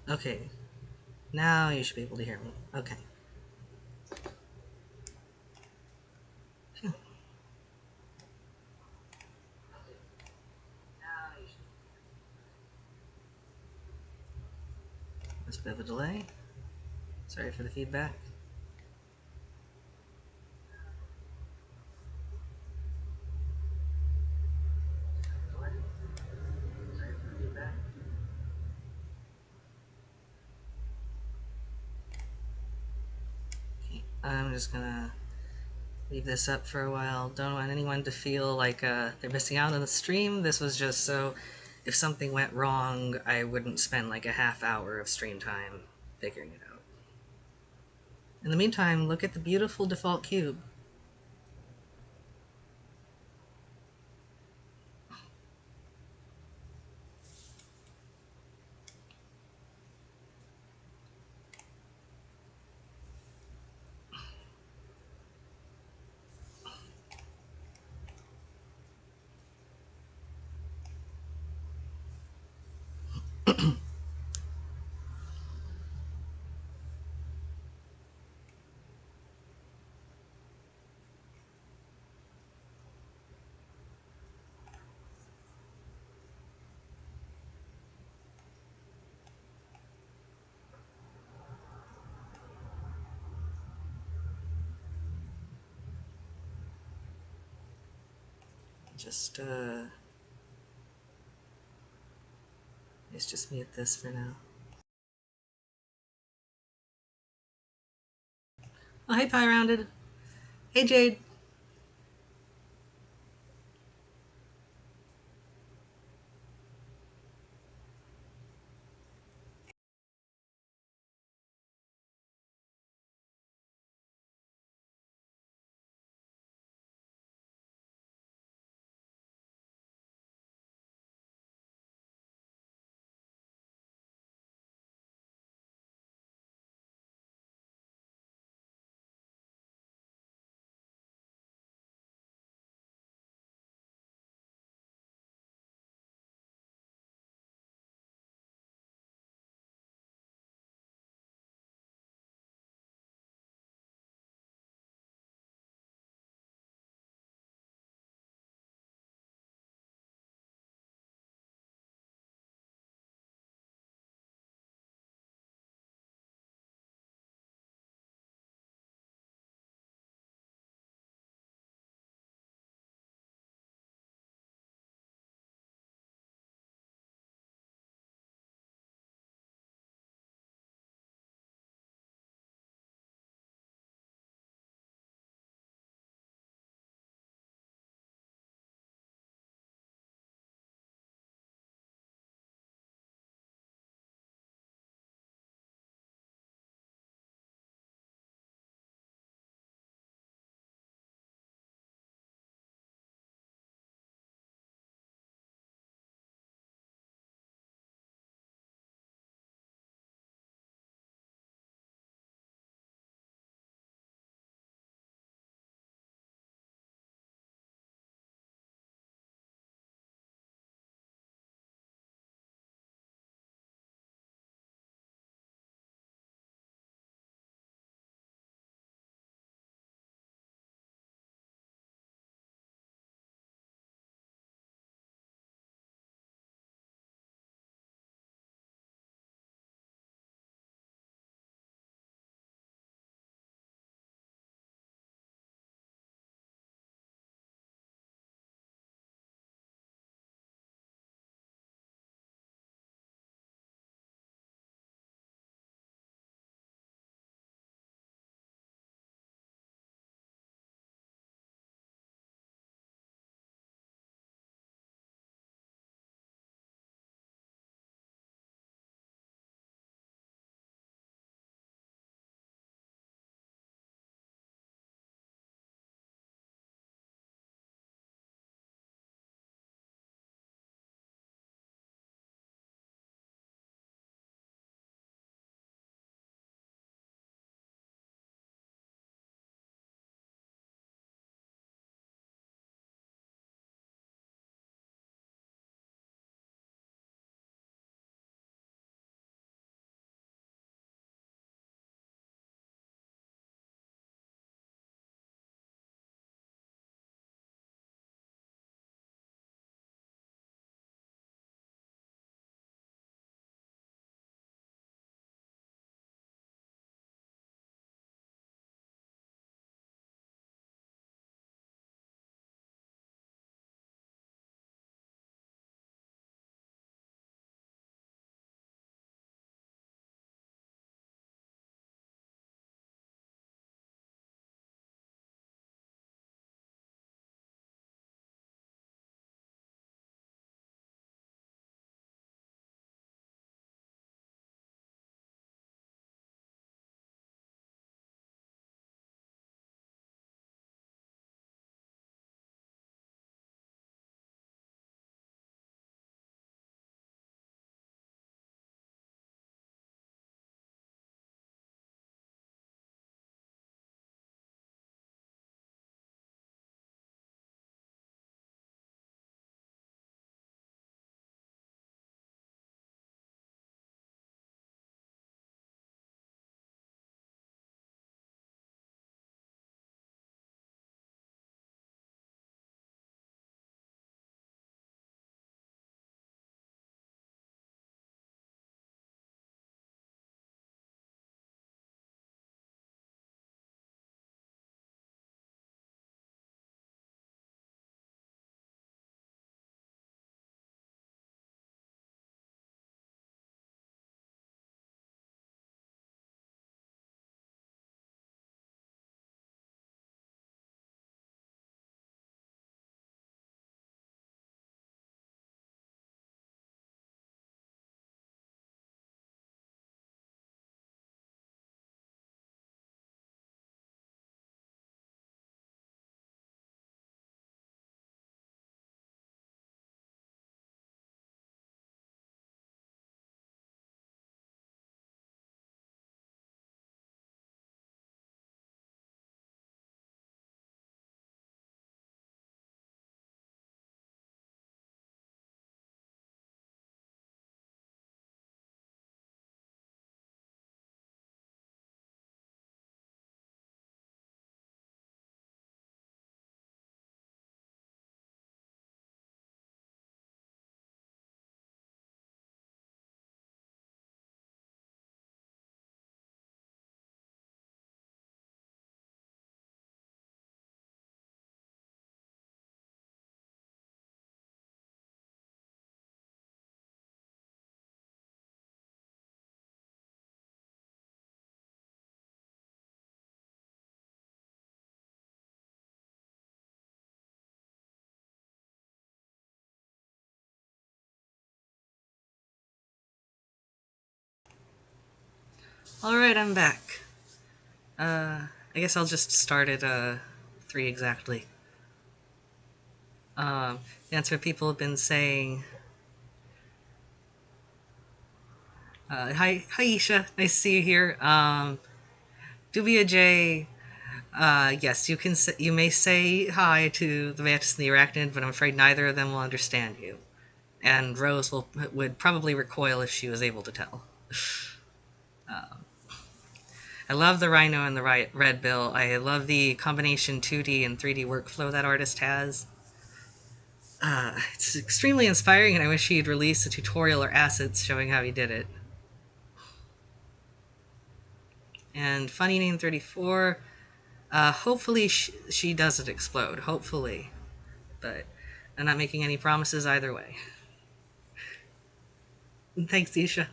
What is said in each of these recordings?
Okay, now you should be able to hear me. Okay. Phew. There's a bit of a delay. Sorry for the feedback. Okay, I'm just gonna leave this up for a while. Don't want anyone to feel like they're missing out on the stream. This was just so if something went wrong, I wouldn't spend like a half hour of stream time figuring it out. In the meantime, look at the beautiful default cube. Just let's just mute this for now. Oh, hey, Pie Rounded. Hey, Jade. Alright, I'm back. I guess I'll just start at 3 exactly. That's what people have been saying. Hi Isha, nice to see you here. Dubia J, yes, you may say hi to the mantis and the arachnid, but I'm afraid neither of them will understand you. And Rose would probably recoil if she was able to tell. I love the rhino and the red bill. I love the combination 2D and 3D workflow that artist has. It's extremely inspiring, and I wish he'd release a tutorial or assets showing how he did it. And Funny Name 34, hopefully she doesn't explode. Hopefully. But I'm not making any promises either way. Thanks, Isha.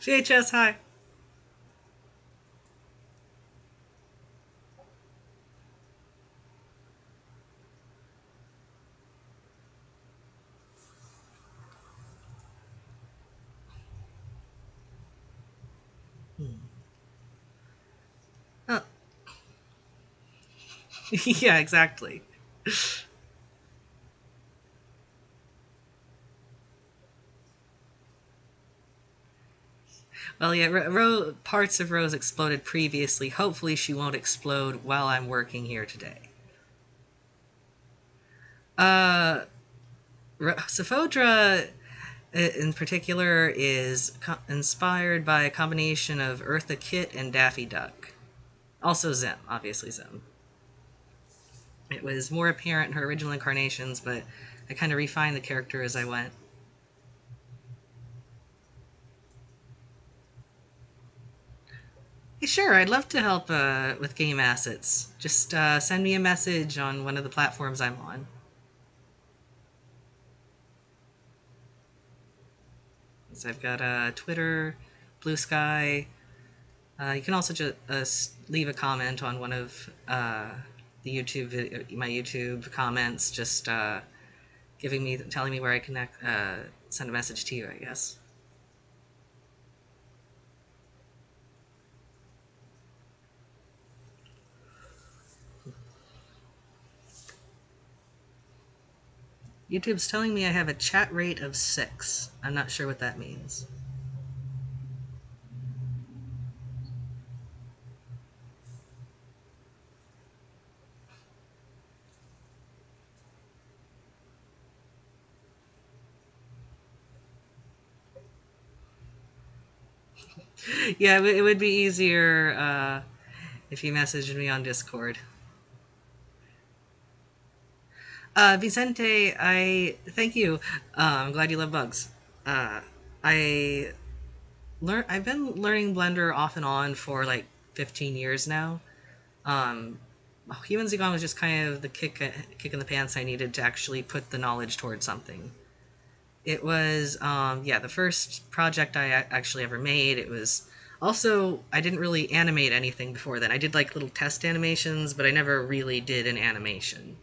VHS, hi. Oh. Yeah, exactly. Well, yeah, parts of Rose exploded previously. Hopefully she won't explode while I'm working here today. Uh, Sophodra in particular is inspired by a combination of Eartha Kitt and Daffy Duck. Also Zim, obviously Zim. It was more apparent in her original incarnations, but I kind of refined the character as I went. Hey, sure, I'd love to help with game assets. Just send me a message on one of the platforms I'm on. So I've got Twitter, Blue Sky. You can also just leave a comment on one of the my YouTube comments, just telling me where I can send a message to you, I guess. YouTube's telling me I have a chat rate of 6. I'm not sure what that means. Yeah, it would be easier if you messaged me on Discord. Vicente, I thank you. I'm glad you love bugs. Uh, I I've been learning Blender off and on for like 15 years now. Um, Humans Gone was just kind of the kick in the pants I needed to actually put the knowledge towards something. It was yeah, the first project I actually ever made. It was also, I didn't really animate anything before then. I did like little test animations, but I never really did an animation.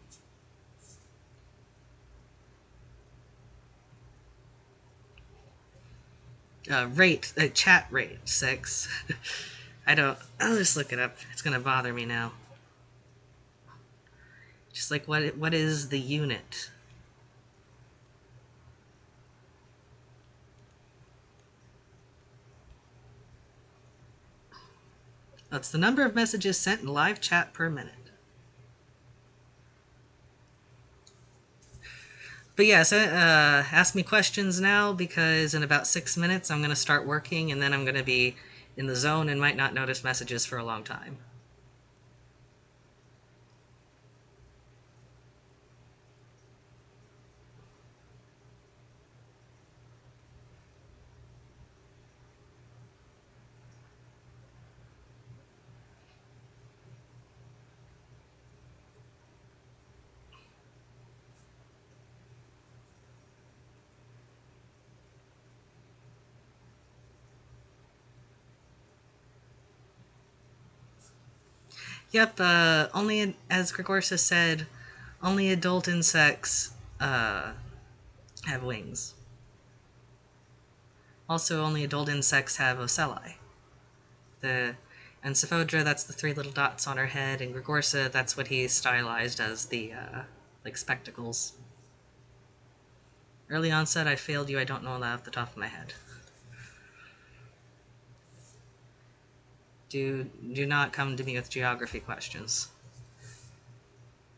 Chat rate 6. I don't. I'll just look it up. It's gonna bother me now. Just like what is the unit? That's the number of messages sent in live chat per minute. But yeah, so ask me questions now, because in about 6 minutes I'm going to start working, and then I'm going to be in the zone and might not notice messages for a long time. Yep, only, as Gregorsa said, only adult insects have wings. Also, only adult insects have ocelli. And Saphodra, that's the three little dots on her head, and Gregorsa, that's what he stylized as the, like, spectacles. Early onset, I failed you, I don't know that off the top of my head. Do not come to me with geography questions.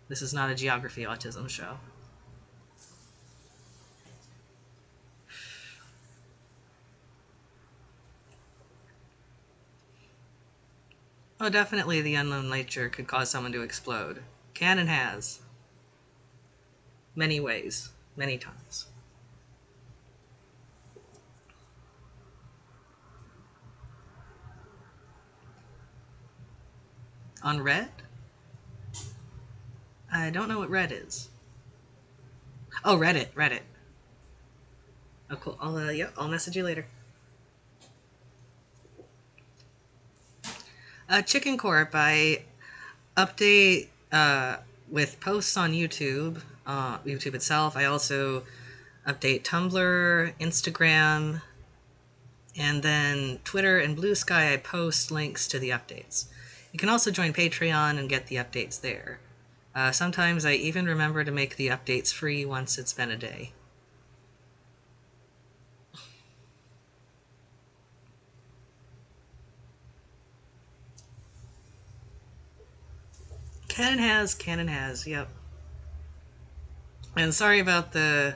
This is not a geography autism show. Oh, definitely the unknown nature could cause someone to explode. Can and has. Many ways. Many times. On Red? I don't know what Red is. Oh, Reddit. Reddit. Oh, cool. I'll message you later. Chicken Corp, I update with posts on YouTube, YouTube itself. I also update Tumblr, Instagram, and then Twitter and Blue Sky. I post links to the updates. You can also join Patreon and get the updates there. Sometimes I even remember to make the updates free once it's been a day. Canon has, yep. And sorry about the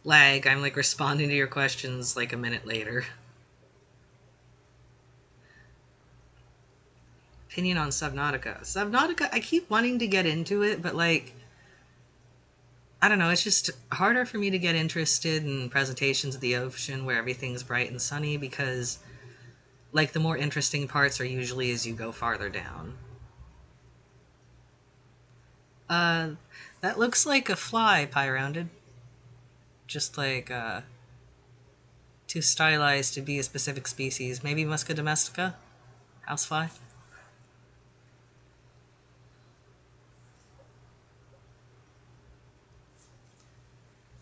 lag. I'm like responding to your questions like a minute later. Opinion on Subnautica. Subnautica, I keep wanting to get into it, but like, I don't know, it's just harder for me to get interested in presentations of the ocean where everything's bright and sunny because, like, the more interesting parts are usually as you go farther down. That looks like a fly, Pyrounded. Just like, too stylized to be a specific species. Maybe Musca domestica? Housefly?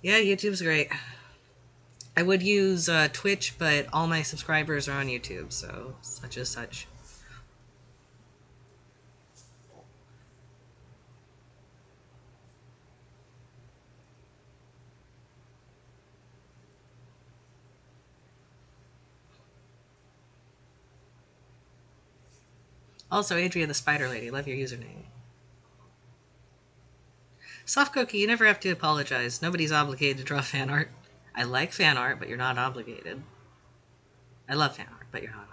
Yeah, YouTube's great. I would use Twitch, but all my subscribers are on YouTube, so such as such. Also, Adria the Spider Lady, love your username. Soft Cookie, you never have to apologize. Nobody's obligated to draw fan art. I like fan art, but you're not obligated. I love fan art, but you're not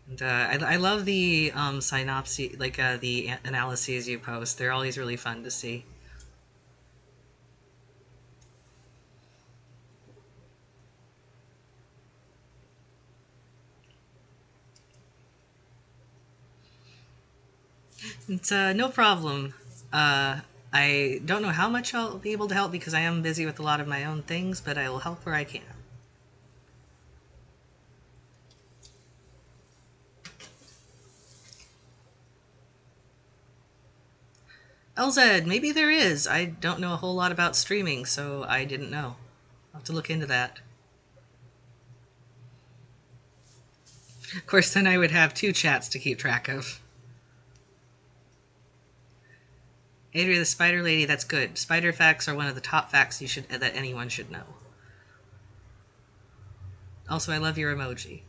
obligated. And I love the synopsis, like the analyses you post. They're always really fun to see. It's no problem. I don't know how much I'll be able to help because I am busy with a lot of my own things, but I will help where I can. LZ, maybe there is. I don't know a whole lot about streaming, so I didn't know. I'll have to look into that. Of course, then I would have two chats to keep track of. Adria the Spider Lady, that's good. Spider facts are one of the top facts that anyone should know. Also, I love your emoji.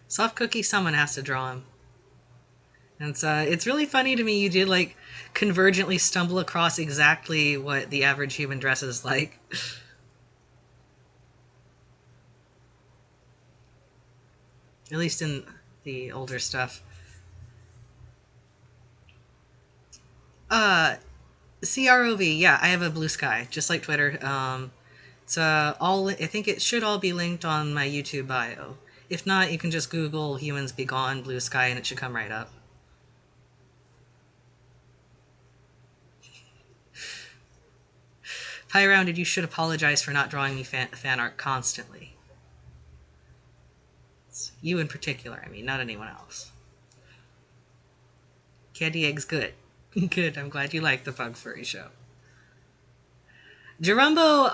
Soft Cookie, someone has to draw him. And it's really funny to me you did, like, convergently stumble across exactly what the average human dresses like. At least in the older stuff. CROV, yeah, I have a Blue Sky, just like Twitter. It's all. I think it should all be linked on my YouTube bio. If not, you can just Google "Humans Be Gone" Blue Sky, and it should come right up. Pyrounded, you should apologize for not drawing me fan art constantly. It's you in particular, I mean, not anyone else. Candy Egg's good. Good, I'm glad you like the Bug Furry show. Jerumbo,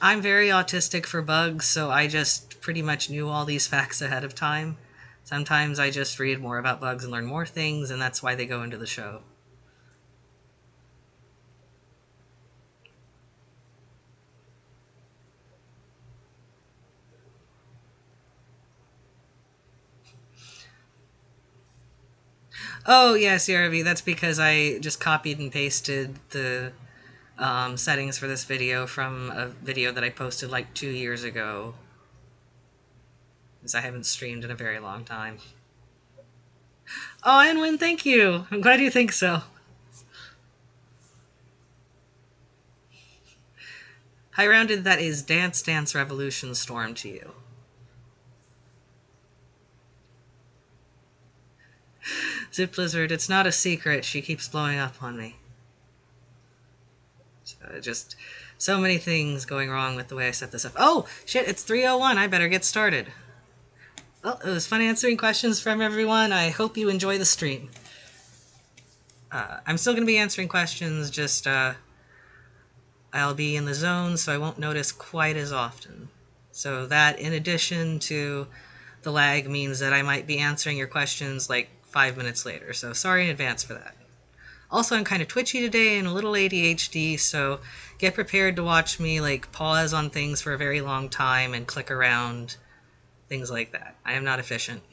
I'm very autistic for bugs, so I just pretty much knew all these facts ahead of time. Sometimes I just read more about bugs and learn more things, and that's why they go into the show. Oh, yes, CRV, that's because I just copied and pasted the settings for this video from a video that I posted like 2 years ago, because I haven't streamed in a very long time. Oh, Anwin, thank you! I'm glad you think so. High Rounded, that is Dance Dance Revolution Storm to you. Zip Blizzard, it's not a secret, she keeps blowing up on me. So just so many things going wrong with the way I set this up. Oh, shit, it's 3:01, I better get started. Well, it was fun answering questions from everyone. I hope you enjoy the stream. I'm still going to be answering questions, just I'll be in the zone, so I won't notice quite as often. So that, in addition to the lag, means that I might be answering your questions like 5 minutes later, so sorry in advance for that. Also, I'm kind of twitchy today and a little ADHD, so get prepared to watch me like pause on things for a very long time and click around, things like that. I am not efficient.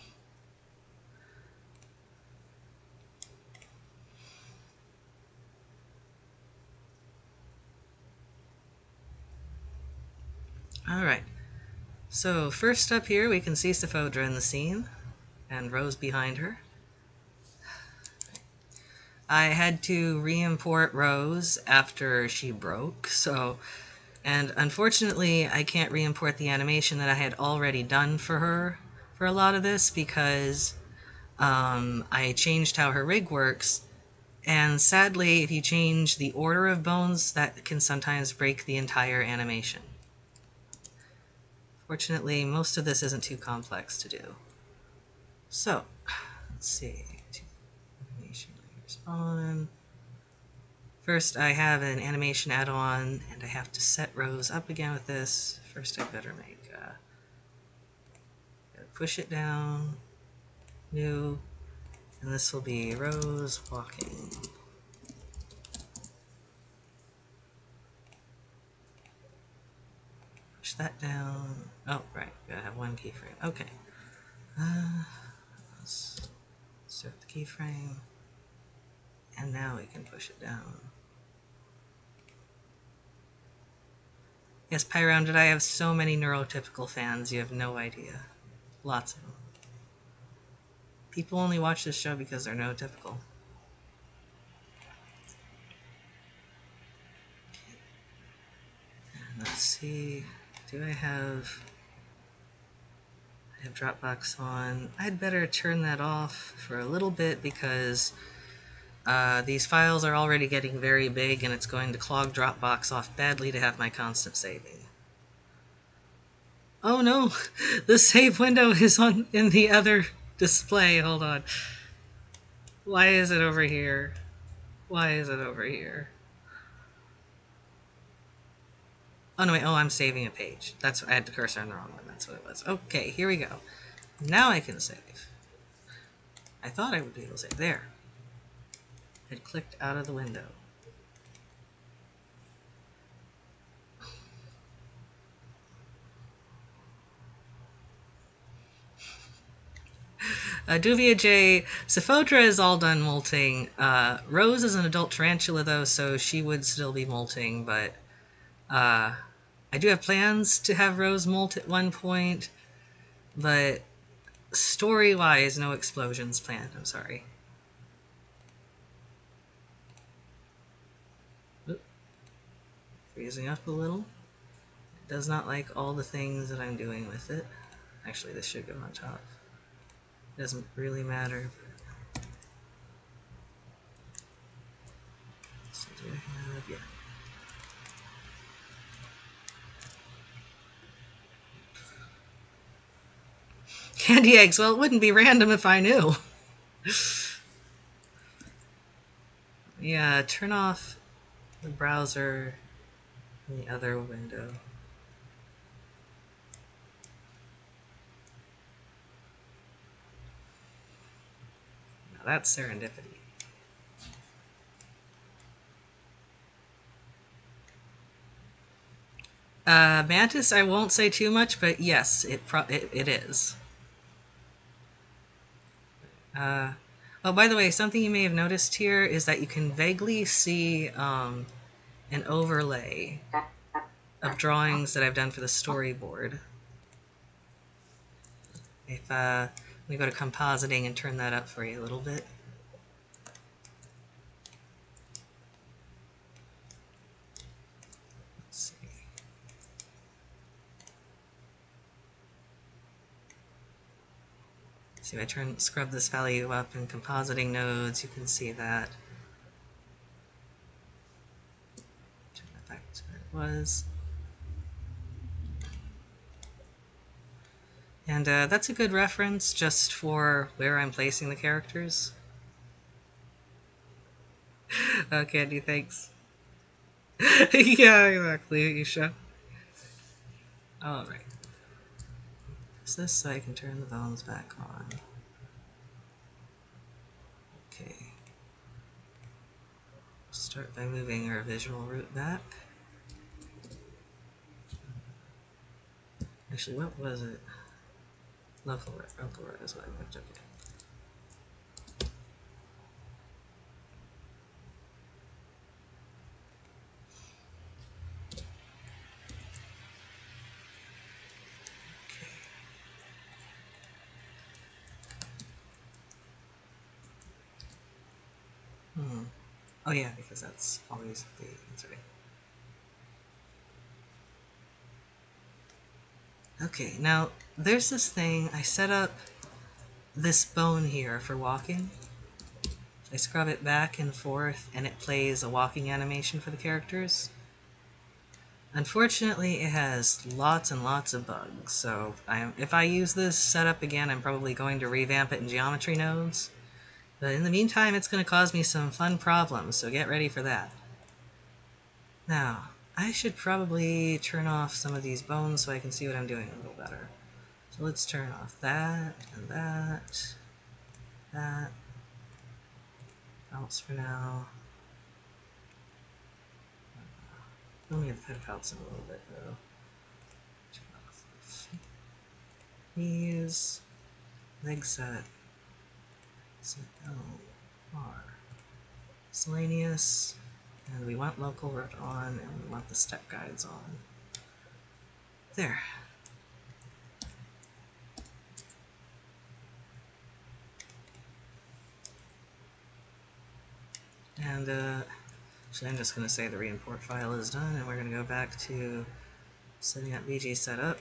Alright, so first up here we can see Saphodra in the scene, and Rose behind her. I had to re-import Rose after she broke, and unfortunately I can't re-import the animation that I had already done for her for a lot of this because I changed how her rig works, and sadly if you change the order of bones that can sometimes break the entire animation. Fortunately, most of this isn't too complex to do. So, let's see. Animation spawn. First, I have an animation add-on, and I have to set Rose up again with this. First, I better make, gotta push it down, new, and this will be Rose walking. Push that down. Oh, right, gotta have one keyframe. Okay. Let's start the keyframe, and now we can push it down. Yes, Pyrounded, I have so many neurotypical fans, you have no idea. Lots of them. People only watch this show because they're neurotypical. Let's see, do I have Dropbox on? I'd better turn that off for a little bit because these files are already getting very big and it's going to clog Dropbox off badly to have my constant saving. Oh no, the save window is in the other display, hold on. Why is it over here? Why is it over here? Oh no, wait, oh, I'm saving a page. I had the cursor on the wrong one, that's what it was. Okay, here we go. Now I can save. I thought I would be able to save. There. It clicked out of the window. Duvia J. Saphodra is all done molting. Rose is an adult tarantula, though, so she would still be molting, but I do have plans to have Rose molt at one point, but story-wise, no explosions planned. I'm sorry. Oop. Freezing up a little. It does not like all the things that I'm doing with it. Actually, this should go on top. It doesn't really matter. So do I have... yeah. Candy eggs. Well, it wouldn't be random if I knew. Yeah, turn off the browser in the other window. Now that's serendipity. Mantis, I won't say too much, but yes, it is. Oh, by the way, something you may have noticed here is that you can vaguely see an overlay of drawings that I've done for the storyboard. If we go to compositing and turn that up for you a little bit. Let's see. See, if I scrub this value up in compositing nodes, you can see that. Turn that back to where it was. And that's a good reference just for where I'm placing the characters. Candy, thanks. Yeah, exactly, Isha. Alright. Is this so I can turn the bones back on? Okay. Start by moving our visual root back. Actually, what was it? Local root is what I moved. Okay. Oh yeah, because that's always that's right. Okay, now there's this thing, I set up this bone here for walking. I scrub it back and forth and it plays a walking animation for the characters. Unfortunately, it has lots and lots of bugs, so if I use this setup again, I'm probably going to revamp it in geometry nodes. But in the meantime, it's going to cause me some fun problems, so get ready for that. Now, I should probably turn off some of these bones so I can see what I'm doing a little better. So let's turn off that, and that, that. Pelts for now. Only have the pelts in a little bit, though. Turn off these. Leg set. Set L, R. Miscellaneous. And we want local root on, and we want the step guides on. There. And actually I'm just going to say the reimport file is done, and we're going to go back to setting up BG setup.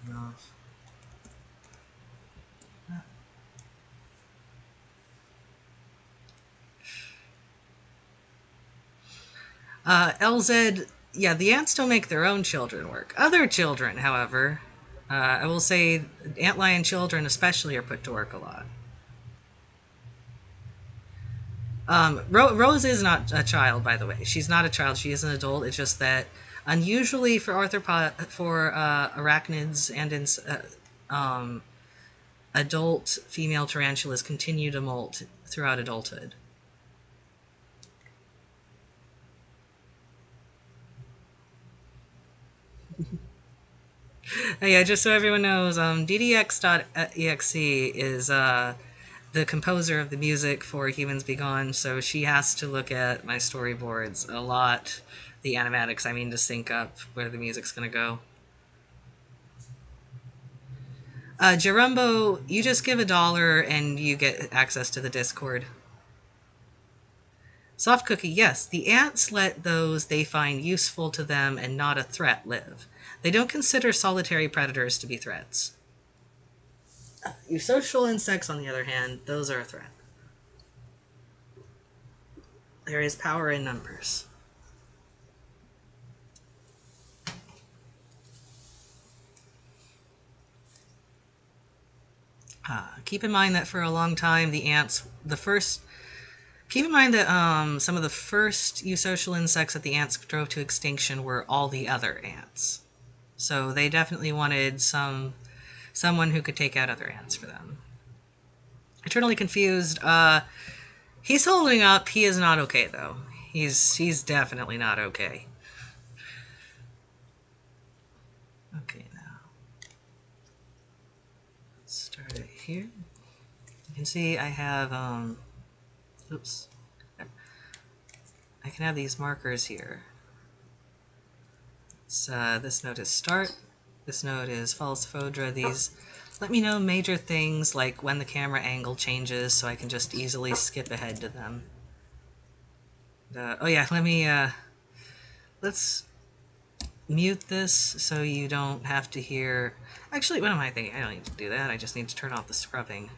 Turn off. LZ, yeah, the ants don't make their own children work. Other children, however, I will say antlion children especially are put to work a lot. Rose is not a child, by the way. She's not a child. She is an adult. It's just that, unusually for arachnids and adult female tarantulas continue to molt throughout adulthood. Yeah, just so everyone knows, ddx.exe is the composer of the music for Humans Be Gone, so she has to look at my storyboards a lot, the animatics, I mean, to sync up where the music's going to go. Jerumbo, you just give $1 and you get access to the Discord. Soft Cookie, yes, the ants let those they find useful to them and not a threat live. They don't consider solitary predators to be threats. You social insects, on the other hand, those are a threat. There is power in numbers. Keep in mind that for a long time, the ants, keep in mind that some of the first eusocial insects that the ants drove to extinction were all the other ants. So they definitely wanted someone who could take out other ants for them. Eternally confused. He's holding up. He is not okay though. He's definitely not okay. Okay, now let's start it here. You can see I have oops. I can have these markers here. So this node is start. This node is false Fodra. These let me know major things like when the camera angle changes so I can just easily skip ahead to them. Oh yeah, let's mute this so you don't have to hear... Actually, what am I thinking? I don't need to do that. I just need to turn off the scrubbing.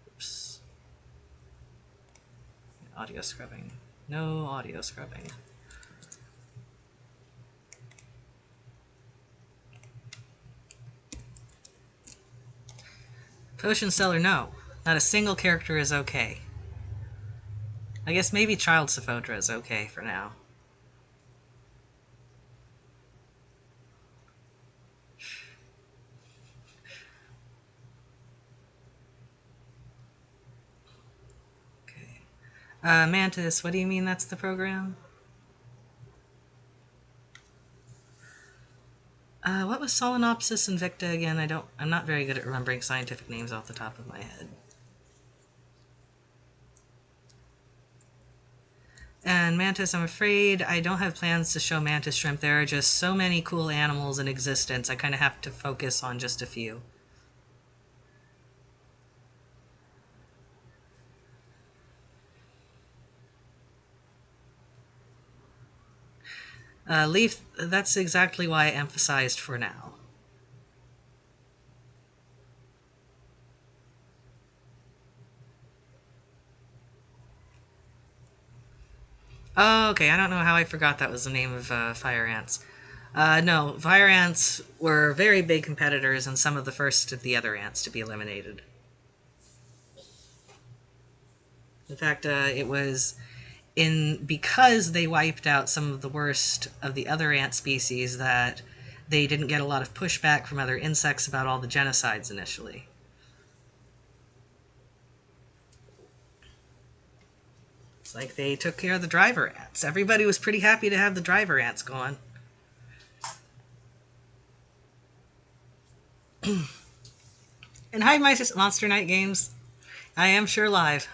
Oops. Audio scrubbing. No audio scrubbing. Potion Seller, no. Not a single character is okay. I guess maybe Child Sophodra is okay for now. Okay. Mantis, what do you mean that's the program? What was Solenopsis Invicta again? I'm not very good at remembering scientific names off the top of my head. And Mantis, I'm afraid I don't have plans to show Mantis Shrimp. There are just so many cool animals in existence, I kind of have to focus on just a few. Leaf, that's exactly why I emphasized for now. Oh, okay, I don't know how I forgot that was the name of fire ants. No, fire ants were very big competitors and some of the first of the other ants to be eliminated. In fact, it was because they wiped out some of the worst of the other ant species that they didn't get a lot of pushback from other insects about all the genocides initially. It's like they took care of the driver ants. Everybody was pretty happy to have the driver ants gone. And hi, my Monster Night Games. I am sure live.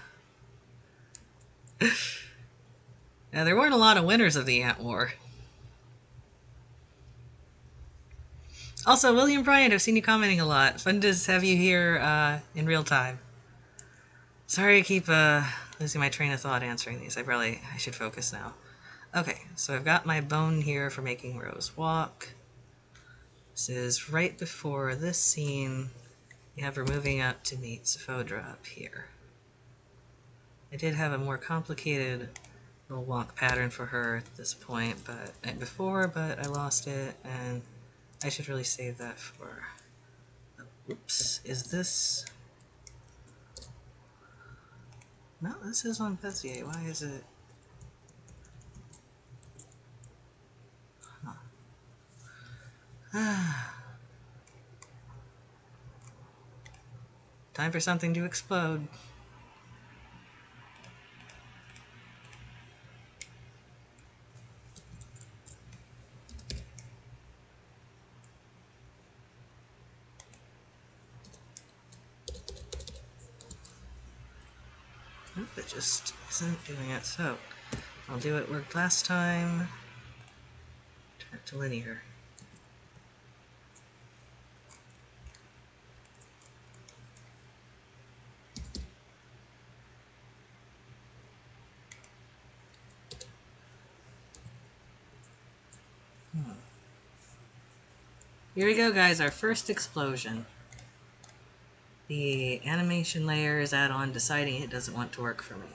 Now, there weren't a lot of winners of the Ant War. Also, William Bryant, I've seen you commenting a lot. Fun to have you here in real time. Sorry I keep losing my train of thought answering these. I should focus now. Okay, so I've got my bone here for making Rose walk. This is right before this scene. You have her moving up to meet Sophodra up here. I did have a more complicated little walk pattern for her at this point, but I lost it, and I should really save that for... Oops, is this... No, this is on Bezier. Why is it... Huh. Time for something to explode. Nope, it just isn't doing it. So, I'll do what worked last time. Turn it to linear. Here we go, guys, our first explosion. The animation layer is add-on deciding it doesn't want to work for me.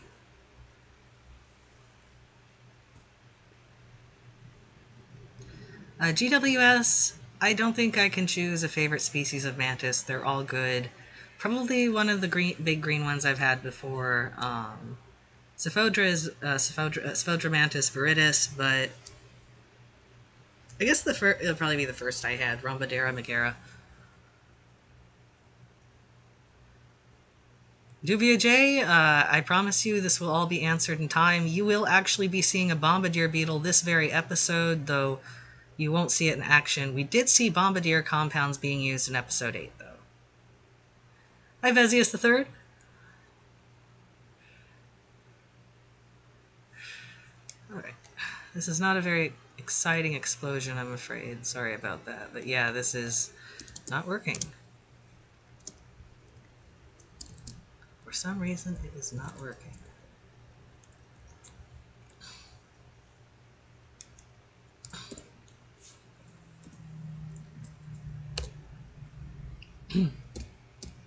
GWS, I don't think I can choose a favorite species of mantis. They're all good. Probably one of the big green ones I've had before. Sphodra is Sphodra mantis viridis, but I guess it'll probably be the first I had, Rhombodera megera. Dubia J, I promise you this will all be answered in time. You will actually be seeing a bombardier beetle this very episode, though you won't see it in action. We did see bombardier compounds being used in episode 8, though. Hi, Vezius the Third. Alright. This is not a very exciting explosion, I'm afraid. Sorry about that. But yeah, this is not working. For some reason, it is not working.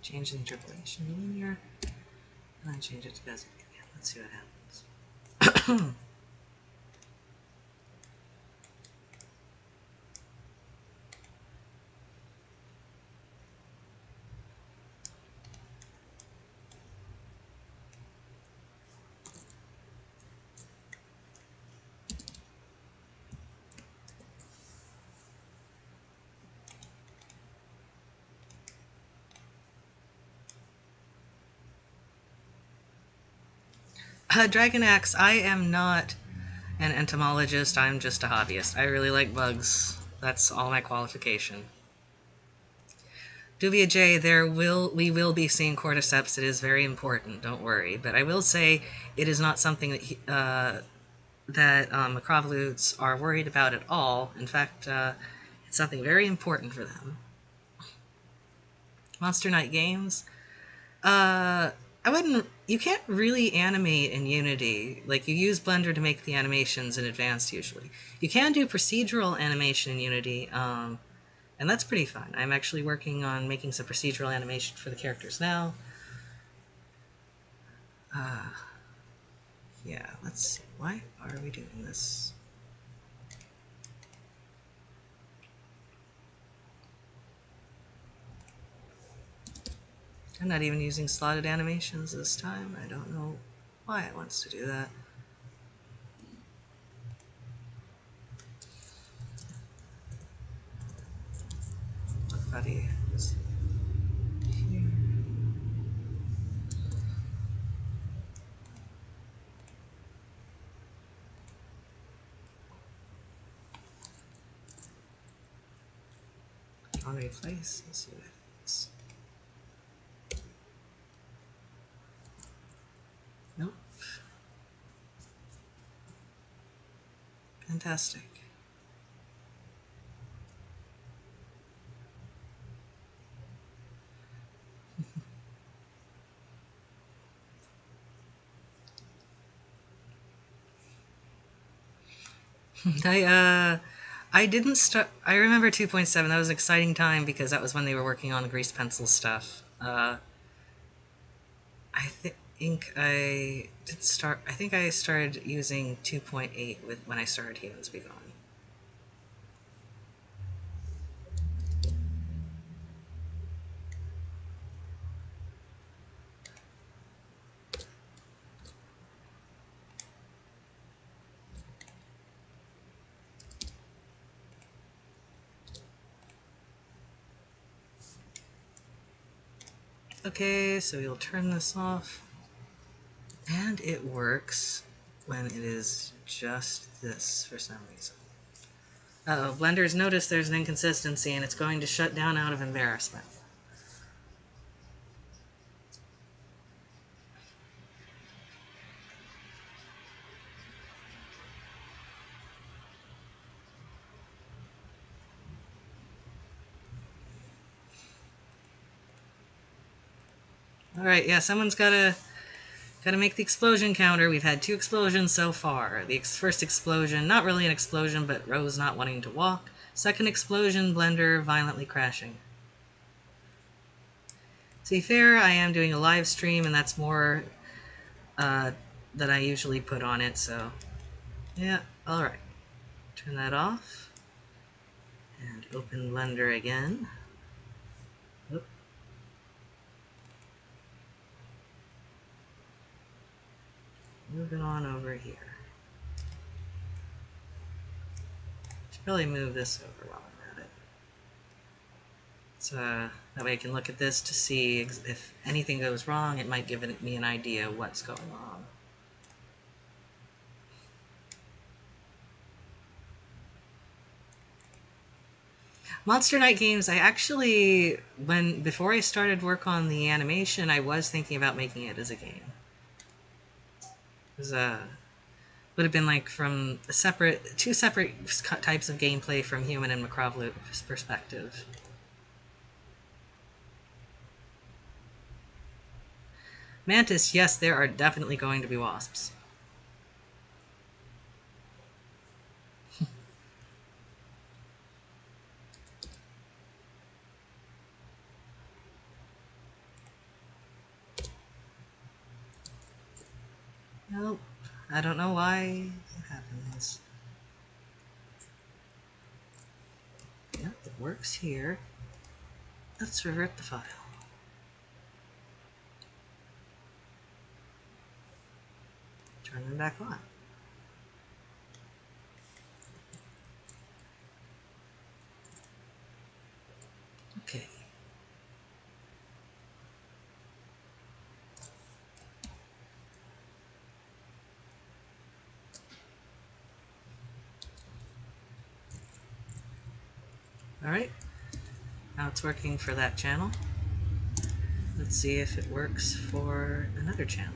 Change the interpolation to linear, and then change it to Bezier again. Let's see what happens. Dragon Axe, I am not an entomologist, I'm just a hobbyist. I really like bugs. That's all my qualification. Duvia J, we will be seeing cordyceps. It is very important, don't worry. But I will say it is not something that macrovolutes are worried about at all. In fact, it's something very important for them. Monster Night Games. I wouldn't. You can't really animate in Unity. Like, you use Blender to make the animations in Advanced usually. You can do procedural animation in Unity, and that's pretty fun. I'm actually working on making some procedural animation for the characters now. Yeah, let's see. Why are we doing this? I'm not even using slotted animations this time. I don't know why it wants to do that. Buddy is here. On replace. Let's see what happens. Nope. Fantastic. I didn't start. I remember 2.7. That was an exciting time because that was when they were working on the grease pencil stuff. I think I did start. I think I started using 2.8 when I started Humans Be Gone. Okay, so we'll turn this off. And it works when it is just this for some reason. Uh-oh, Blender's noticed there's an inconsistency and it's going to shut down out of embarrassment. Alright, yeah, someone's gotta make the explosion counter. We've had 2 explosions so far. The first explosion, not really an explosion, but Rose not wanting to walk. Second explosion, Blender violently crashing. To be fair, I am doing a live stream, and that's more than I usually put on it, so... Yeah, alright. Turn that off. And Open Blender again. Oop. Moving on over here. Should probably move this over while I'm at it. So that way I can look at this to see if anything goes wrong. It might give me an idea of what's going on. Monster Night Games, I actually, before I started work on the animation, I was thinking about making it as a game. It was, would have been like from two separate types of gameplay from human and Microvolut's perspective. Mantis, yes, there are definitely going to be wasps. Nope. I don't know why it happens. Yep, it works here. Let's revert the file. Turn them back on. Okay. Alright. Now it's working for that channel. Let's see if it works for another channel.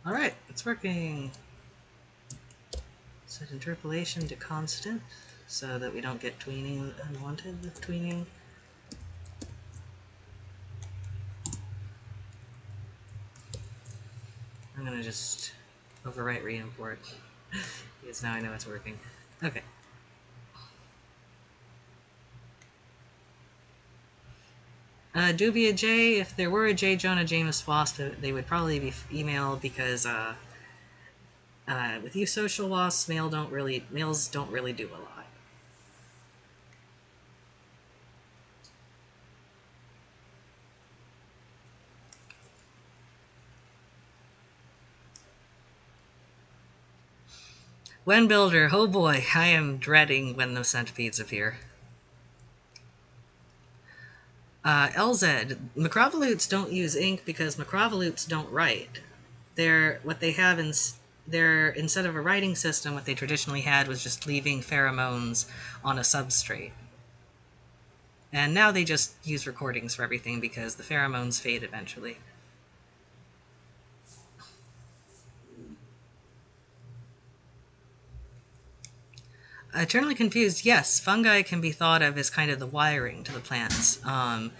Alright, it's working. Set interpolation to constant so that we don't get tweening, unwanted tweening. I'm gonna just overwrite re-import because now I know it's working. Okay. Dubia J, if there were a J. Jonah James Wasp, they would probably be female because with you social wasps, males don't really do a lot. When Builder, oh boy, I am dreading when the centipedes appear. LZ, Microvolutes don't use ink because Microvolutes don't write. What they have instead of a writing system, what they traditionally had was just leaving pheromones on a substrate. And now they just use recordings for everything because the pheromones fade eventually. Eternally Confused, yes, fungi can be thought of as kind of the wiring to the plants. I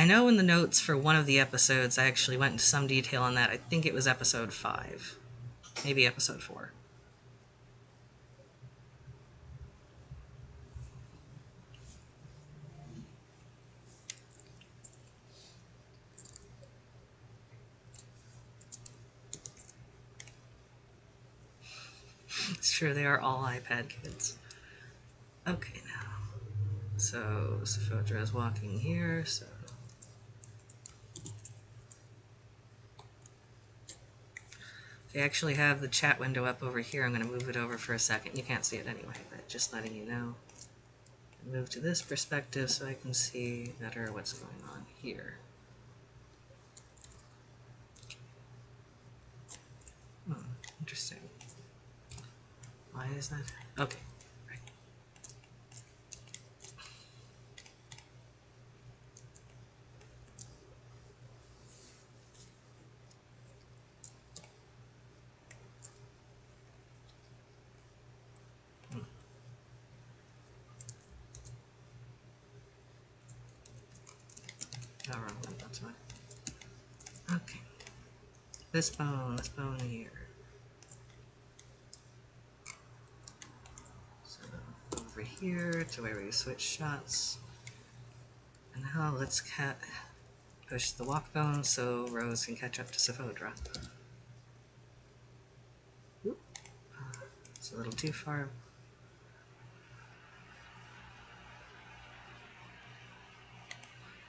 know in the notes for one of the episodes, I actually went into some detail on that. I think it was episode 5. Maybe episode 4. It's true, they are all iPad kids. Okay, now. So, Sophodra is walking here, so... I actually have the chat window up over here. I'm going to move it over for a second. You can't see it anyway, but just letting you know. Move to this perspective so I can see better what's going on here. Interesting. Why is that? Okay. Right. Oh, wrong one. That's fine. Okay. This bone here. So, over here to where we switch shots. And now let's push the walk bone so Rose can catch up to Saphodra. Oop. It's a little too far.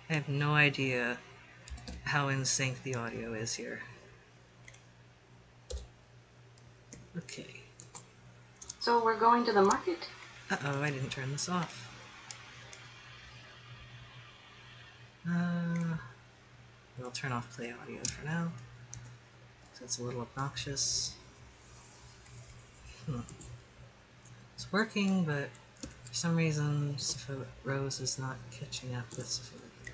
I have no idea how in sync the audio is here. Okay. So we're going to the market? Uh-oh, I didn't turn this off. We'll turn off play audio for now, so it's a little obnoxious. It's working, but for some reason Rose is not catching up with Saphodra.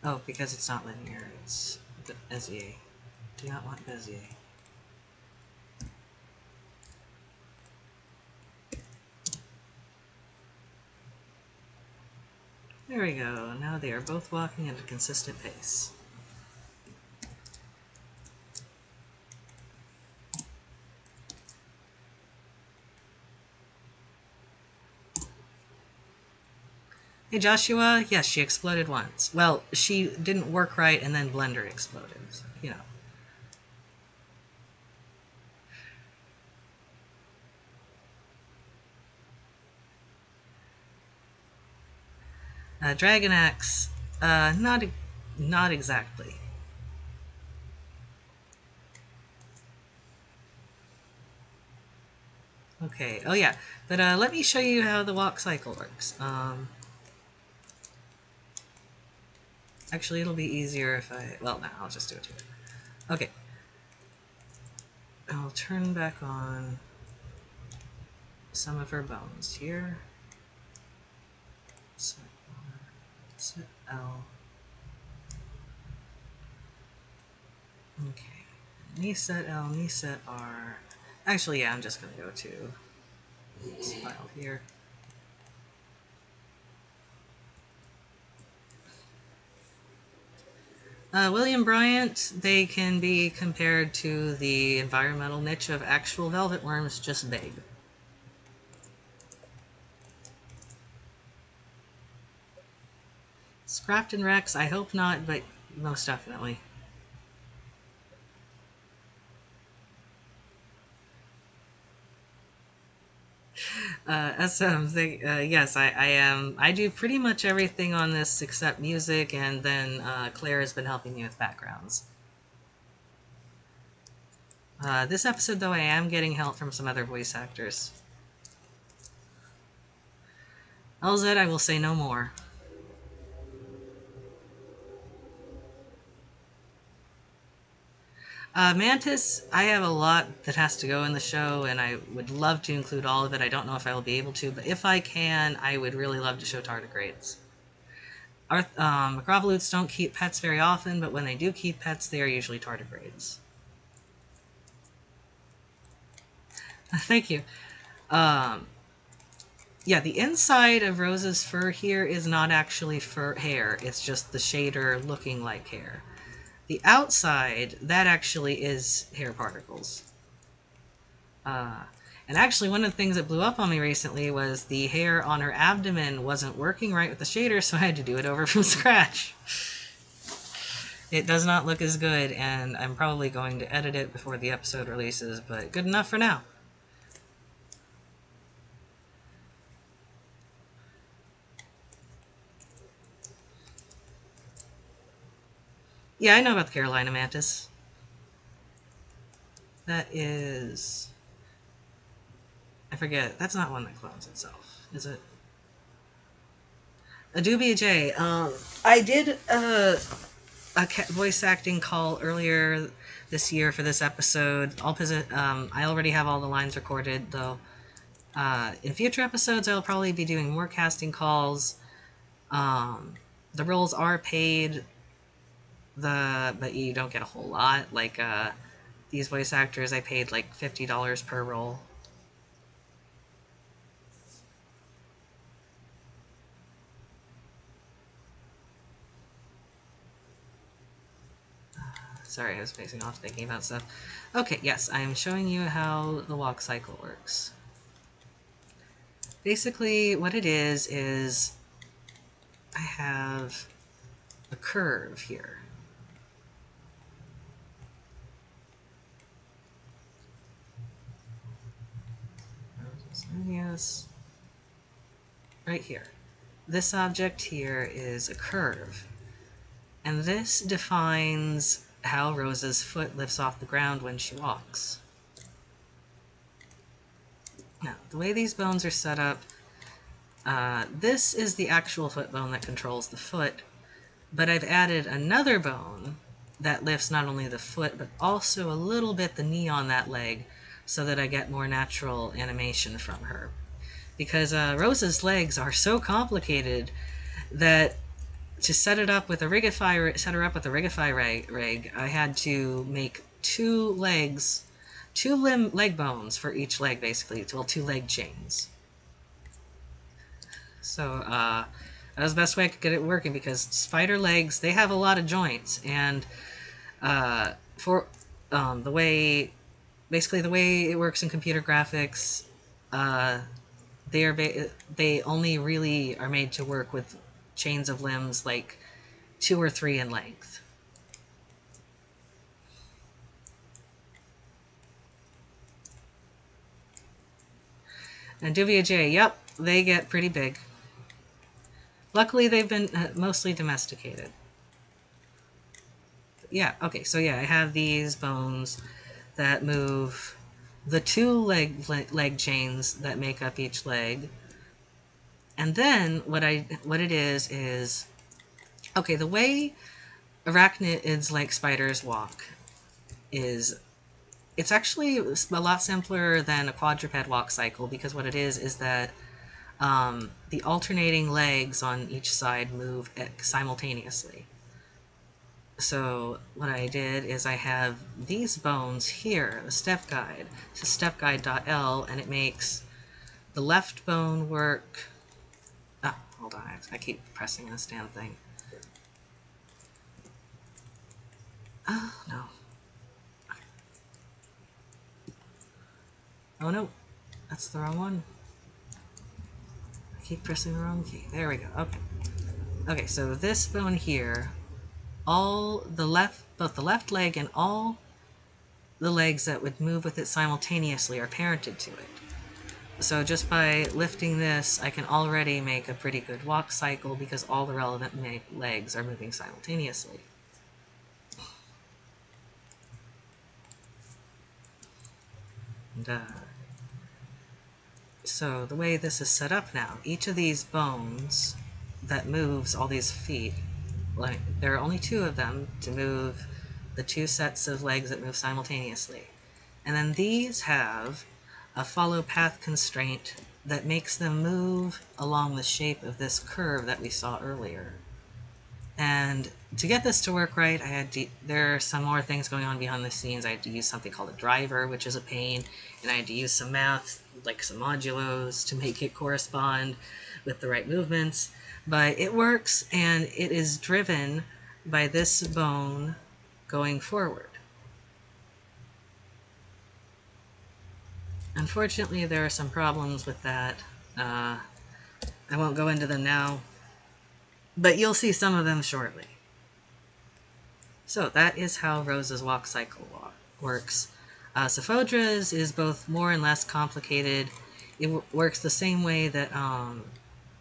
Oh, because it's not linear, it's Bezier. Do not want Bezier. There we go. Now they are both walking at a consistent pace. Hey Joshua, yes, she exploded once. Well, she didn't work right and then Blender exploded, so, you know. Dragon Axe, not exactly. Okay, oh yeah, but let me show you how the walk cycle works. Actually, it'll be easier if well, no, I'll just do it here. Okay. I'll turn back on some of her bones here. Set R, set L. Okay. Knee set L, knee set R. Actually, yeah, I'm just going to go to this file here. William Bryant, they can be compared to the environmental niche of actual velvet worms, just big. Scrapped and Rex, I hope not, but most definitely. Yes, I am. I do pretty much everything on this except music, and then Claire has been helping me with backgrounds. This episode, though, I am getting help from some other voice actors. LZ, I will say no more. Mantis, I have a lot that has to go in the show, and I would love to include all of it. I don't know if I will be able to, but if I can, I would really love to show tardigrades. Macrovolutes don't keep pets very often, but when they do keep pets, they are usually tardigrades. Thank you. Yeah, the inside of Rose's fur here is not actually fur hair. It's just the shader looking like hair. The outside, that actually is hair particles. And actually, one of the things that blew up on me recently was the hair on her abdomen wasn't working right with the shader, so I had to do it over from scratch. It does not look as good, and I'm probably going to edit it before the episode releases, but good enough for now. Yeah, I know about the Carolina mantis. That is... I forget. That's not one that clones itself, is it? Adubia J. I did a voice acting call earlier this year for this episode. I already have all the lines recorded, though. In future episodes, I'll probably be doing more casting calls. The roles are paid, but you don't get a whole lot. Like these voice actors, I paid like $50 per role. Sorry, I was facing off thinking about stuff. Okay, yes, I'm showing you how the walk cycle works. Basically, what it is I have a curve here. Yes, right here. This object here is a curve, and this defines how Rosa's foot lifts off the ground when she walks. Now, the way these bones are set up, this is the actual foot bone that controls the foot, but I've added another bone that lifts not only the foot, but also a little bit the knee on that leg, so that I get more natural animation from her. Because Rosa's legs are so complicated that to set her up with a Rigify rig, I had to make two leg bones for each leg, basically. Well, two leg chains. So that was the best way I could get it working, because spider legs, they have a lot of joints, and for the way it works in computer graphics, they only really are made to work with chains of limbs like 2 or 3 in length. And Duvia J, yep, they get pretty big. Luckily, they've been mostly domesticated. Yeah, okay, so yeah, I have these bones that move the two leg chains that make up each leg. And then what it is okay, the way arachnids like spiders walk is it's actually a lot simpler than a quadruped walk cycle, because what it is that the alternating legs on each side move simultaneously. So what I did is I have these bones here, the step guide. It's a step guide.l, and it makes the left bone work. Ah, hold on, I keep pressing this damn thing. Oh, no. Oh, no. That's the wrong one. I keep pressing the wrong key. There we go. Okay. Okay, so this bone here, both the left leg and all the legs that would move with it simultaneously are parented to it. So just by lifting this, I can already make a pretty good walk cycle, because all the relevant legs are moving simultaneously. And, so the way this is set up now, each of these bones that moves all these feet, like there are only 2 of them to move the 2 sets of legs that move simultaneously. And then these have a follow path constraint that makes them move along the shape of this curve that we saw earlier. And to get this to work right, there are some more things going on behind the scenes. I had to use something called a driver, which is a pain, and I had to use some math, like some modulos, to make it correspond with the right movements. But it works, and it is driven by this bone going forward. Unfortunately, there are some problems with that. I won't go into them now, but you'll see some of them shortly. So that is how Rosa's walk cycle works. Sephodra's is both more and less complicated. It works the same way that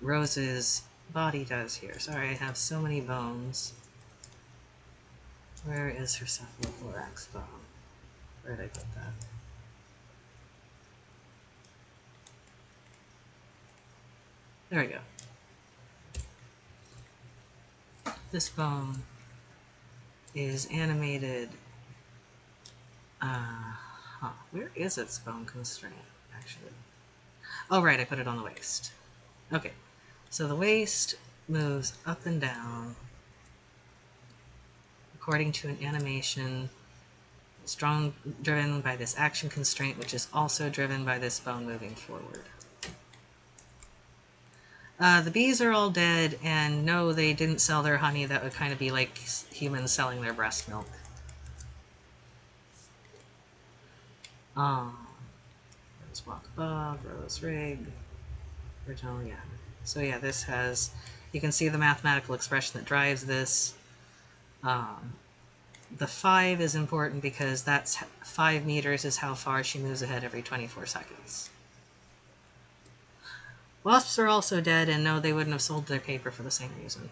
Rosa's body does here. Sorry, I have so many bones. Where is her cephalothorax bone? Where did I put that? There we go. This bone is animated. Where is its bone constraint, actually? Oh, right, I put it on the waist. Okay, so the waist moves up and down according to an animation driven by this action constraint, which is also driven by this bone moving forward. The bees are all dead, and no, they didn't sell their honey. That would kind of be like humans selling their breast milk. Rose walk above, rose rig, original, yeah. So yeah, this has, you can see the mathematical expression that drives this. Um, the 5 is important because that's 5 meters is how far she moves ahead every 24 seconds. Wasps are also dead, and no, they wouldn't have sold their paper for the same reason.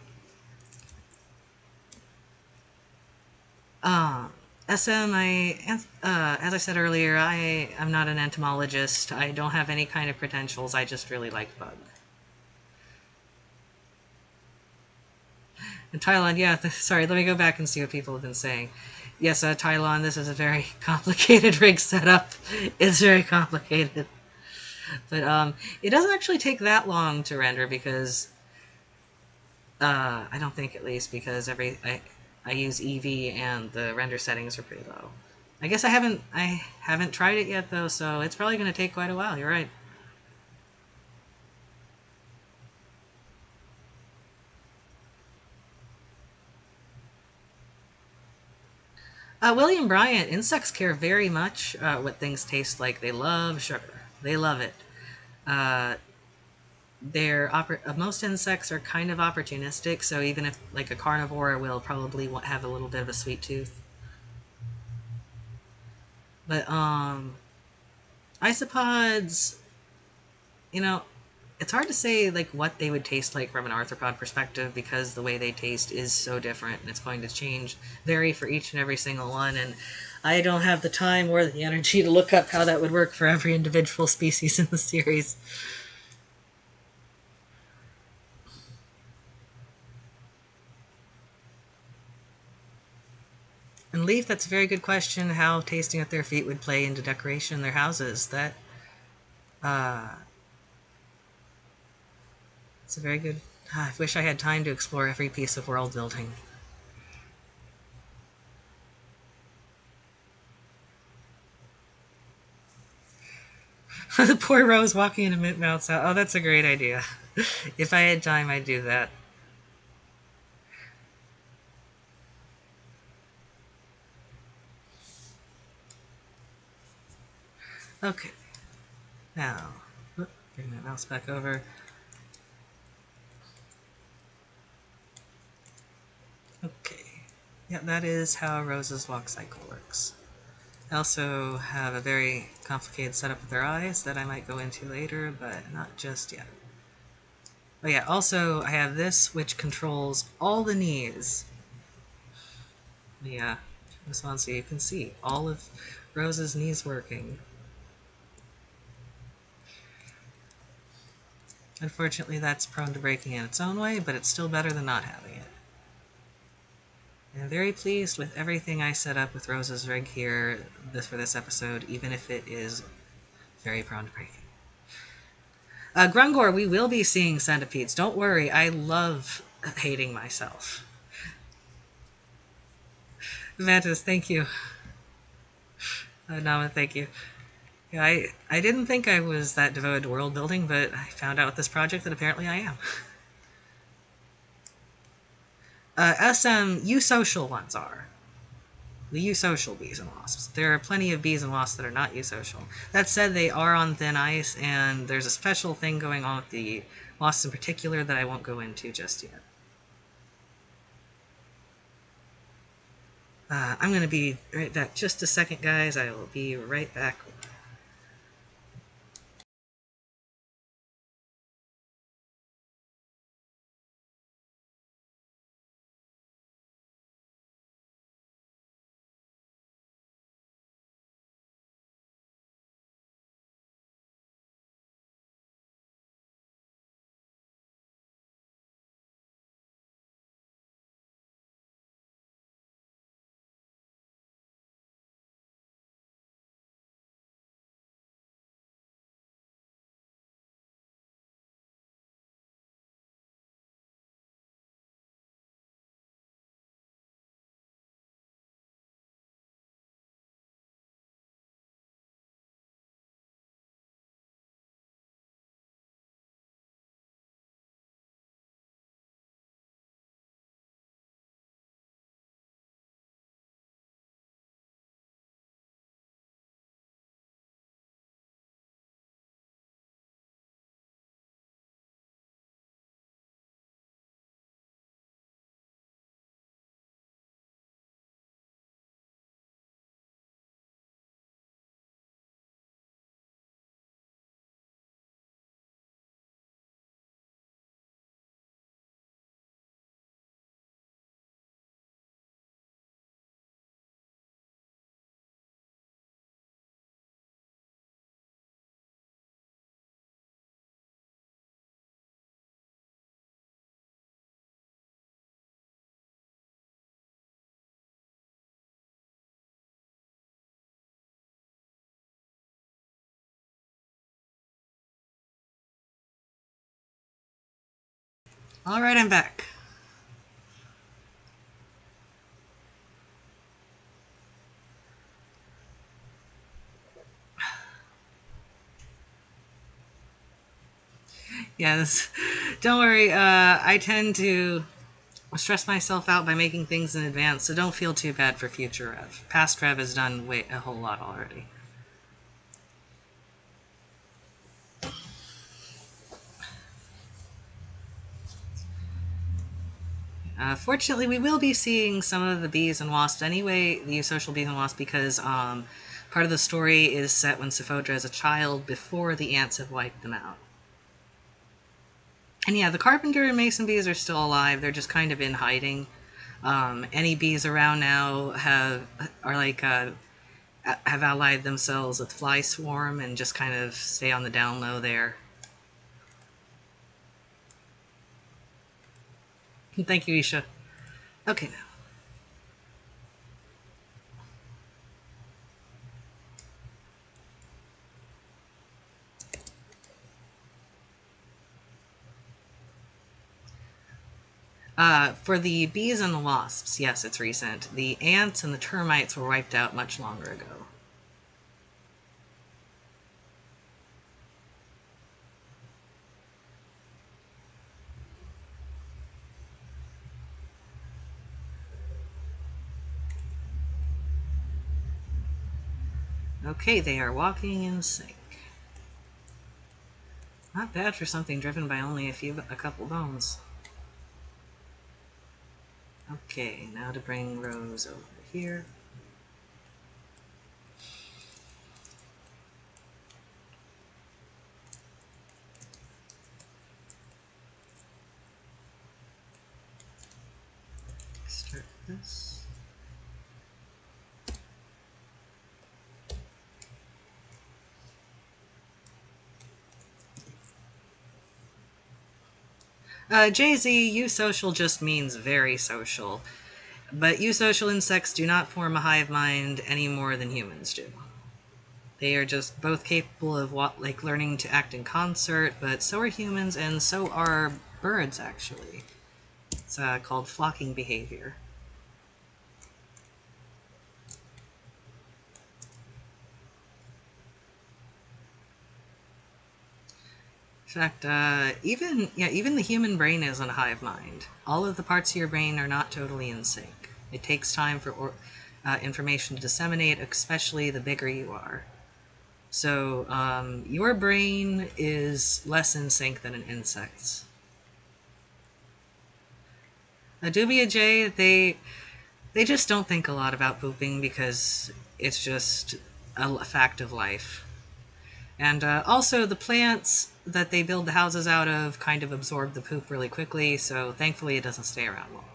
SM, as I said earlier, I am not an entomologist. I don't have any kind of credentials. I just really like bug. In Thailand, yeah, sorry, let me go back and see what people have been saying. Yes, Thailand, this is a very complicated rig setup. It's very complicated. But it doesn't actually take that long to render because I don't think, at least, because I use Eevee and the render settings are pretty low. I guess I haven't tried it yet though, so it's probably going to take quite a while. You're right. William Bryant, insects care very much what things taste like. They love sugar. They love it. Uh, most insects are kind of opportunistic, so even if like a carnivore will probably have a little bit of a sweet tooth. But isopods, you know, it's hard to say like what they would taste like from an arthropod perspective because the way they taste is so different and it's going to vary for each and every single one. And I don't have the time or the energy to look up how that would work for every individual species in the series. And Leaf, that's a very good question. How tasting at their feet would play into decoration in their houses. Uh, it's a very good. I wish I had time to explore every piece of world building. The poor Rose walking in a mid-mouth sound. Oh, that's a great idea. If I had time, I'd do that. Okay, now bring that mouse back over. Okay, yeah, that is how Rose's walk cycle works. I also have a very complicated setup with their eyes that I might go into later, but not just yet. Oh yeah, also I have this which controls all the knees. Yeah, this one so you can see all of Rose's knees working. Unfortunately, that's prone to breaking in its own way, but it's still better than not having it. I'm very pleased with everything I set up with Rose's rig here for this episode, even if it is very prone to breaking. Grungor, we will be seeing centipedes. Don't worry, I love hating myself. Mantis, thank you. Nama, thank you. Yeah, I didn't think I was that devoted to world building, but I found out with this project that apparently I am. Eusocial ones are. The eusocial bees and wasps. There are plenty of bees and wasps that are not eusocial. That said, they are on thin ice, and there's a special thing going on with the wasps in particular that I won't go into just yet. I'm going to be right back. Just a second, guys. I will be right back. Alright, I'm back. Yes. Don't worry, I tend to stress myself out by making things in advance, so don't feel too bad for future Rev. Past Rev has done a whole lot already. Fortunately, we will be seeing some of the bees and wasps anyway, the eusocial bees and wasps, because part of the story is set when Sophodra is a child before the ants have wiped them out. And yeah, the carpenter and mason bees are still alive. They're just kind of in hiding. Any bees around now have allied themselves with fly swarm and just kind of stay on the down low there. Thank you, Isha. Okay, now. For the bees and the wasps, yes, it's recent. The ants and the termites were wiped out much longer ago. Okay, they are walking in sync. Not bad for something driven by only a couple bones. Okay, now to bring Rose over here. Start this. JZ, eusocial just means very social. But eusocial insects do not form a hive mind any more than humans do. They are just both capable of learning to act in concert, but so are humans and so are birds, actually. It's called flocking behavior. In fact, even the human brain is in a hive mind. All of the parts of your brain are not totally in sync. It takes time for information to disseminate, especially the bigger you are. So your brain is less in sync than an insect's. A dubia jay, they just don't think a lot about pooping because it's just a fact of life. And also, the plants that they build the houses out of kind of absorb the poop really quickly, so thankfully it doesn't stay around long.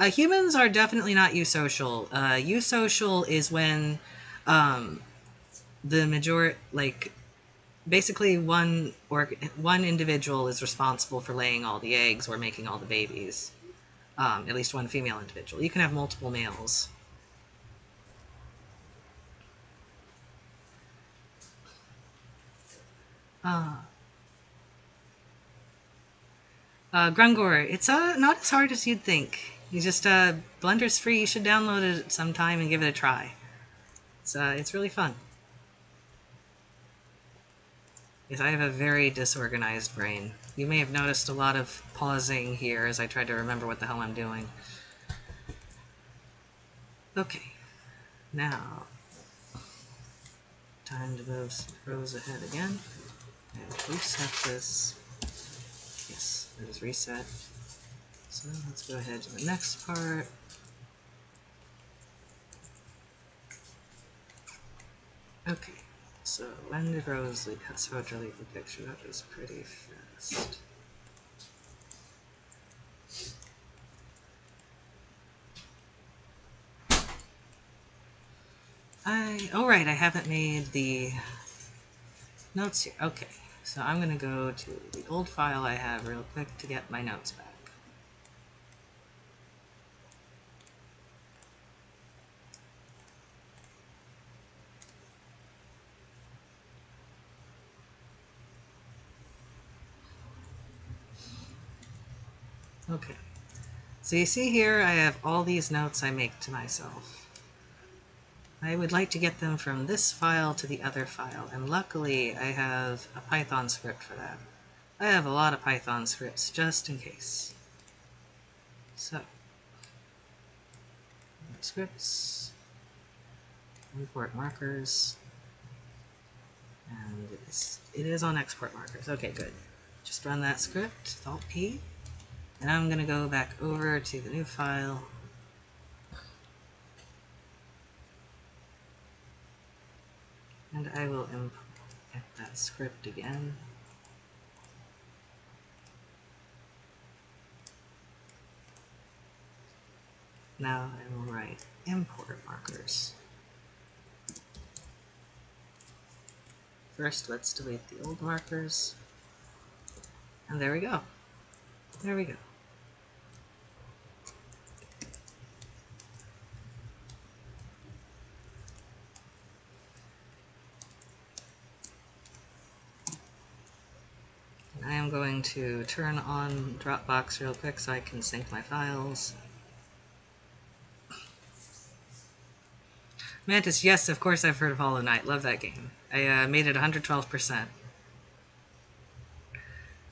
Humans are definitely not eusocial. Eusocial is when the majority, basically one individual is responsible for laying all the eggs or making all the babies. At least one female individual. You can have multiple males. Grungor, it's not as hard as you'd think. You just Blender's free. You should download it sometime and give it a try. It's really fun. Yes, I have a very disorganized brain. You may have noticed a lot of pausing here as I tried to remember what the hell I'm doing. Okay, now time to move some rows ahead again and reset this. Yes, it is reset. So let's go ahead to the next part. Okay, so when did Rose leave? So to leave the picture, that was pretty fast. Oh right, I haven't made the notes here. Okay, so I'm gonna go to the old file I have real quick to get my notes back. Okay. So you see here I have all these notes I make to myself. I would like to get them from this file to the other file, and luckily I have a Python script for that. I have a lot of Python scripts just in case. So, scripts, import markers, and it is on export markers. Okay, good. Just run that script, Alt P, and I'm going to go back over to the new file. And I will import that script again. Now I will write import markers. First, let's delete the old markers. And there we go. There we go. I am going to turn on Dropbox real quick so I can sync my files. Mantis, yes, of course I've heard of Hollow Knight. Love that game. I made it 112%.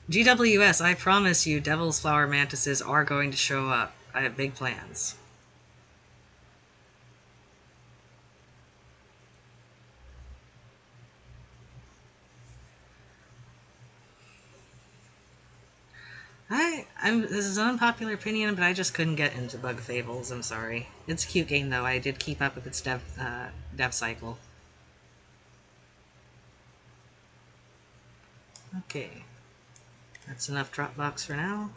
GWS, I promise you Devil's Flower Mantises are going to show up. I have big plans. This is an unpopular opinion, but I just couldn't get into Bug Fables. I'm sorry. It's a cute game, though. I did keep up with its dev cycle. Okay. That's enough Dropbox for now.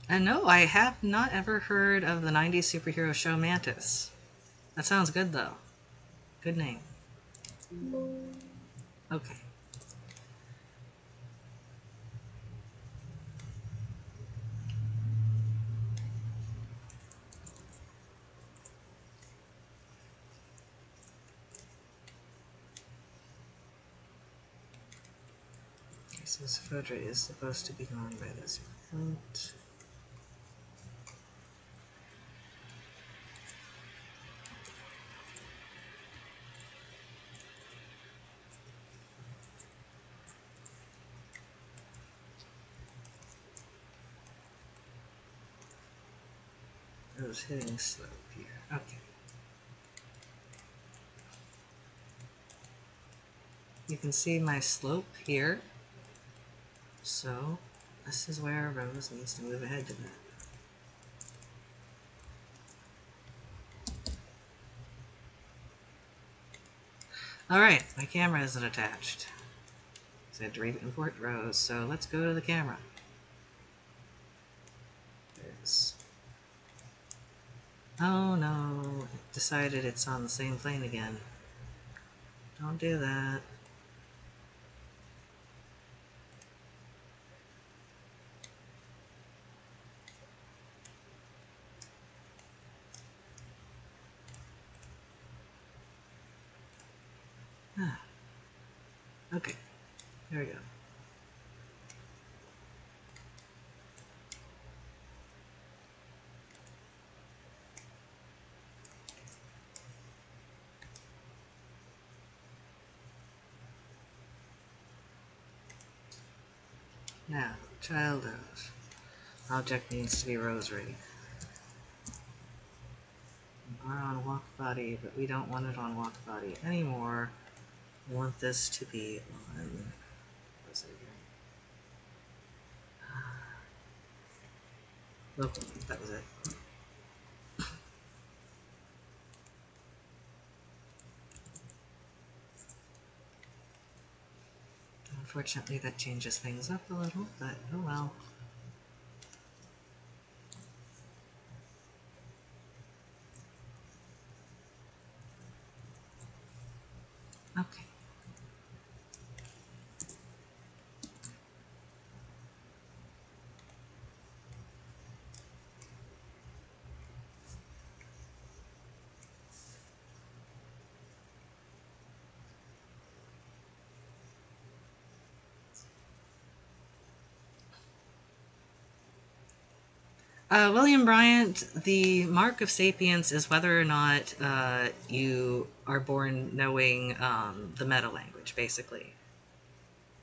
And no, I have not ever heard of the 90s superhero show Mantis. That sounds good, though. Good name. Okay. So Safodra is supposed to be gone by this point. It was hitting slope here. Okay. You can see my slope here. So this is where Rose needs to move ahead to that. Alright, my camera isn't attached. So I had to re-import Rose, so let's go to the camera. There it is. Oh no, it decided it's on the same plane again. Don't do that. Ah. Okay, there we go. Now, child of. Object needs to be rose ready. We are on walk body, but we don't want it on walk body anymore. We want this to be on. What was it again? Local. That was it. Unfortunately, that changes things up a little, but oh well. Okay. William Bryant, the mark of sapience is whether or not you are born knowing the meta language, basically.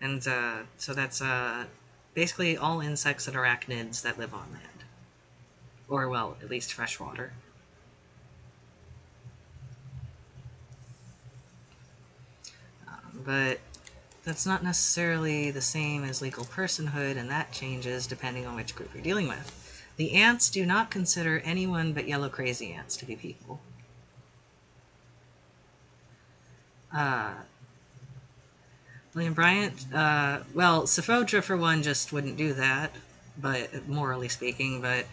And so that's basically all insects and arachnids that live on land. Or, well, at least freshwater. But that's not necessarily the same as legal personhood, and that changes depending on which group you're dealing with. The ants do not consider anyone but yellow crazy ants to be people. Uh, William Bryant, well, Sophodra for one just wouldn't do that, but morally speaking, but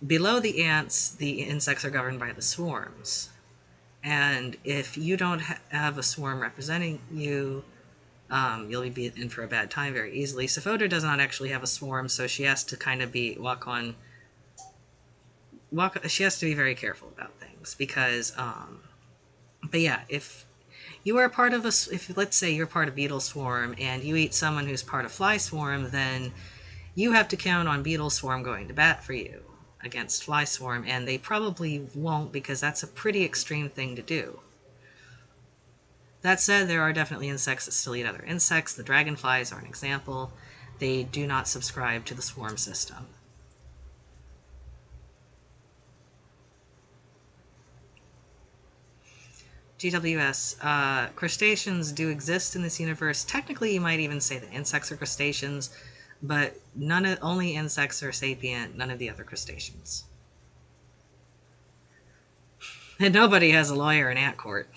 below the ants, the insects are governed by the swarms. And if you don't have a swarm representing you, you'll be in for a bad time very easily. Sophodra does not actually have a swarm, so she has to kind of she has to be very careful about things because, but yeah, if you are part of if let's say you're part of beetle swarm and you eat someone who's part of fly swarm, then you have to count on beetle swarm going to bat for you against fly swarm, and they probably won't because that's a pretty extreme thing to do. That said, there are definitely insects that still eat other insects. The dragonflies are an example. They do not subscribe to the swarm system. GWS. Crustaceans do exist in this universe. Technically, you might even say that insects are crustaceans, but only insects are sapient, none of the other crustaceans. And nobody has a lawyer in ant court.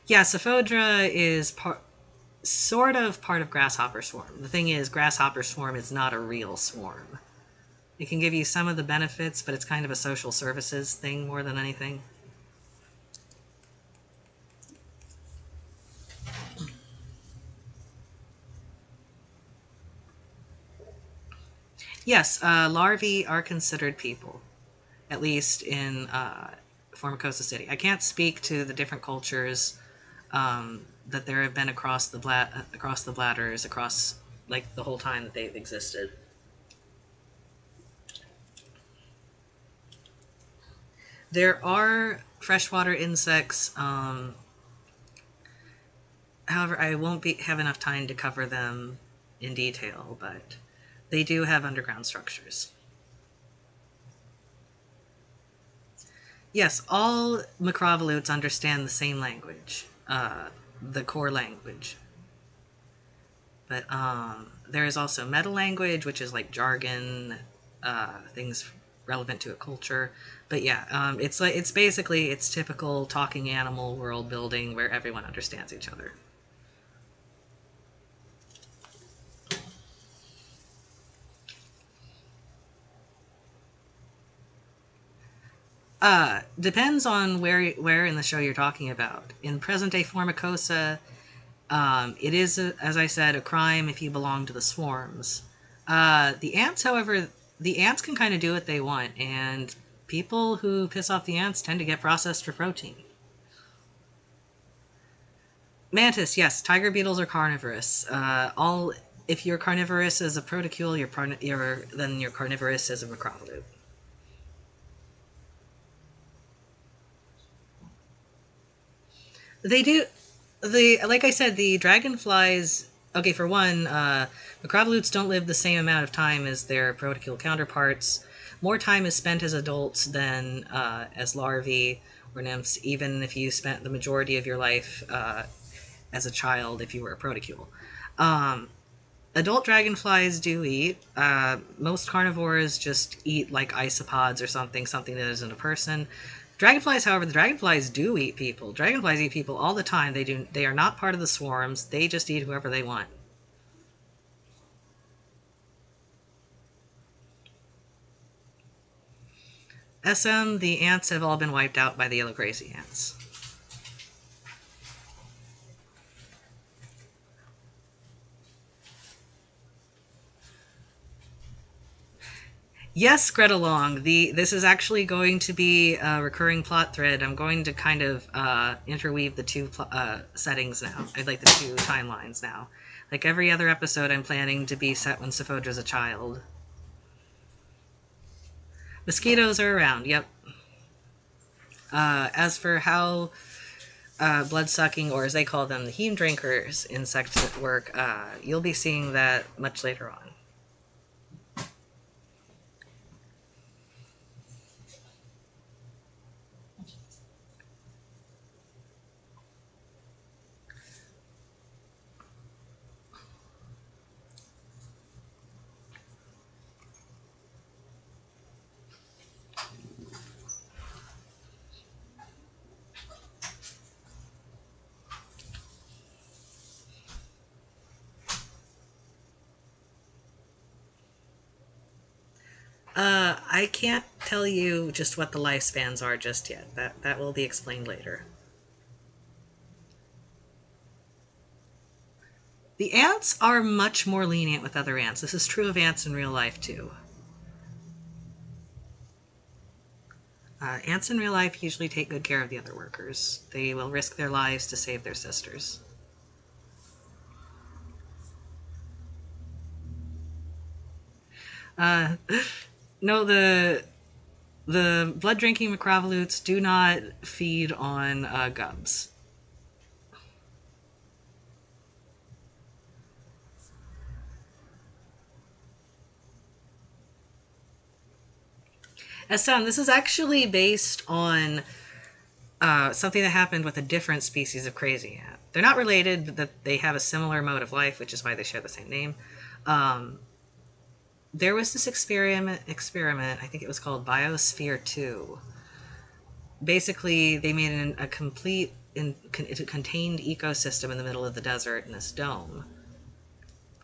Yeah, Sophodra is sort of part of grasshopper swarm. The thing is, grasshopper swarm is not a real swarm. It can give you some of the benefits, but it's kind of a social services thing more than anything. Yes, larvae are considered people, at least in Formicosa City. I can't speak to the different cultures that there have been across the bladders, across like the whole time that they've existed. There are freshwater insects. However, I won't have enough time to cover them in detail, but they do have underground structures. Yes, all microvolutes understand the same language, the core language. But there is also meta language, which is like jargon, things relevant to a culture. But yeah, it's basically it's typical talking animal world building where everyone understands each other. Depends on where in the show you're talking about. In present day Formicosa, it is, as I said, a crime if you belong to the swarms. The ants, however, the ants can kind of do what they want, and people who piss off the ants tend to get processed for protein. Mantis, yes, tiger beetles are carnivorous. If you're carnivorous as a proticule, then you're carnivorous as a macrovolute. They do. Like I said, the dragonflies. Okay, for one, macrovolutes don't live the same amount of time as their proticule counterparts. More time is spent as adults than as larvae or nymphs, even if you spent the majority of your life as a child if you were a proticule. Adult dragonflies do eat. Most carnivores just eat like isopods or something that isn't a person. Dragonflies, however, the dragonflies do eat people. Dragonflies eat people all the time. They are not part of the swarms. They just eat whoever they want. SM, the ants have all been wiped out by the yellow crazy ants. Yes, Greta Long. This is actually going to be a recurring plot thread. I'm going to kind of interweave the two settings now. I like the two timelines now. Like every other episode, I'm planning to be set when Sephodra's a child. Mosquitoes are around. Yep. As for how blood-sucking, or as they call them, the heme drinkers insects work, you'll be seeing that much later on. I can't tell you just what the lifespans are just yet. That will be explained later. The ants are much more lenient with other ants. This is true of ants in real life too. Ants in real life usually take good care of the other workers. They will risk their lives to save their sisters. Uh, no, the blood drinking macrovolutes do not feed on gums. As found, this is actually based on something that happened with a different species of crazy ant. They're not related, but that they have a similar mode of life, which is why they share the same name. There was this experiment. I think it was called Biosphere 2. Basically, they made a complete contained ecosystem in the middle of the desert in this dome.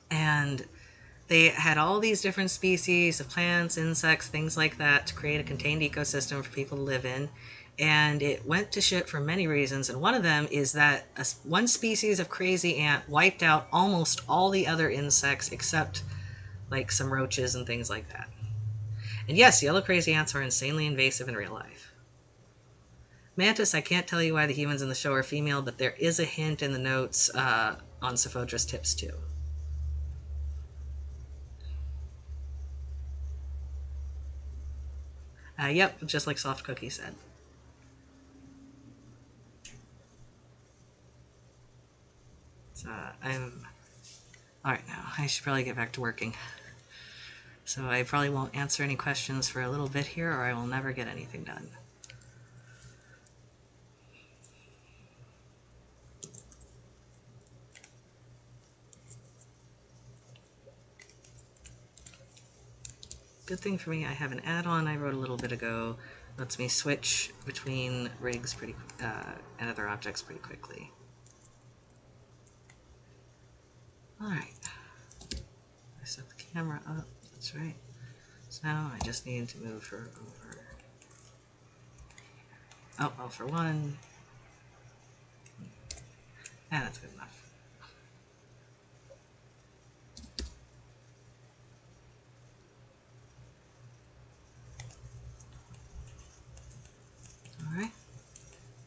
And they had all these different species of plants, insects, things like that to create a contained ecosystem for people to live in. And it went to shit for many reasons. And one of them is that one species of crazy ant wiped out almost all the other insects except like some roaches and things like that. And yes, yellow crazy ants are insanely invasive in real life. Mantis, I can't tell you why the humans in the show are female, but there is a hint in the notes on Sephodra's tips too. Yep, just like Soft Cookie said. So I'm all right now. I should probably get back to working. So I probably won't answer any questions for a little bit here, or I will never get anything done. Good thing for me, I have an add-on I wrote a little bit ago. Lets me switch between rigs and other objects pretty quickly. Alright. I set the camera up, that's right. So now I just need to move her over. Oh, well, for one. That's good enough. Alright.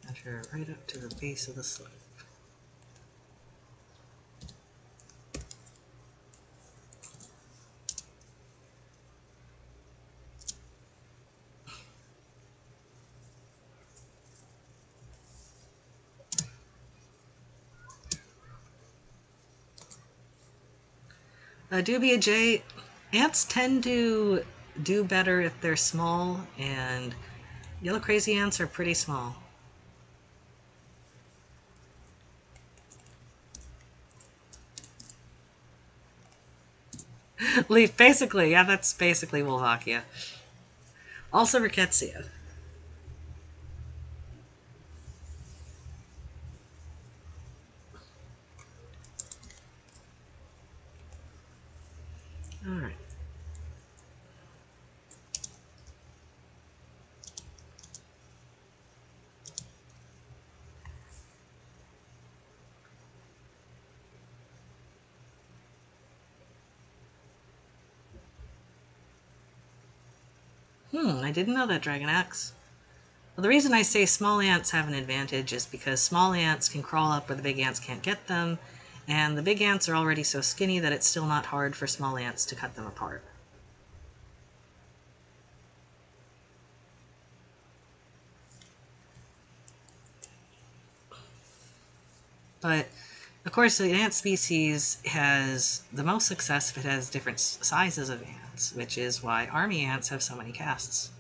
Get her right up to the base of the slope. Dubia J, ants tend to do better if they're small, and yellow crazy ants are pretty small. Leaf, basically, yeah, that's basically Wolvakia. Also Rickettsia. Alright. I didn't know that, Dragon Axe. Well, the reason I say small ants have an advantage is because small ants can crawl up where the big ants can't get them, and the big ants are already so skinny that it's still not hard for small ants to cut them apart. But, of course, the ant species has the most success if it has different sizes of ants, which is why army ants have so many castes.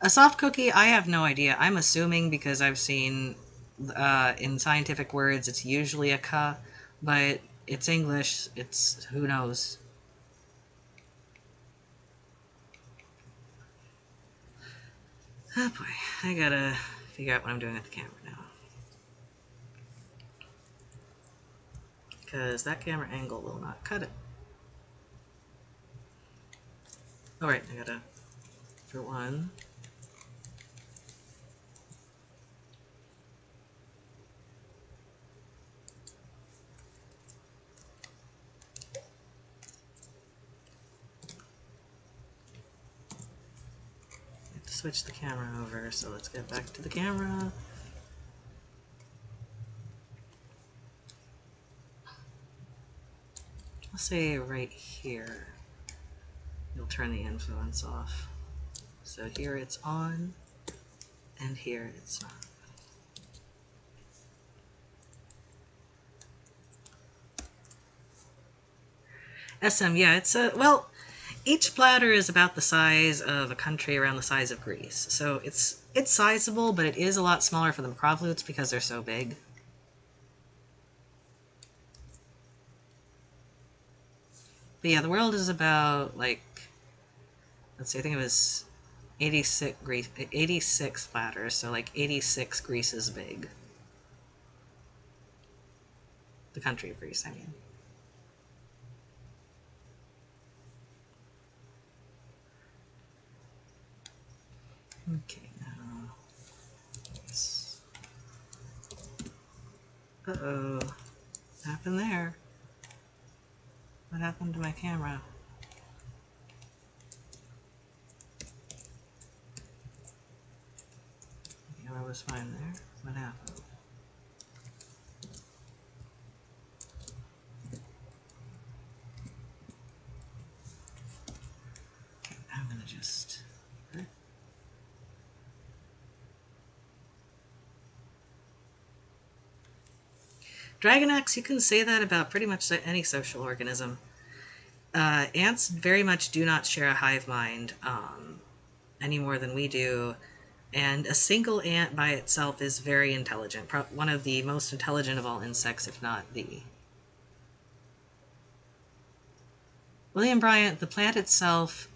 A soft cookie, I have no idea. I'm assuming because I've seen in scientific words it's usually a ka, but it's English. It's who knows. Oh boy, I gotta figure out what I'm doing with the camera now. Because that camera angle will not cut it. Alright, I gotta, for one, I have to switch the camera over, so let's get back to the camera. I'll say right here, you'll turn the influence off. So here it's on, and here it's not. SM, yeah, it's a, well, each bladder is about the size of a country around the size of Greece. So it's sizable, but it is a lot smaller for the macrovlutes because they're so big. But yeah, the world is about, like, let's see, I think it was 86 bladders, so like 86 Greece's big. The country of Greece, I mean. Okay, now... Uh-oh. What happened there? What happened to my camera? The camera was fine there. What happened? Okay, I'm gonna just... Dragon Axe, you can say that about pretty much any social organism. Ants very much do not share a hive mind any more than we do, and a single ant by itself is very intelligent. One of the most intelligent of all insects, if not the. William Bryant, the planet itself,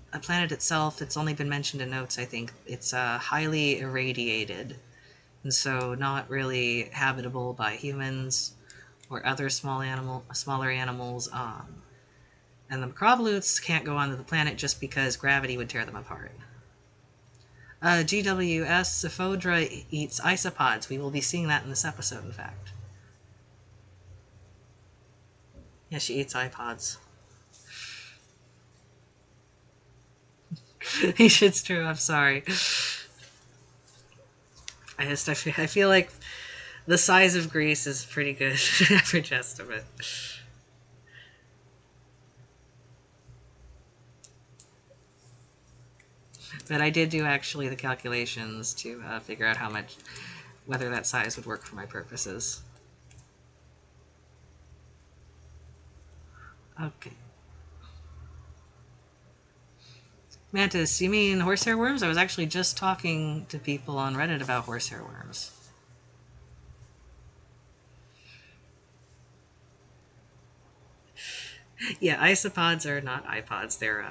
it's only been mentioned in notes, I think. It's highly irradiated, and so not really habitable by humans or other smaller animals. And the macrovlutes can't go onto the planet just because gravity would tear them apart. GWS Saphodra eats isopods. We will be seeing that in this episode, in fact. Yeah, she eats iPods. It's true, I'm sorry. I feel like the size of Greece is pretty good average estimate. But I did do actually the calculations to figure out whether that size would work for my purposes. Okay. Mantis, you mean horsehair worms? I was actually just talking to people on Reddit about horsehair worms. Yeah, isopods are not iPods. They're,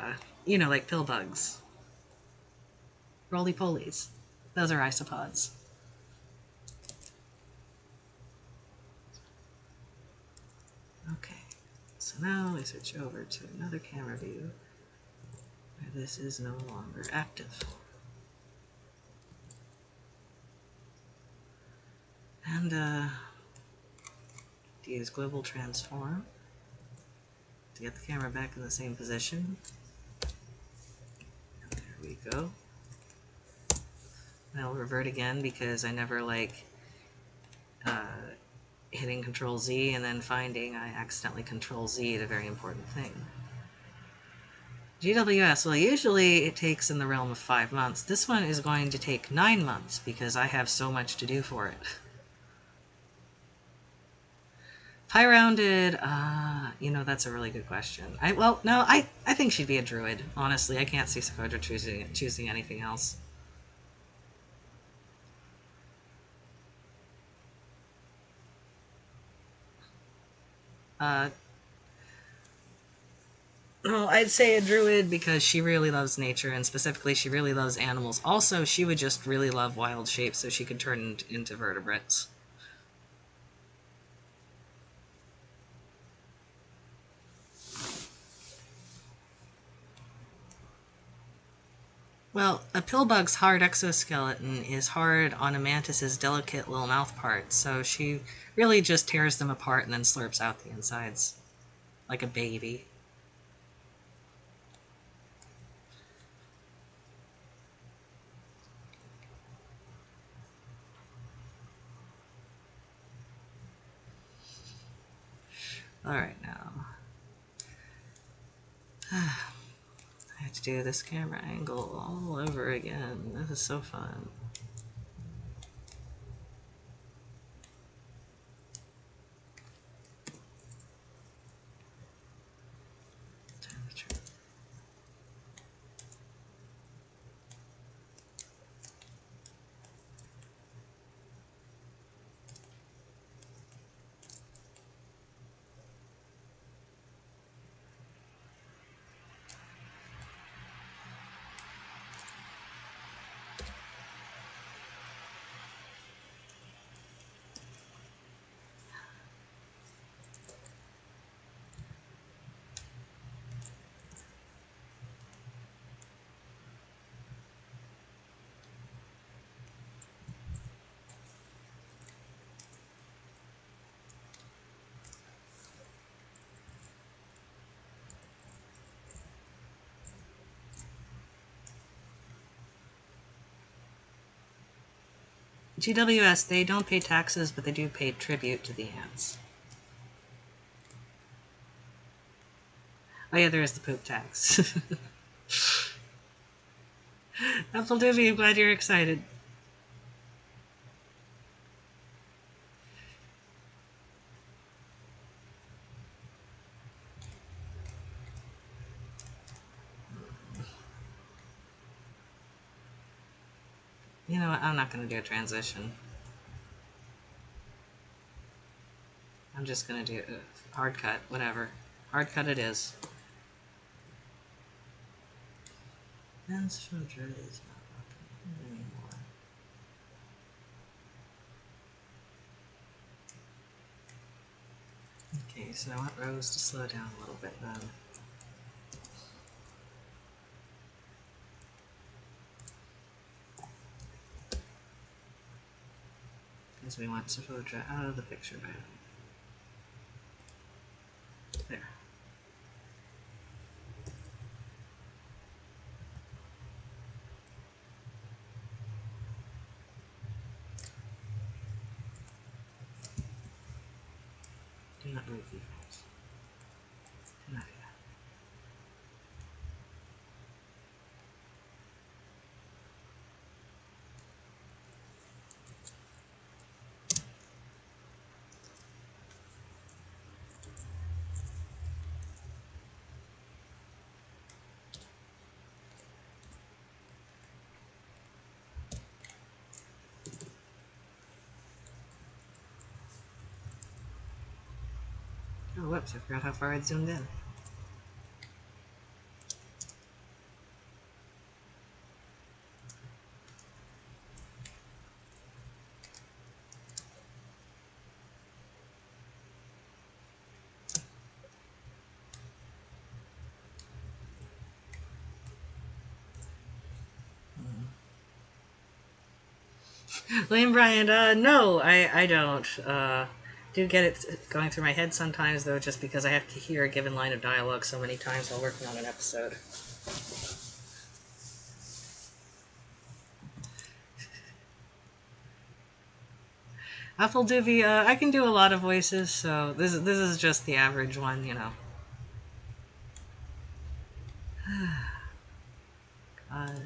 like pill bugs. Roly-polies. Those are isopods. Okay, so now we switch over to another camera view where this is no longer active. And, use global transform. to get the camera back in the same position. There we go. And I'll revert again because I never like hitting Control Z and then finding I accidentally Control Z a very important thing. GWS, well, usually it takes in the realm of 5 months. This one is going to take 9 months because I have so much to do for it. High-rounded, you know, that's a really good question. I think she'd be a druid. Honestly, I can't see Sokodra choosing anything else. Well, I'd say a druid because she really loves nature, and specifically she really loves animals. Also, she would just really love wild shapes, so she could turn into vertebrates. Well, a pillbug's hard exoskeleton is hard on a mantis's delicate little mouth parts, so she really just tears them apart and then slurps out the insides. Like a baby. Alright, now. I have to do this camera angle all over again. This is so fun. GWS, they don't pay taxes, but they do pay tribute to the ants. Oh yeah, there is the poop tax. Apple Doobie, I'm glad you're excited. You know what, I'm not going to do a transition. I'm just going to do a hard cut, whatever. Hard cut it is. Men's filter is not working anymore. Okay, so I want Rose to slow down a little bit then. Because we want Sophodra out of the picture right now. There. Do not move the frames. Do not do that. Oh, whoops, I forgot how far I'd zoomed in. Lane Bryant, no, I don't. do get it going through my head sometimes, though, just because I have to hear a given line of dialogue so many times while working on an episode. Apple Doobie, I can do a lot of voices, so this is just the average one, you know. God.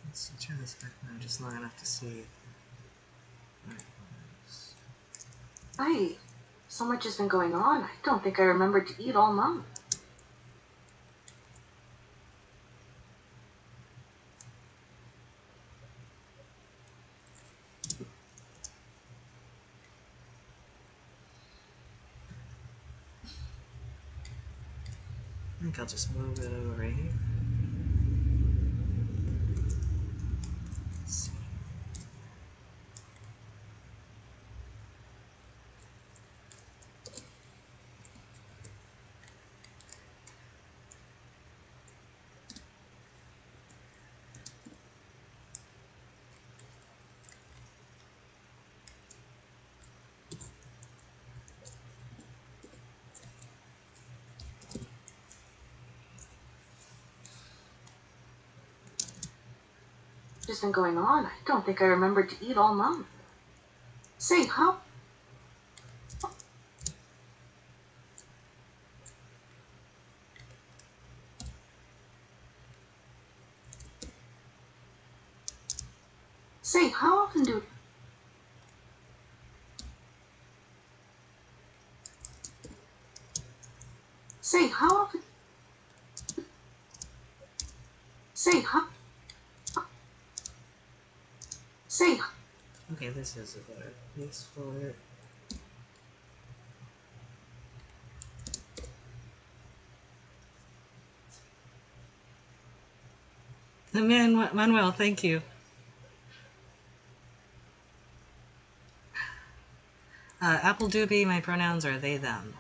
Let's turn this back now just long enough to see. Hi. So much has been going on. I don't think I remembered to eat all month. I think I'll just move it over here. Let's see. Just been going on. I don't think I remembered to eat all month. Say, how? Say, how often do? Say, how often? Say, how? Say. Okay, this is a better place for it. Manuel, thank you. Apple Doobie, my pronouns are they, them.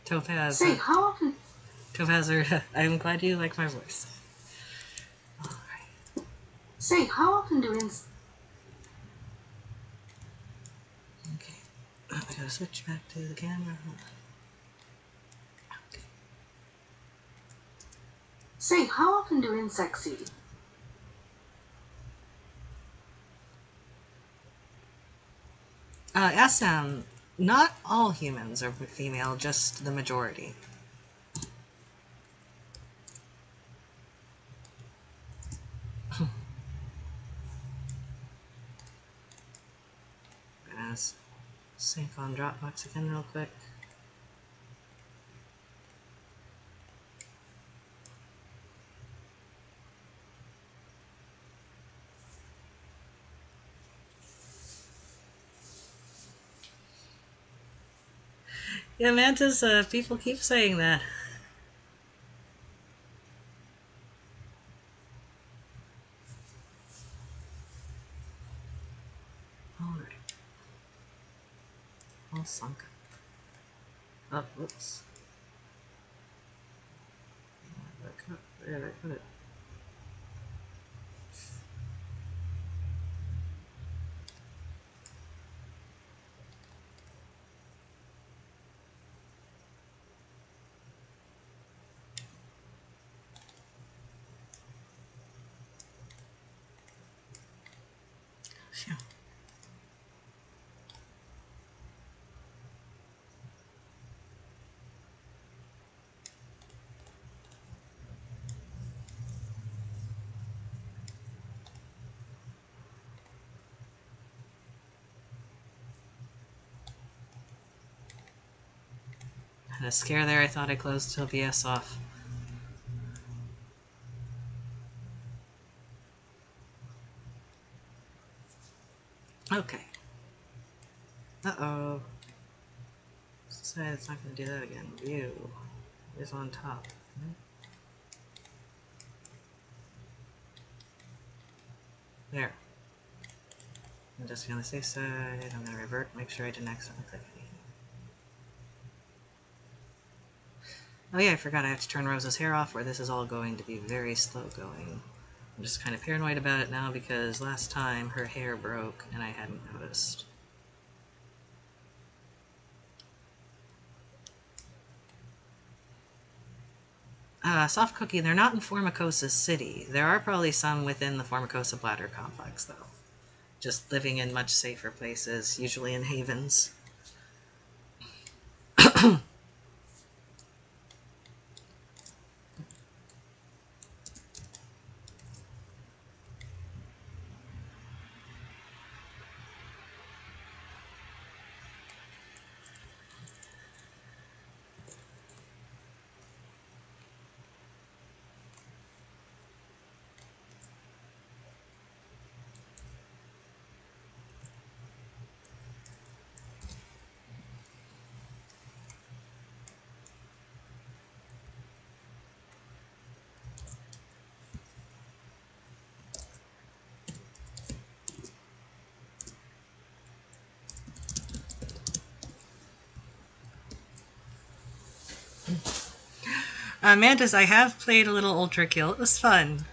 Topaz. Say, how often? Topaz, I'm glad you like my voice. Alright. Say, how often do Okay. I gotta switch back to the camera. Okay. Say, how often do insects eat? SM, not all humans are female, just the majority. Gonna sync on Dropbox again real quick. Yeah, mantis, people keep saying that. Alright. All sunk. Oh, whoops. Where did I put it? Phew. Had a scare there. I thought I closed OBS off. Okay. Uh-oh. Say it's not going to do that again. View is on top. There. I'm just going to safe side. I'm going to revert. Make sure I didn't accidentally click anything. Oh yeah, I forgot I have to turn Rose's hair off, or this is all going to be very slow going. I'm just kind of paranoid about it now because last time her hair broke and I hadn't noticed. Soft Cookie, they're not in Formicosa City. There are probably some within the Formicosa Bladder Complex, though. Just living in much safer places, usually in havens. Mantis, I have played a little Ultra Kill. It was fun.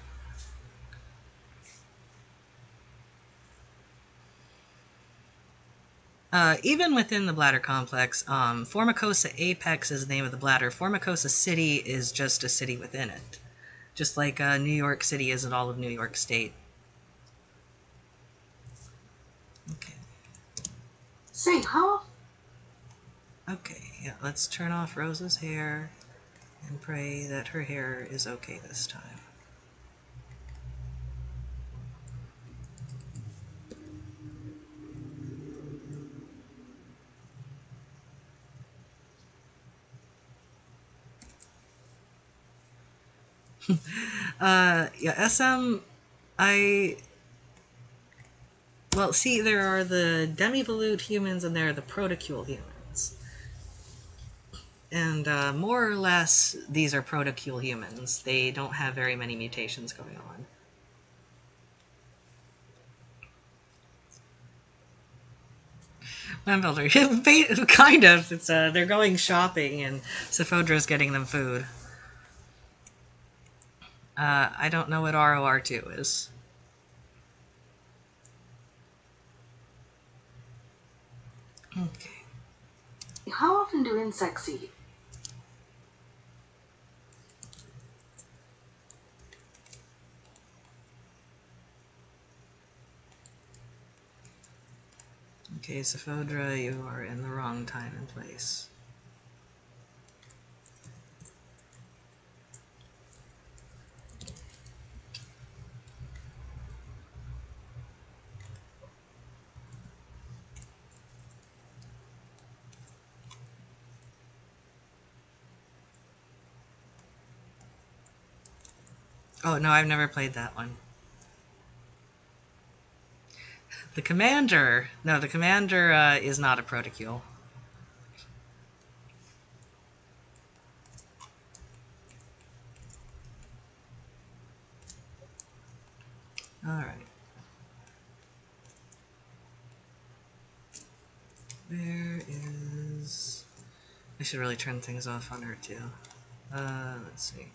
Even within the bladder complex, Formicosa Apex is the name of the bladder. Formicosa City is just a city within it. Just like New York City isn't all of New York State. Okay. Say, how? Okay, yeah, let's turn off Rose's hair and pray that her hair is okay this time. Yeah, SM, well, see, there are the demi-volute humans and there are the protocule humans. And more or less, these are protocule humans. They don't have very many mutations going on. Builder, kind of. It's they're going shopping, and Sephodra's getting them food. I don't know what ROR2 is. Okay. How often do insects eat? Okay, Sephodra, you are in the wrong time and place. Oh, no, I've never played that one. The Commander! No, the Commander is not a protocule. Alright. Where is... I should really turn things off on her, too. Let's see.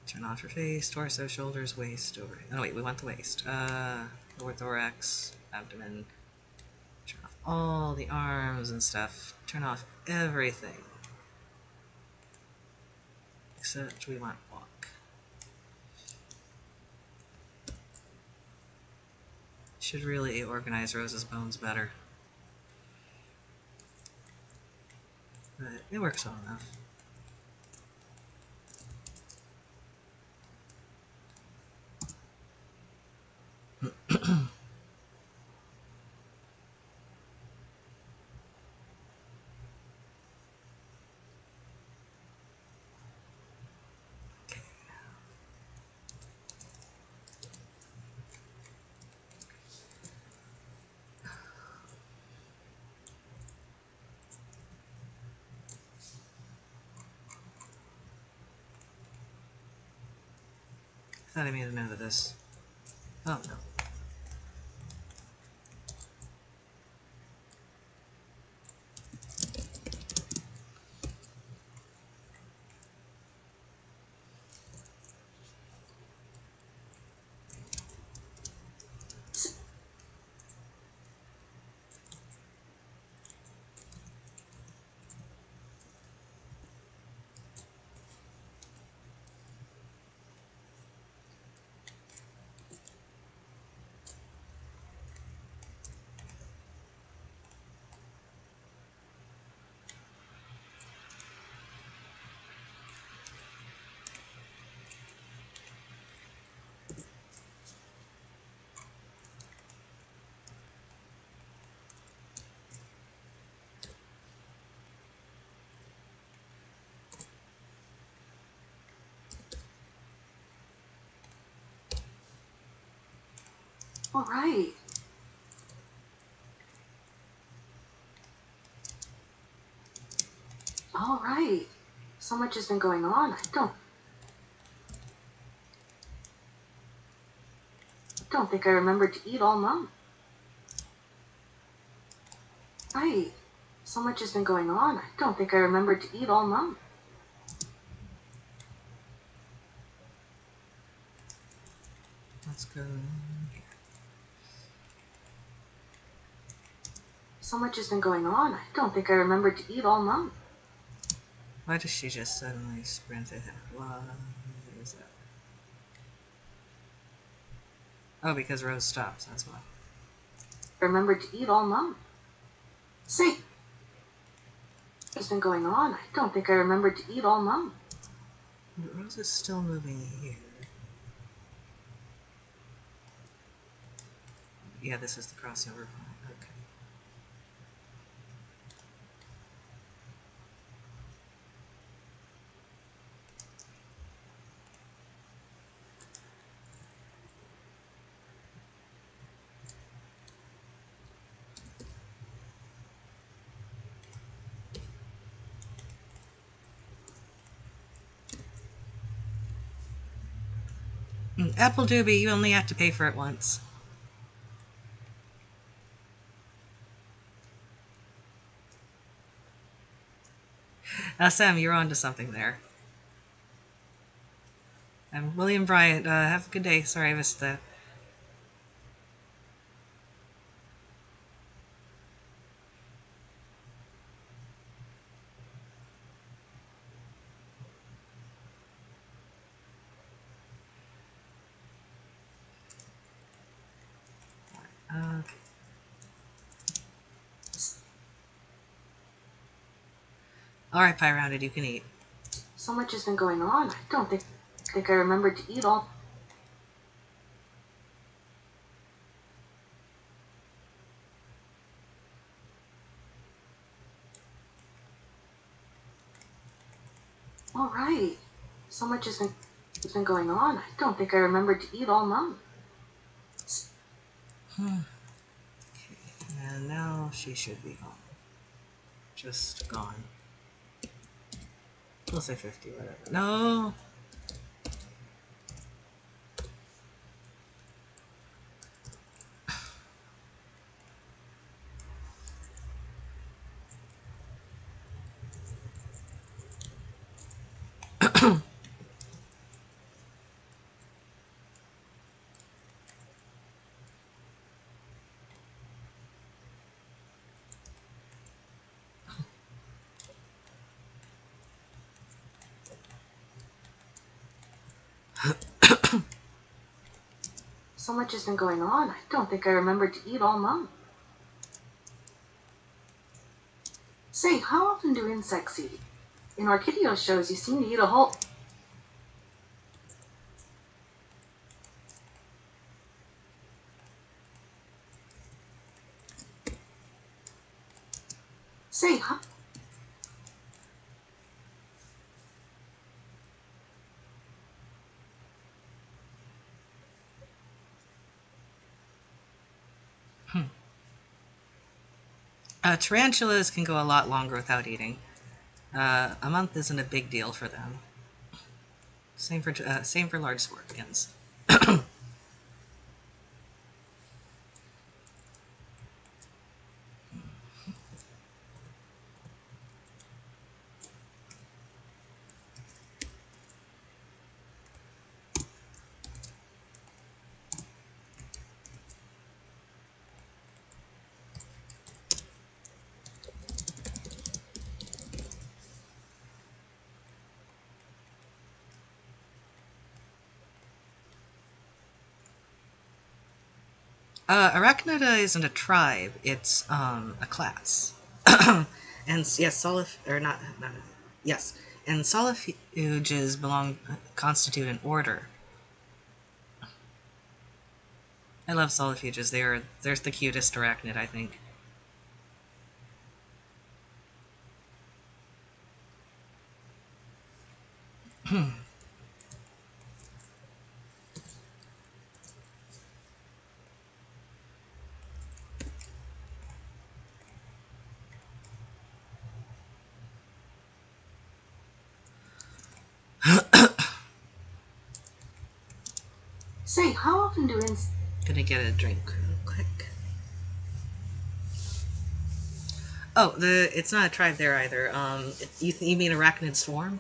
Turn off her face, torso, shoulders, waist, over... Oh, wait, we want the waist. Lower thorax, abdomen. Turn off all the arms and stuff. Turn off everything. Except we want walk. Should really organize Rose's bones better. But it works well enough. I thought I made a note of this. Oh, no. All right. All right. So much has been going on. I don't think I remembered to eat all month. Right. So much has been going on. I don't think I remembered to eat all month. Let's go here. So much has been going on. I don't think I remembered to eat all month. Why does she just suddenly sprint ahead? What is that? Oh, because Rose stops, that's why. Remembered to eat all month. See? Has been going on. I don't think I remembered to eat all month. But Rose is still moving here. Yeah, this is the crossover point. Okay. Apple Doobie, you only have to pay for it once. Sam, you're on to something there. And William Bryant, have a good day. Sorry I missed that. Okay. Alright, Pie Rounded, you can eat. So much has been going on. I don't think I remembered to eat all. All right. So much has been going on. I don't think I remembered to eat all month. Okay, and now she should be home. Just gone. We'll say 50, whatever. No! So much has been going on, I don't think I remembered to eat all month. Say, how often do insects eat? In Orchideo shows, you seem to eat a whole... Say, how... Tarantulas can go a lot longer without eating. A month isn't a big deal for them. Same for large scorpions. Arachnida isn't a tribe; it's a class. And yes, yes, and solifuges constitute an order. I love solifuges. They're the cutest arachnid, I think. Say, how often do insects... Gonna get a drink real quick. Oh, it's not a tribe there either. You mean arachnid swarm?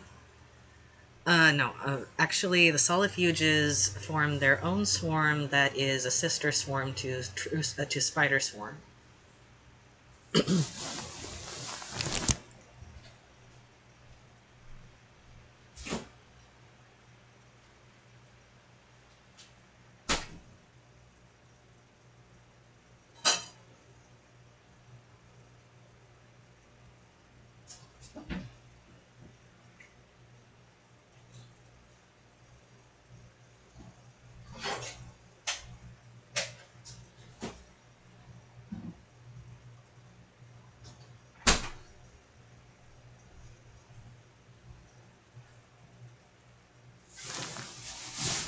No. Actually, the solifuges form their own swarm that is a sister swarm to spider swarm.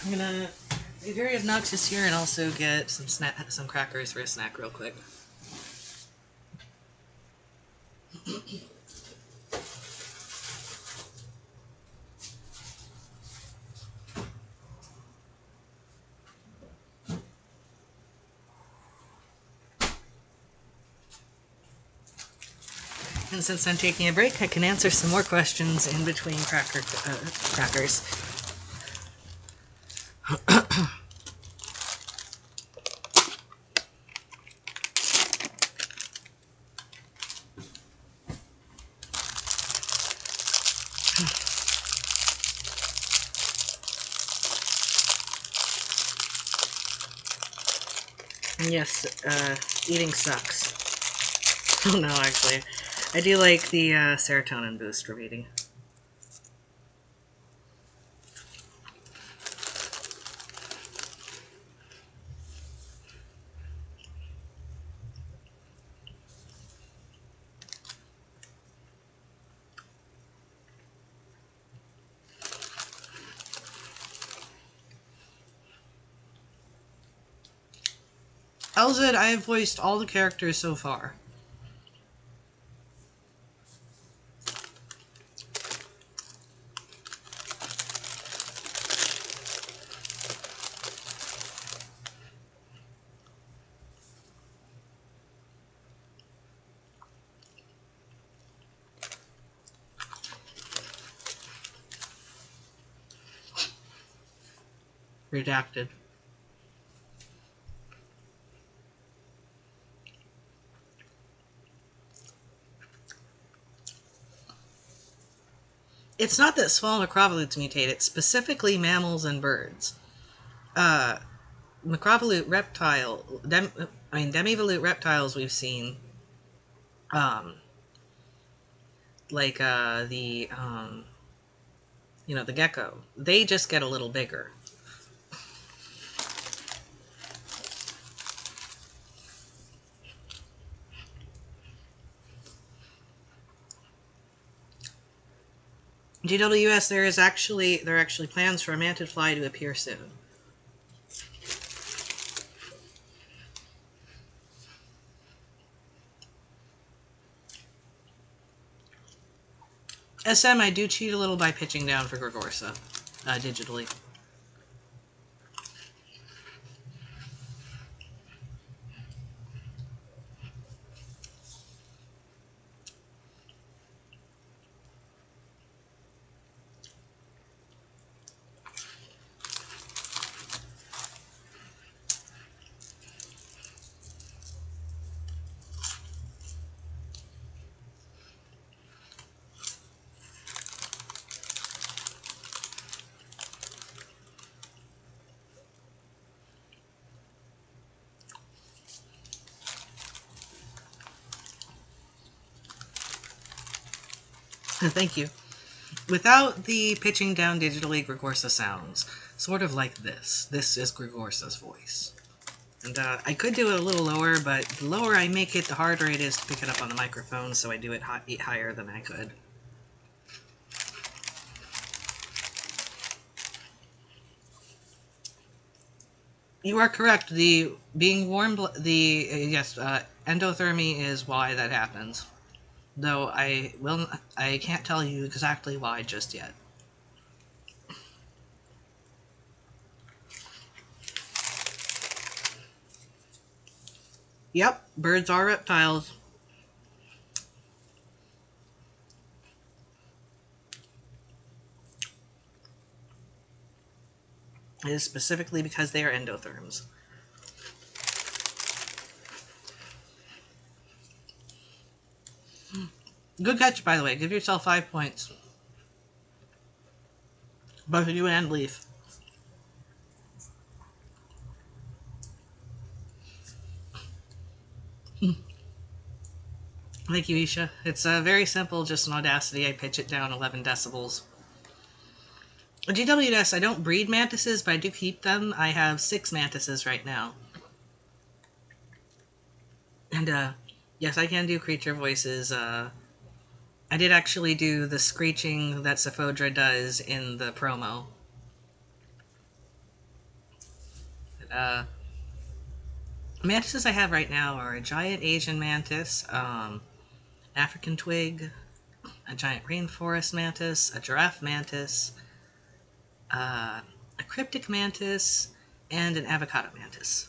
I'm gonna be very obnoxious here and also get some crackers for a snack real quick. And since I'm taking a break, I can answer some more questions in between crackers. And yes, eating sucks. Oh no, actually. I do like the serotonin boost from eating. Elzid, I have voiced all the characters so far. Redacted. It's not that small necrovolutes mutate, it's specifically mammals and birds. Macrovolute reptile, demivolute reptiles we've seen, um, like the gecko, they just get a little bigger. GWS, there are actually plans for a mantid fly to appear soon. SM, I do cheat a little by pitching down for Gregorsa, digitally. Thank you. Without the pitching down digitally, Gregorsa sounds sort of like this. This is Gregorsa's voice. And I could do it a little lower, but the lower I make it, the harder it is to pick it up on the microphone, so I do it higher than I could. You are correct. The being warm, yes, endothermy is why that happens. Though I can't tell you exactly why just yet. Yep, birds are reptiles. It is specifically because they are endotherms. Good catch, by the way. Give yourself 5 points. Both you and Leaf. Thank you, Isha. It's very simple, just an Audacity. I pitch it down 11 decibels. GWS, I don't breed mantises, but I do keep them. I have 6 mantises right now. And, yes, I can do creature voices. I did actually do the screeching that Saphodra does in the promo. Mantises I have right now are a giant Asian mantis, African twig, a giant rainforest mantis, a giraffe mantis, a cryptic mantis, and an avocado mantis.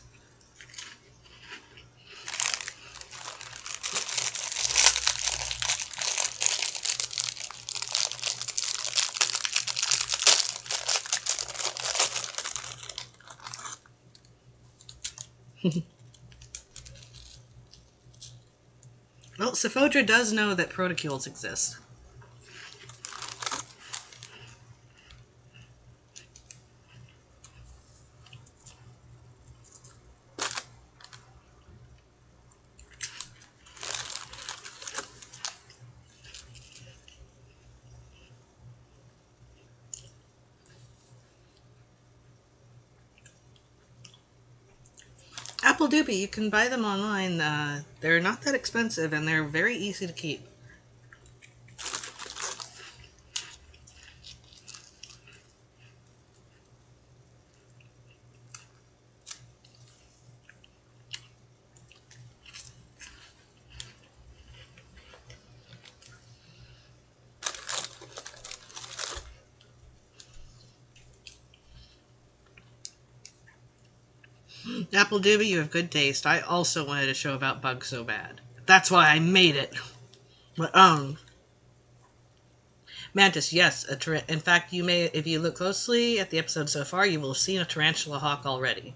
Well, Saphodra does know that protocules exist. Apple Doobie, you can buy them online. They're not that expensive, and they're very easy to keep. Apple Doobie, you have good taste. I also wanted a show about bugs so bad. That's why I made it. But, Mantis, yes. In fact, you may, if you look closely at the episode so far, you will have seen a tarantula hawk already.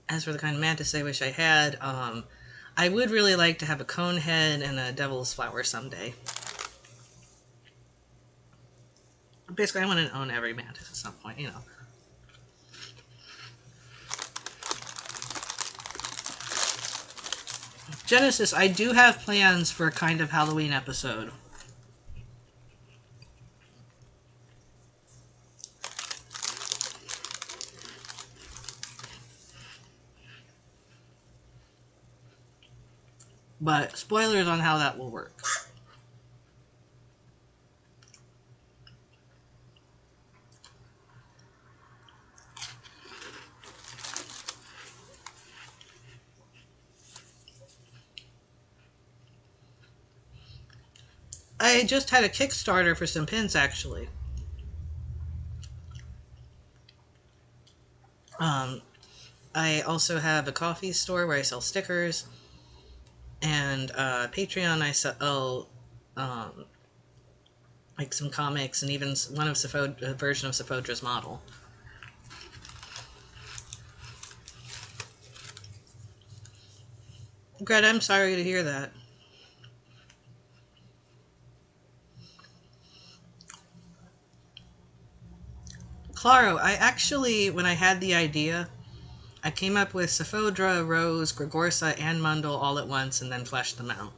As for the kind of mantis I wish I had, I would really like to have a cone head and a devil's flower someday. Basically, I want to own every mantis at some point, you know. Genesis, I do have plans for a kind of Halloween episode. But spoilers on how that will work. I just had a Kickstarter for some pins, actually. Um, I also have a coffee store where I sell stickers, and Patreon I sell like some comics and even one of a version of Sephodra's model. Greta, I'm sorry to hear that. Claro, I actually, when I had the idea, I came up with Sephodra, Rose, Gregorsa, and Mundle all at once and then fleshed them out.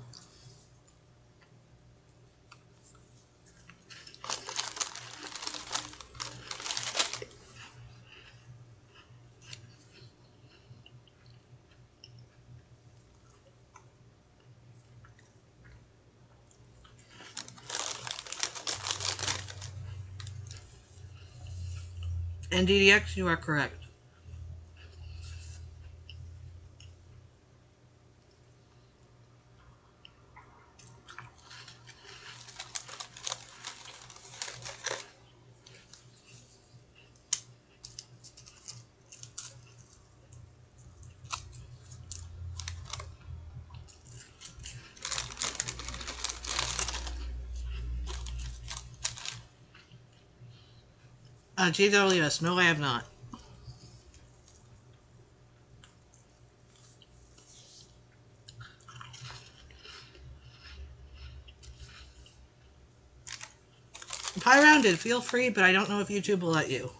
And DDX, you are correct. GWS, no I have not. Pie Rounded, feel free, but I don't know if YouTube will let you.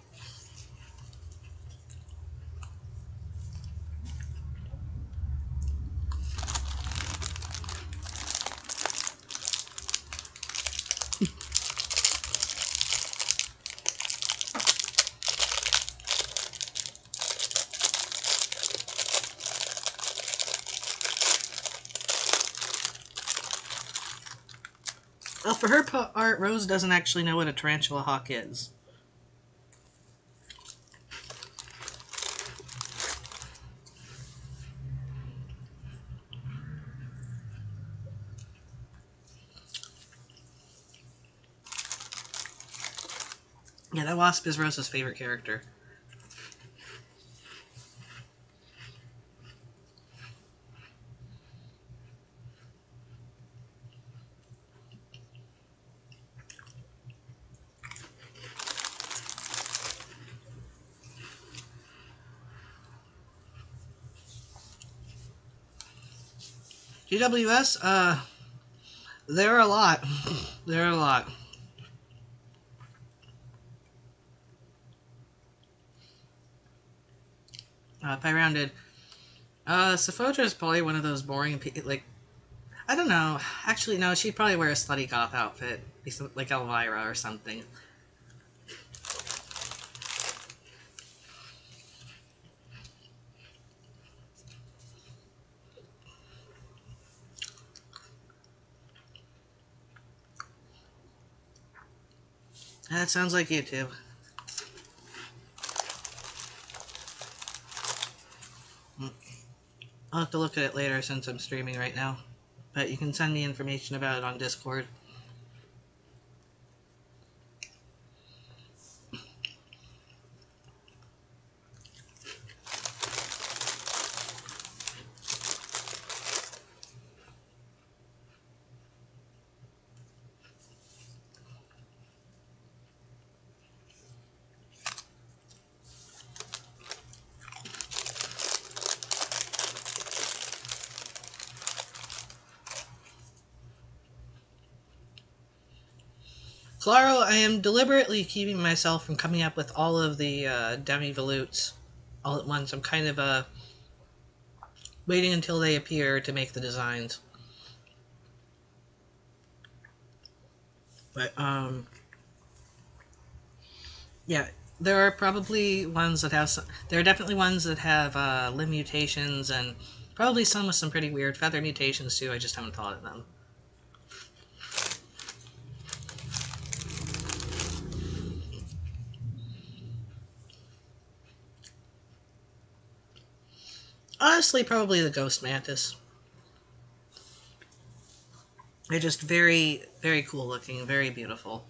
Well, for her part, Rose doesn't actually know what a tarantula hawk is. Yeah, that wasp is Rose's favorite character. GWS, there are a lot. There are a lot. Pie Rounded. Sephodra is probably one of those boring, like, I don't know. Actually, no, she'd probably wear a slutty goth outfit. Like Elvira or something. That sounds like YouTube. I'll have to look at it later since I'm streaming right now. But you can send me information about it on Discord. Claro, I am deliberately keeping myself from coming up with all of the demi-volutes all at once. I'm kind of waiting until they appear to make the designs. But yeah, there are probably ones that have some, there are definitely ones that have limb mutations, and probably some with some pretty weird feather mutations too. I just haven't thought of them. Honestly, probably the ghost mantis. They're just very, very cool looking, very beautiful.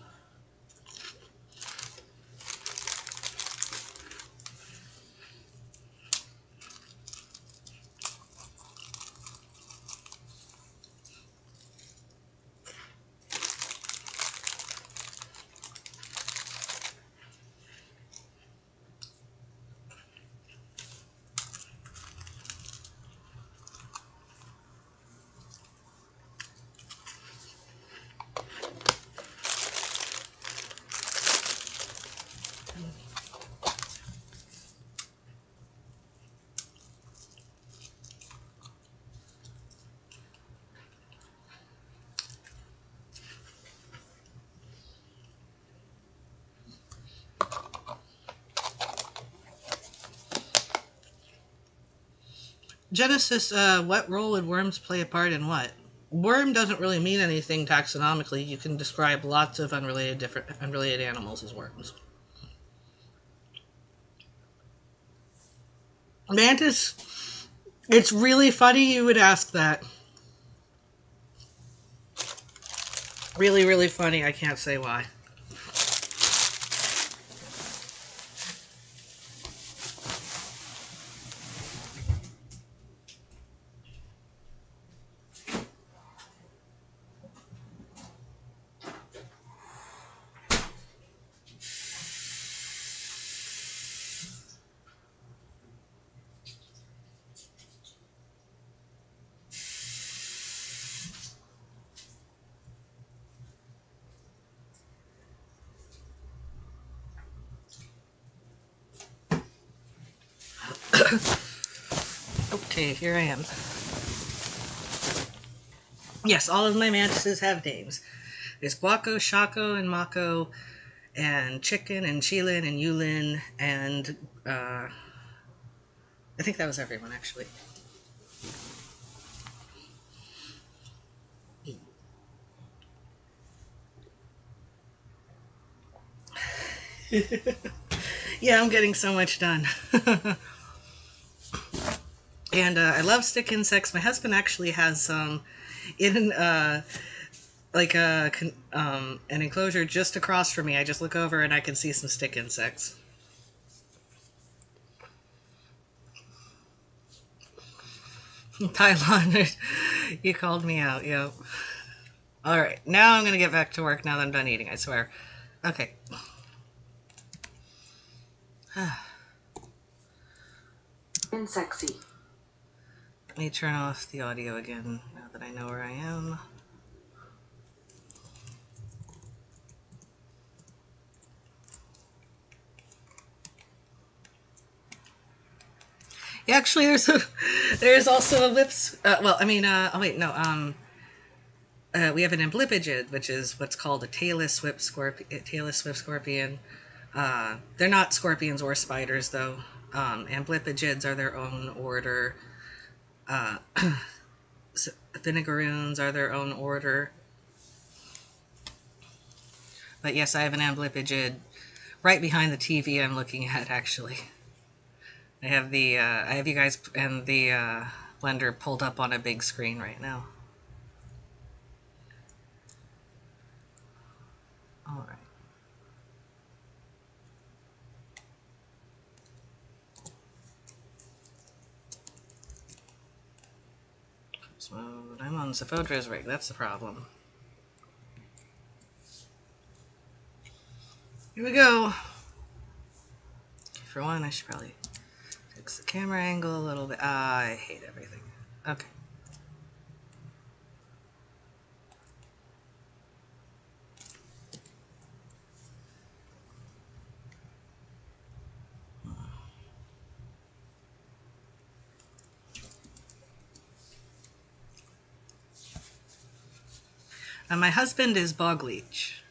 Genesis, what role would worms play a part in what? Worm doesn't really mean anything taxonomically. You can describe lots of unrelated animals as worms. Mantis, it's really funny you would ask that. Really, really funny. I can't say why. Okay, here I am. Yes, all of my mantises have names. There's Guaco, Shaco, and Mako, and Chicken, and Chilin, and Yulin, and I think that was everyone, actually. Yeah, I'm getting so much done. And I love stick insects. My husband actually has some in like an enclosure just across from me. I just look over and I can see some stick insects. Thailand, you called me out. Yep. All right, now I'm gonna get back to work. Now that I'm done eating, I swear. Okay. Insectsy. Let me turn off the audio again now that I know where I am. Yeah, actually, there's also a lips. Well, I mean, oh wait, no. We have an amblipigid, which is what's called a tailless swift scorpion. They're not scorpions or spiders, though. Amblipigids are their own order. Uh, Vinegaroons are their own order. But yes, I have an amblipigid right behind the TV I'm looking at, actually. I have you guys and the blender pulled up on a big screen right now. All right. So I'm on Sephodra's rig. That's the problem. Here we go. For one, I should probably fix the camera angle a little bit. I hate everything. Okay. My husband is bog leech.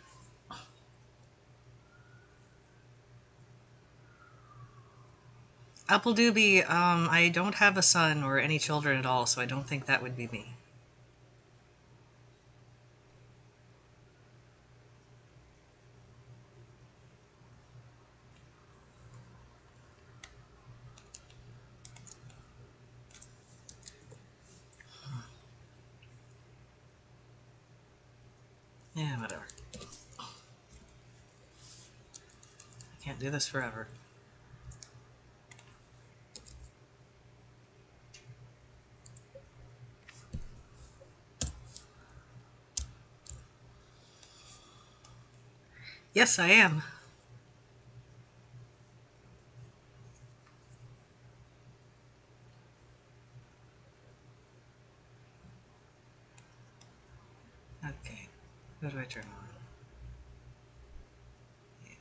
Apple Doobie, I don't have a son or any children at all, so I don't think that would be me. Yeah, whatever. I can't do this forever. Yes, I am. Okay. What do I turn on? Yeah.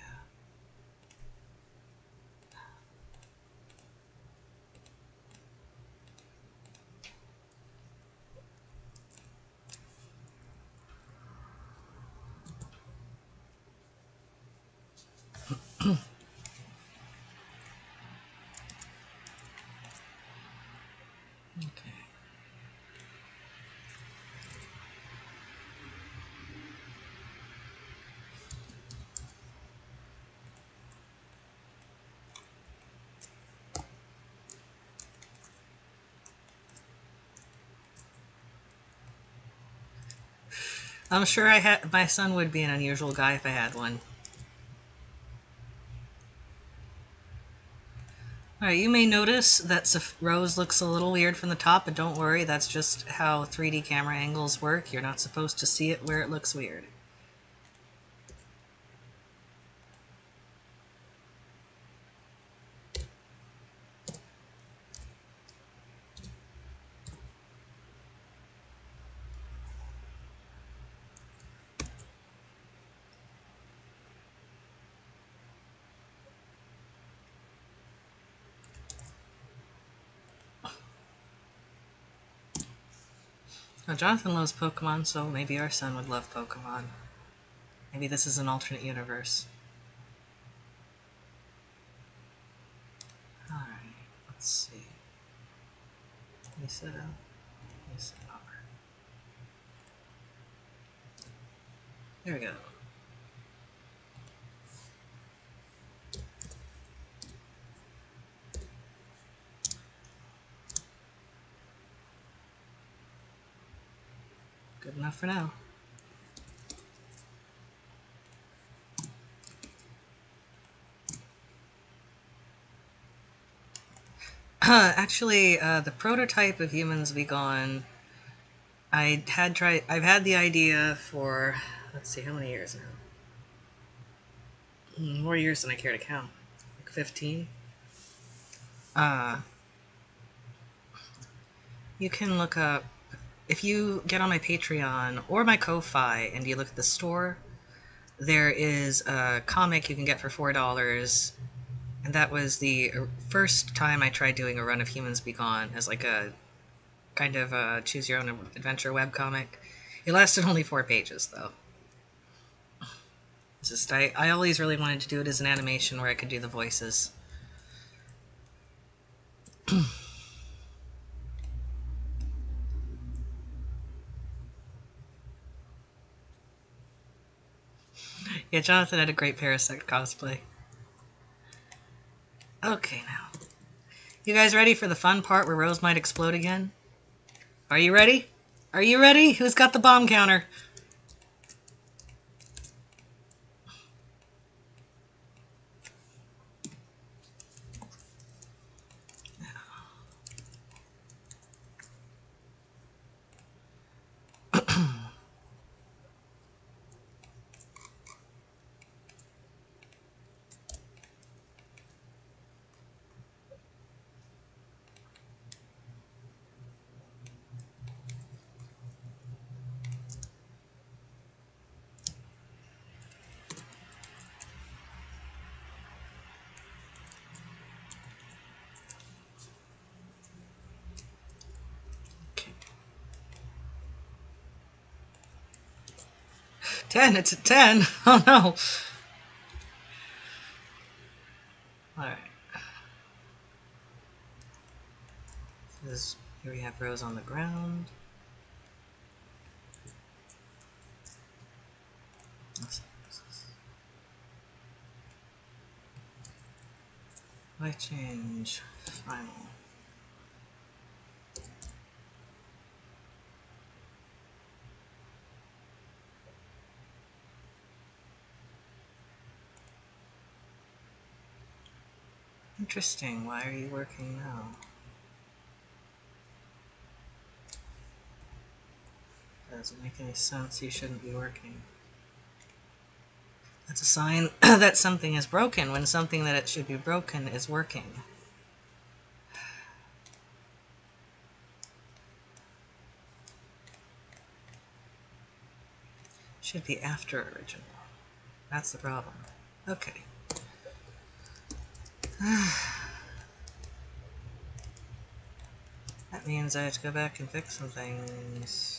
Okay. I'm sure my son would be an unusual guy if I had one. Alright, you may notice that Rose looks a little weird from the top, but don't worry, that's just how 3D camera angles work. You're not supposed to see it where it looks weird. Now, Jonathan loves Pokemon, so maybe our son would love Pokemon. Maybe this is an alternate universe. Alright, let's see. Lisa R. There we go. Good enough for now. Actually, the prototype of Humans Be Gone, I've had the idea for, let's see, how many years now? More years than I care to count. Like 15. You can look up, if you get on my Patreon or my Ko-Fi and you look at the store, there is a comic you can get for $4. And that was the first time I tried doing a run of Humans Be Gone as like a kind of a choose your own adventure webcomic. It lasted only 4 pages though. It's just I always really wanted to do it as an animation where I could do the voices. Yeah, Jonathan had a great Parasect cosplay. Okay, now. You guys ready for the fun part where Rose might explode again? Are you ready? Are you ready? Who's got the bomb counter? 10, it's a 10. Oh no. Alright. Here we have Rose on the ground. Light change. Final. Interesting. Why are you working now? Doesn't make any sense. You shouldn't be working. That's a sign that something is broken when something that it should be broken is working. Should be after original. That's the problem. Okay. That means I have to go back and fix some things.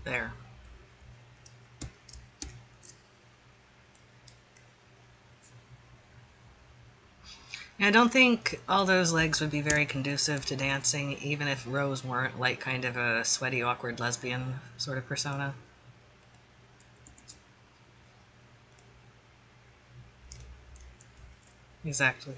There. I don't think all those legs would be very conducive to dancing, even if Rose weren't like kind of a sweaty, awkward lesbian sort of persona. Exactly.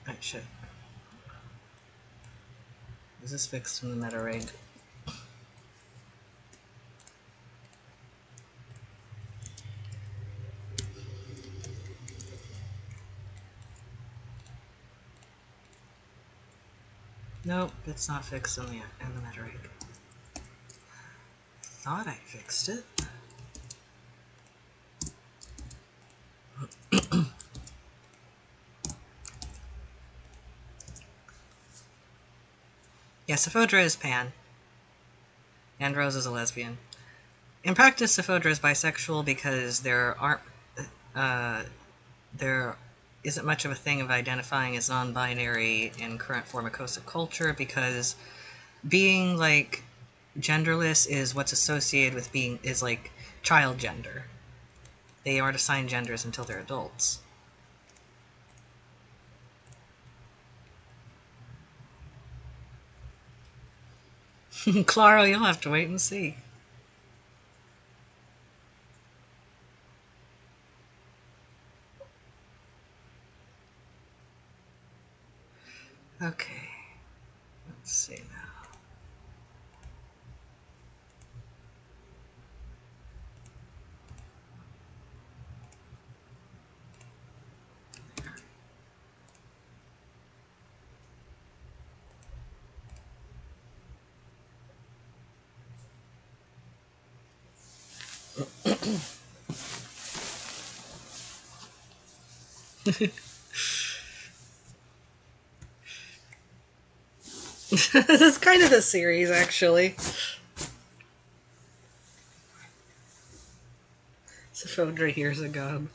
Right, shit. Is this fixed in the meta rig? Nope, it's not fixed in the meta rig. Thought I fixed it. Yeah, Sapphodra is pan, and Rose is a lesbian. In practice, Sapphodra is bisexual because there isn't much of a thing of identifying as non-binary in current Formicosa culture, because being like genderless is what's associated with being is like child gender. They aren't assigned genders until they're adults. Claro, you'll have to wait and see. Okay, let's see now. This is kind of a series, actually. Sapphodra here's a gob.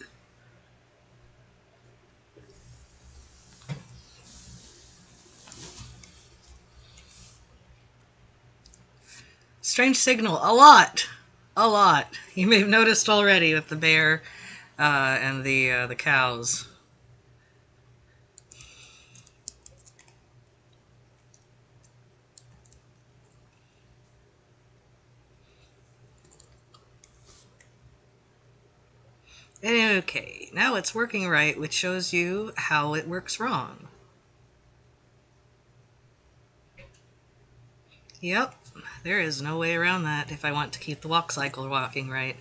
Strange signal. A lot. A lot. You may have noticed already with the bear and the cows. Okay, now it's working right, which shows you how it works wrong. Yep, there is no way around that if I want to keep the walk cycle working right.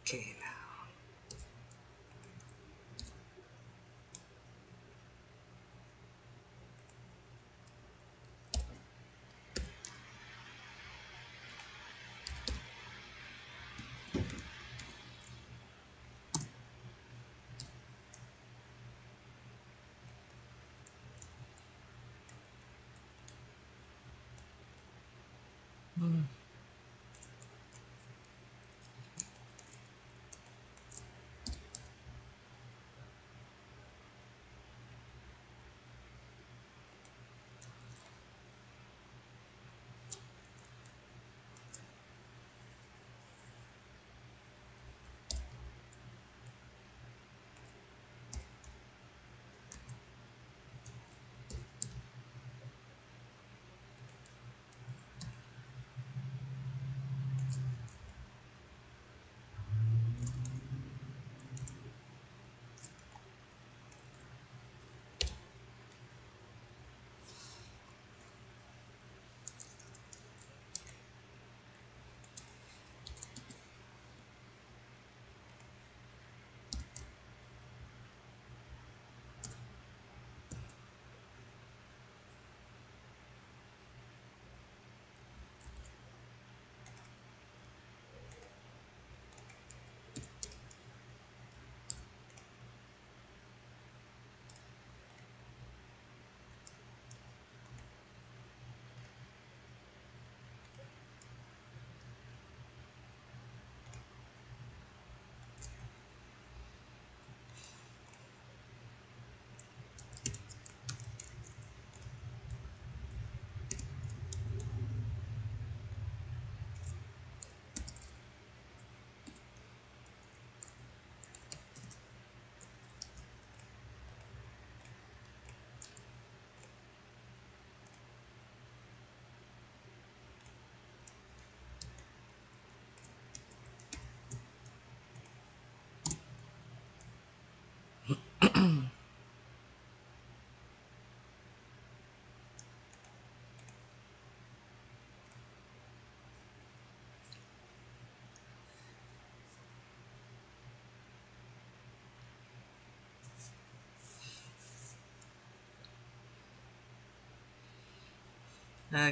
Okay, now.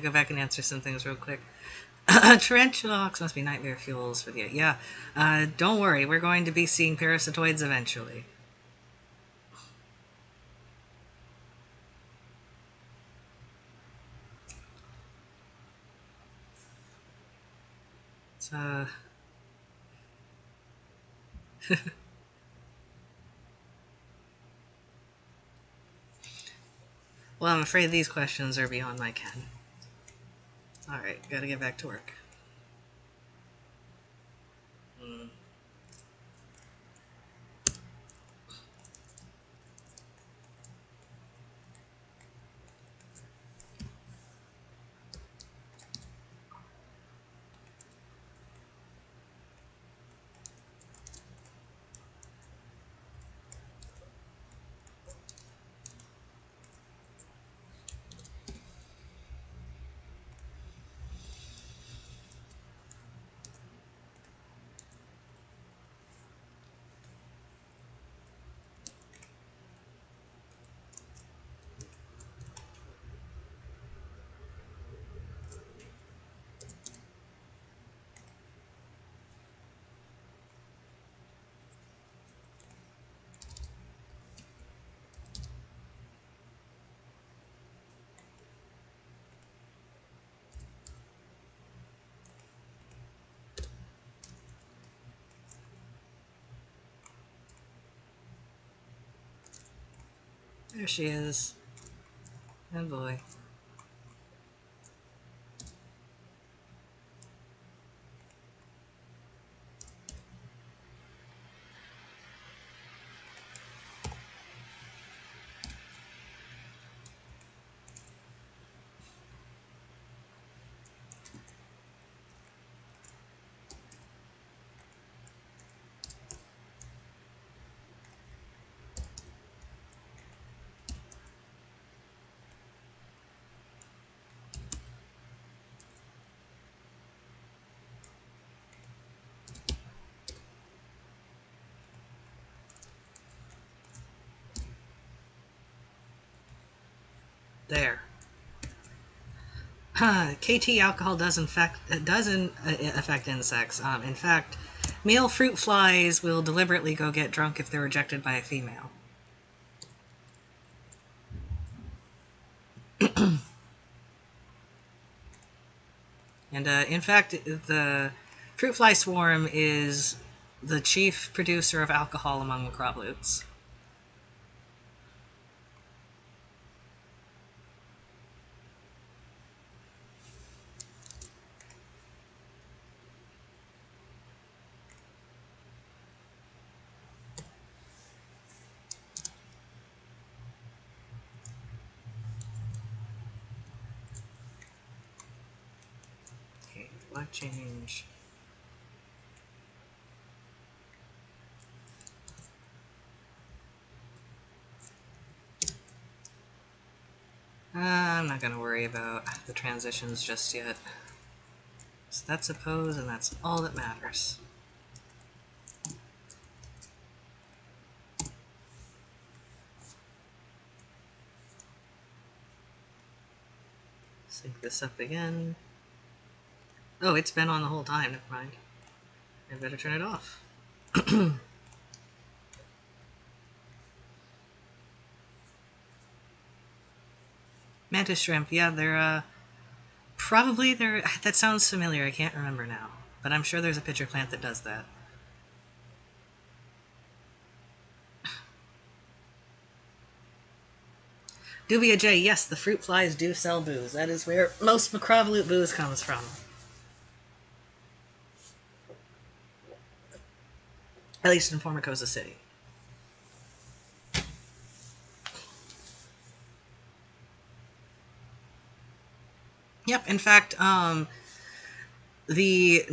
Go back and answer some things real quick. Tarantula hawks must be nightmare fuels for the... Yeah, don't worry, we're going to be seeing parasitoids eventually. So, well, I'm afraid these questions are beyond my ken. Alright, gotta get back to work. Mm. There she is. Oh boy. There. KT alcohol doesn't affect insects. In fact, male fruit flies will deliberately go get drunk if they're rejected by a female. And in fact, the fruit fly swarm is the chief producer of alcohol among microblutes. Okay, what change? I'm not going to worry about the transitions just yet. So that's a pose, and that's all that matters. Sync this up again. Oh, it's been on the whole time. Never mind. I better turn it off. Mantis shrimp. Yeah, they're probably they're. That sounds familiar. I can't remember now, but I'm sure there's a pitcher plant that does that. Dubia J. Yes, the fruit flies do sell booze. That is where most microvolute booze comes from. At least in Formicosa City. Yep. In fact, the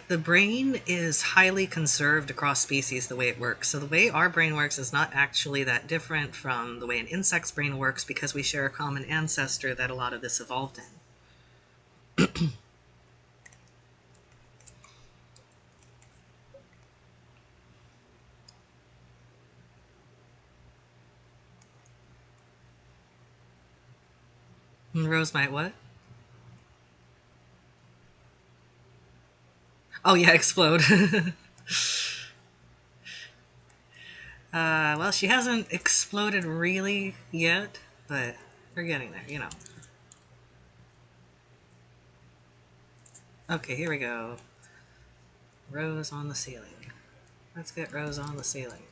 the brain is highly conserved across species the way it works. So the way our brain works is not actually that different from the way an insect's brain works because we share a common ancestor that a lot of this evolved in. Rose might what? Oh yeah, explode. Well, she hasn't exploded really yet, but we're getting there, you know. Okay, here we go. Rose on the ceiling. Let's get Rose on the ceiling.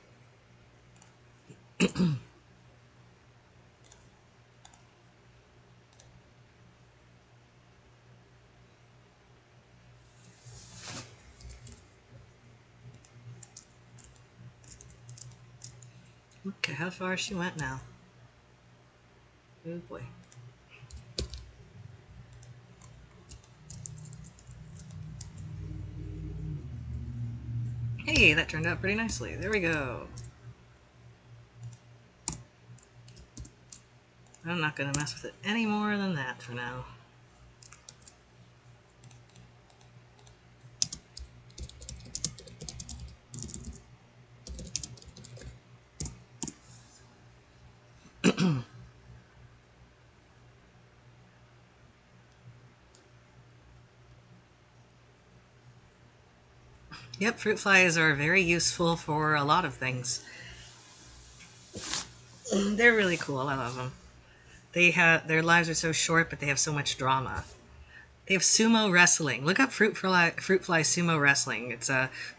Look at how far she went now. Oh boy. Hey, that turned out pretty nicely. There we go. I'm not going to mess with it any more than that for now. Yep, fruit flies are very useful for a lot of things. They're really cool. I love them. Their lives are so short, but they have so much drama. They have sumo wrestling. Look up fruit fly sumo wrestling. It's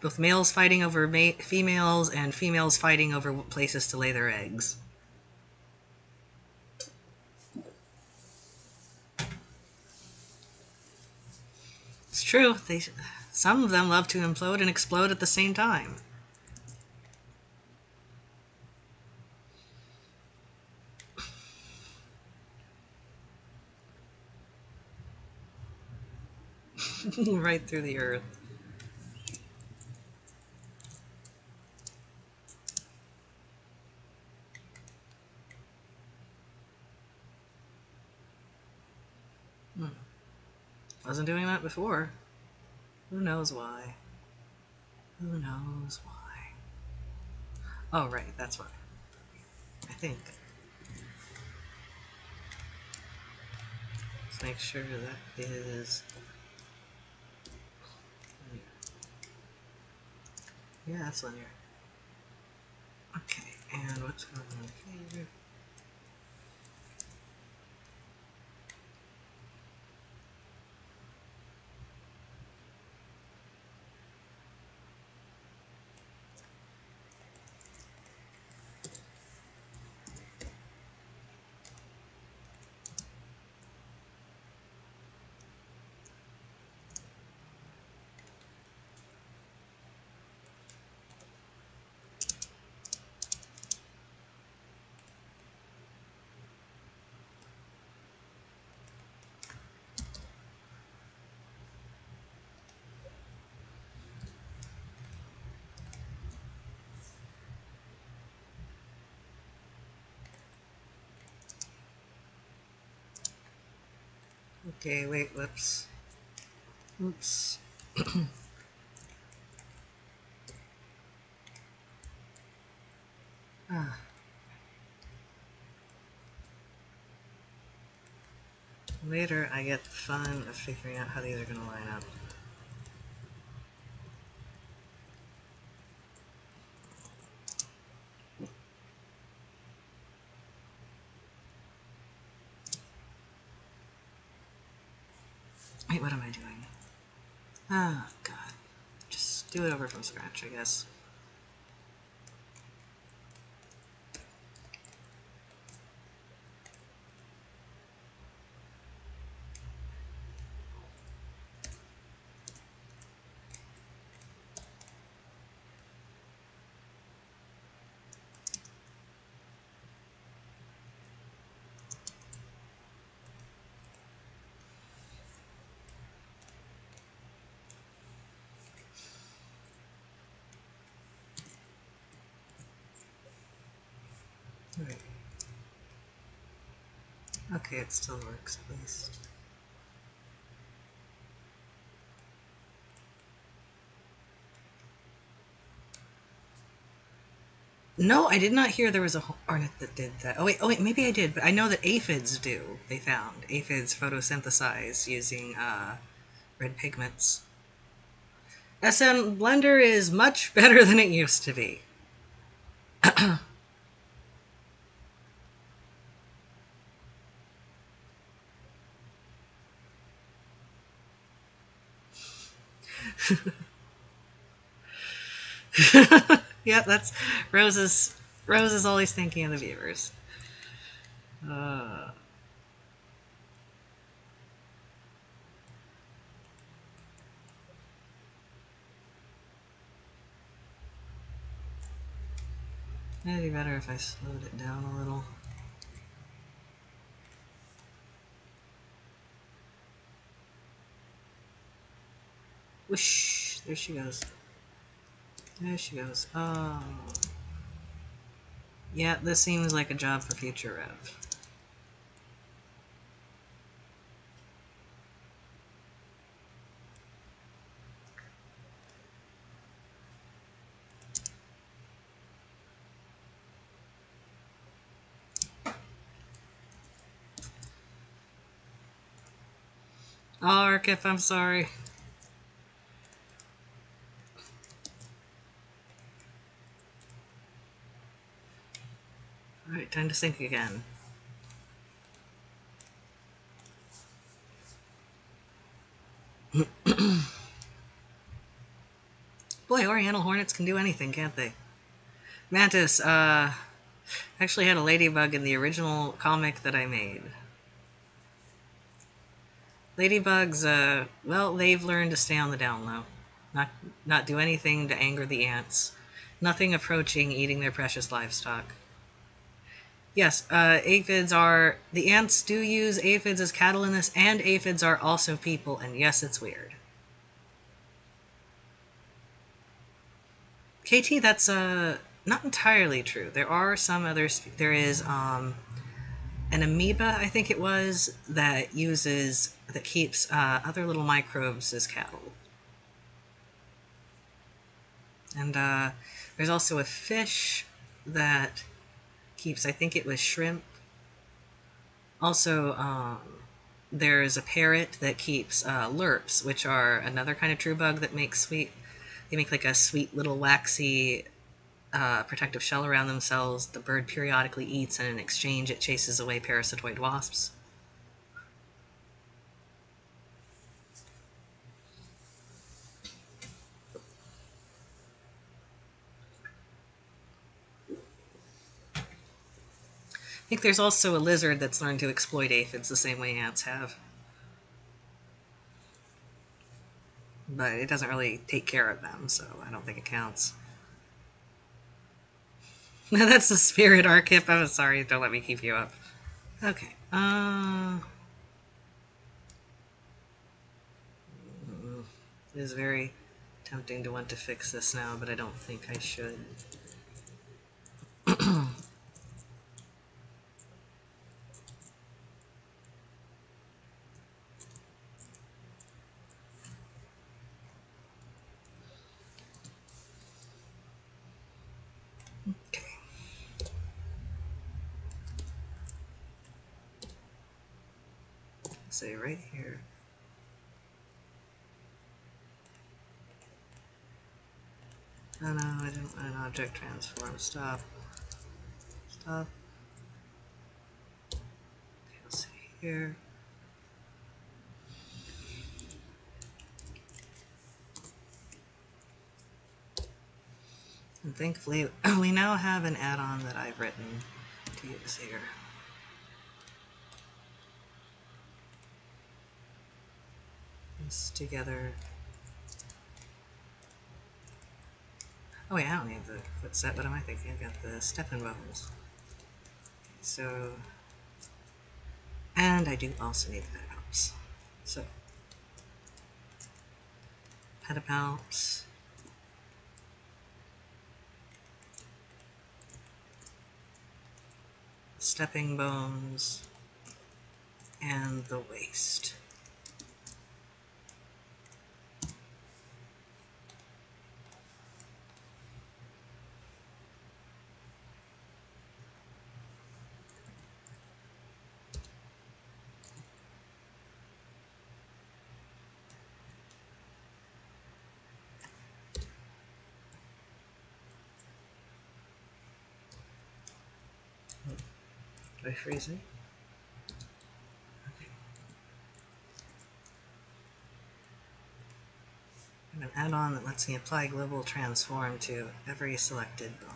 both males fighting over females and females fighting over places to lay their eggs. It's true. Some of them love to implode and explode at the same time. Right through the earth. Wasn't doing that before. Who knows why? Who knows why? Oh, right, that's why. I think. Let's make sure that is... Yeah, that's linear. Okay, and what's going on here? Okay, wait, whoops. Oops. Ah. Later, I get the fun of figuring out how these are going to line up. Wait, what am I doing? Oh, God. Just do it over from scratch, I guess. Alright. Okay, it still works, at least. No, I did not hear there was a hornet that did that. Oh wait, maybe I did, but I know that aphids do. They found aphids photosynthesize using red pigments. SM Blender is much better than it used to be. Yeah, that's Rose is always thinking of the viewers. It'd be better if I slowed it down a little. Whoosh! There she goes. There she goes. Oh. Yeah, this seems like a job for future rev. Oh, Arcif, I'm sorry. Alright, time to sync again. Boy, Oriental hornets can do anything, can't they? Mantis, actually had a ladybug in the original comic that I made. Ladybugs, well, they've learned to stay on the down low. Not, not do anything to anger the ants. Nothing approaching eating their precious livestock. Yes, aphids are... The ants do use aphids as cattle in this, and aphids are also people, and yes, it's weird. KT, that's not entirely true. There are some others. There is an amoeba, I think it was, that keeps other little microbes as cattle. And there's also a fish that keeps, I think it was shrimp. Also, there's a parrot that keeps lerps, which are another kind of true bug that makes sweet. They make like a sweet little waxy protective shell around themselves. The bird periodically eats, and in exchange, it chases away parasitoid wasps. I think there's also a lizard that's learned to exploit aphids the same way ants have. But it doesn't really take care of them, so I don't think it counts. That's the spirit archip. I'm sorry, don't let me keep you up. Okay. It is very tempting to want to fix this now, but I don't think I should. Okay. Say right here. Oh no, I didn't want an object transform. Stop. Stop. Okay, let's see here. And thankfully, we now have an add-on that I've written to use here. This together. Oh wait, I don't need the foot set. What am I thinking? I've got the stepping bubbles. Okay, so, and I do also need the pedipalps. So, pedipalps, stepping bones, and the waist. Did I freeze it? Okay. And an add-on that lets me apply global transform to every selected bone.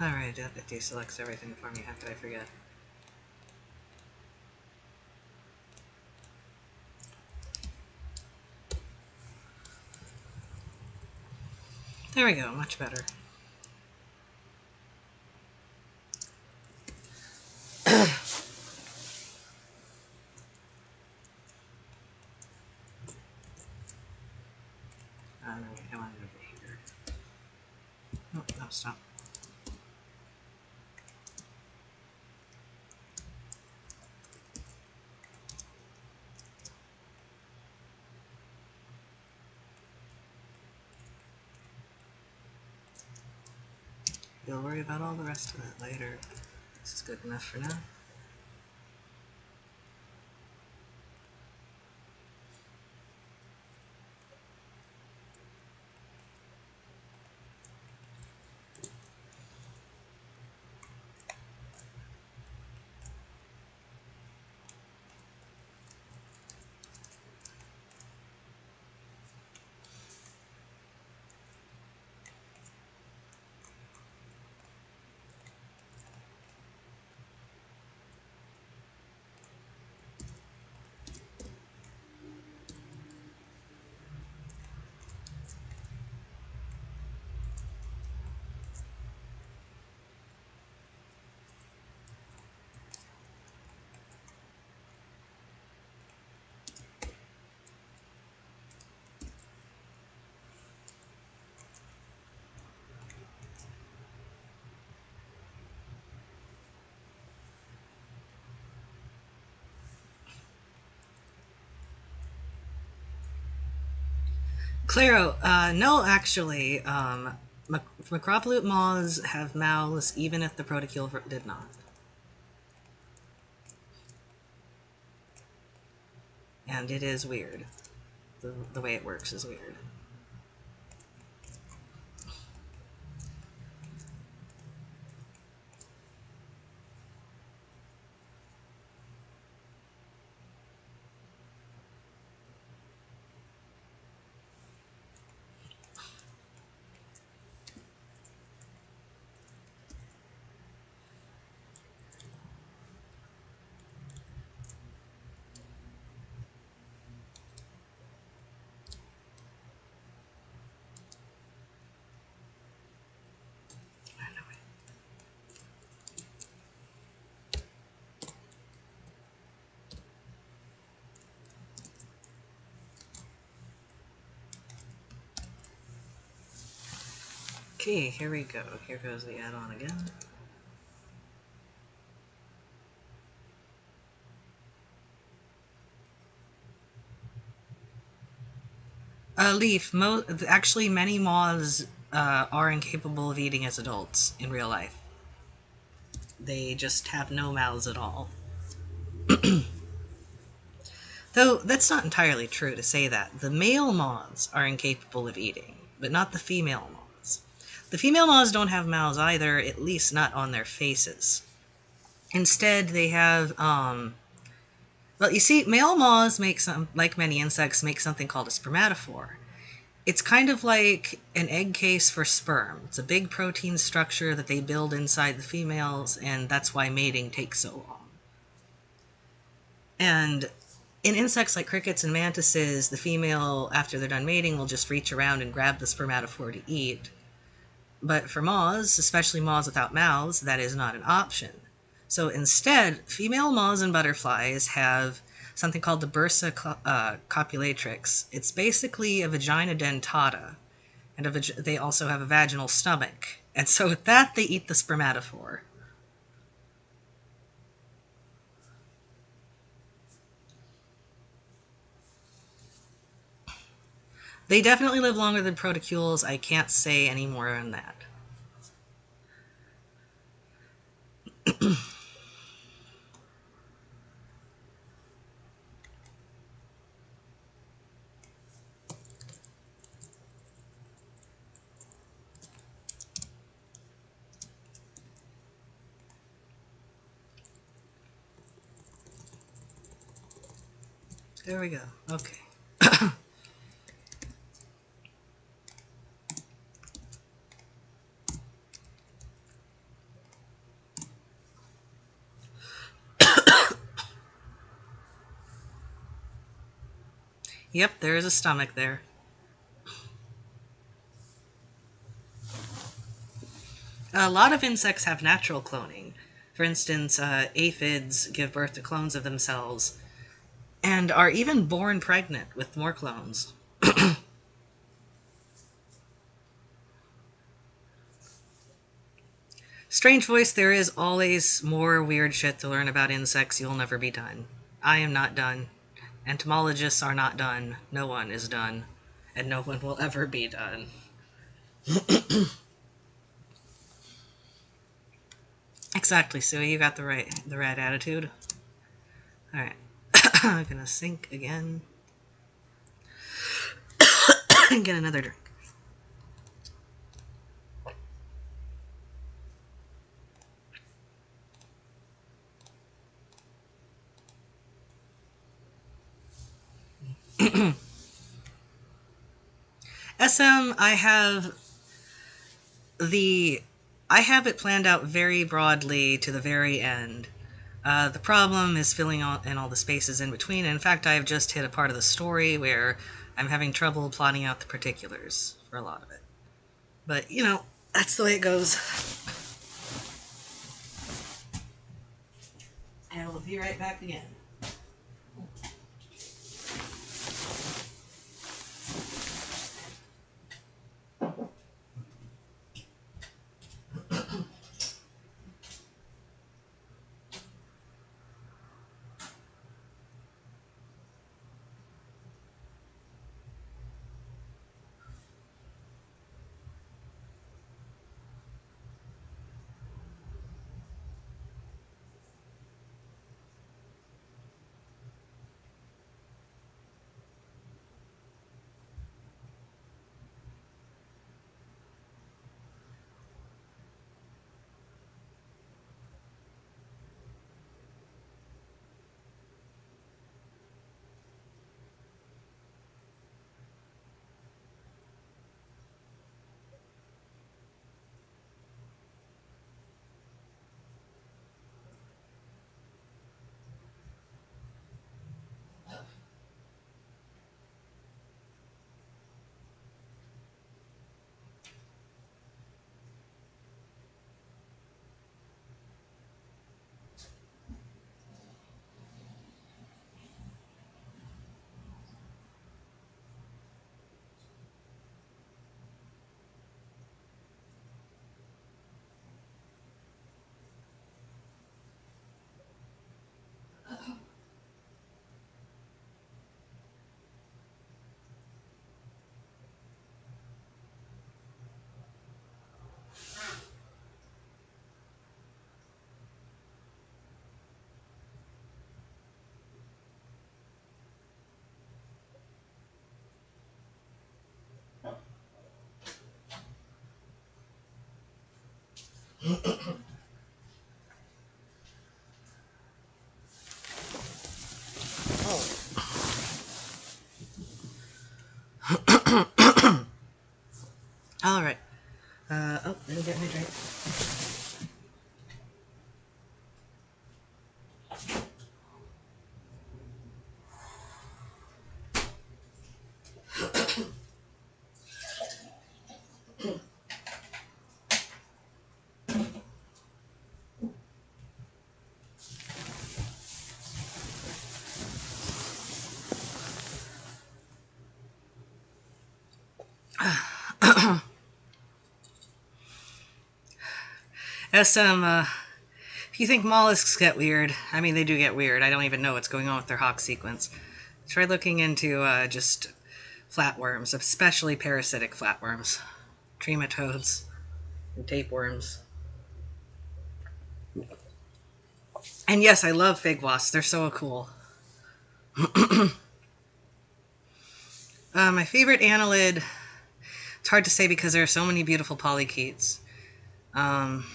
Alright, it deselects everything for me. How could I forget? There we go, much better. No, I want it over here. Oh, no, stop. You'll worry about all the rest of it later. This is good enough for now. Claro, no, actually, macropolute moths have mouths even if the protocule did not. And it is weird. The way it works is weird. Okay, here we go. Here goes the add-on again. Leaf, actually many moths are incapable of eating as adults in real life. They just have no mouths at all. Though that's not entirely true to say that. The male moths are incapable of eating, but not the female moths. The female moths don't have mouths either, at least not on their faces. Instead, they have, well, you see, male moths make like many insects, make something called a spermatophore. It's kind of like an egg case for sperm. It's a big protein structure that they build inside the females, and that's why mating takes so long. And in insects like crickets and mantises, the female, after they're done mating, will just reach around and grab the spermatophore to eat. But for moths, especially moths without mouths, that is not an option. So instead, female moths and butterflies have something called the bursa copulatrix. It's basically a vagina dentata, and they also have a vaginal stomach. And so with that, they eat the spermatophore. They definitely live longer than protocules. I can't say any more than that. There we go. Okay. Yep, there is a stomach there. A lot of insects have natural cloning. For instance, aphids give birth to clones of themselves and are even born pregnant with more clones. Strange voice, there is always more weird shit to learn about insects. You'll never be done. I am not done. Entomologists are not done. No one is done. And no one will ever be done. Exactly, Sue. You got the right attitude. Alright. I'm gonna sink again. And get another drink. SM, I have it planned out very broadly to the very end. The problem is filling in all the spaces in between. In fact, I've just hit a part of the story where I'm having trouble plotting out the particulars for a lot of it. But, you know, that's the way it goes. And we'll be right back again. All right. Oh, let me get my drink. If you think mollusks get weird, I mean, they do get weird. I don't even know what's going on with their Hawk sequence. Try looking into just flatworms, especially parasitic flatworms, trematodes, and tapeworms. And yes, I love fig wasps. They're so cool. My favorite annelid, it's hard to say because there are so many beautiful polychaetes. Um,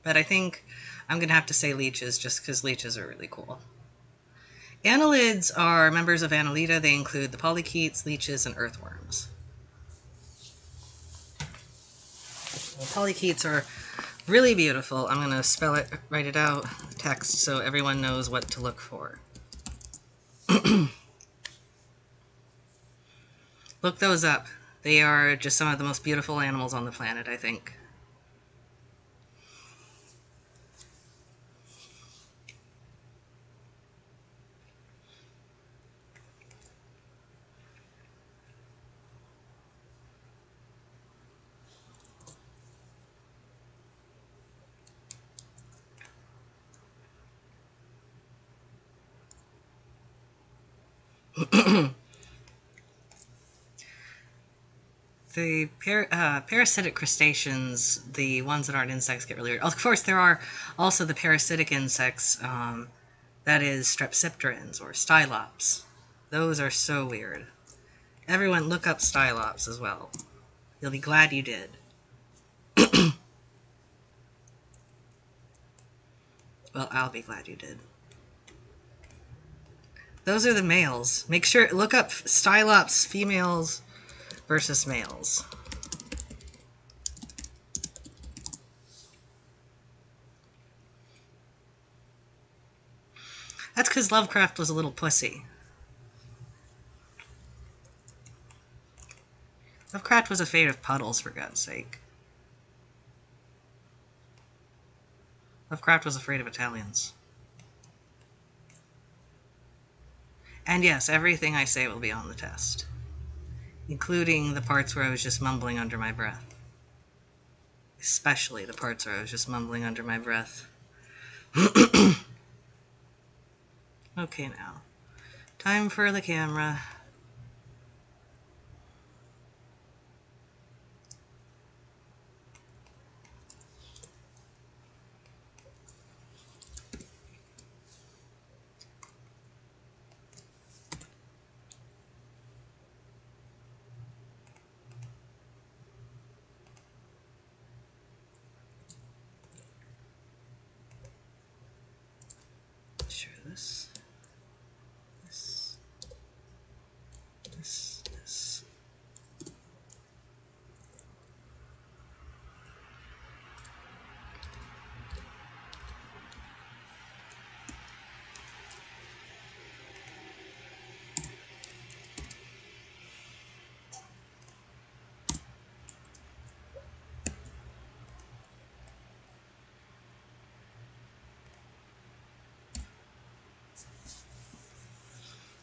but I think I'm going to have to say leeches just because leeches are really cool. Annelids are members of Annelida. They include the polychaetes, leeches, and earthworms. Polychaetes are really beautiful. I'm going to write it out, text, so everyone knows what to look for. Look those up. They are just some of the most beautiful animals on the planet, I think. The parasitic crustaceans, the ones that aren't insects, get really weird. Of course, there are also the parasitic insects, that is strepsipterans or stylops. Those are so weird. Everyone look up stylops as well. You'll be glad you did. Well, I'll be glad you did. Those are the males. Make sure, look up stylops females versus males. That's because Lovecraft was a little pussy. Lovecraft was afraid of puddles, for God's sake. Lovecraft was afraid of Italians. And yes, everything I say will be on the test, including the parts where I was just mumbling under my breath. Especially the parts where I was just mumbling under my breath. Okay, now. Time for the camera. Sure, this.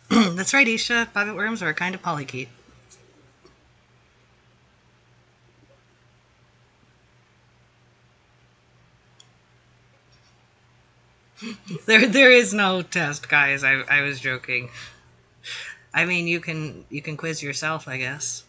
That's right, Isha. Bobbit worms are a kind of polychaete. There is no test, guys. I was joking. I mean, you can quiz yourself, I guess.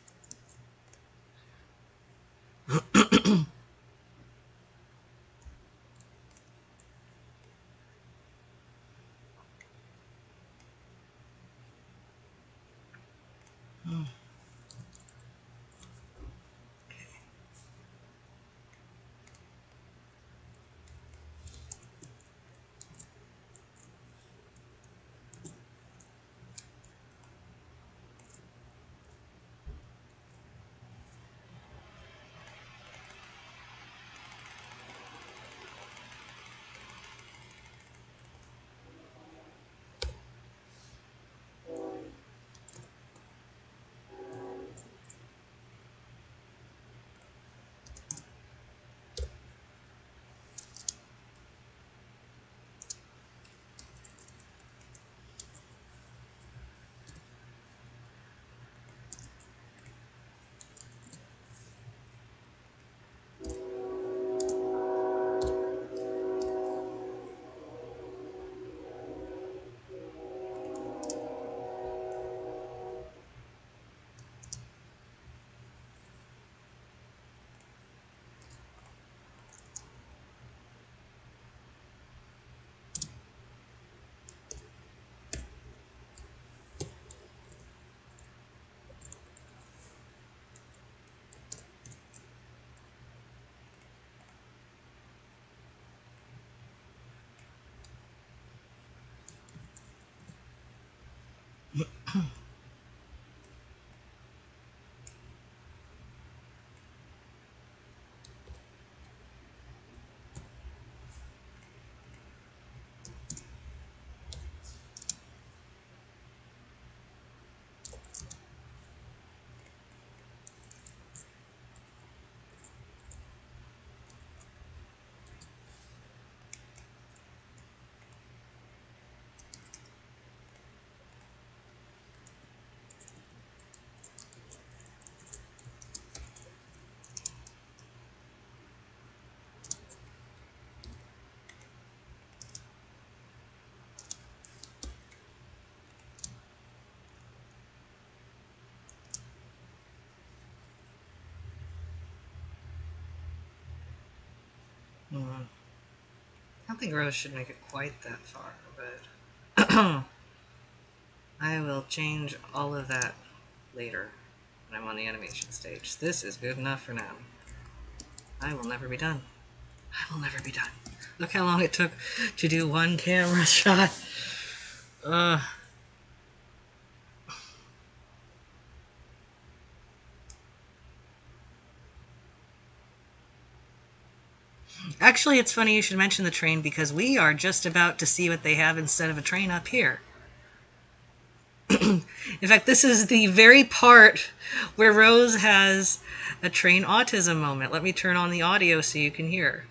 I don't think Rose should make it quite that far, but I will change all of that later when I'm on the animation stage. This is good enough for now. I will never be done. I will never be done. Look how long it took to do one camera shot. Actually, it's funny you should mention the train because we are just about to see what they have instead of a train up here. In fact, this is the very part where Rose has a train autism moment. Let me turn on the audio so you can hear.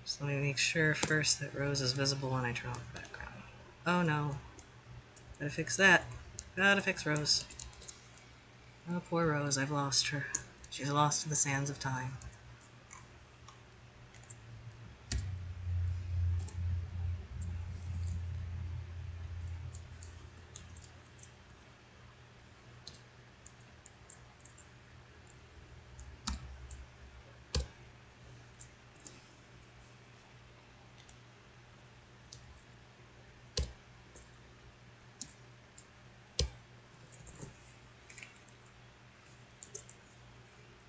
So let me make sure first that Rose is visible when I turn off the background. Oh no. Gotta fix that. Gotta fix Rose. Oh, poor Rose. I've lost her. She's lost to the sands of time.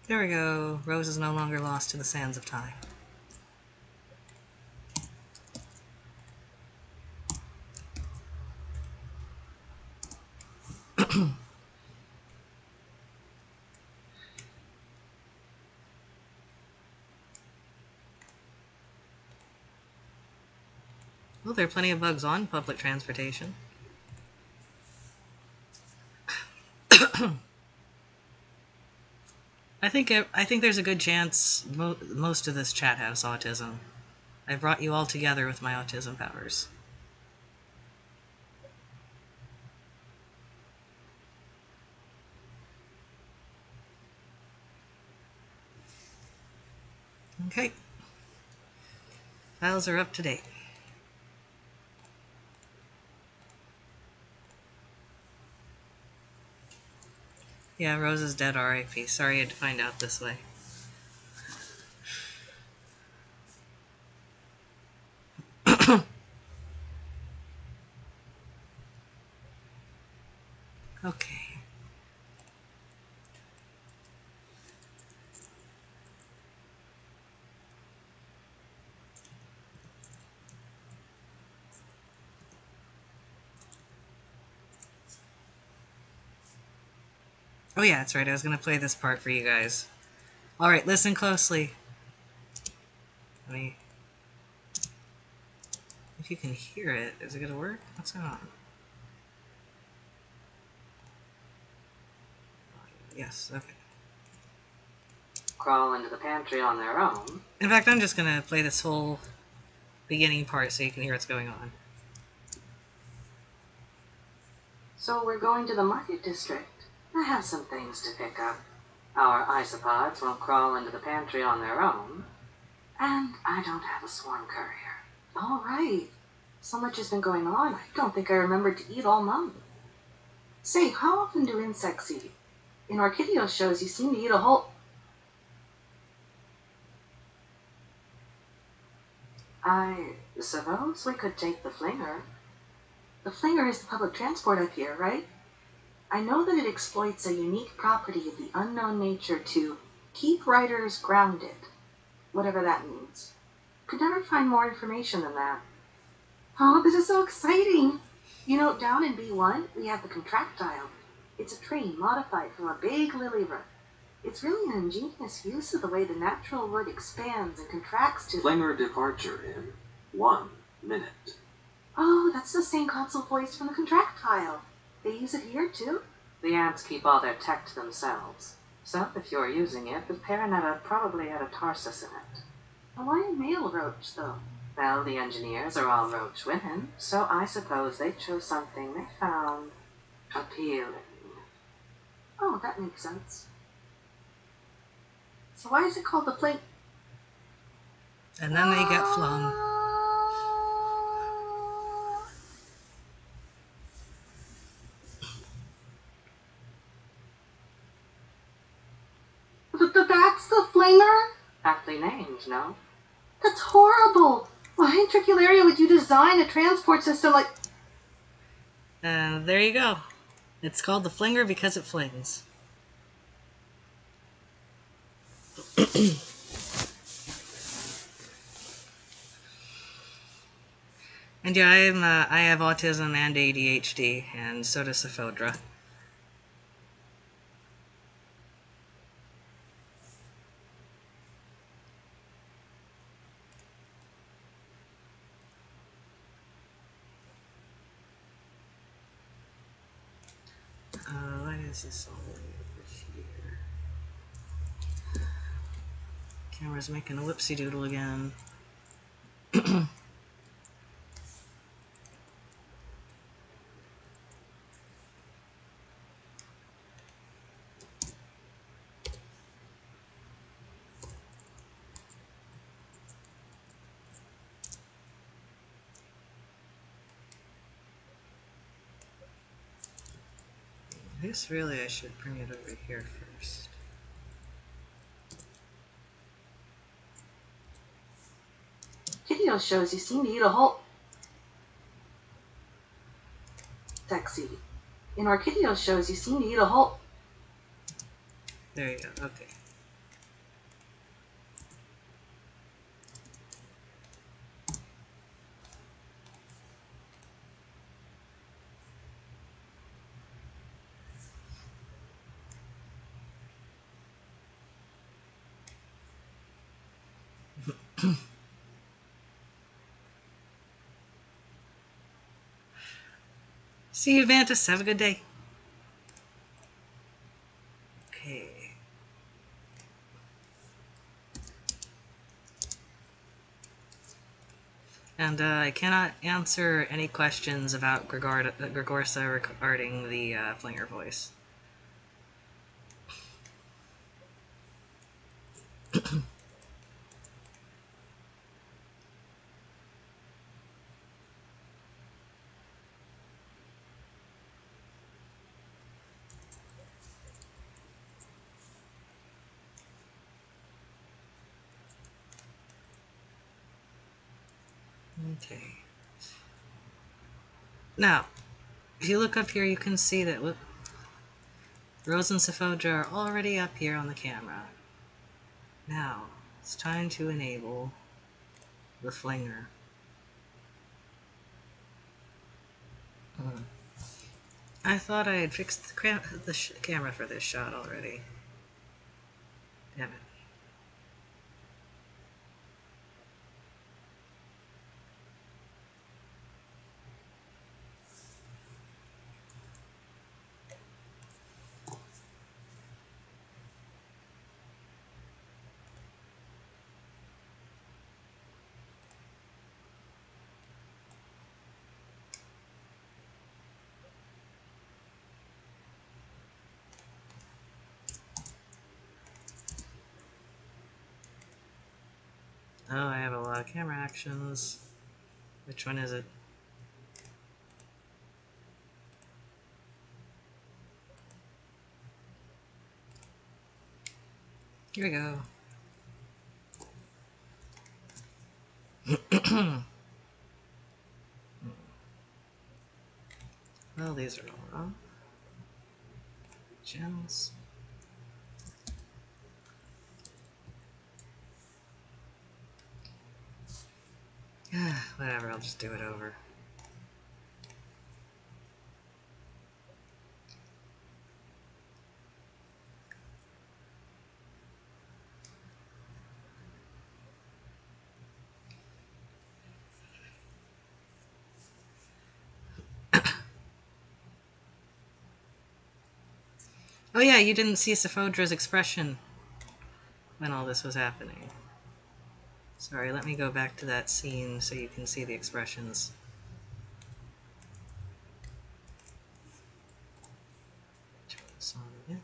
There we go. Rose is no longer lost to the sands of time. Well, there are plenty of bugs on public transportation. I think there's a good chance most of this chat has autism. I brought you all together with my autism powers. Okay. Files are up to date. Yeah, Rose is dead, R.I.P. Sorry you had to find out this way. Okay. Oh yeah, that's right. I was going to play this part for you guys. Alright, listen closely. Let me... If you can hear it, is it going to work? What's going on? Yes, okay. Crawl into the pantry on their own. In fact, I'm just going to play this whole beginning part so you can hear what's going on. So we're going to the market district. I have some things to pick up. Our isopods won't crawl into the pantry on their own. And I don't have a swarm courier. All right. So much has been going on, I don't think I remembered to eat all month. Say, how often do insects eat? In Orchideo shows, you seem to eat a whole... I suppose we could take the flinger. The flinger is the public transport up here, right? I know that it exploits a unique property of the unknown nature to keep riders grounded, whatever that means. Could never find more information than that. Oh, this is so exciting! You know, down in B1, we have the contractile. It's a train modified from a big lily root. It's really an ingenious use of the way the natural wood expands and contracts to... Flinger departure in 1 minute. Oh, that's the same console voice from the contractile. They use it here, too? The ants keep all their tech to themselves. So, if you're using it, the Paranetta probably had a Tarsus in it. Why a male roach, though? Well, the engineers are all roach women, so I suppose they chose something they found appealing. Oh, that makes sense. So why is it called the flame? And then they get flung. That's the flanger? Aptly named, no? That's horrible! Why in Tricularia would you design a transport system like... And there you go. It's called the flinger because it flings. And yeah, I have autism and ADHD, and so does Saphodra. Why is this all the way over here? Camera's making a whoopsie doodle again. I guess really I should bring it over here first. Video shows you seem to eat a whole... Sexy. In Orchideo shows you seem to eat a whole... There you go, okay. See you, Mantis. Have a good day. Okay. And I cannot answer any questions about Gregorsa regarding the flinger voice. Okay. Now, if you look up here, you can see that Rose and Saphodra are already up here on the camera. Now, it's time to enable the flinger. I thought I had fixed the camera for this shot already. Damn it. Oh, I have a lot of camera actions. Which one is it? Here we go. Well, these are all wrong. Channels. Whatever, I'll just do it over. Oh yeah, you didn't see Sephodra's expression when all this was happening. Sorry, let me go back to that scene so you can see the expressions. Turn this on again.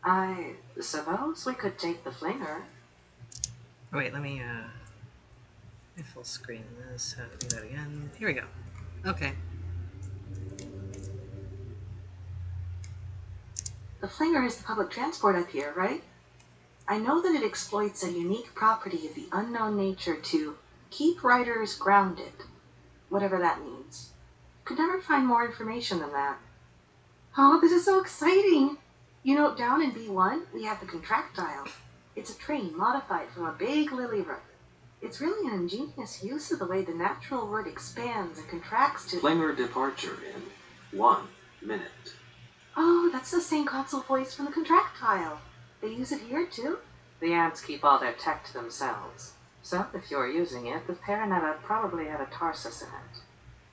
I suppose we could take the flinger. Oh, wait, let me full screen this. How to do that again? Here we go. Okay. The flinger is the public transport up here, right? I know that it exploits a unique property of the unknown nature to keep riders grounded, whatever that means. Could never find more information than that. Oh, this is so exciting! You know, down in B1, we have the contractile. It's a train modified from a big lily root. It's really an ingenious use of the way the natural root expands and contracts to... Flinger departure in 1 minute. Oh, that's the same console voice from the contractile. They use it here, too? The ants keep all their tech to themselves. So, if you're using it, the Paranetta probably had a Tarsus in it.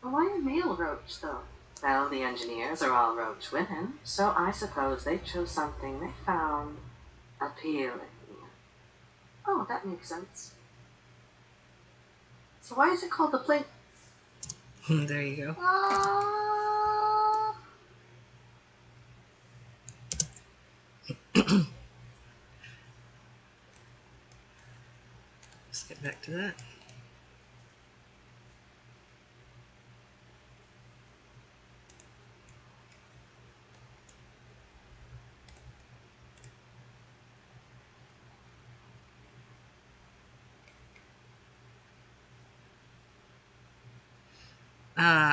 But why a male roach, though? Well, the engineers are all roach women, so I suppose they chose something they found appealing. Oh, that makes sense. So why is it called the plate? There you go. Let's get back to that.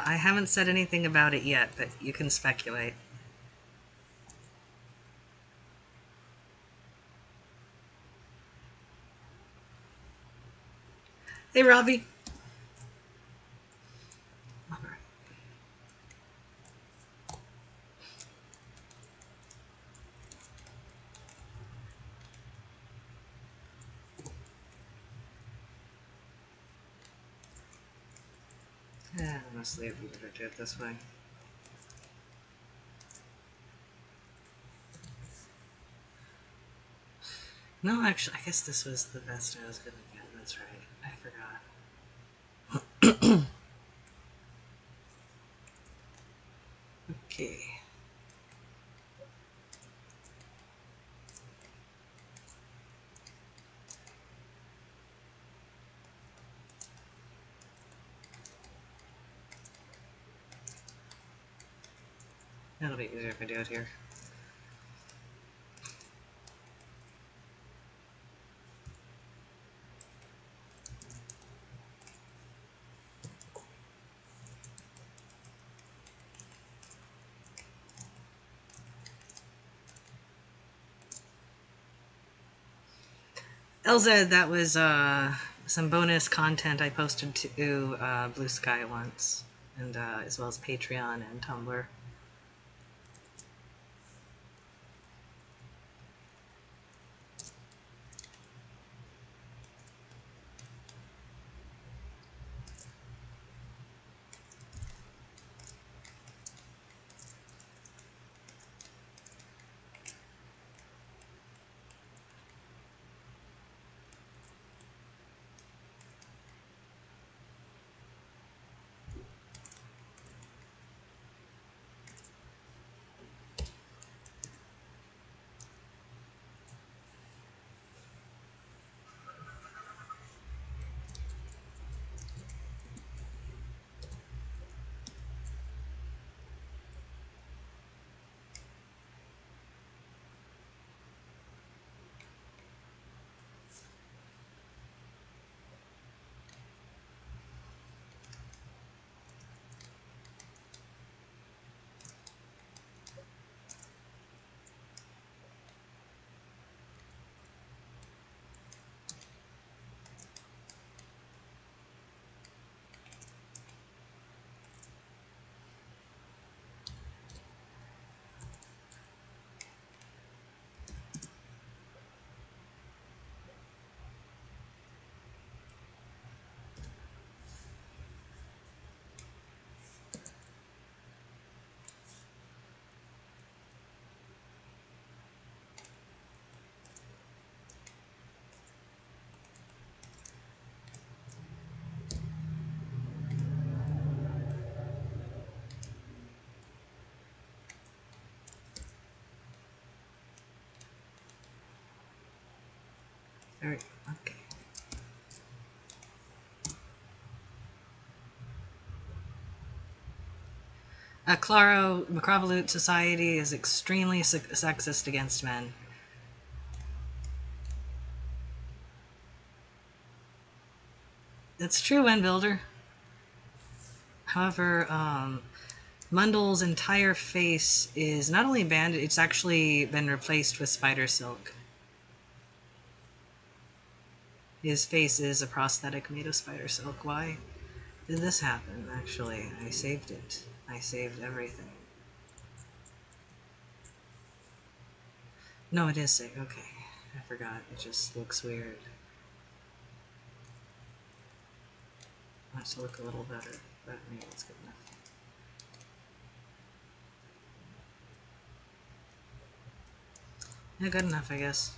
I haven't said anything about it yet, but you can speculate. Hey, Robbie. All right. Yeah, honestly, if we better do it this way. No, actually, I guess this was the best I was gonna get. That's right. I forgot. Okay. That'll be easier if I do it here. LZ, that was some bonus content I posted to Blue Sky once, and as well as Patreon and Tumblr. Very okay. Claro, Macrovolut society is extremely sexist against men. That's true, Builder. However, Mundle's entire face is not only banned, it's actually been replaced with spider silk. His face is a prosthetic made of spider silk. Why did this happen? Actually, I saved it. I saved everything. No, it is saved. Okay. I forgot. It just looks weird. I want it to look a little better, but maybe it's good enough. Yeah, good enough, I guess.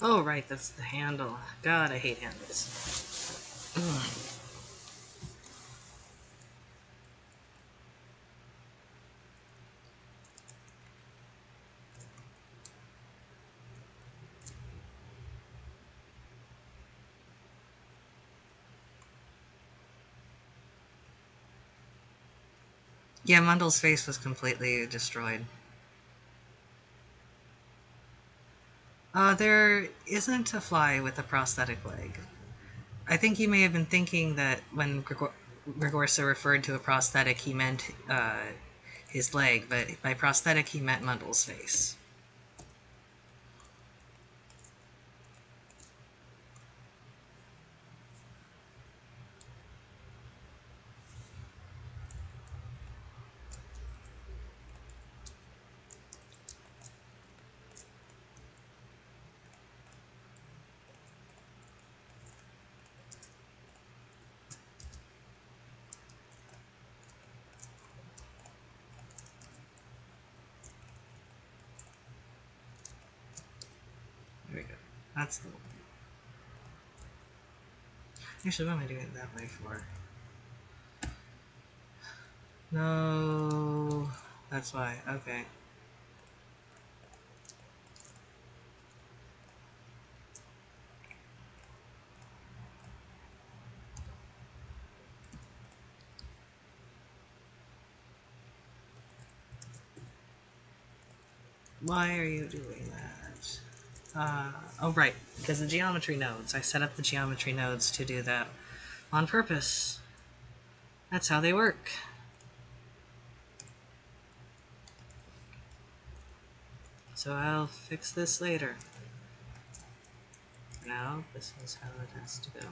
Oh, right, that's the handle. God, I hate handles. Ugh. Yeah, Mundle's face was completely destroyed. There isn't a fly with a prosthetic leg. I think you may have been thinking that when Gregorsa referred to a prosthetic, he meant his leg, but by prosthetic he meant Mundle's face. There we go. That's the one. Actually, what am I doing it that way for? No, that's why. Okay. Why are you doing that? Oh, right, because the geometry nodes. I set up the geometry nodes to do that on purpose. That's how they work. So I'll fix this later. For now, this is how it has to go.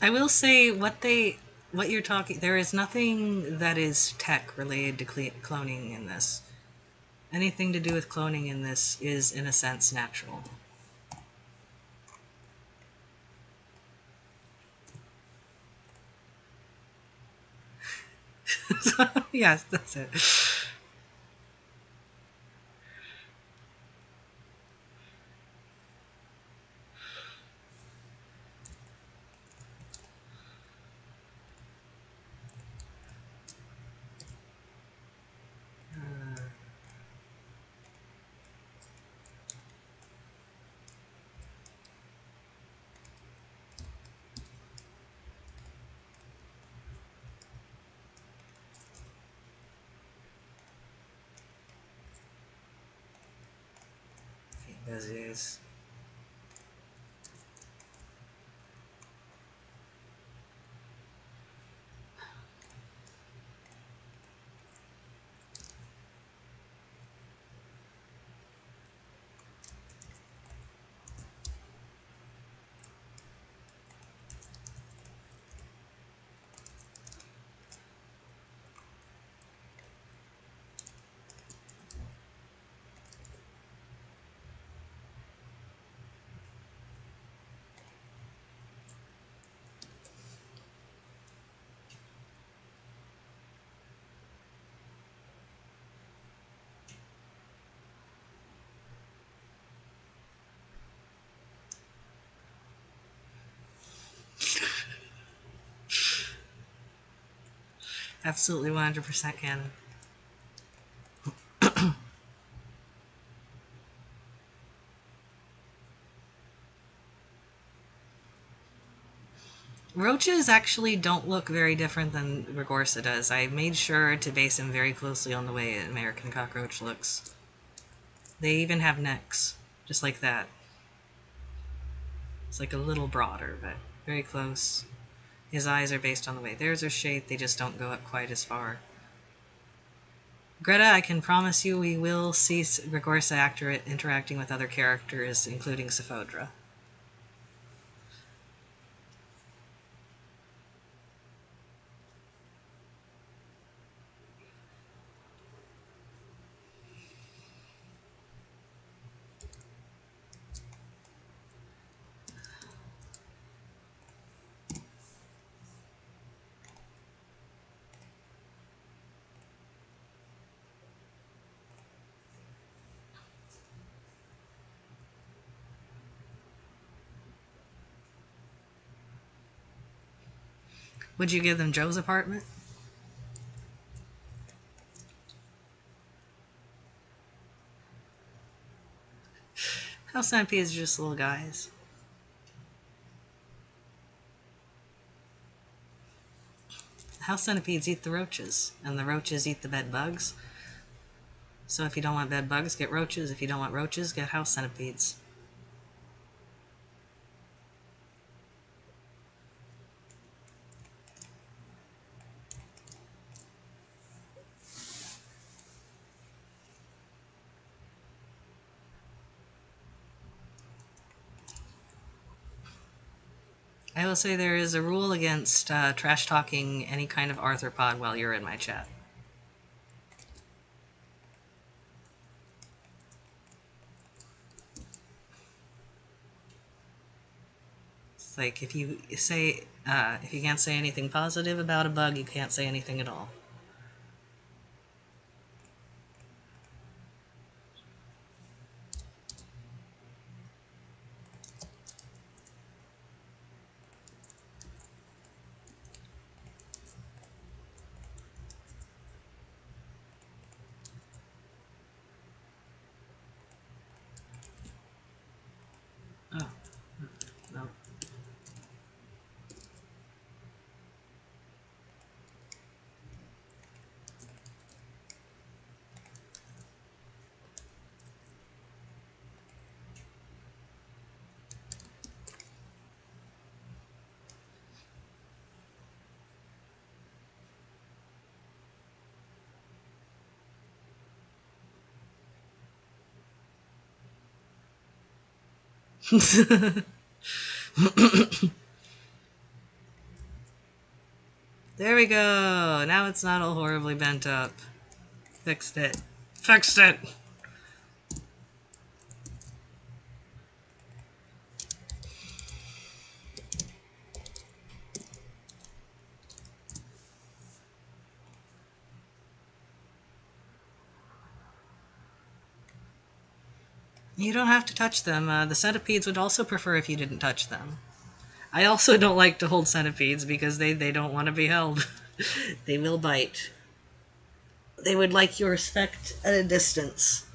I will say what you're talking. There is nothing that is tech related to cloning in this. Anything to do with cloning in this is, in a sense, natural. Yes, that's it. As is. Absolutely 100% canon. Roaches actually don't look very different than Regorsa does. I made sure to base him very closely on the way an American cockroach looks. They even have necks, just like that. It's like a little broader, but very close. His eyes are based on the way theirs are shaped, they just don't go up quite as far. Greta, I can promise you we will see Regorsa interacting with other characters, including Sephodra. Would you give them Joe's apartment? House centipedes are just little guys. House centipedes eat the roaches, and the roaches eat the bed bugs. So if you don't want bed bugs, get roaches. If you don't want roaches, get house centipedes. I will say there is a rule against trash talking any kind of arthropod while you're in my chat. It's like if you can't say anything positive about a bug, you can't say anything at all. Oh, no. There we go. Now it's not all horribly bent up. Fixed it. Fixed it! You don't have to touch them. The centipedes would also prefer if you didn't touch them. I also don't like to hold centipedes because they don't want to be held. They will bite. They would like your respect at a distance.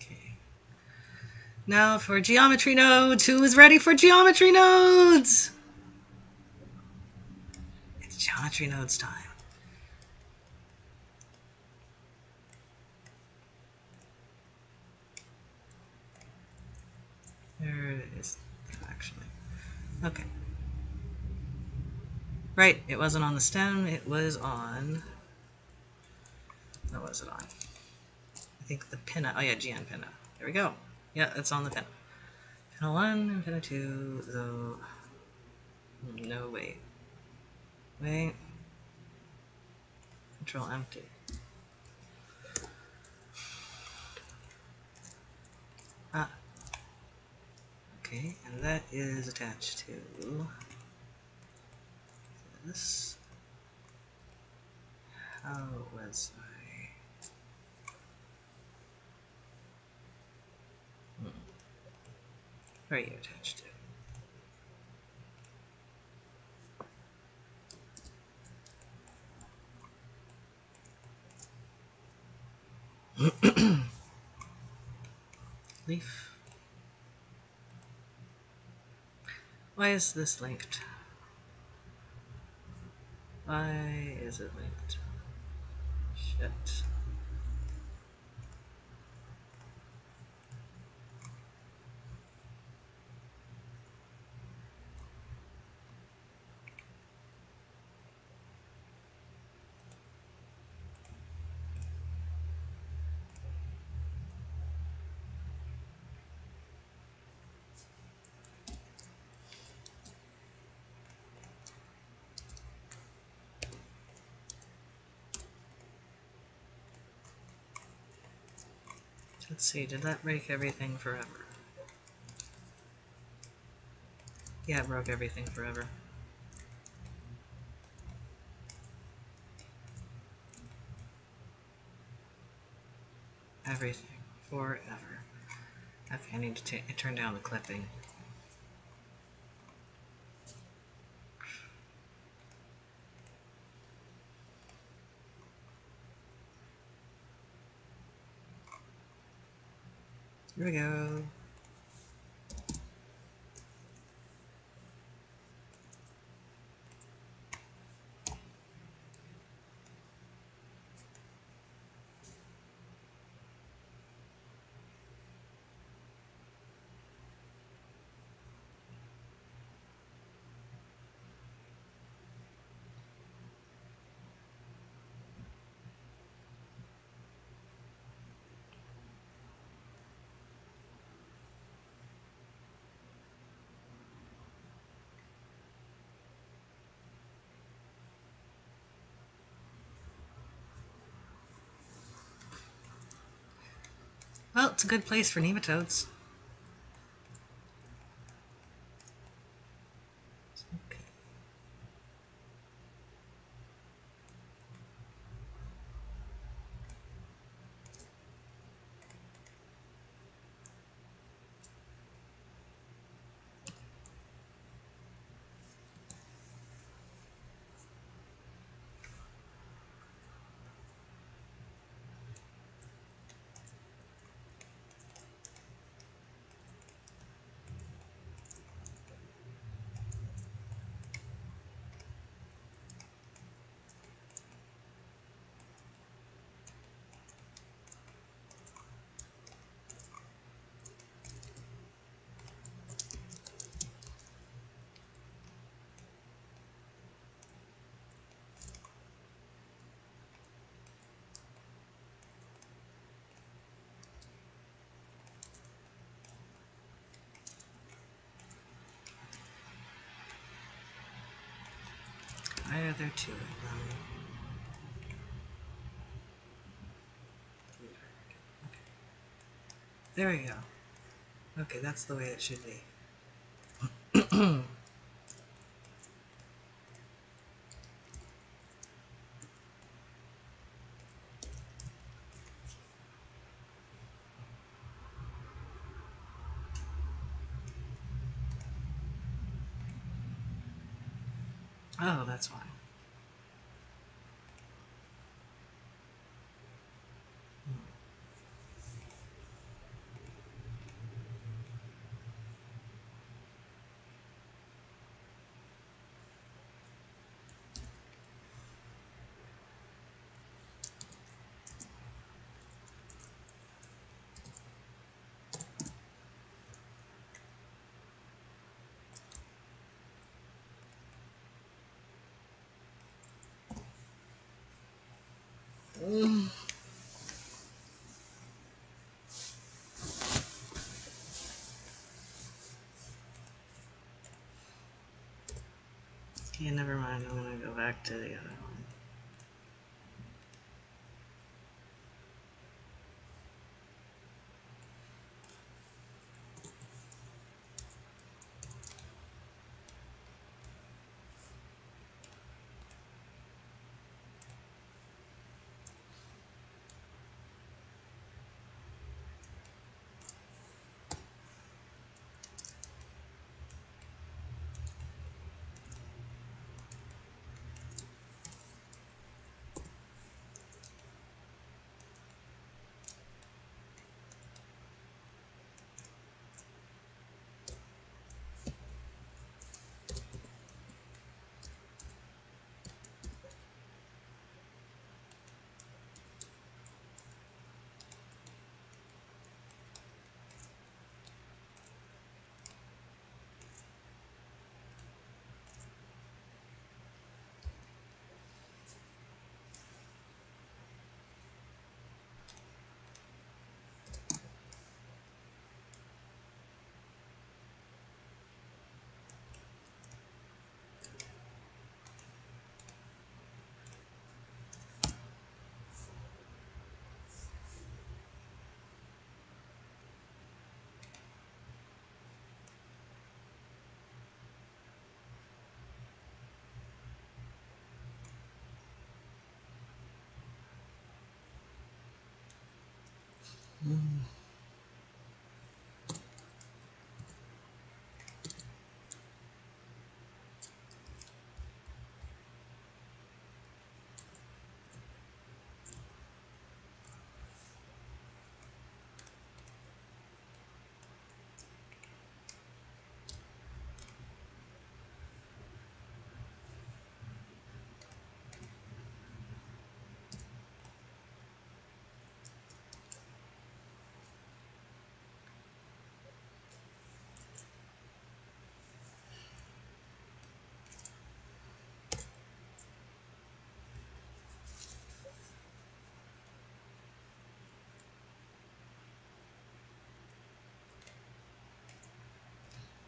Okay. Now for geometry nodes. Who is ready for geometry nodes? It's geometry nodes time. There it is, actually. Okay. Right, it wasn't on the stem, it was on... What was it on? I think the pinna. Oh yeah, GN pinna. There we go. Yeah, it's on the pinna. Pinna 1 and pinna 2, though... No, wait. Wait. Control empty. Ah. Okay, and that is attached to this. How was I? Where are you attached to? Leaf. Why is this linked? Why is it linked? Shit. Let's see, did that break everything forever? Yeah, it broke everything forever. Everything. Forever. Okay, I need to turn down the clipping. Here we go. Well, it's a good place for nematodes. Okay. Why are there two of them? Okay. There we go. Okay, that's the way it should be. Oh, that's why. Okay, never mind. I'm gonna go back to the other one.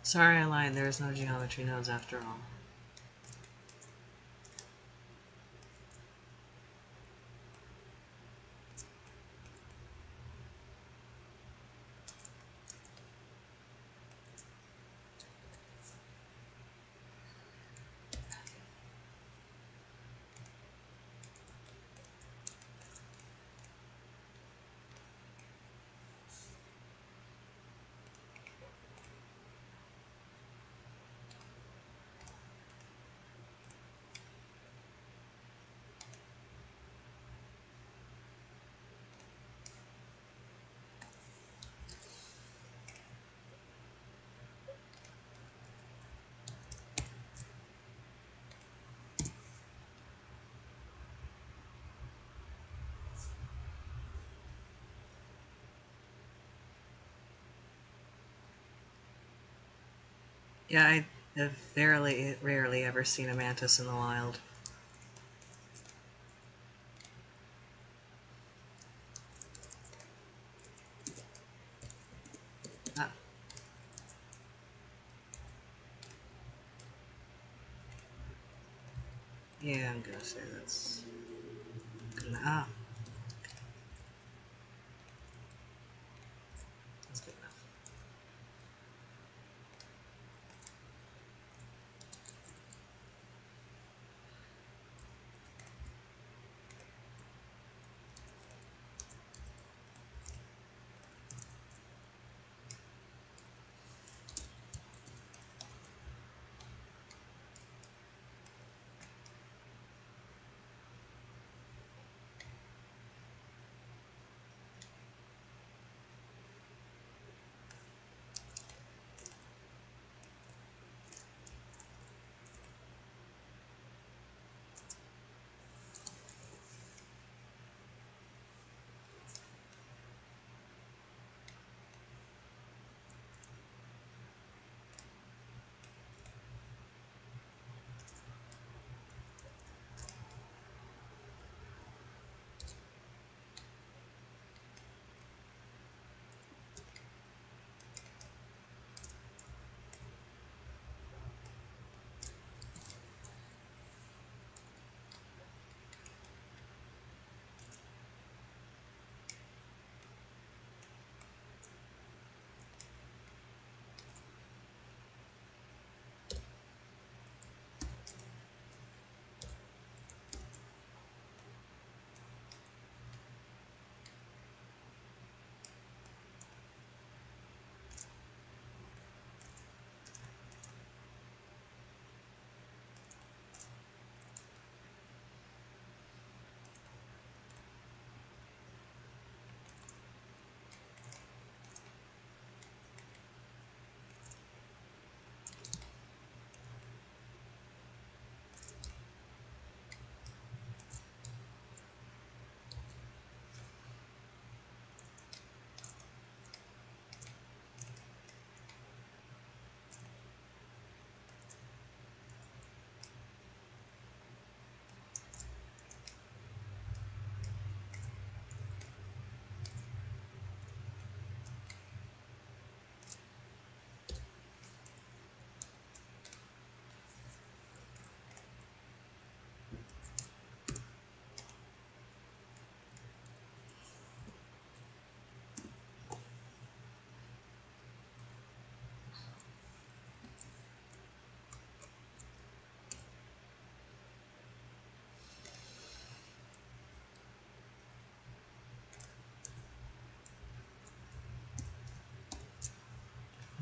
Sorry, I lied. There is no geometry nodes after all. Yeah, I have rarely ever seen a mantis in the wild. Ah, Yeah, I'm gonna say that's good enough. Ah, that's good enough.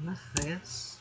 Enough, I guess.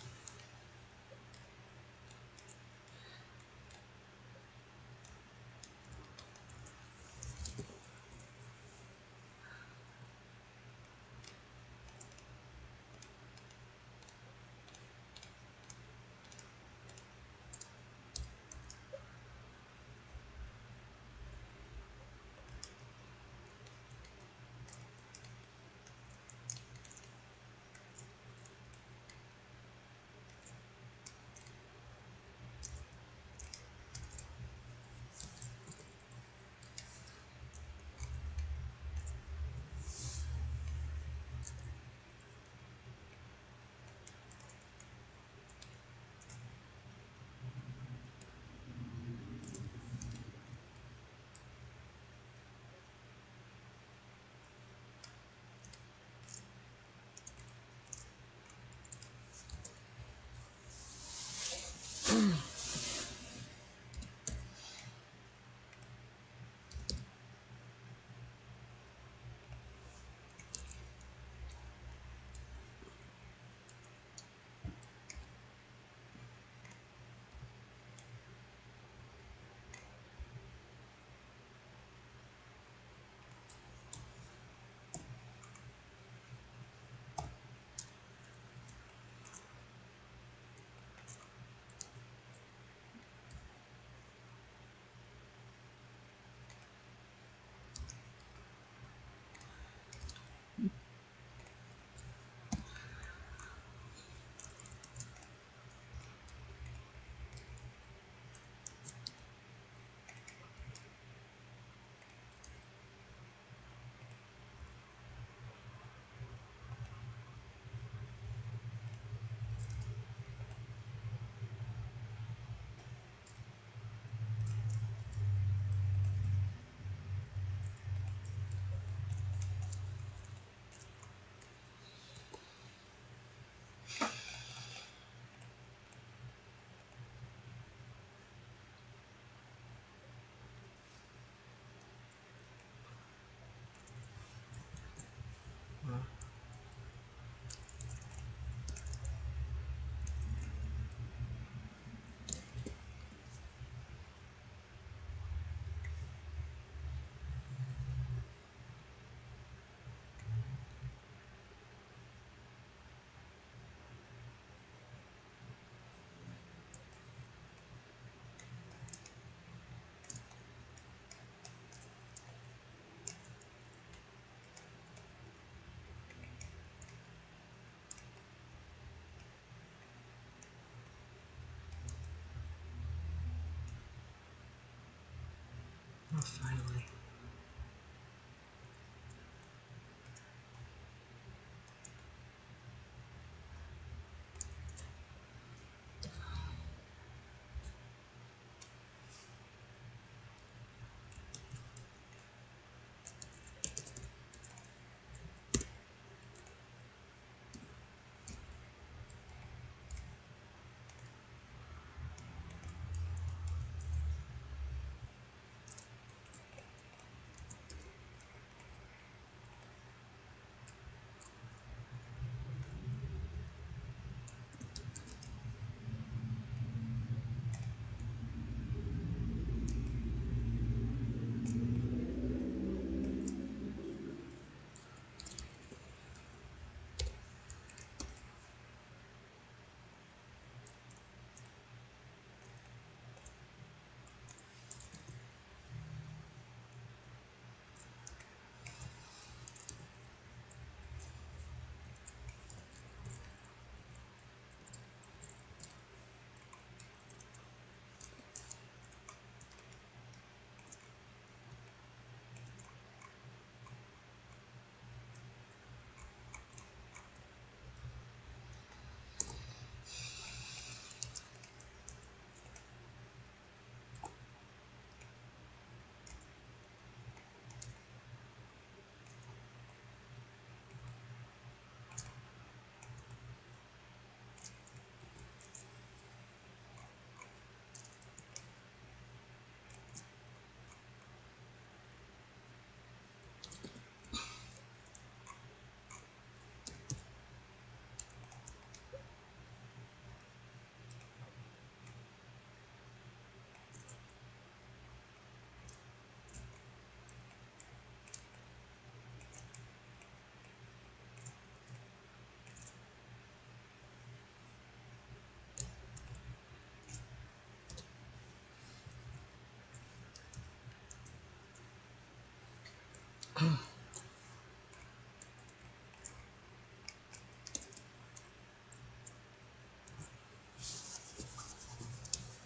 Oh, finally.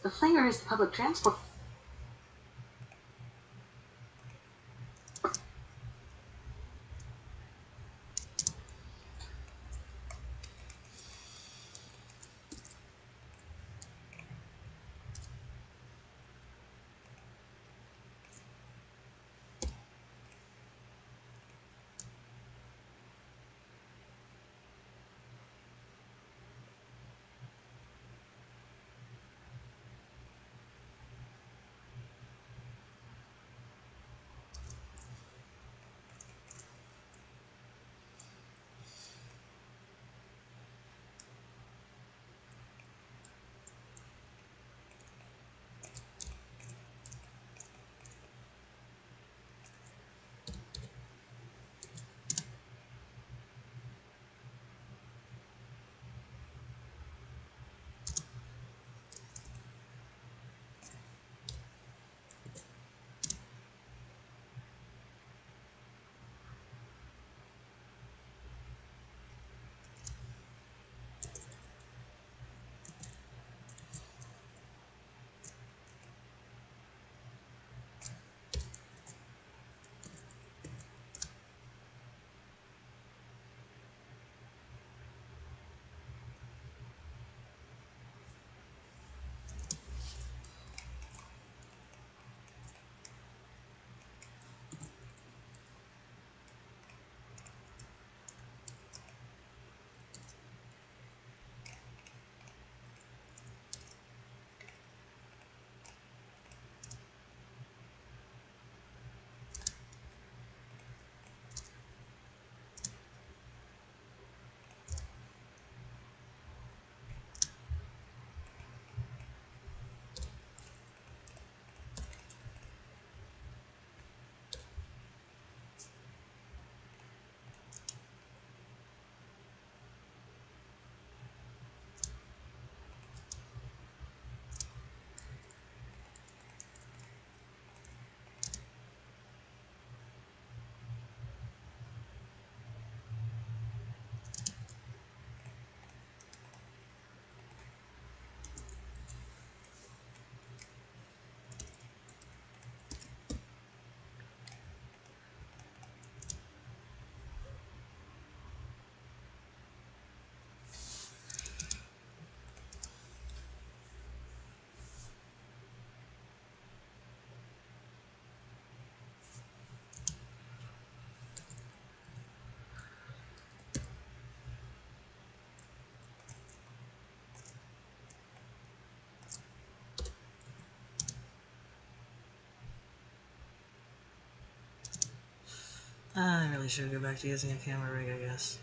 The flinger is the public transport. I really should go back to using a camera rig, I guess.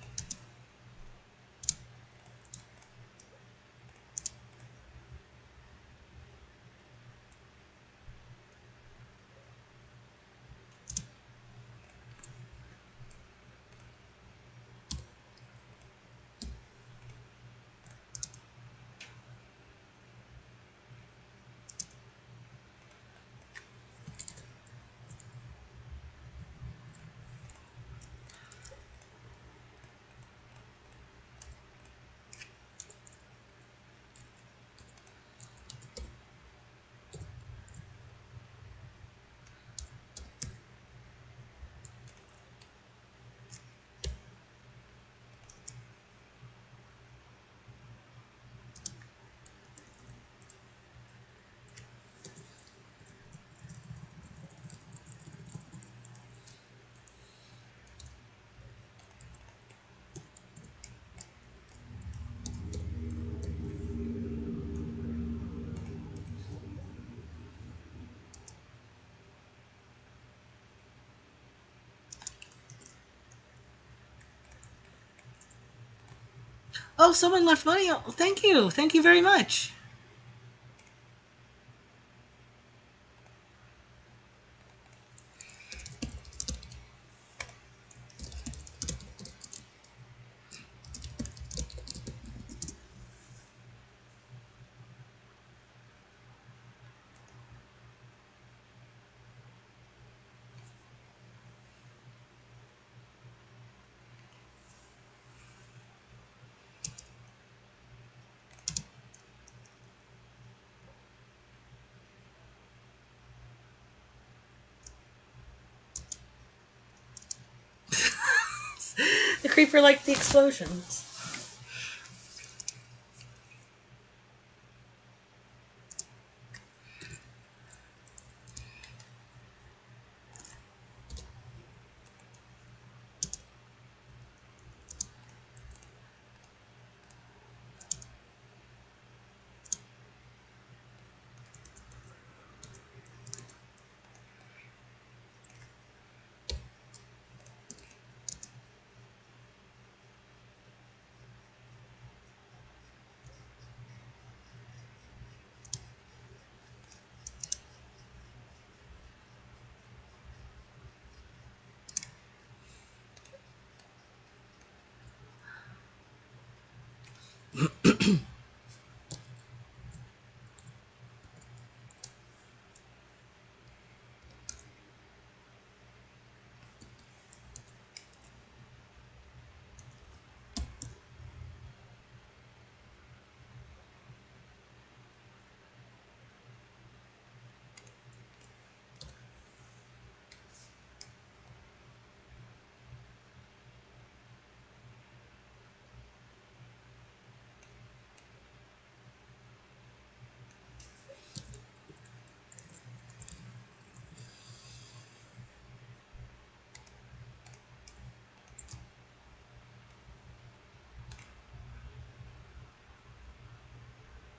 Oh, someone left money. Oh, thank you. Thank you very much. The creeper liked the explosions.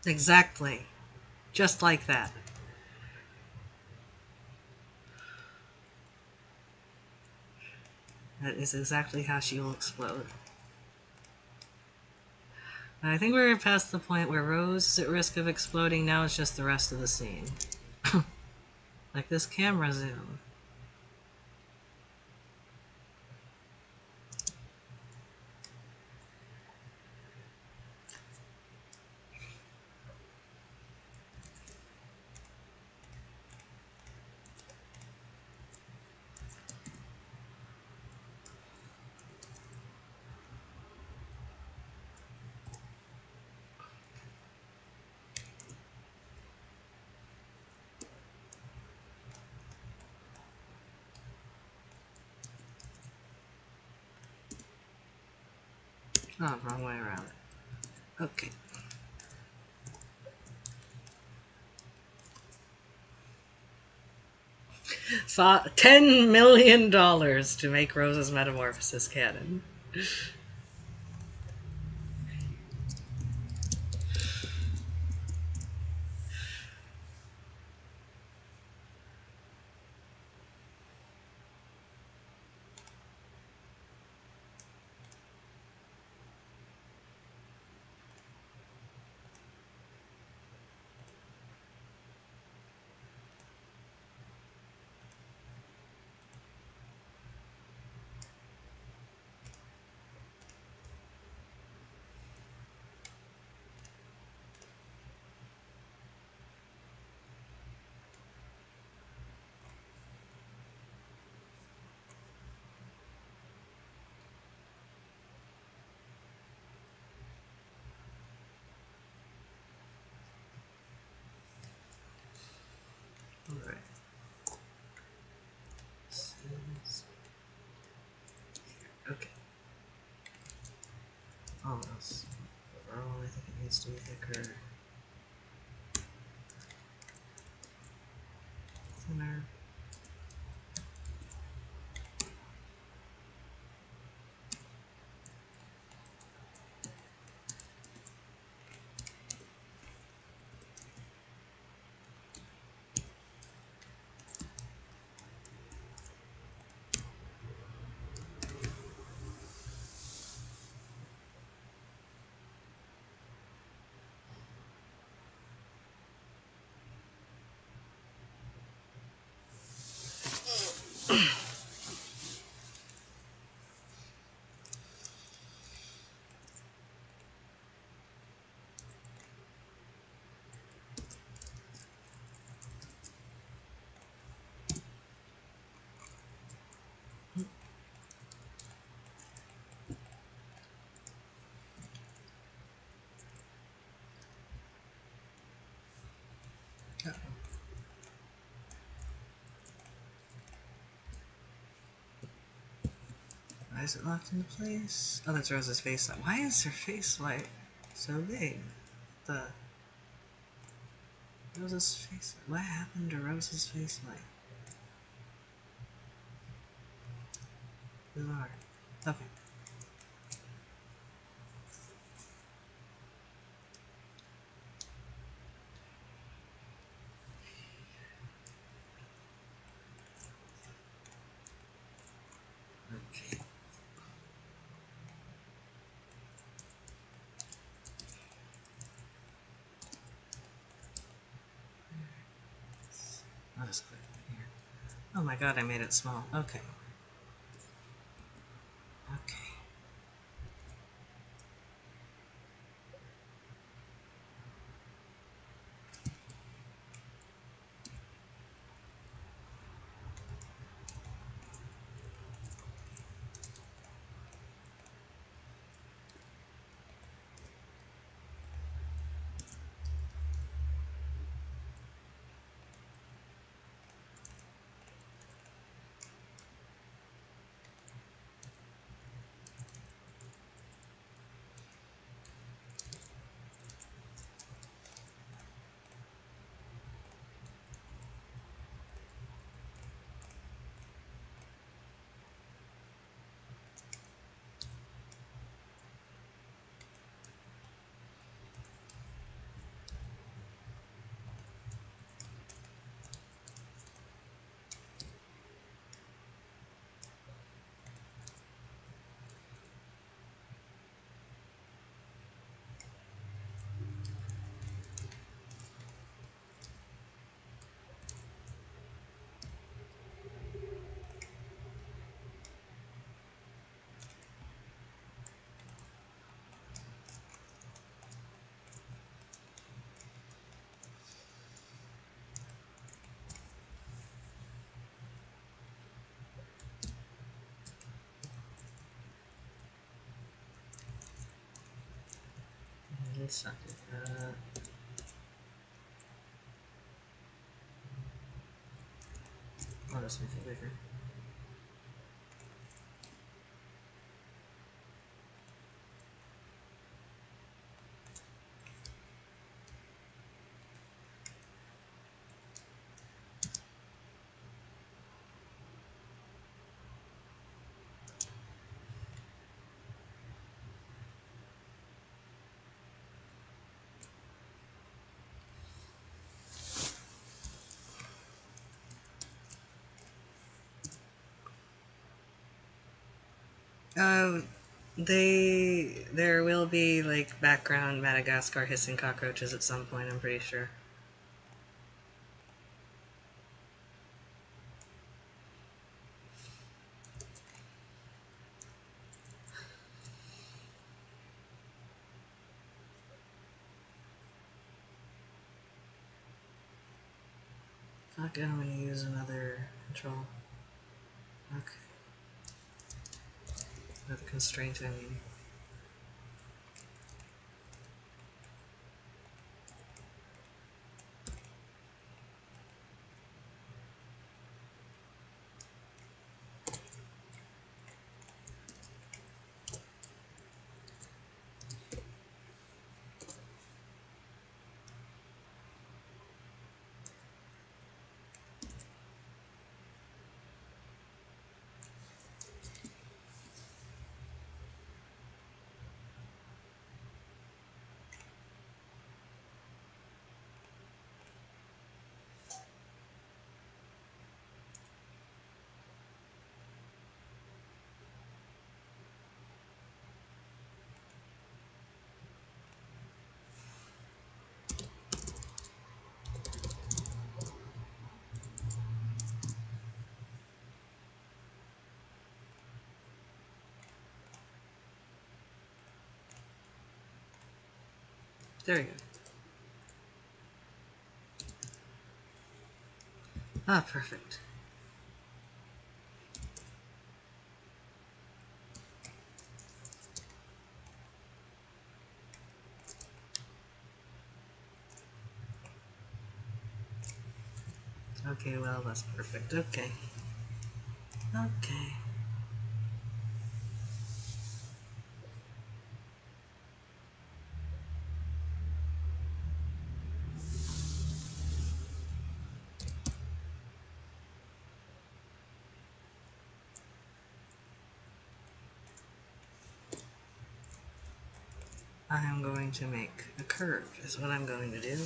Exactly. Just like that. That is exactly how she will explode. I think we're past the point where Rose is at risk of exploding. Now it's just the rest of the scene. Like this camera zoom. Oh, wrong way around. Okay. $10 million to make Rose's metamorphosis canon. Alright. Seems here. Okay. Almost. Overall, I think it needs to be thicker. Thinner. Uh-oh. Why is it locked into place? Oh, that's Rose's face. Why is her face like so big? The Rose's face. What happened to Rose's face like? Bizarre. Okay. Okay. I'll just click it here. Oh my god, I made it small. Okay. Okay. Let's not do that. I'll just make it bigger. Uh, there will be like background Madagascar hissing cockroaches at some point, I'm pretty sure. Fuck, I'm gonna use another control. Okay. Another constraint, I mean. There we go. Ah, perfect. Okay, well, that's perfect. Okay. Okay. I'm going to make a curve, is what I'm going to do.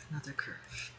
Another curve.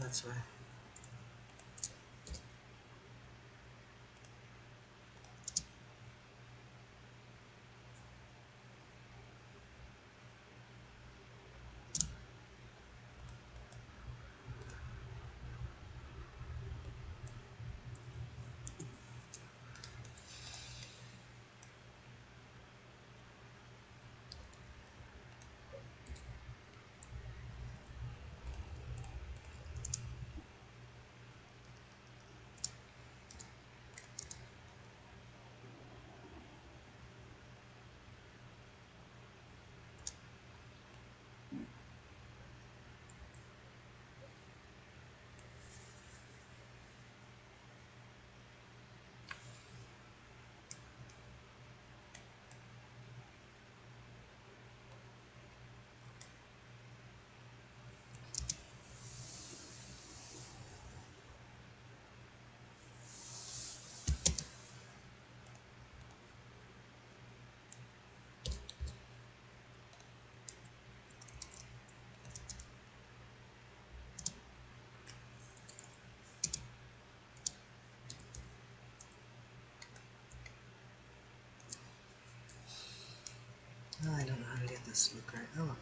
that's why. Oh, I don't know how to get this to look right. Oh,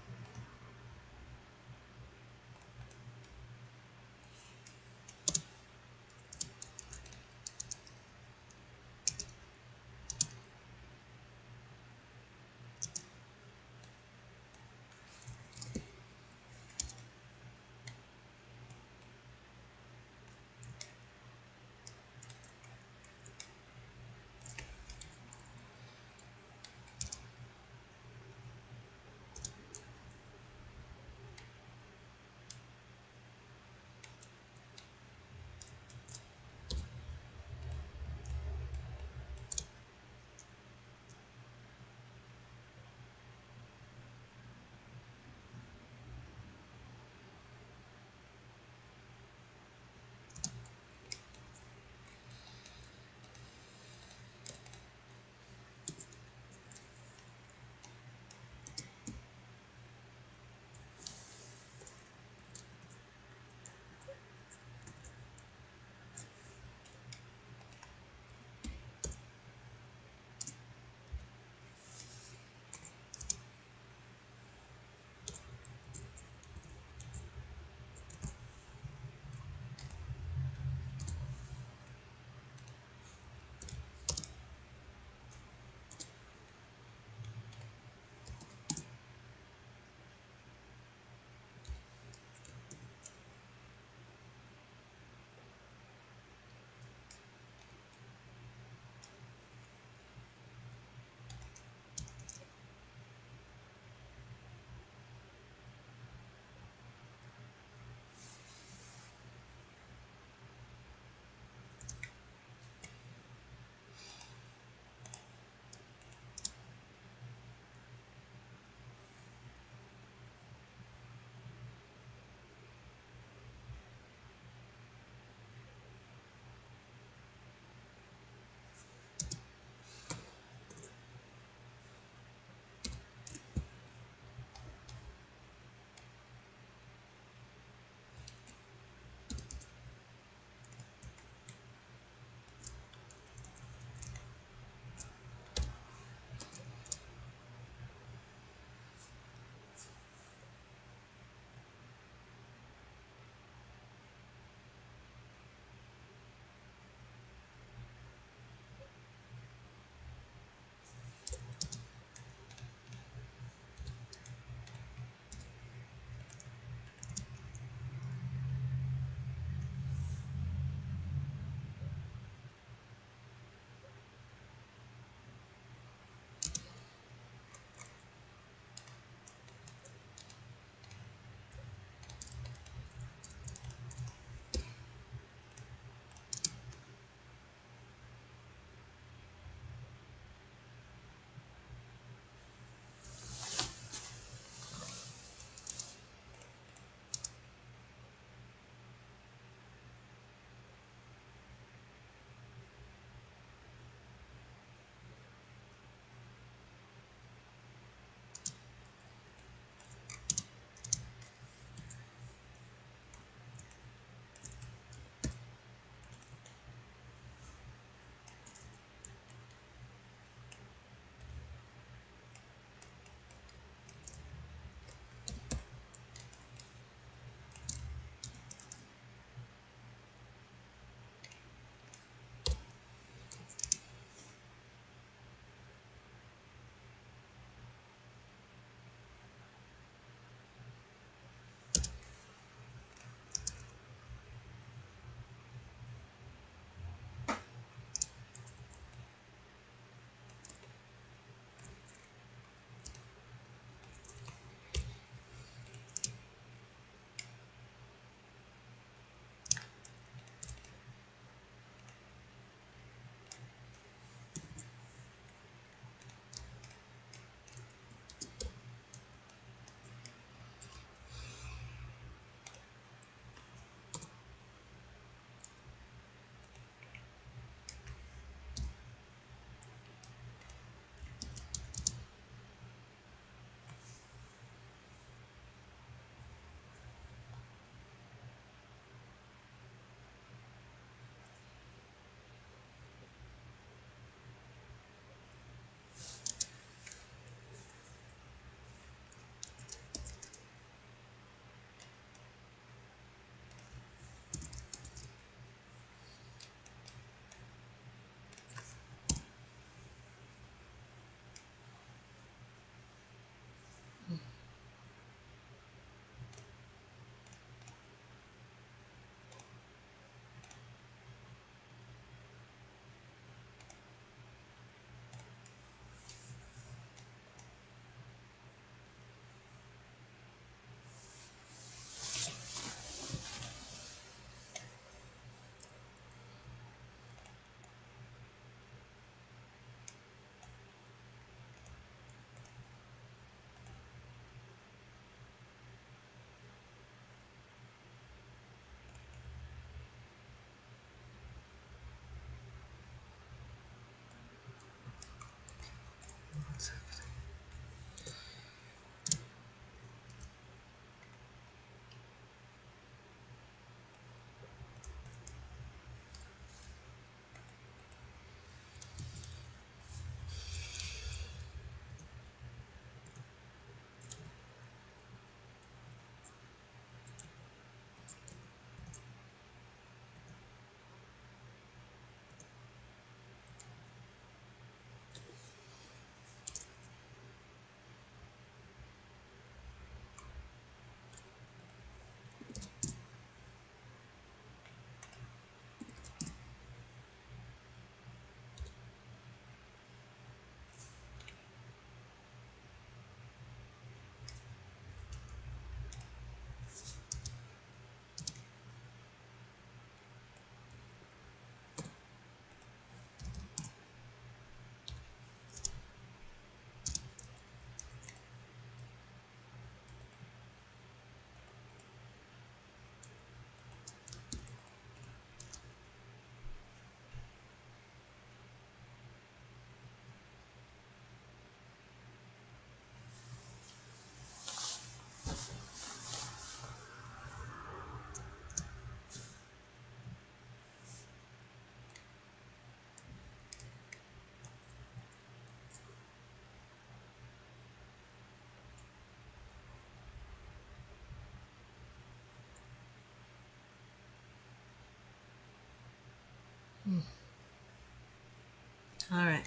Alright.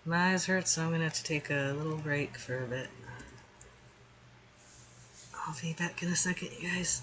My eyes hurt, so I'm gonna have to take a little break for a bit. I'll be back in a second, you guys.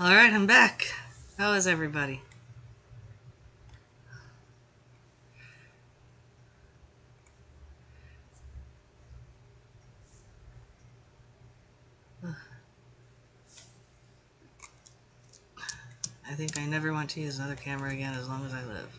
Alright, I'm back. How is everybody? I think I never want to use another camera again as long as I live.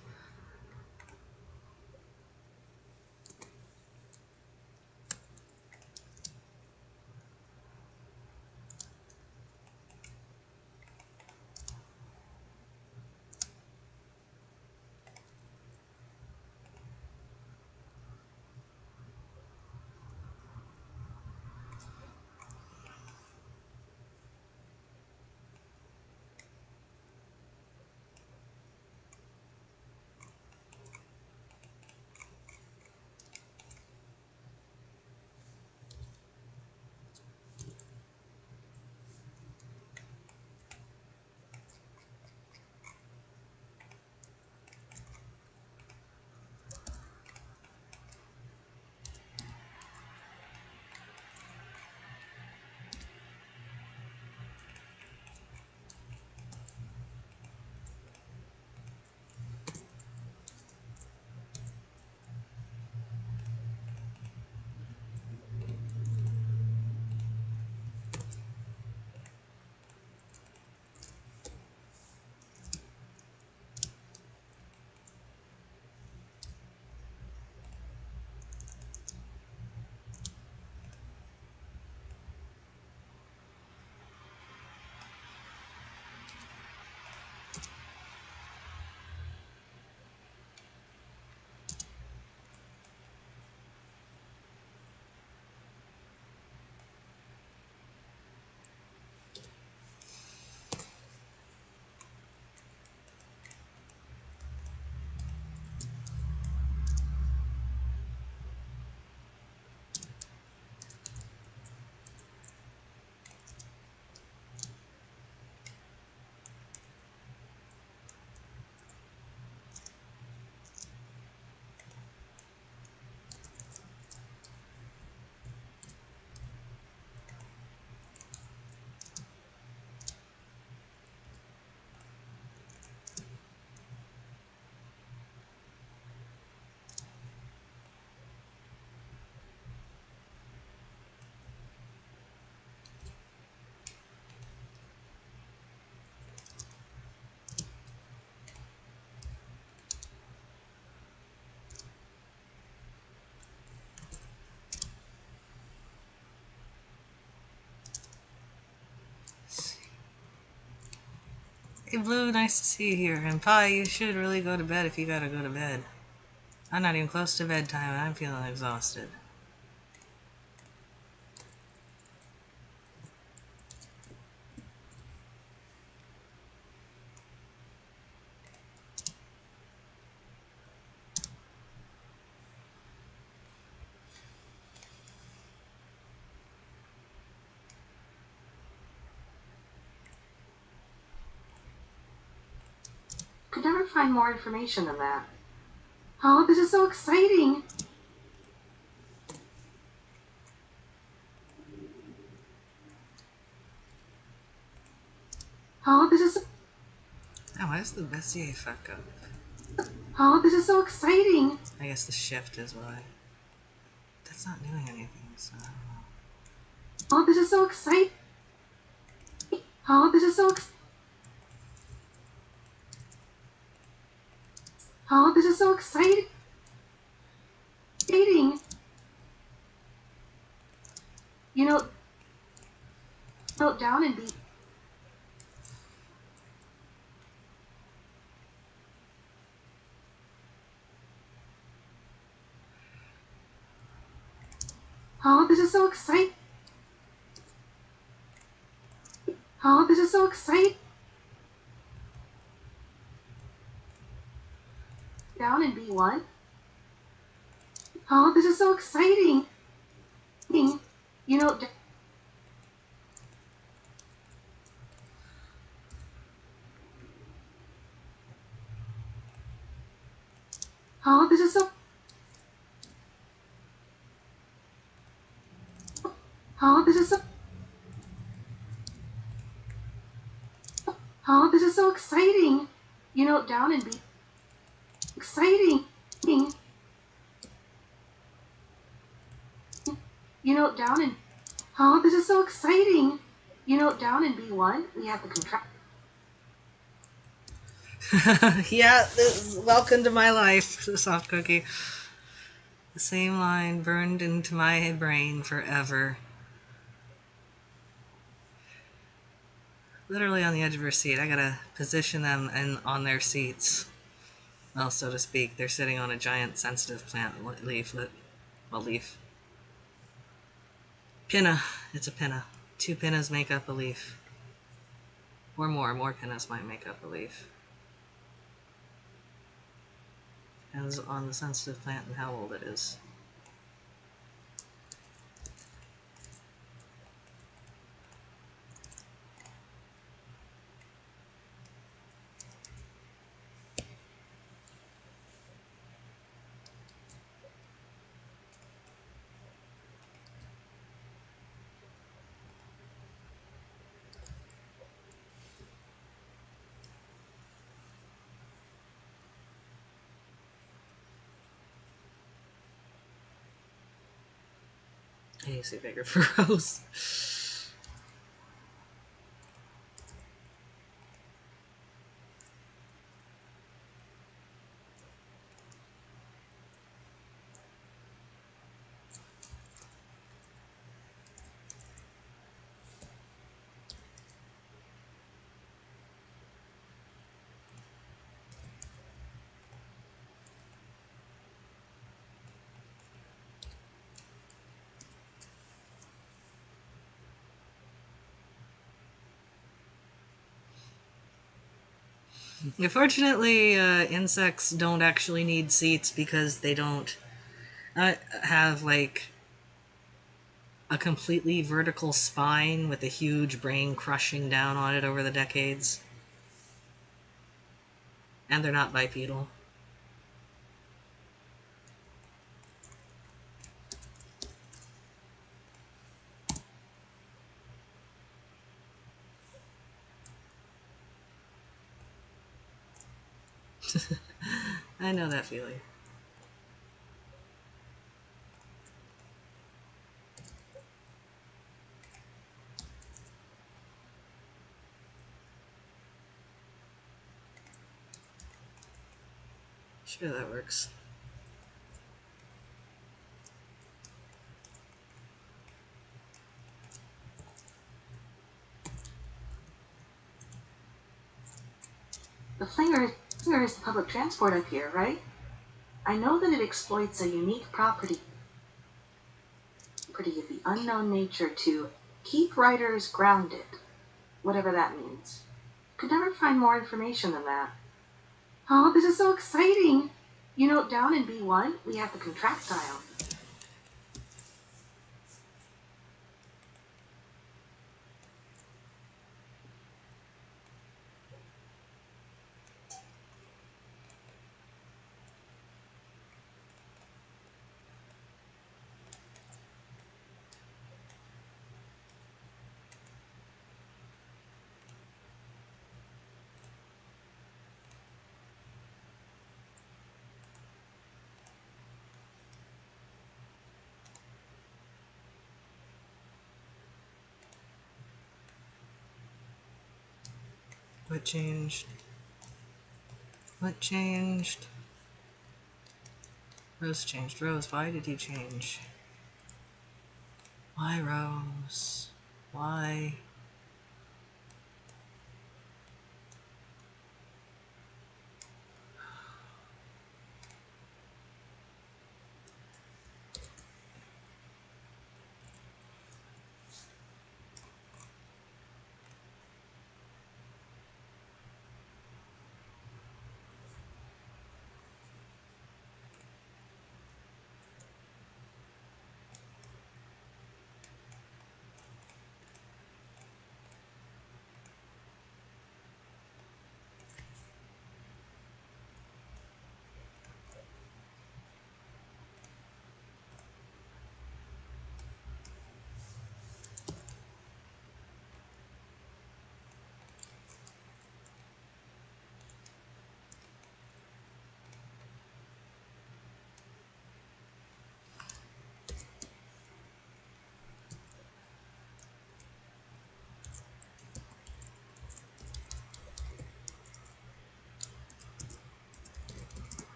Hey Blue, nice to see you here. And Pi, you should really go to bed if you gotta go to bed. I'm not even close to bedtime and I'm feeling exhausted. Could never find more information than that. Oh, this is so exciting! Oh, this is... Oh, why does the Bessier fuck up? Oh, this is so exciting! I guess the shift is why. That's not doing anything, so I don't know. Oh, this is so exciting! Oh, this is so exciting! Oh, this is so exciting! You know, float down and be... Oh, this is so exciting! Oh, this is so exciting! Down and be one. Oh, this is so exciting! You know... Oh, this is so... Oh, this is so... this is so exciting. Down and be exciting. Down and oh, this is so exciting. Down in B1, we have the contract. Yeah, welcome to my life, soft cookie. The same line burned into my brain forever. Literally on the edge of her seat. I gotta position them on their seats. Well, so to speak. They're sitting on a giant sensitive plant leaflet. Well, leaf. Pinna. It's a pinna. 2 pinnas make up a leaf. Or more. More pinnas might make up a leaf. Depends on the sensitive plant and how old it is. I need to see bigger for Rose. Unfortunately, insects don't actually need seats because they don't have like a completely vertical spine with a huge brain crushing down on it over the decades. And they're not bipedal. I know that feeling. Sure, that works. The flinger is the public transport up here, right? I know that it exploits a unique property of the unknown nature to keep writers grounded, whatever that means. Could never find more information than that. Oh, this is so exciting. Down in B1, we have the contractile. What changed? What changed? Rose changed. Rose, why did you change? Why, Rose? Why?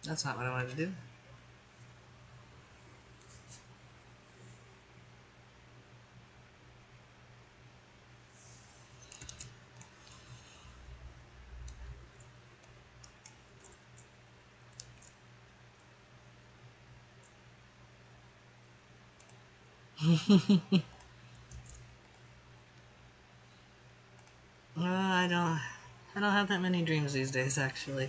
That's not what I wanted to do. I don't have that many dreams these days, actually.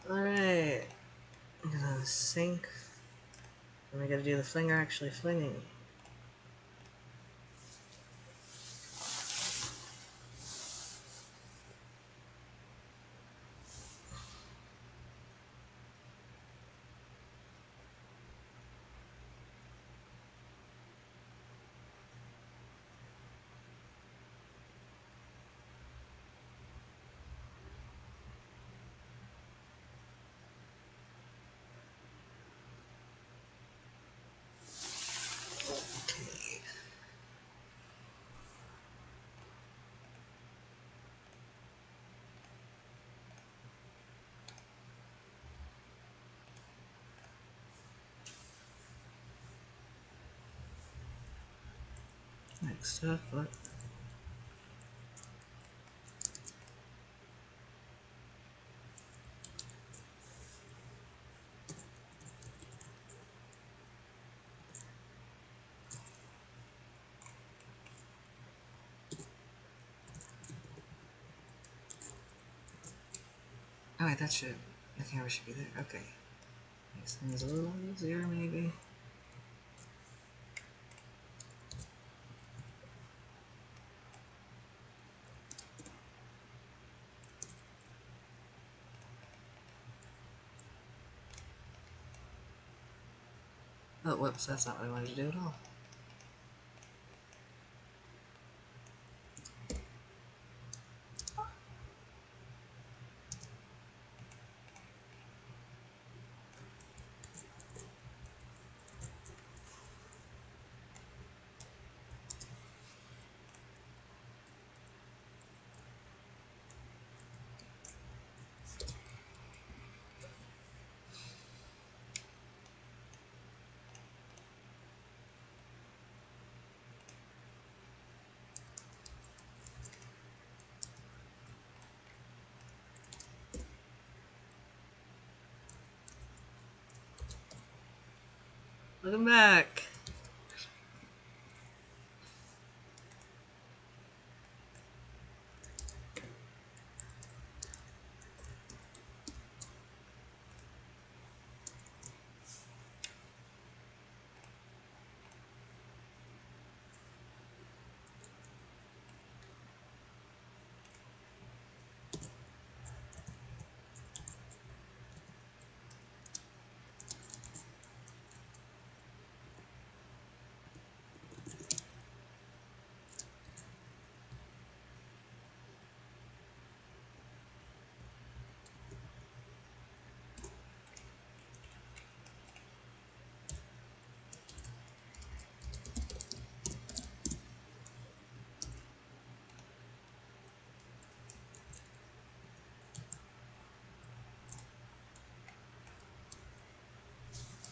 Alright. I'm gonna sink. And we gotta do the flinger actually flinging. Next up, what? Oh wait, that should... the camera should be there. Okay. Makes things a little easier, maybe. Oh, whoops, that's not what I wanted to do at all. Welcome back!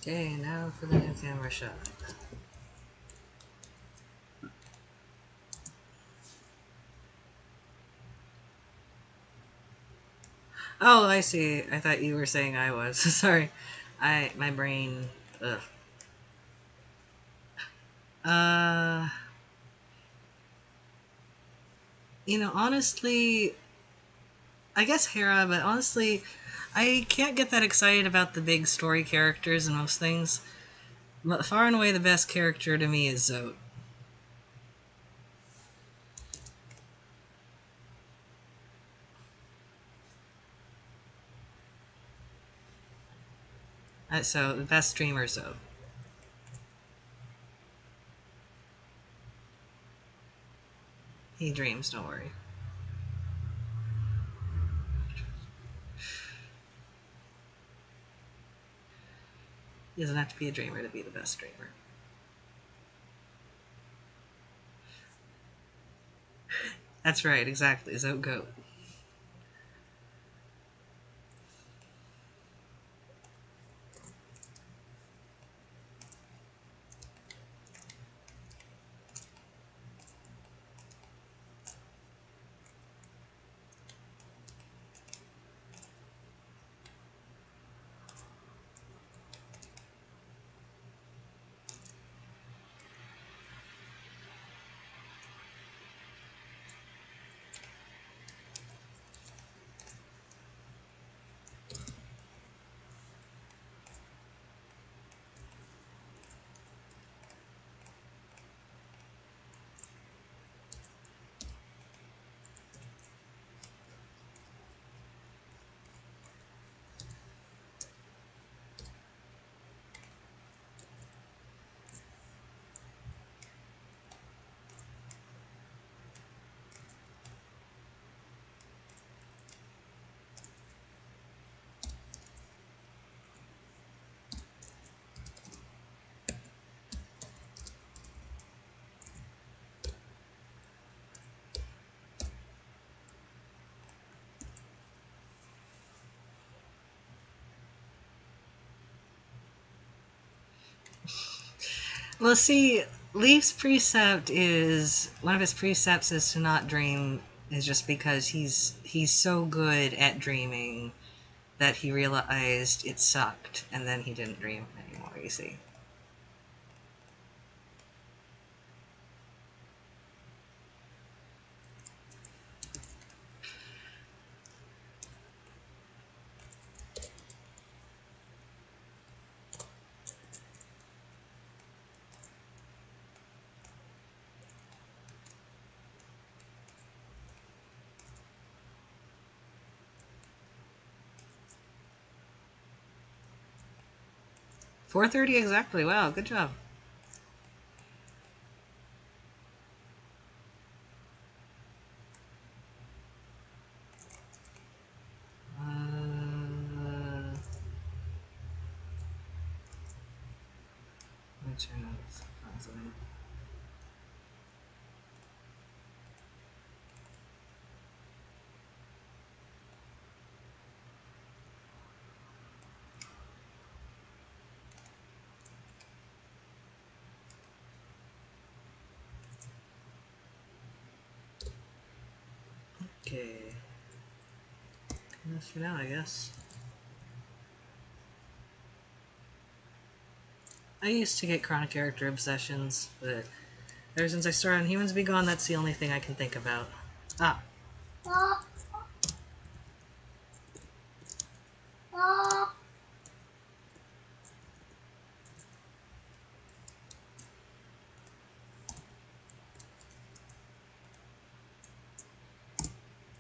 Okay, now for the new camera shot. Oh, I see. I thought you were saying I was. Sorry. My brain... Ugh. Uh... Honestly, I guess Hera, but honestly, I can't get that excited about the big story characters in most things. But far and away, the best character to me is Zote. So, the best streamer, Zote. He dreams, don't worry. He doesn't have to be a dreamer to be the best streamer. That's right, exactly. Zote Goat. Well, see, Leaf's precept is one of his precepts is to not dream. Is just because he's so good at dreaming that he realized it sucked, and then he didn't dream anymore. You see. 4:30 exactly. Wow, good job. Which Okay. That's for now, I guess. I used to get chronic character obsessions, but ever since I started on Humans Be Gone, that's the only thing I can think about. Ah.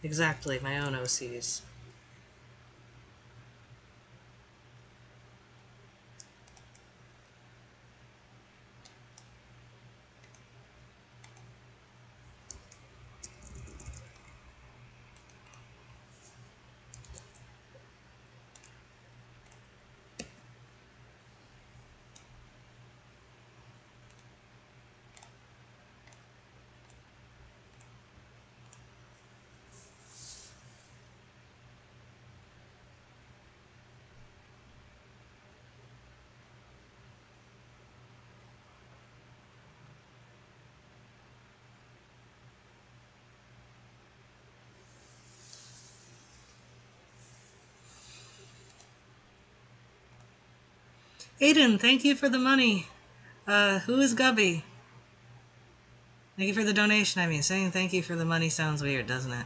Exactly, my own OCs. Aiden, thank you for the money. Who is Gubby? Thank you for the donation. I mean, saying thank you for the money sounds weird, doesn't it?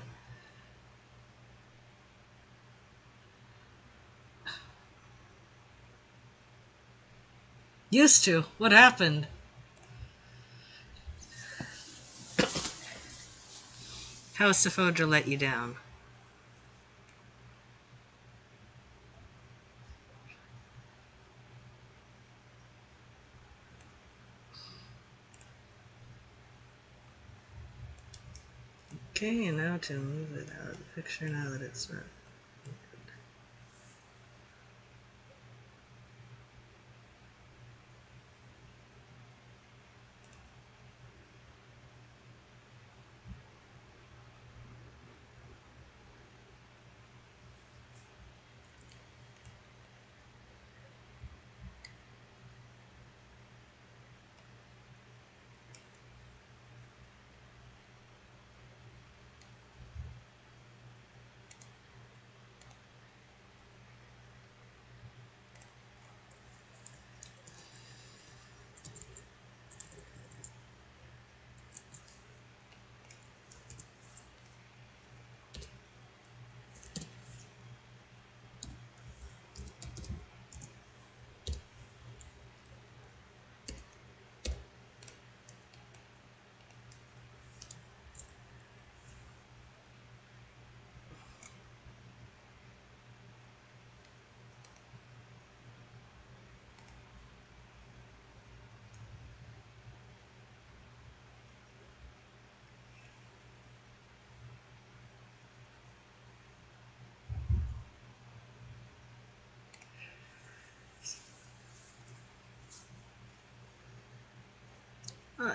Used to. What happened? How Safodra let you down? Okay, and now to move it out of the picture now that it's not.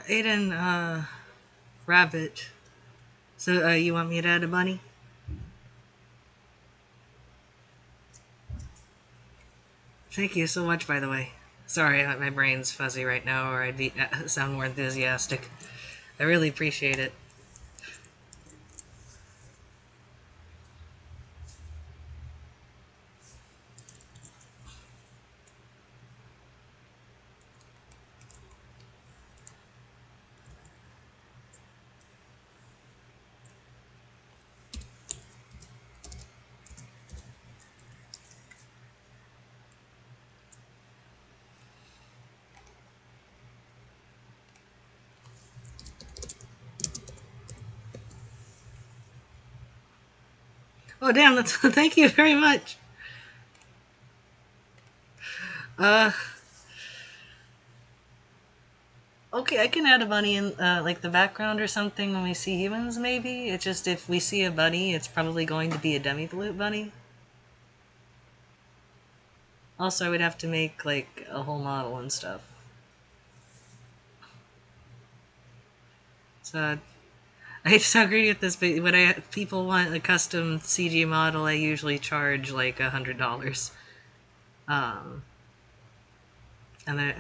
Aiden, Rabbit. So, you want me to add a bunny? Thank you so much, by the way. Sorry, my brain's fuzzy right now, or I'd sound more enthusiastic. I really appreciate it. Oh, damn, that's, thank you very much. Uh, okay, I can add a bunny in, like, the background or something when we see humans, maybe? It's just if we see a bunny, it's probably going to be a demi-volute bunny. Also, I would have to make, like, a whole model and stuff. So, I disagree with this, but when people want a custom CG model, I usually charge, like, $100. Um, and I...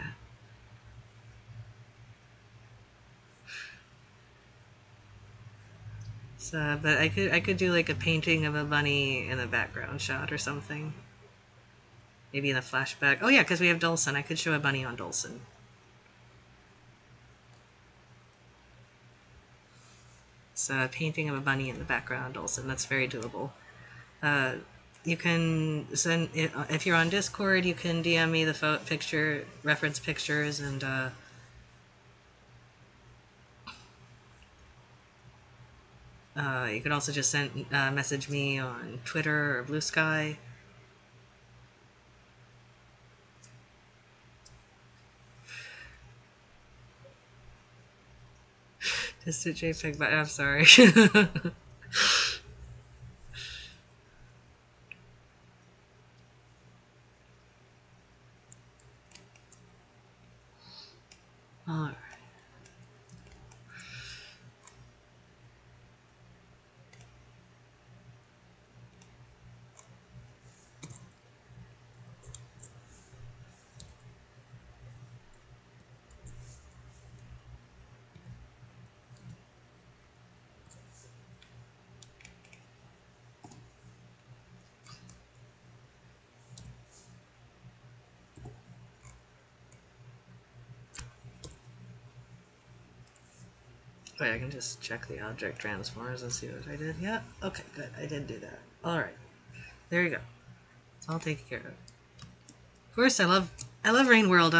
So, but I could do like a painting of a bunny in a background shot or something. Maybe in a flashback. Oh yeah, because we have Dulcin. I could show a bunny on Dulcin. So a painting of a bunny in the background on Dulcin. That's very doable. Uh, you can send if you're on Discord. You can DM me the picture reference pictures, and you can also just send message me on Twitter or Blue Sky. Just a JPEG, but I'm sorry. Alright. Wait, I can just check the object transforms and see what I did. Yeah, okay, good. I did do that. Alright. There you go. It's all taken care of. Of course, I love Rain World.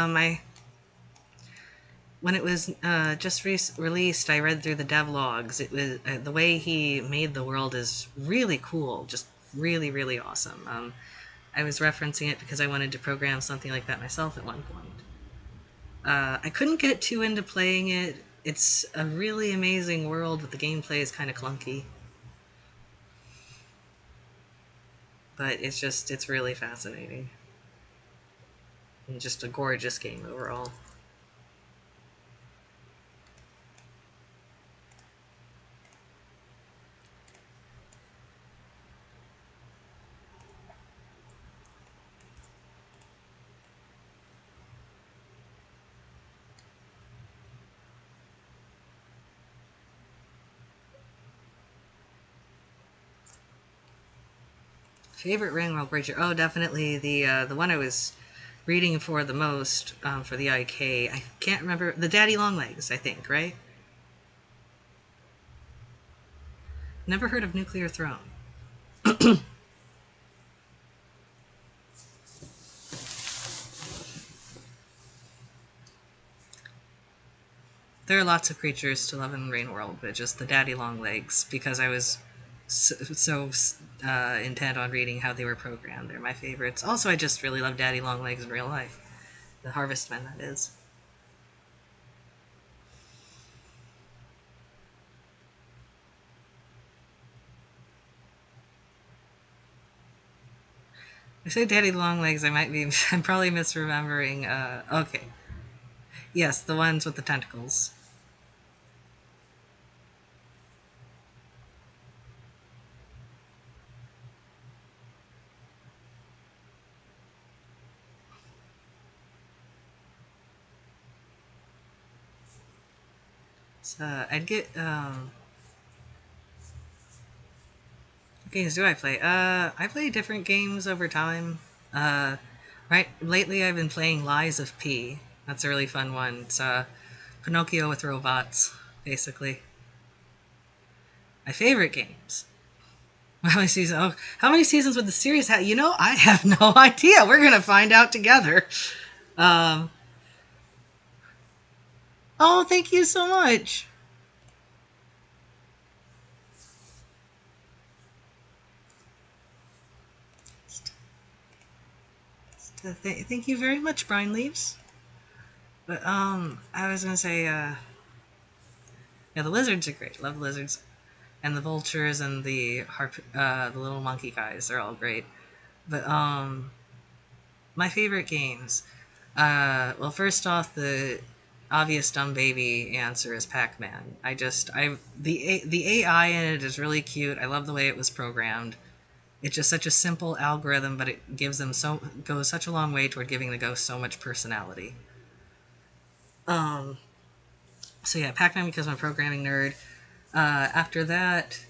When it was just released, I read through the devlogs. It was the way he made the world is really cool, just really, really awesome. I was referencing it because I wanted to program something like that myself at one point. I couldn't get too into playing it. It's a really amazing world, but the gameplay is kind of clunky. But it's really fascinating. And just a gorgeous game overall. Favorite Ring World Breacher? Oh, definitely the one I was reading for the most for the IK. I can't remember the Daddy Longlegs. I think right. Never heard of Nuclear Throne. There are lots of creatures to love in Rain World, but just the Daddy Longlegs because I was so intent on reading how they were programmed. They're my favorites. Also, I just really love Daddy Longlegs in real life. The Harvestmen, that is. I say Daddy Longlegs, I'm probably misremembering. Okay. Yes, the ones with the tentacles. So I'd get, what games do I play? I play different games over time. Uh, right, lately I've been playing Lies of P. That's a really fun one. It's, Pinocchio with robots, basically. My favorite games. How many seasons? Oh, how many seasons would the series have? You know, I have no idea. We're gonna find out together. Um, oh, thank you so much. Thank you very much, Brian Leaves. But I was gonna say, yeah, the lizards are great. Love lizards, and the vultures and the little monkey guys. They're all great. But my favorite games. Well, first off, the obvious dumb baby answer is Pac-Man. The AI in it is really cute. I love the way it was programmed. It's just such a simple algorithm, but it goes such a long way toward giving the ghost so much personality. Um, so yeah, Pac-Man because I'm a programming nerd. After that,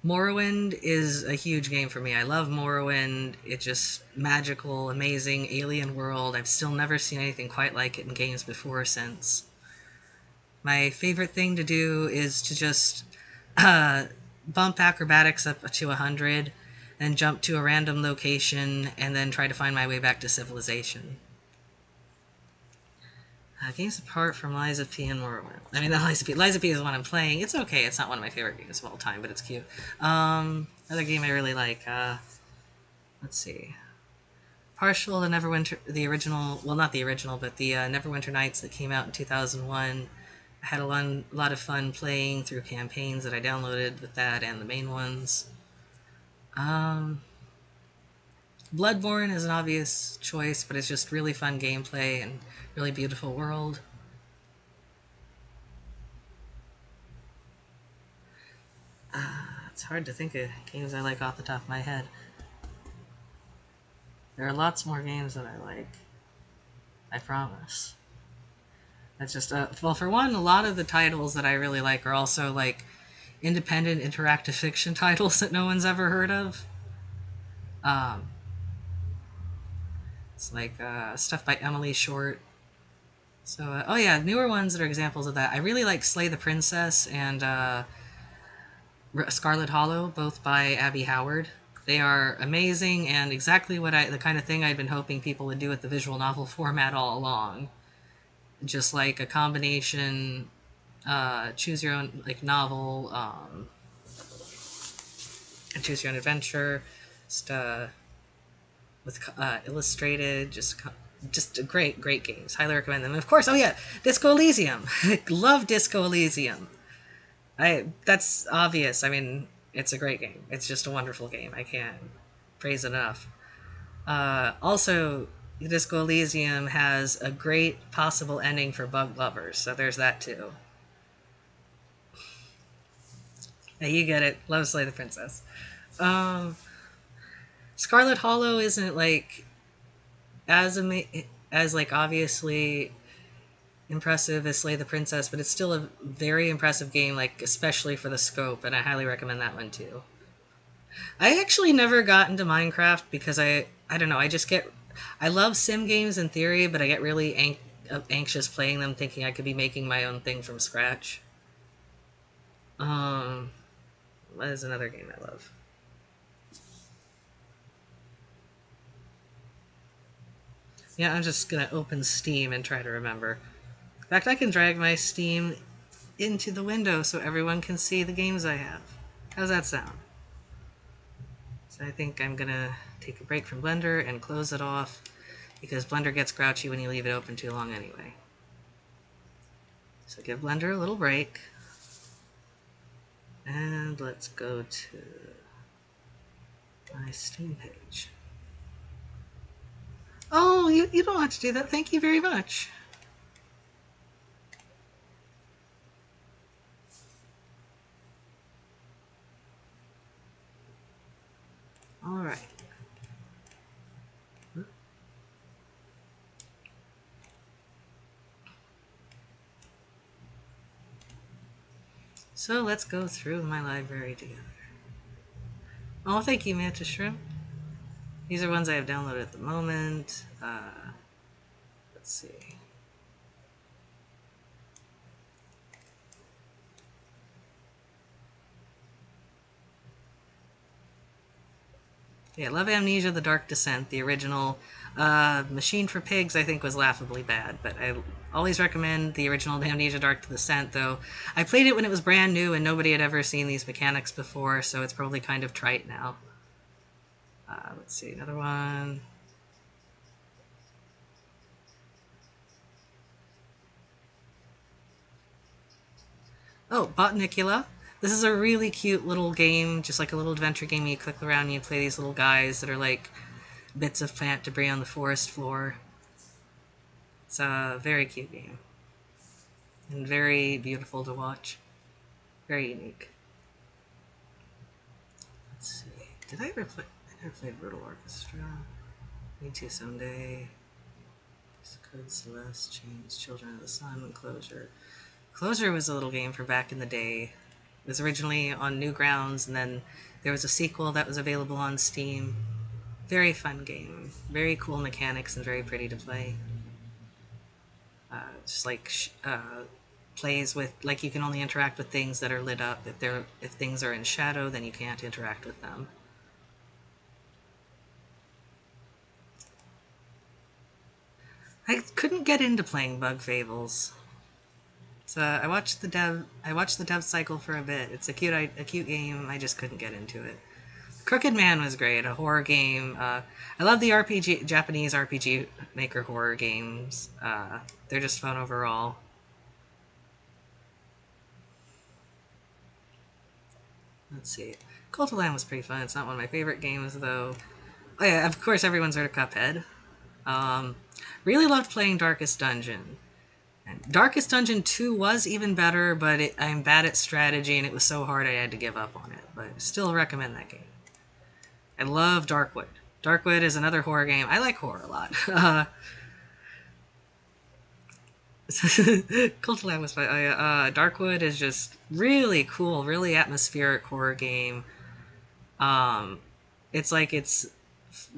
Morrowind is a huge game for me. I love Morrowind. It's just magical, amazing, alien world. I've still never seen anything quite like it in games before or since. My favorite thing to do is to just uh, bump acrobatics up to 100, and jump to a random location, and then try to find my way back to civilization. Games apart from Lies of P and Morrowind. I mean, not Lies of P. Lies of P is the one I'm playing. It's okay. It's not one of my favorite games of all time, but it's cute. Another game I really like. Let's see. Partial to Neverwinter, the original. Well, not the original, but the Neverwinter Nights that came out in 2001. I had a lot of fun playing through campaigns that I downloaded with that and the main ones. Bloodborne is an obvious choice, but it's just really fun gameplay and really beautiful world. It's hard to think of games I like off the top of my head. There are lots more games that I like. I promise. That's just well, for one, a lot of the titles that I really like are also like independent interactive fiction titles that no one's ever heard of. Um, it's like stuff by Emily Short. So, oh yeah, newer ones that are examples of that. I really like Slay the Princess and Scarlet Hollow, both by Abby Howard. They are amazing and exactly the kind of thing I'd been hoping people would do with the visual novel format all along. Just like a combination, choose your own like novel, and choose your own adventure, just with illustrated, just great games. Highly recommend them. And of course, oh yeah, Disco Elysium. Love Disco Elysium. That's obvious. I mean, it's a great game. It's just a wonderful game. I can't praise it enough. Also, Disco Elysium has a great possible ending for bug lovers, so there's that too. Yeah, you get it. Love Slay the Princess. Um, Scarlet Hollow isn't like as like obviously impressive as Slay the Princess, but it's still a very impressive game, like especially for the scope, and I highly recommend that one too. I actually never got into Minecraft because I don't know, I love sim games in theory, but I get really anxious playing them, thinking I could be making my own thing from scratch. Um, what is another game I love? Yeah, I'm just gonna open Steam and try to remember. In fact, I can drag my Steam into the window so everyone can see the games I have. How's that sound? So I think I'm gonna take a break from Blender and close it off because Blender gets grouchy when you leave it open too long anyway. So give Blender a little break. And let's go to my Steam page. Oh, you don't have to do that. Thank you very much. Alright. So let's go through my library together. Oh, thank you, Mantis Shrimp. These are ones I have downloaded at the moment. Let's see. Yeah, love Amnesia: The Dark Descent, the original. Machine for Pigs, I think, was laughably bad, but I always recommend the original Amnesia: Dark Descent, though. I played it when it was brand new and nobody had ever seen these mechanics before, so it's probably kind of trite now. Let's see, another one. Oh, Botanicula. This is a really cute little game, just like a little adventure game. You click around and you play these little guys that are like bits of plant debris on the forest floor. It's a very cute game. And very beautiful to watch. Very unique. Let's see. Did I ever play? I never played Brutal Orchestra. Need to someday. Code Celeste, Chains, Children of the Sun, Closure. Closure was a little game from back in the day. It was originally on Newgrounds, and then there was a sequel that was available on Steam. Very fun game. Very cool mechanics and very pretty to play. Just like plays with, like, you can only interact with things that are lit up. If things are in shadow, then you can't interact with them. I couldn't get into playing Bug Fables. So I watched the dev cycle for a bit. It's a cute game. I just couldn't get into it. Crooked Man was great, a horror game. I love the Japanese RPG Maker horror games. They're just fun overall. Let's see. Cult of Lamb was pretty fun. It's not one of my favorite games, though. Oh yeah, of course everyone's heard of Cuphead. Really loved playing Darkest Dungeon. And Darkest Dungeon 2 was even better, but I'm bad at strategy, and it was so hard I had to give up on it. But still recommend that game. I love Darkwood. Darkwood is another horror game. I like horror a lot. Cult of Lamb was fun. Darkwood is just really cool, really atmospheric horror game. It's like it's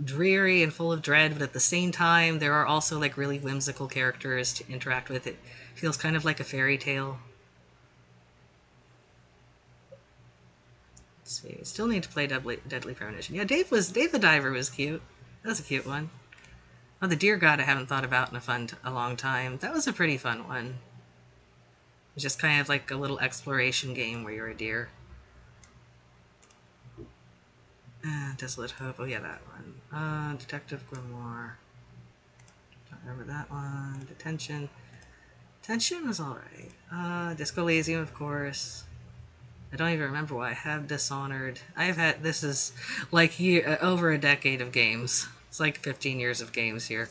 dreary and full of dread, but at the same time, there are also like really whimsical characters to interact with. It feels kind of like a fairy tale. Let's see. Still need to play Deadly Premonition. Yeah, Dave the Diver was cute. That was a cute one. Oh, the Deer God I haven't thought about in a long time. That was a pretty fun one. It's just kind of like a little exploration game where you're a deer. Desolate Hope. Oh yeah, that one. Detective Grimoire. Don't remember that one. Detention. Detention was alright. Disco Elysium, of course. I don't even remember why I have Dishonored. This is like over a decade of games. It's like 15 years of games here.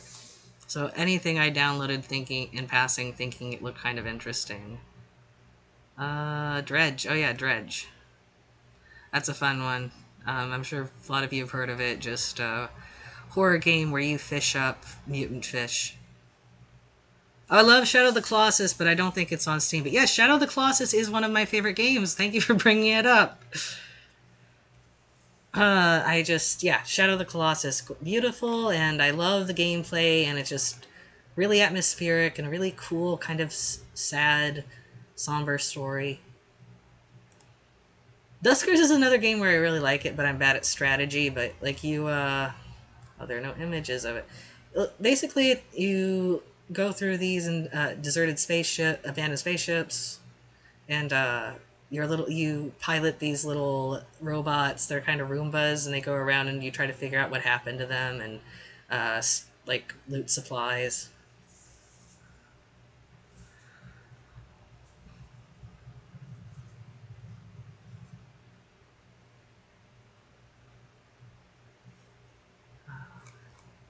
So anything I downloaded thinking it looked kind of interesting. Dredge. Oh yeah, Dredge. That's a fun one. I'm sure a lot of you have heard of it. Just a horror game where you fish up mutant fish. I love Shadow of the Colossus, but I don't think it's on Steam. But yes, Shadow of the Colossus is one of my favorite games. Thank you for bringing it up. Shadow of the Colossus, beautiful, and I love the gameplay, and it's just really atmospheric and a really cool, kind of sad, somber story. Duskers is another game where I really like it, but I'm bad at strategy. But like there are no images of it. Basically, you go through these abandoned spaceships, and you pilot these little robots. They're kind of Roombas, and they go around and you try to figure out what happened to them and like loot supplies.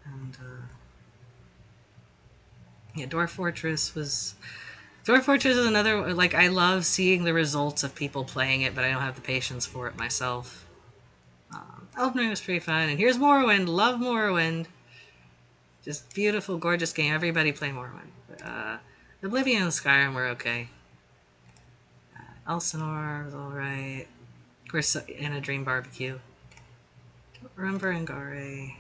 And yeah, Dwarf Fortress is another, like, I love seeing the results of people playing it, but I don't have the patience for it myself. Elden Ring was pretty fun, and here's Morrowind. Love Morrowind. Just beautiful, gorgeous game. Everybody play Morrowind. Oblivion and Skyrim were okay. Elsinore was alright. Of course, in a Dream Barbecue. Don't remember Angare.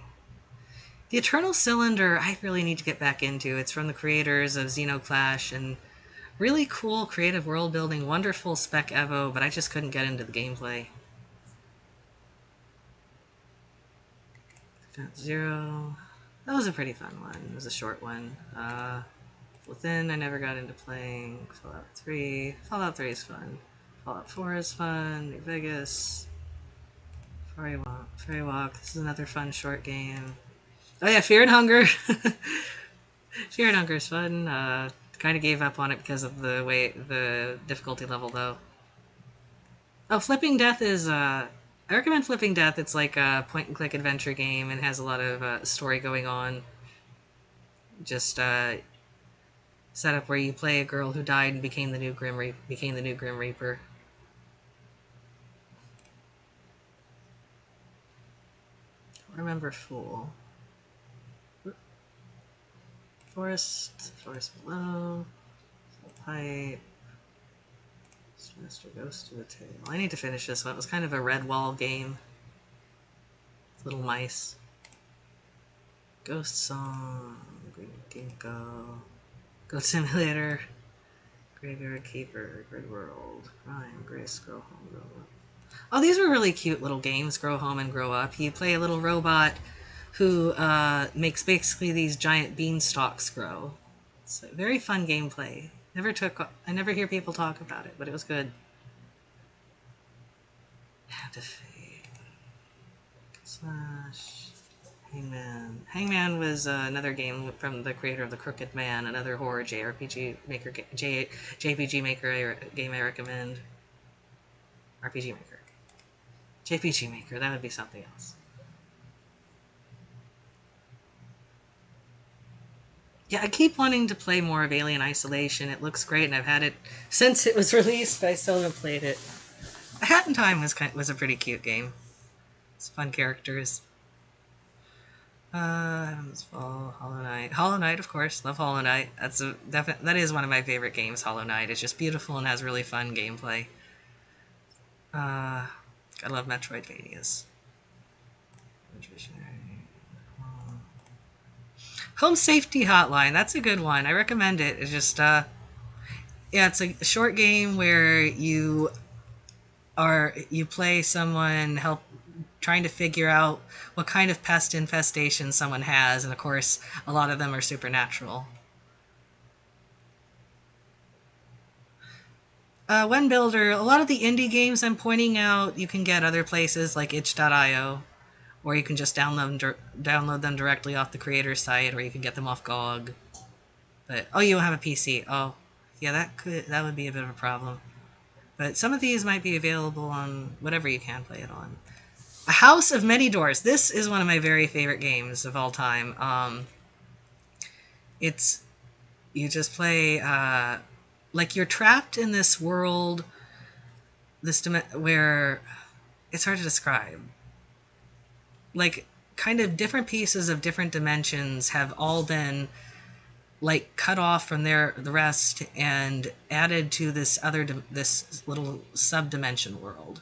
The Eternal Cylinder, I really need to get back into. It's from the creators of Xenoclash, and really cool creative world building, wonderful spec Evo, but I just couldn't get into the gameplay. Zero. That was a pretty fun one. It was a short one. Within, I never got into playing. Fallout 3. Fallout 3 is fun. Fallout 4 is fun. New Vegas. Fairy Walk. This is another fun short game. Oh yeah, Fear and Hunger. Fear and Hunger is fun. Kind of gave up on it because of the difficulty level, though. Oh, Flipping Death is, I recommend Flipping Death. It's like a point-and-click adventure game and has a lot of story going on. Just, setup where you play a girl who died and became the new Grim Reaper. Don't remember Fool. Forest Below. Pipe. Master Ghost to the Tail. I need to finish this one. It was kind of a red wall game. Little mice. Ghost Song. Green Ginkgo. Goat Simulator. Graveyard Keeper. Grid World. Crime. Grace. Grow Home. Grow Up. Oh, these were really cute little games. Grow Home and Grow Up. You play a little robot who makes basically these giant beanstalks grow. It's a very fun gameplay. I never hear people talk about it, but it was good. Defeat. Hangman. Hangman was another game from the creator of The Crooked Man, another horror JRPG maker, JPG maker game I recommend. RPG Maker. JPG Maker, that would be something else. Yeah, I keep wanting to play more of Alien Isolation. It looks great, and I've had it since it was released, but I still haven't played it. A Hat in Time was a pretty cute game. It's fun characters. Heaven's Fall, Hollow Knight. Hollow Knight, of course. Love Hollow Knight. That is one of my favorite games, Hollow Knight. It's just beautiful and has really fun gameplay. I love Metroidvanias. Home Safety Hotline. That's a good one. I recommend it. It's just yeah, it's a short game where you play someone help trying to figure out what kind of pest infestation someone has, and of course, a lot of them are supernatural. When Builder, a lot of the indie games I'm pointing out, you can get other places like itch.io, or you can just download them directly off the creator's site, or you can get them off GOG. But oh, you don't have a PC. Oh, yeah, that would be a bit of a problem. But some of these might be available on whatever you can play it on. A House of Many Doors. This is one of my very favorite games of all time. It's you just play like you're trapped in this world, where it's hard to describe. Like kind of different pieces of different dimensions have all been like cut off from the rest and added to this little sub-dimension world.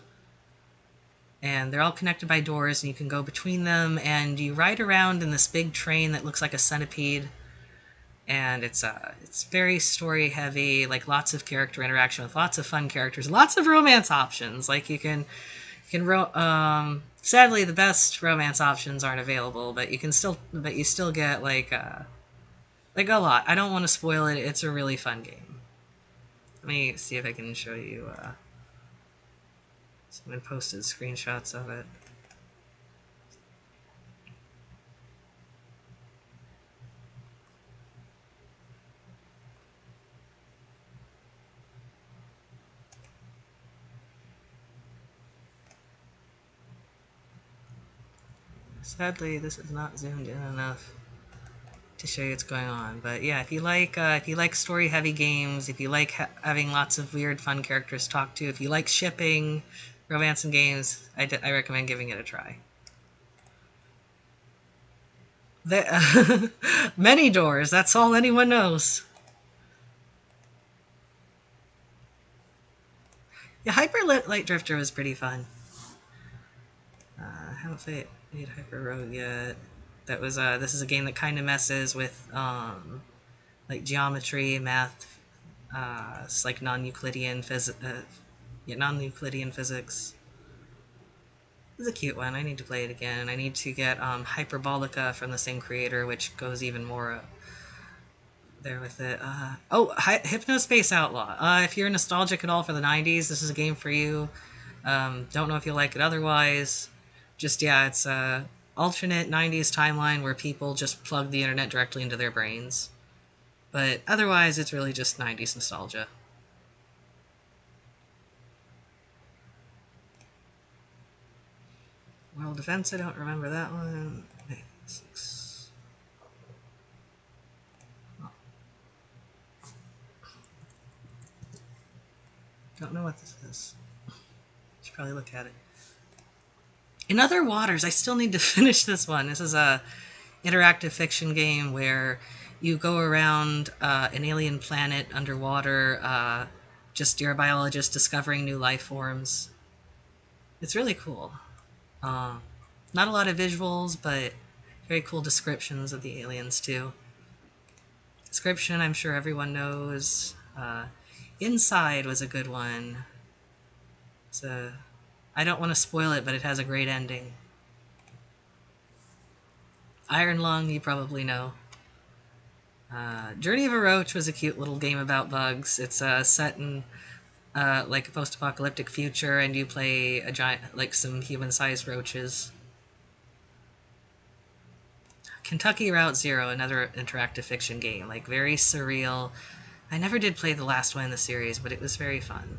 And they're all connected by doors, and you can go between them, and you ride around in this big train that looks like a centipede. And it's very story heavy, like lots of character interaction with lots of fun characters, lots of romance options. Like sadly the best romance options aren't available, but you still get like a lot. I don't want to spoil it. It's a really fun game. Let me see if I can show you. Someone posted screenshots of it. Sadly, this is not zoomed in enough to show you what's going on. But yeah, if you like story-heavy games, if you like having lots of weird, fun characters to talk to, if you like shipping, romance and games, I recommend giving it a try. Many doors. That's all anyone knows. Yeah, Hyper Light Drifter was pretty fun. I haven't played Hyper Road yet. That was this is a game that kind of messes with like geometry, math. It's like non-Euclidean non-Euclidean physics. It's a cute one. I need to play it again, and I need to get Hyperbolica from the same creator, which goes even more there with it. Hypnospace Outlaw. If you're nostalgic at all for the 90s, this is a game for you. Don't know if you'll like it otherwise. Just, yeah, it's a alternate 90s timeline where people just plug the internet directly into their brains. But otherwise, it's really just 90s nostalgia. World Defense, I don't remember that one. Don't know what this is. Should probably look at it. In Other Waters, I still need to finish this one. This is a interactive fiction game where you go around an alien planet underwater. Just you're a biologist discovering new life forms. It's really cool. Not a lot of visuals, but very cool descriptions of the aliens too. Description, I'm sure everyone knows. Inside was a good one. I don't want to spoil it, but it has a great ending. Iron Lung, you probably know. Journey of a Roach was a cute little game about bugs. It's set in like a post-apocalyptic future, and you play a giant, like some human-sized roaches. Kentucky Route Zero, another interactive fiction game, like very surreal. I never did play the last one in the series, but it was very fun.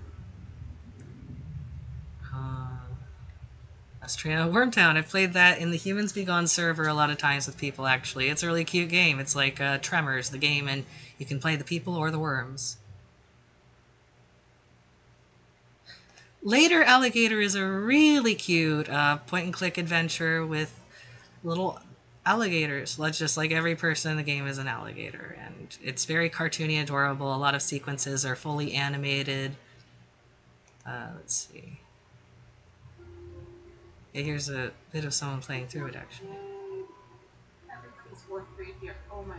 Australia Wormtown. I've played that in the Humans Be Gone server a lot of times with people, actually. It's a really cute game. It's like Tremors, the game, and you can play the people or the worms. Later Alligator is a really cute point-and-click adventure with little alligators. Just like every person in the game is an alligator. And it's very cartoony, adorable. A lot of sequences are fully animated. Let's see. Here's a bit of someone playing through it, actually. Everything's worth 3 here. Oh my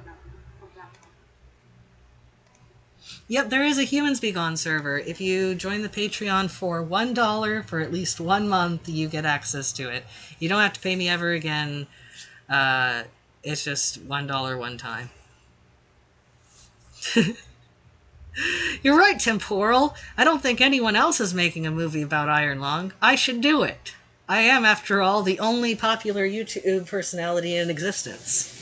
Yep, there is a Humans Be Gone server. If you join the Patreon for $1 for at least 1 month, you get access to it. You don't have to pay me ever again. Uh, it's just $1 one time. You're right, Temporal. I don't think anyone else is making a movie about Iron Lung. I should do it. I am, after all, the only popular YouTube personality in existence.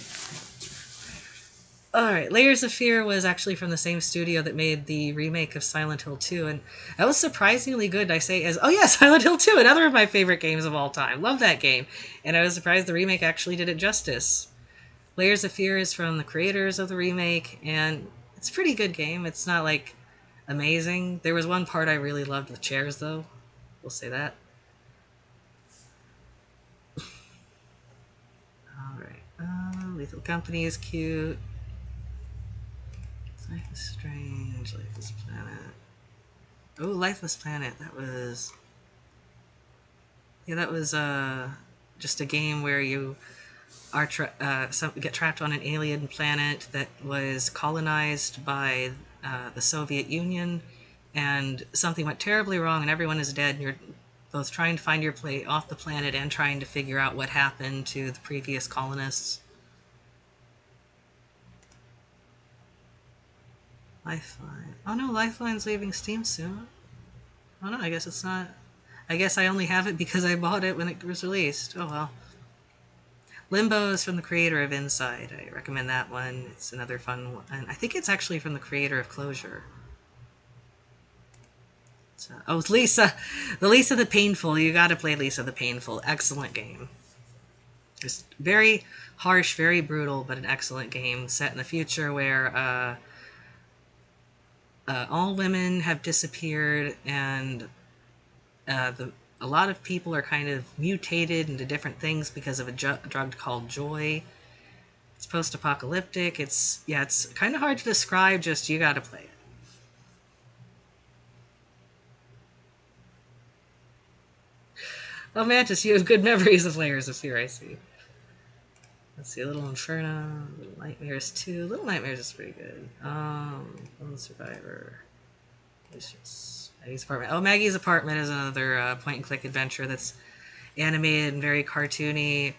Alright, Layers of Fear was actually from the same studio that made the remake of Silent Hill 2, and that was surprisingly good, I say, as, oh yeah, Silent Hill 2, another of my favorite games of all time. Love that game. And I was surprised the remake actually did it justice. Layers of Fear is from the creators of the remake, and it's a pretty good game. It's not, like, amazing. There was one part I really loved, the chairs, though. We'll say that. Alright, Lethal Company is cute. Life is Strange, Lifeless Planet. Oh, Lifeless Planet, that was... Yeah, that was just a game where you are get trapped on an alien planet that was colonized by the Soviet Union, and something went terribly wrong and everyone is dead, and you're both trying to find your way off the planet and trying to figure out what happened to the previous colonists. Lifeline. Oh no, Lifeline's leaving Steam soon. Oh no, I guess it's not. I guess I only have it because I bought it when it was released. Oh well. Limbo is from the creator of Inside. I recommend that one. It's another fun one. And I think it's actually from the creator of Closure. So, oh, Lisa. The Lisa the Painful. You gotta play Lisa the Painful. Excellent game. Just very harsh, very brutal, but an excellent game set in the future where all women have disappeared, and a lot of people are kind of mutated into different things because of a drug called Joy. It's post-apocalyptic. It's kind of hard to describe. Just you got to play it. Oh, Mantis, you have good memories of Layers of Fear. I see. Let's see, Little Inferno, Little Nightmares 2. Little Nightmares is pretty good. Lone Survivor. Maggie's Apartment. Oh, Maggie's Apartment is another point-and-click adventure that's animated and very cartoony.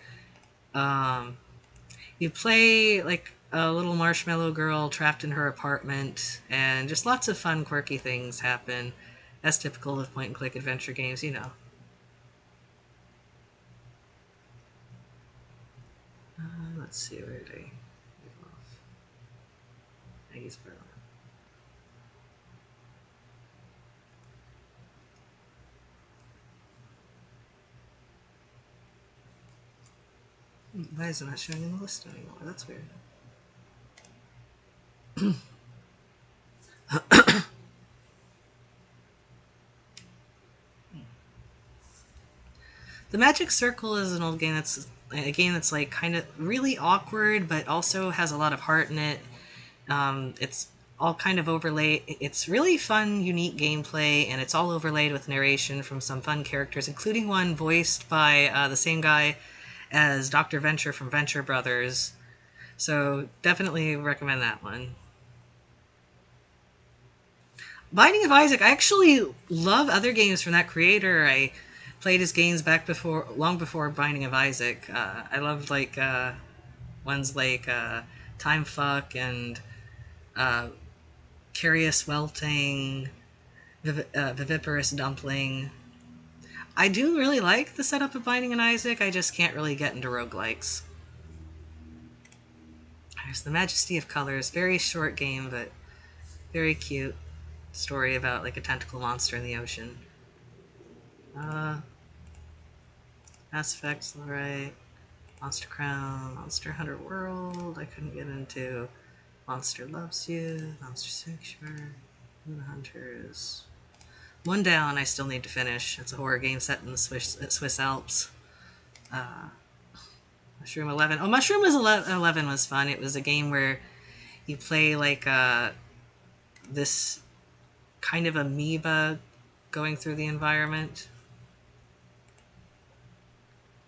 You play like a little marshmallow girl trapped in her apartment, and just lots of fun, quirky things happen, as typical of point-and-click adventure games, you know. Let's see, where did I leave off? Maggie's Apartment. Why is it not showing in the list anymore? That's weird. The Magic Circle is an old game that's like kind of really awkward, but also has a lot of heart in it. It's all kind of overlaid. It's really fun, unique gameplay, and it's all overlaid with narration from some fun characters, including one voiced by the same guy as Dr. Venture from Venture Brothers. So definitely recommend that one. Binding of Isaac, I actually love other games from that creator. I played his games long before Binding of Isaac. I loved like ones like Time Fuck and Curious Welting, Viviparous Dumpling. I do really like the setup of Binding of Isaac, I just can't really get into roguelikes. There's The Majesty of Colors, very short game, but very cute story about like a tentacle monster in the ocean. Mass Effect's alright. Monster Crown, Monster Hunter World, I couldn't get into. Monster Loves You, Monster Sanctuary, Moon Hunters. One Down I still need to finish. It's a horror game set in the Swiss Alps. Mushroom 11. Oh, Mushroom 11 was fun. It was a game where you play like this kind of amoeba going through the environment.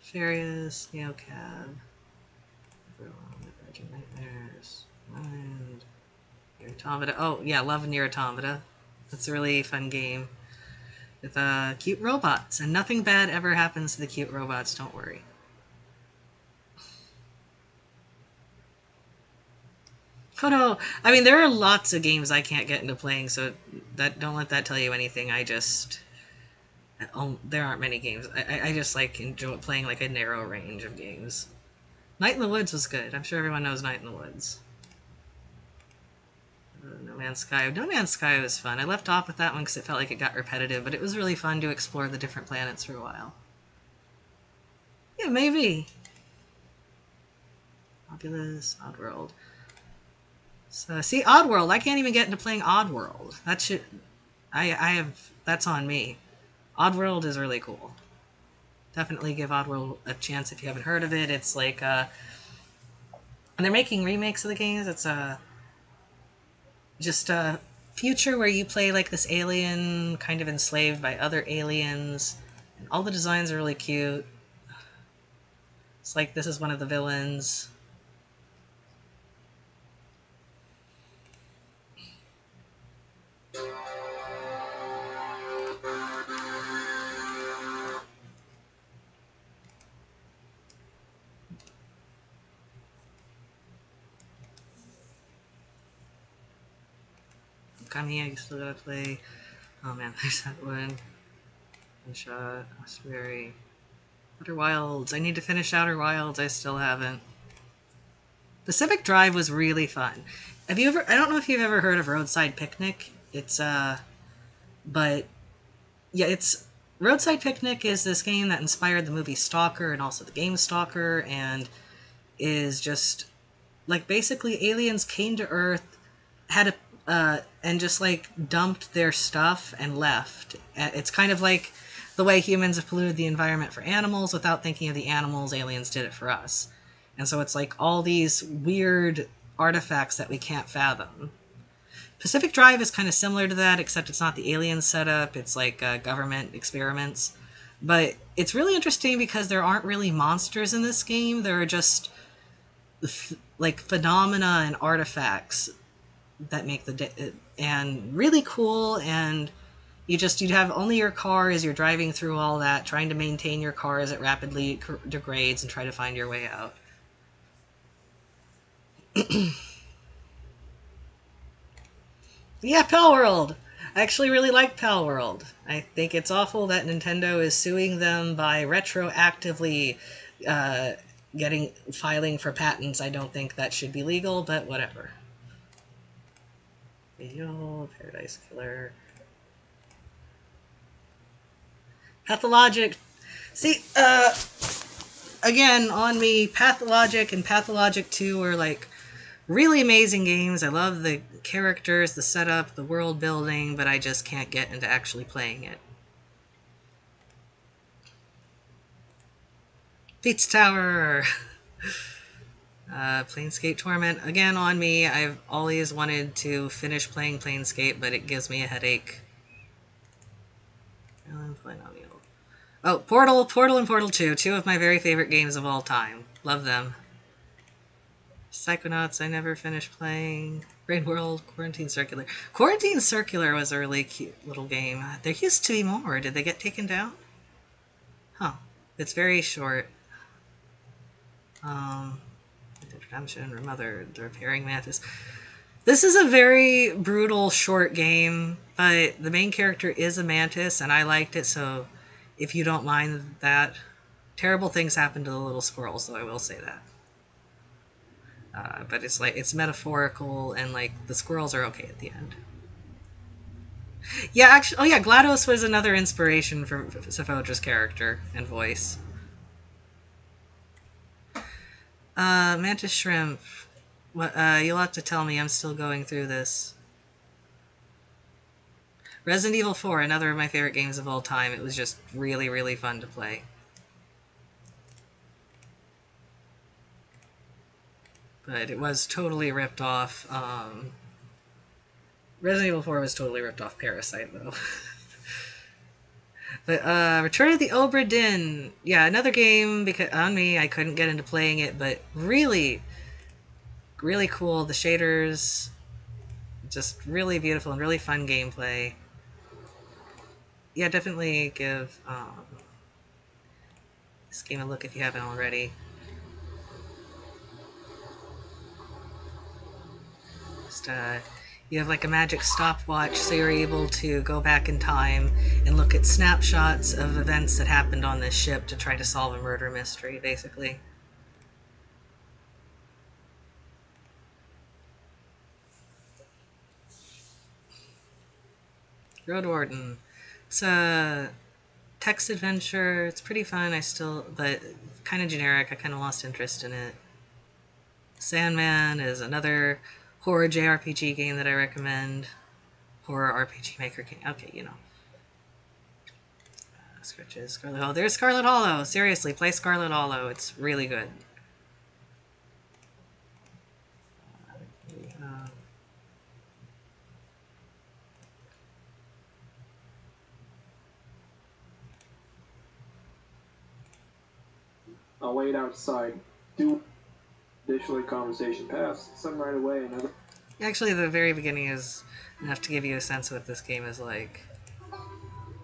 Farius, Neocab, Virgin Nightmares, Mind, Here Automata. Oh, yeah, love Nier Automata. It's a really fun game with cute robots, and nothing bad ever happens to the cute robots, don't worry. Oh no, I mean, there are lots of games I can't get into playing, so don't let that tell you anything. There aren't many games. I just like enjoy playing like a narrow range of games. Night in the Woods was good. I'm sure everyone knows Night in the Woods. No Man's Sky. No Man's Sky was fun. I left off with that one because it felt like it got repetitive, but it was really fun to explore the different planets for a while. Yeah, maybe. Populous, Oddworld. So, see, Oddworld. I can't even get into playing Oddworld. That should... I have... That's on me. Oddworld is really cool. Definitely give Oddworld a chance if you haven't heard of it. It's like, and they're making remakes of the games. It's, just a future where you play like this alien kind of enslaved by other aliens. And all the designs are really cute. It's like this is one of the villains. Kami, I still gotta play. Oh man, there's that one. Shot, Osprey. Outer Wilds. I need to finish Outer Wilds. I still haven't. Pacific Drive was really fun. Have you ever? I don't know if you've ever heard of Roadside Picnic. It's but yeah, it's Roadside Picnic is this game that inspired the movie Stalker and also the game Stalker, and is just like basically aliens came to Earth, had a and just like dumped their stuff and left. It's kind of like the way humans have polluted the environment for animals without thinking of the animals. Aliens did it for us, and so it's like all these weird artifacts that we can't fathom. Pacific Drive is kind of similar to that, except it's not the alien setup. It's like government experiments. But it's really interesting because there aren't really monsters in this game. There are just like phenomena and artifacts that make and really cool. And you'd have only your car as you're driving through all that, trying to maintain your car as it rapidly degrades and try to find your way out. Yeah, Pal World. I actually really like Pal World. I think it's awful that Nintendo is suing them by retroactively filing for patents. I don't think that should be legal, but whatever. Video, Paradise Killer. Pathologic. See, again, on me, Pathologic and Pathologic 2 are like really amazing games. I love the characters, the setup, the world building, but I just can't get into actually playing it. Pizza Tower! Planescape Torment. Again, on me. I've always wanted to finish playing Planescape, but it gives me a headache. Oh, Portal and Portal 2. Two of my very favorite games of all time. Love them. Psychonauts, I never finished playing. Raid World, Quarantine Circular. Quarantine Circular was a really cute little game. There used to be more. Did they get taken down? Huh. It's very short. Redemption, Mother, the Repairing Mantis. This is a very brutal, short game, but the main character is a mantis, and I liked it, so if you don't mind that. Terrible things happen to the little squirrels, though, I will say that. But it's like, it's metaphorical, and like, the squirrels are okay at the end. Yeah, actually, oh yeah, GLaDOS was another inspiration for Sephodra's character and voice. Mantis Shrimp. What, you'll have to tell me, I'm still going through this. Resident Evil 4, another of my favorite games of all time. It was just really, really fun to play. But it was totally ripped off. Resident Evil 4 was totally ripped off Parasite, though. But, Return of the Obra Dinn. Yeah, another game, because on me, I couldn't get into playing it, but really, really cool. The shaders, Just really beautiful and really fun gameplay. Yeah, definitely give this game a look if you haven't already. Just, you have like a magic stopwatch, so you're able to go back in time and look at snapshots of events that happened on this ship to try to solve a murder mystery, basically. Road Warden. It's a text adventure. It's pretty fun. But kind of generic. I kind of lost interest in it. Sandman is another horror JRPG game that I recommend. Horror RPG Maker game. Okay, you know. Scratches. Scarlet Hollow. There's Scarlet Hollow. Seriously, play Scarlet Hollow. It's really good. I'll wait outside. Do additionally conversation pass. Some right away. Another. Actually, the very beginning is enough to give you a sense of what this game is like.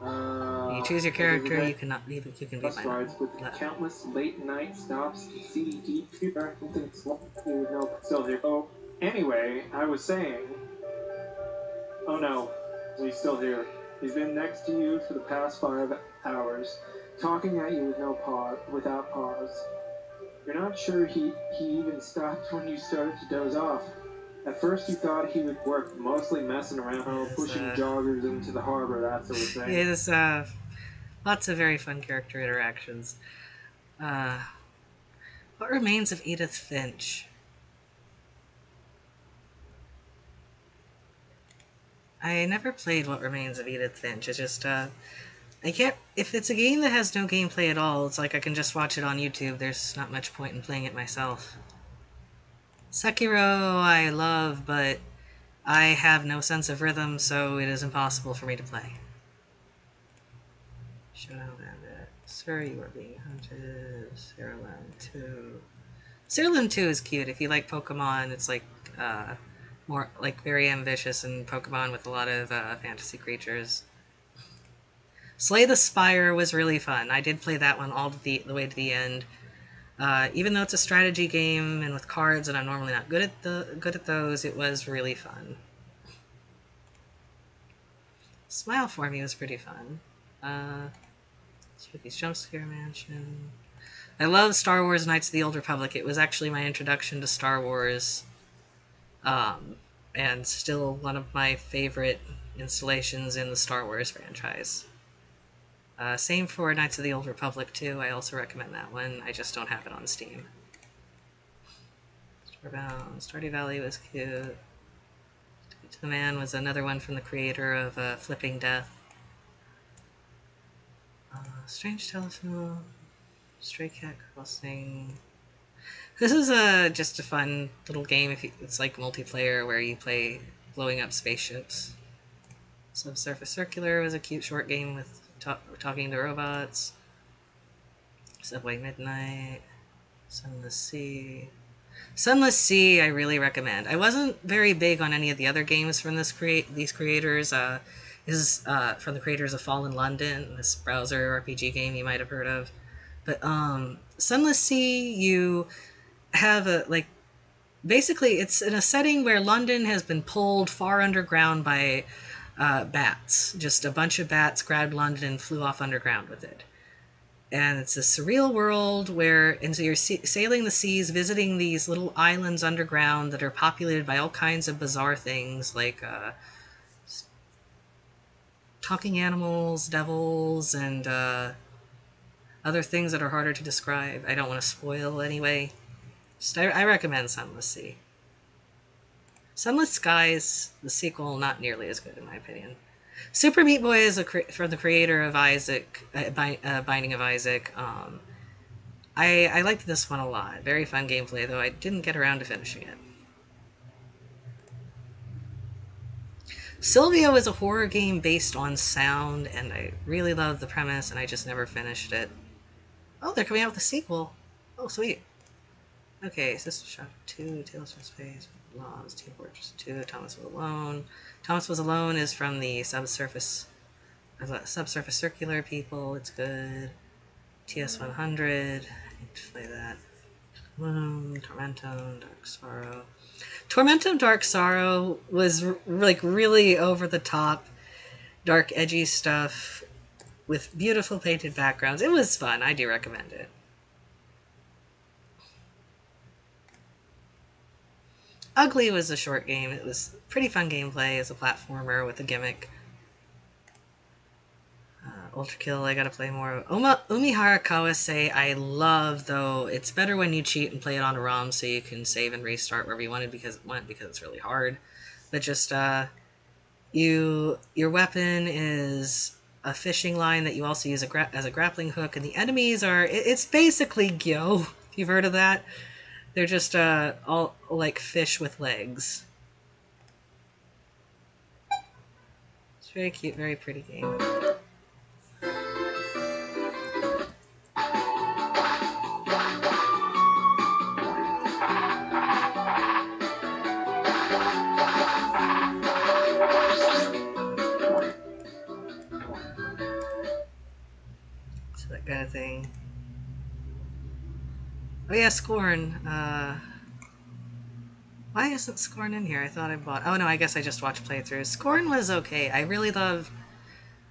You choose your character. You can be bus my rides with countless late night stops. CDT. I don't think it's you would know still here. Oh, anyway, I was saying. Oh no, he's still here. He's been next to you for the past 5 hours, talking at you with without pause. You're not sure he even stopped when you started to doze off. At first you thought he would work, mostly messing around, pushing joggers into the harbor, that sort of thing. Yeah, there's lots of very fun character interactions. What Remains of Edith Finch? I never played What Remains of Edith Finch. It's just, I can't... If it's a game that has no gameplay at all, it's like I can just watch it on YouTube. There's not much point in playing it myself. Sekiro I love, but I have no sense of rhythm, so it is impossible for me to play. Showdown Bandit. Sir, you are being hunted. Saraland 2. Saraland 2 is cute. If you like Pokemon, it's like, more, like, very ambitious in Pokemon with a lot of, fantasy creatures. Slay the Spire was really fun. I did play that one all the way to the end. Even though it's a strategy game and with cards, and I'm normally not good at those, it was really fun. Smile for Me was pretty fun. Spooky's Jump Scare Mansion. I love Star Wars Knights of the Old Republic. It was actually my introduction to Star Wars. And still one of my favorite installations in the Star Wars franchise. Same for Knights of the Old Republic, too. I also recommend that one. I just don't have it on Steam. Starbound. Stardew Valley was cute. To the Man was another one from the creator of Flipping Death. Strange Telephone. Stray Cat Crossing. This is just a fun little game. It's like multiplayer where you play blowing up spaceships. Subsurface Circular was a cute short game with talking to robots. Subway Midnight. Sunless Sea. Sunless Sea I really recommend. I wasn't very big on any of the other games from these creators. This is from the creators of Fallen London, this browser RPG game you might have heard of. But Sunless Sea, you have basically it's in a setting where London has been pulled far underground by bats. Just a bunch of bats grabbed London and flew off underground with it. And it's a surreal world so you're sailing the seas, visiting these little islands underground that are populated by all kinds of bizarre things, like talking animals, devils, and other things that are harder to describe. I don't want to spoil anyway. I recommend Sunless Sea. Sunless Skies, the sequel, not nearly as good in my opinion. Super Meat Boy is from the creator of Binding of Isaac. I liked this one a lot. Very fun gameplay, though I didn't get around to finishing it. Sylvia is a horror game based on sound, and I really loved the premise, and I just never finished it. Oh, they're coming out with a sequel. Oh, sweet. Okay, System Shock 2, Tales from Space. Laws, Team Fortress 2, Thomas Was Alone. Thomas Was Alone is from the Subsurface Circular people. It's good. TS 100. I need to play that. Tormentum, Dark Sorrow. Tormentum Dark Sorrow was like really over the top, dark, edgy stuff with beautiful painted backgrounds. It was fun. I do recommend it. Ugly was a short game. It was pretty fun gameplay as a platformer with a gimmick. Ultra Kill, I gotta play more. Umihara Kawase, I love, though. It's better when you cheat and play it on a ROM so you can save and restart wherever you wanted because it's really hard. But just, your weapon is a fishing line that you also use as a grappling hook, and the enemies are, it's basically Gyo, if you've heard of that. They're just, all like fish with legs. It's very cute, very pretty game. That kind of thing. Oh yeah, Scorn. Why isn't Scorn in here? I thought I bought. Oh no, I guess I just watched playthroughs. Scorn was okay. I love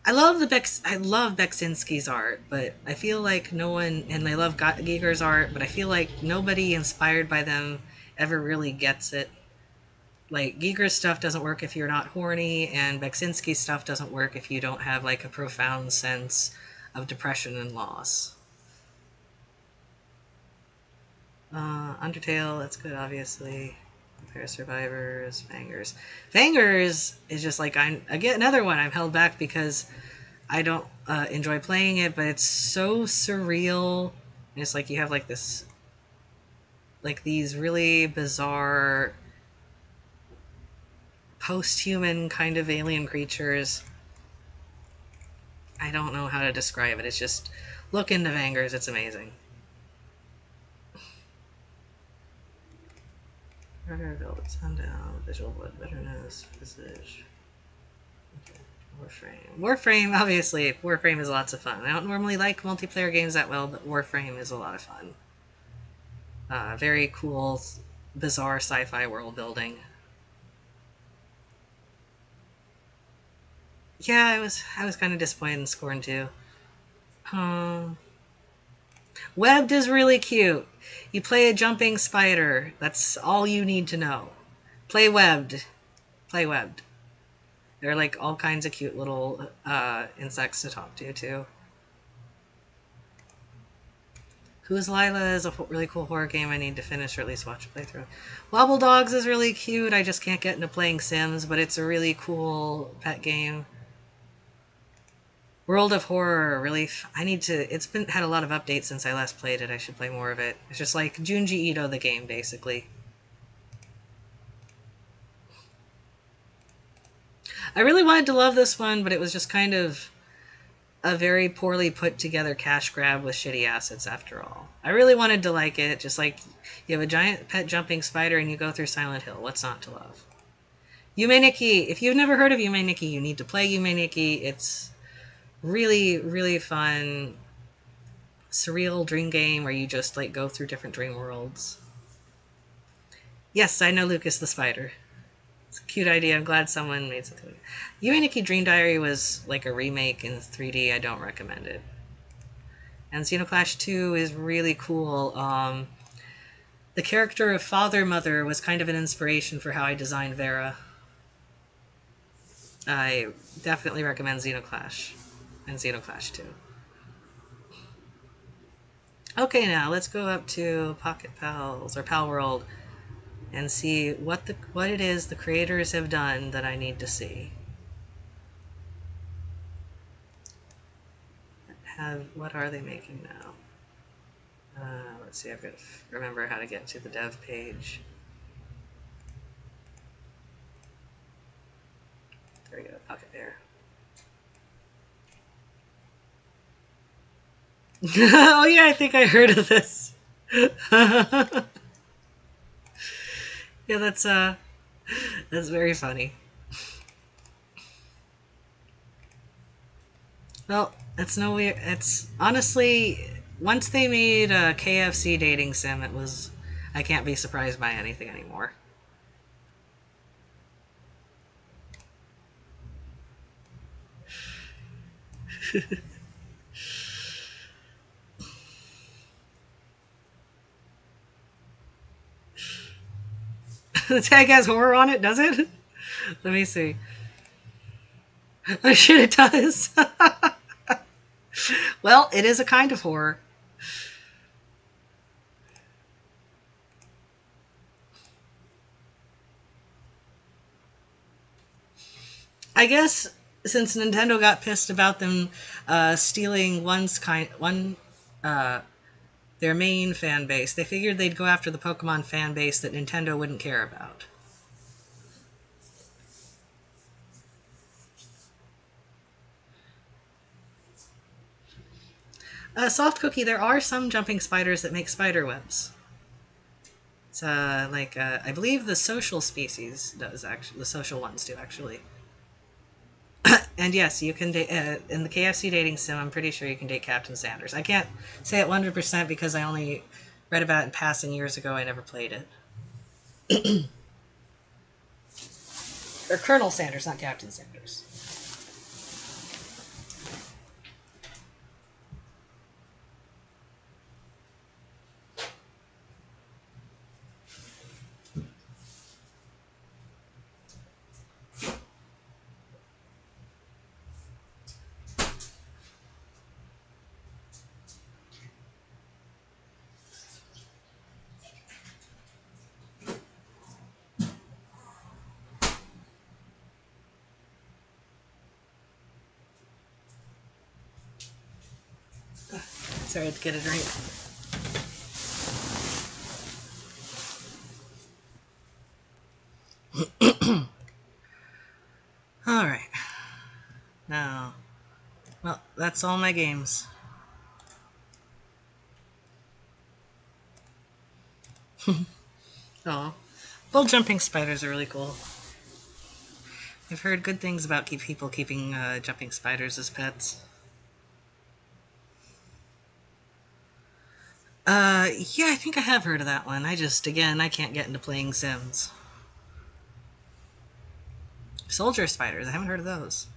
Beksinski's art, but I feel like no one, and I love Giger's art, but I feel like nobody inspired by them ever really gets it. Like, Giger's stuff doesn't work if you're not horny, and Beksinski's stuff doesn't work if you don't have like a profound sense of depression and loss. Undertale, that's good, obviously. Vampire Survivors, Fangers. Fangers is just like, again, another one I'm held back because I don't enjoy playing it, but it's so surreal. And it's like you have like this, like these really bizarre post-human kind of alien creatures. I don't know how to describe it. It's just, look into Fangers, it's amazing. Murder, Velvet Sundown, Visual Blood Bitterness, Visage. Okay. Warframe, obviously. Warframe is lots of fun. I don't normally like multiplayer games that well, but Warframe is a lot of fun. Very cool, bizarre sci-fi world building. Yeah, I was kind of disappointed in Scorn too. Webbed is really cute. You play a jumping spider. That's all you need to know. Play Webbed. Play Webbed. There are like all kinds of cute little insects to talk to too. Who's Lila is a really cool horror game I need to finish or at least watch a playthrough. Wobble Dogs is really cute. I just can't get into playing Sims, but it's a really cool pet game. World of Horror, really, it's had a lot of updates since I last played it. I should play more of it. It's just like Junji Ito the game, basically. I really wanted to love this one, but it was just kind of a very poorly put together cash grab with shitty assets after all. I really wanted to like it, just like you have a giant pet jumping spider and you go through Silent Hill. What's not to love? Yume Nikki. If you've never heard of Yume Nikki, you need to play Yume Nikki. It's really, really fun, surreal dream game where you just like go through different dream worlds. Yes, I know Lucas the Spider. It's a cute idea. I'm glad someone made something. Yume Nikki Dream Diary was like a remake in 3D. I don't recommend it. And Xenoclash 2 is really cool. The character of Father Mother was kind of an inspiration for how I designed Vera. I definitely recommend Xenoclash and Xenoclash 2. Okay, now let's go up to Pocket Pals or Pal World and see what it is the creators have done that I need to see. What are they making now? Let's see. I've got to remember how to get to the dev page. There we go. Pocket Bear. Oh yeah, I think I heard of this. Yeah, that's very funny. Well, it's no weird. It's honestly, once they made a KFC dating sim, it was. I can't be surprised by anything anymore. The tag has horror on it, does it? Let me see. Oh shit, it does. Well, it is a kind of horror. I guess since Nintendo got pissed about them stealing uh, their main fan base, they figured they'd go after the Pokemon fan base that Nintendo wouldn't care about. Soft cookie, there are some jumping spiders that make spider webs. It's I believe the social species does actually. The social ones do actually. And yes, you can date in the KFC dating sim. I'm pretty sure you can date Captain Sanders. I can't say it 100% because I only read about it in passing years ago. I never played it. Or Colonel Sanders, not Captain Sanders. Sorry, I had to get a drink. All right. Now, well, that's all my games. Oh, well, jumping spiders are really cool. I've heard good things about people keeping jumping spiders as pets. Yeah, I think I have heard of that one. Again, I can't get into playing Sims. Soldier spiders, I haven't heard of those.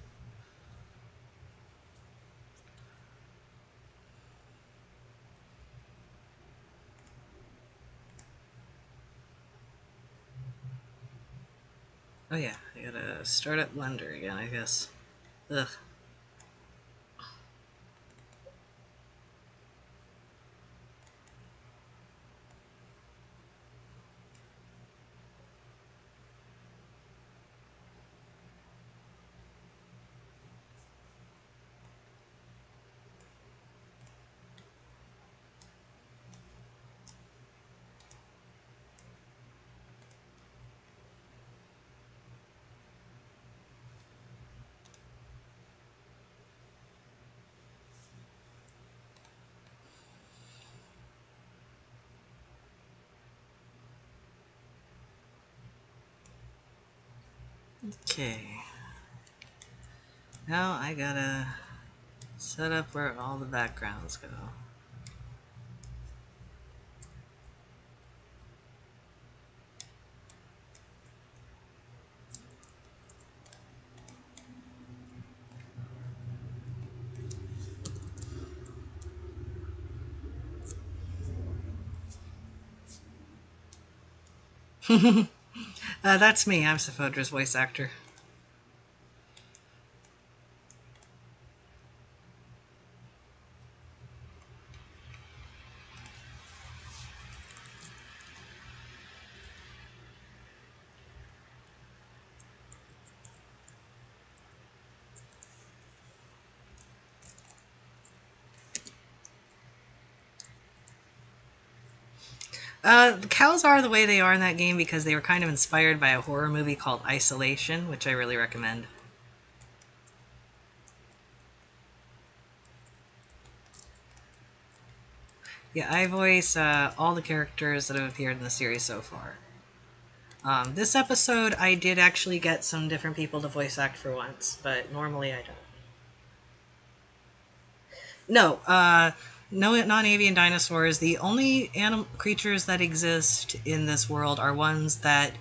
Oh yeah, I gotta start up Blender again, I guess. Ugh. Okay. Now I gotta set up where all the backgrounds go. That's me. I'm Sephodra's voice actor. The cows are the way they are in that game because they were kind of inspired by a horror movie called Isolation, which I really recommend. Yeah, I voice all the characters that have appeared in the series so far. This episode, I did actually get some different people to voice act for once, but normally I don't. No, no non-avian dinosaurs. The only creatures that exist in this world are ones that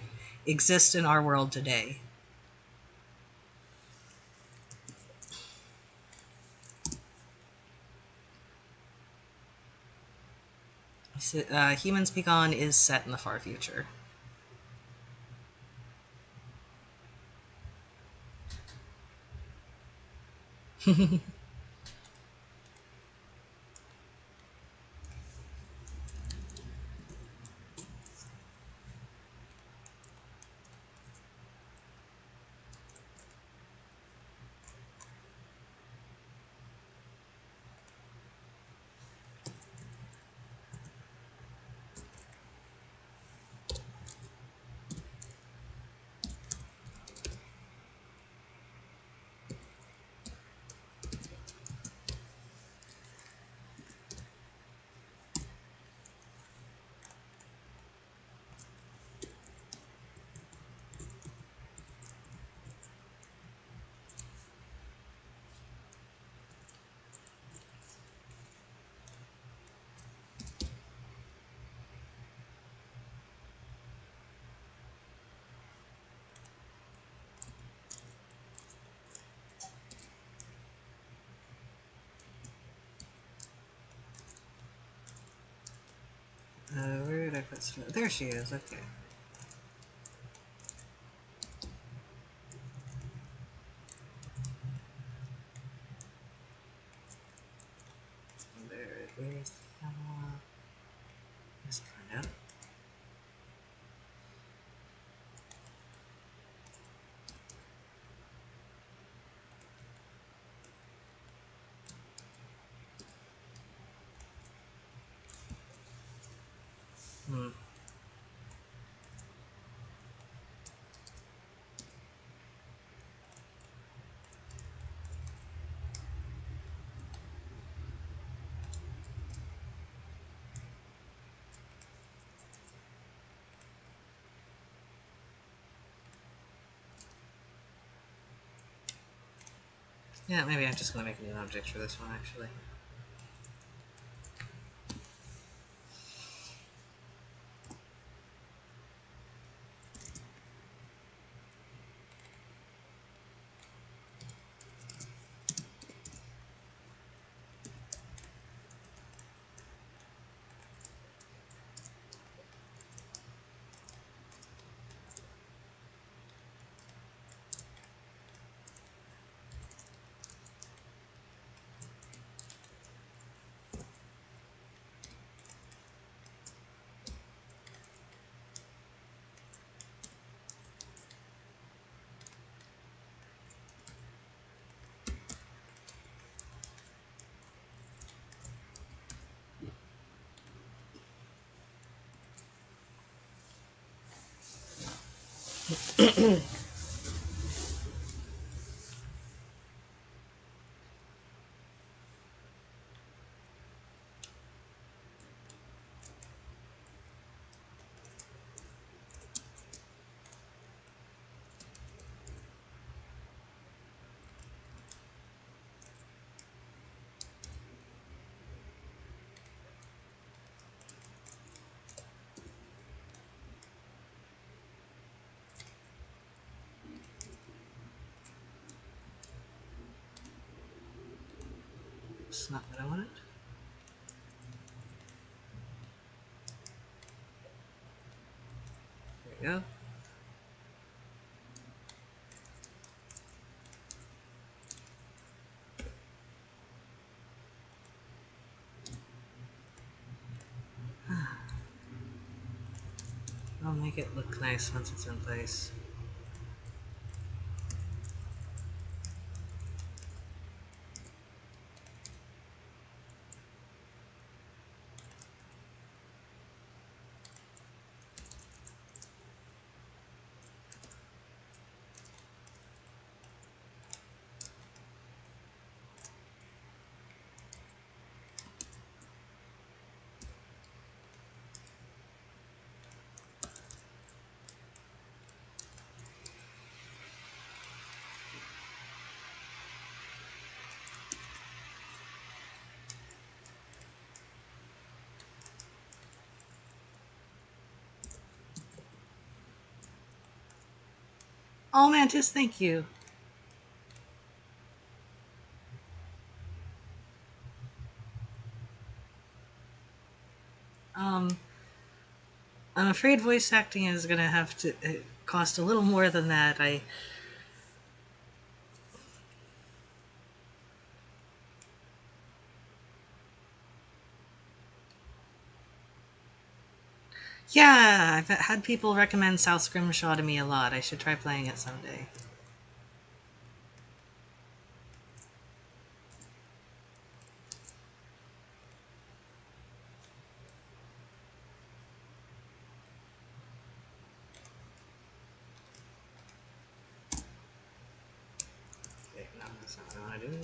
exist in our world today. Human Speak On is set in the far future. Where did I put Snow? There she is, okay. There it is. Let's find out. Hmm. Yeah, maybe I'm just gonna make a new object for this one, actually. It's not what I wanted. There we go. I'll make it look nice once it's in place. Oh, Mantis, thank you. I'm afraid voice acting is gonna have to cost a little more than that. Yeah, I've had people recommend South Scrimshaw to me a lot. I should try playing it someday. Okay, no, that's not what I want to do.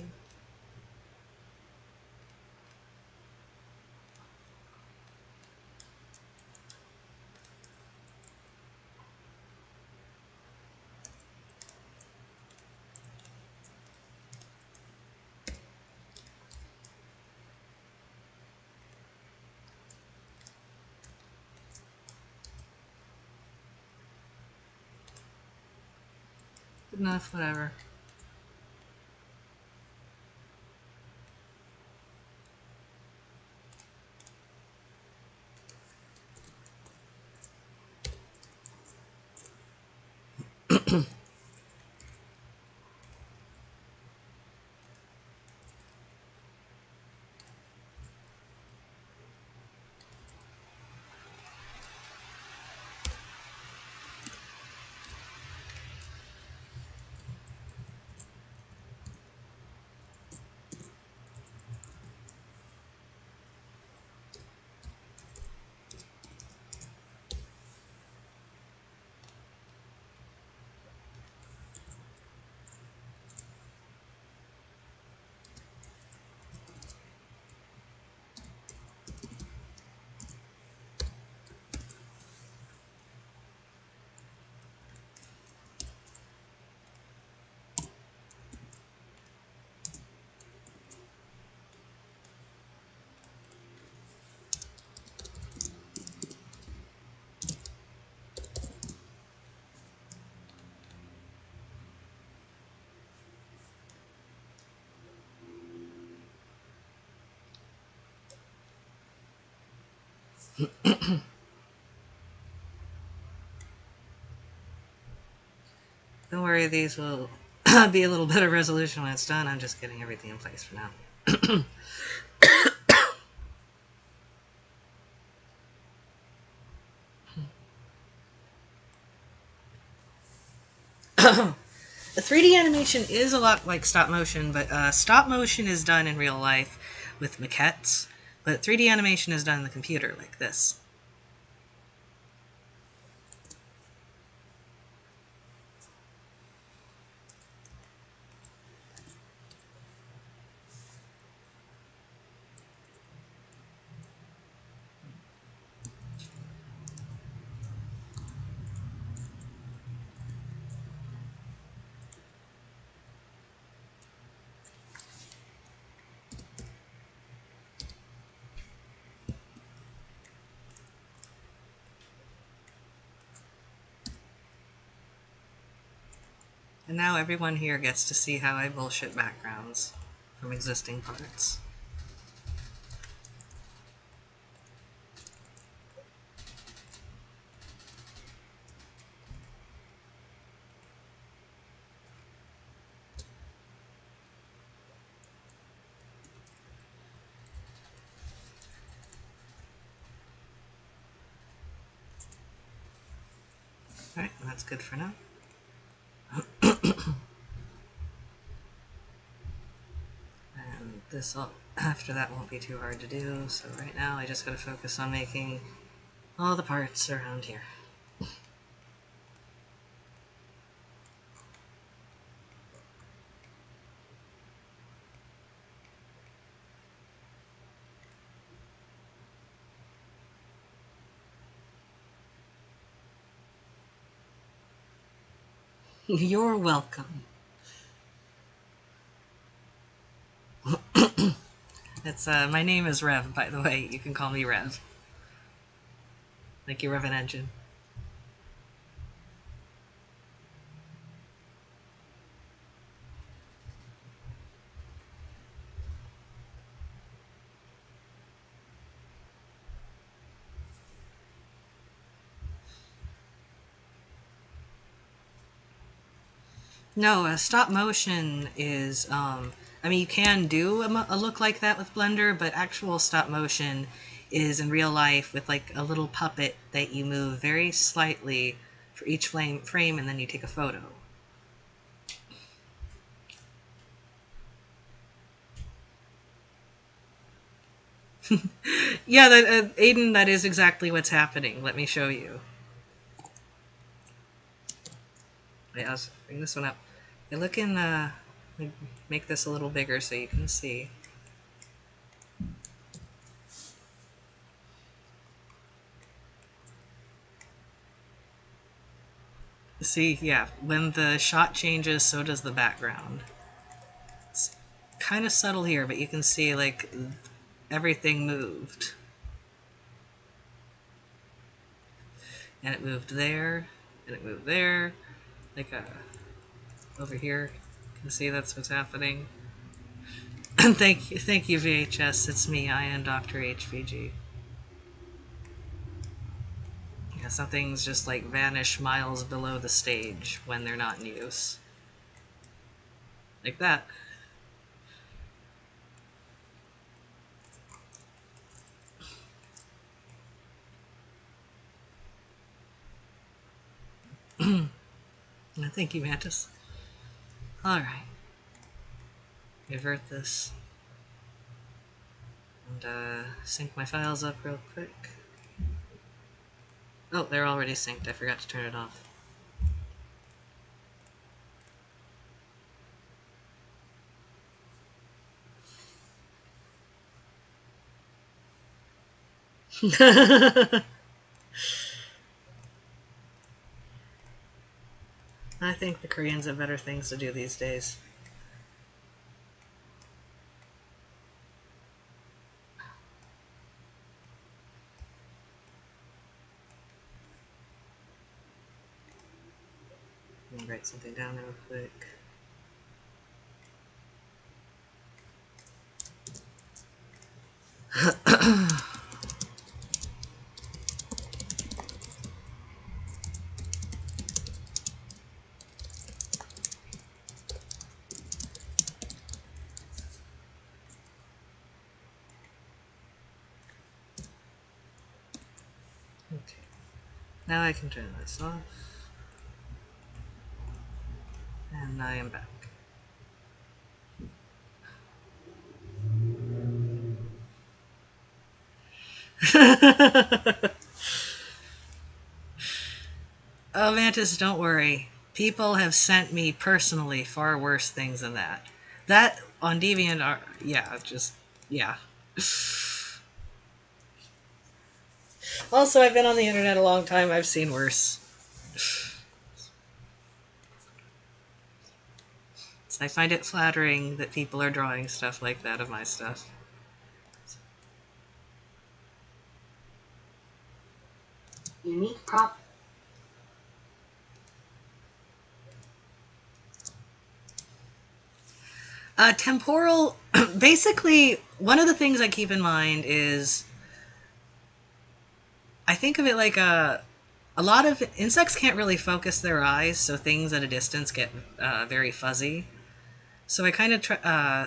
Good enough, whatever. Don't worry, these will be a little bit of resolution when it's done. I'm just getting everything in place for now. The 3D animation is a lot like stop motion, but stop motion is done in real life with maquettes, but 3D animation is done in the computer like this. And now everyone here gets to see how I bullshit backgrounds from existing parts. Alright, that's good for now. And this after that won't be too hard to do, so right now I just gotta focus on making all the parts around here. You're welcome. It's my name is Rev, by the way. You can call me Rev. Thank you, Rev and Engine. No, stop motion is, I mean, you can do a look like that with Blender, but actual stop motion is in real life with like a little puppet that you move very slightly for each frame and then you take a photo. Yeah, Aiden, that is exactly what's happening. Let me show you. Yeah, let's bring this one up. I look in, make this a little bigger so you can see. See, yeah, when the shot changes, so does the background. It's kind of subtle here, but you can see, like, everything moved. And it moved there, and it moved there, like, over here. You can see that's what's happening. thank you, VHS. It's me, I am Dr. HVG. Yeah, some things just, like, vanish miles below the stage when they're not in use. Like that. Thank you, Mantis. Alright. Revert this. And sync my files up real quick. Oh, they're already synced. I forgot to turn it off. I think the Koreans have better things to do these days. Let me write something down real quick. Okay. Now I can turn this off. And I am back. Oh, Mantis, don't worry. People have sent me personally far worse things than that. That on DeviantArt, yeah, just, yeah. Also, I've been on the internet a long time. I've seen worse. So I find it flattering that people are drawing stuff like that of my stuff. Unique prop. Temporal, basically, one of the things I keep in mind is I think of it like a lot of insects can't really focus their eyes, so things at a distance get very fuzzy. So I kind of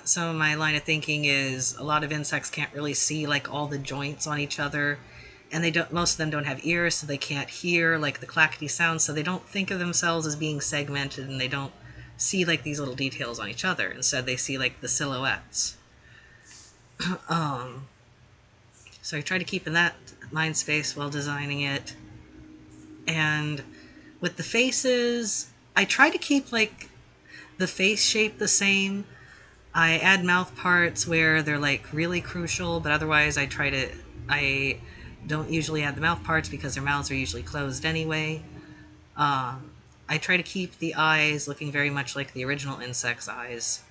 some of my line of thinking is a lot of insects can't really see like all the joints on each other, and they don't. Most of them don't have ears, so they can't hear like the clackety sounds. So they don't think of themselves as being segmented, and they don't see like these little details on each other. Instead, they see like the silhouettes. So I try to keep in that mind space while designing it. And with the faces, I try to keep like the face shape the same. I add mouth parts where they're like really crucial, but otherwise I don't usually add the mouth parts because their mouths are usually closed anyway. I try to keep the eyes looking very much like the original insect's eyes.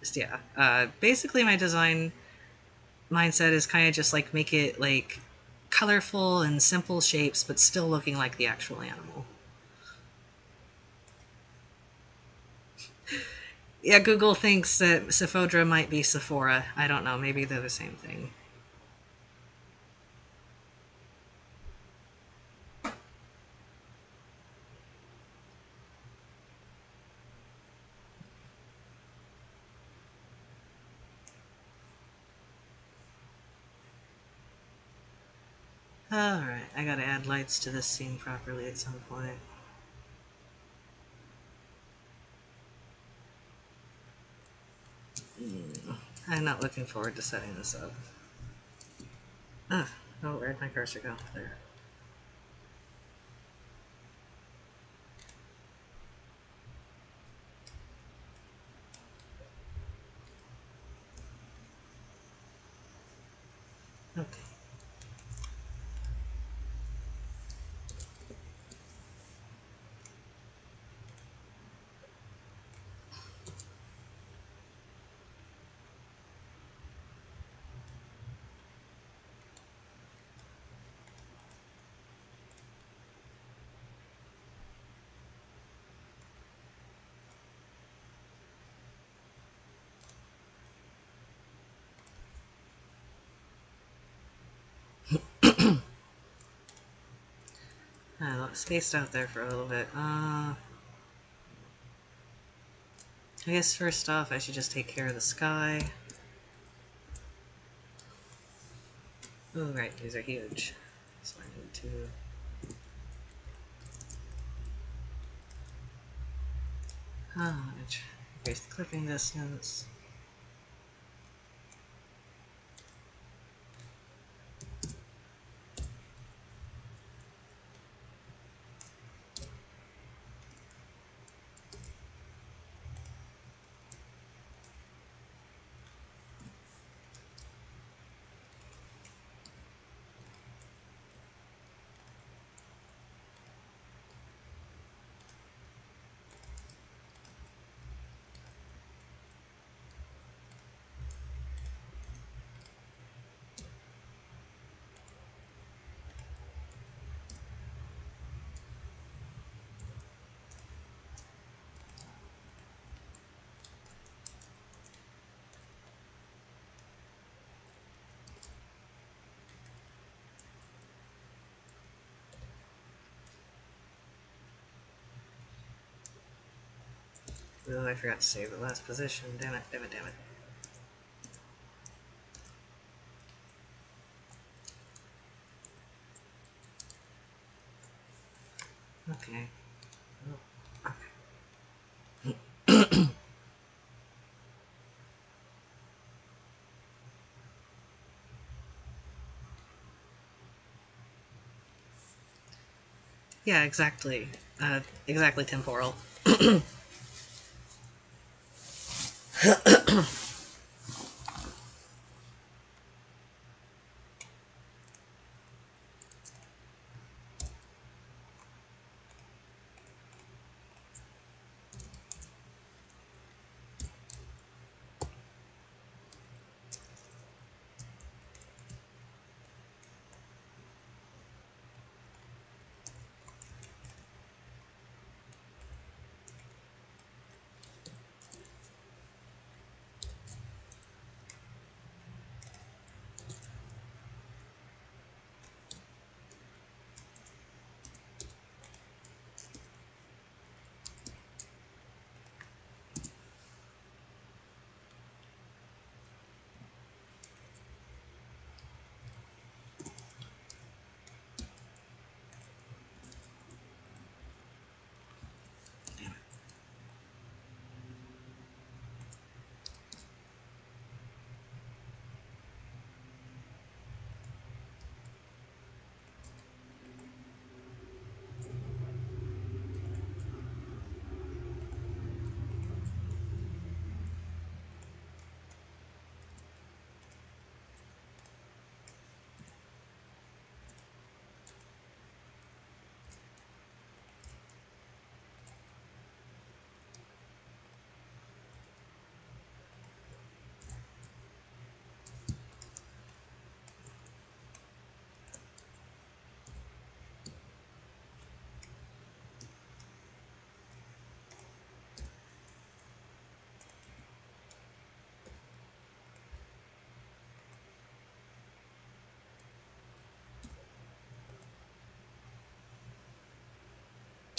Just, yeah. Basically my design mindset is kind of just like make it like colorful and simple shapes, but still looking like the actual animal. Yeah, Google thinks that Sephodra might be Sephora. I don't know. Maybe they're the same thing. Alright, I gotta add lights to this scene properly at some point. I'm not looking forward to setting this up. Oh, where'd my cursor go? There. Okay. I spaced out there for a little bit. I guess first off, I should just take care of the sky. Oh, right, these are huge. So I need to... increase the clipping distance. Oh, I forgot to save the last position. Damn it, damn it, damn it. Okay. Oh, okay. Yeah, exactly. Exactly temporal.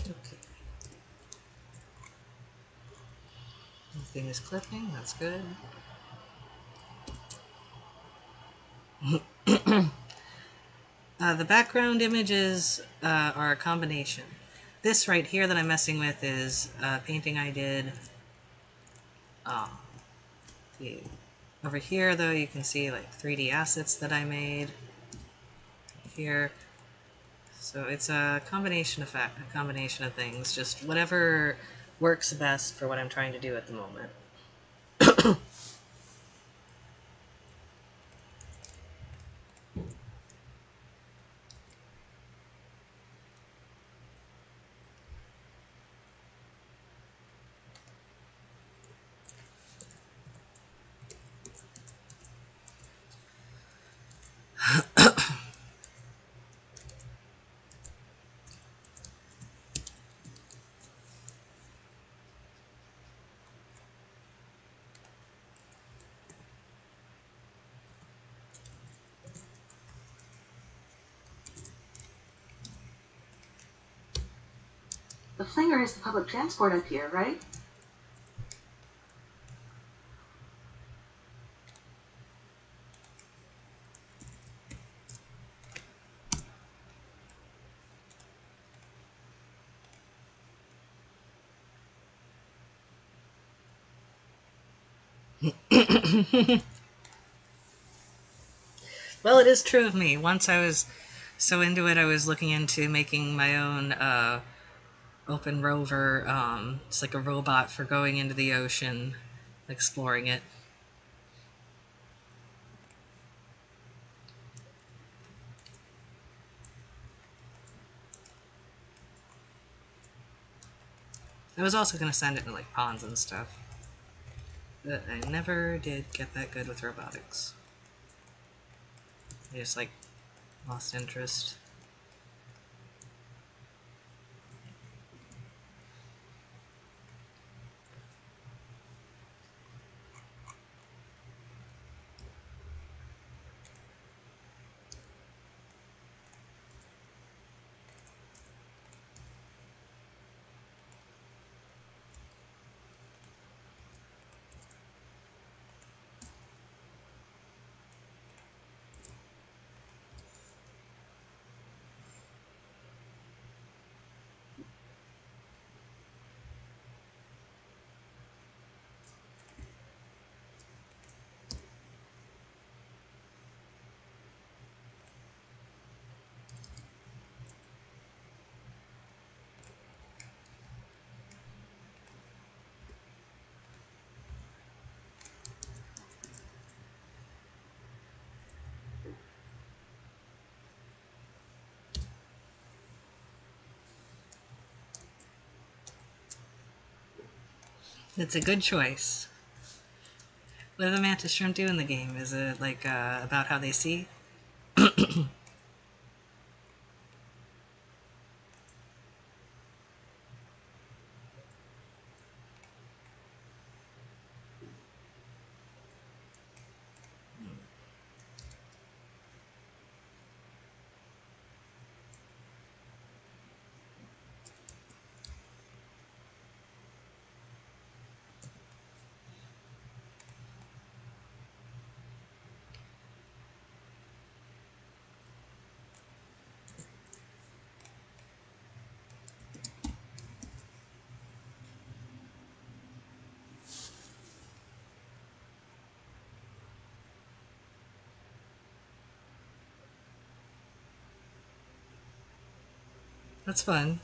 Okay. Nothing is clipping, that's good. The background images are a combination. This right here that I'm messing with is a painting I did. Over here, though, you can see like 3D assets that I made here. So it's a combination of things, just whatever works best for what I'm trying to do at the moment. The flinger is the public transport up here, right? Well, it is true of me. Once I was so into it, I was looking into making my own open rover. It's like a robot for going into the ocean, exploring it. I was also going to send it to like ponds and stuff, but I never did get that good with robotics. I just like lost interest. It's a good choice. What do the mantis shrimp do in the game? Is it like about how they see? That's fun.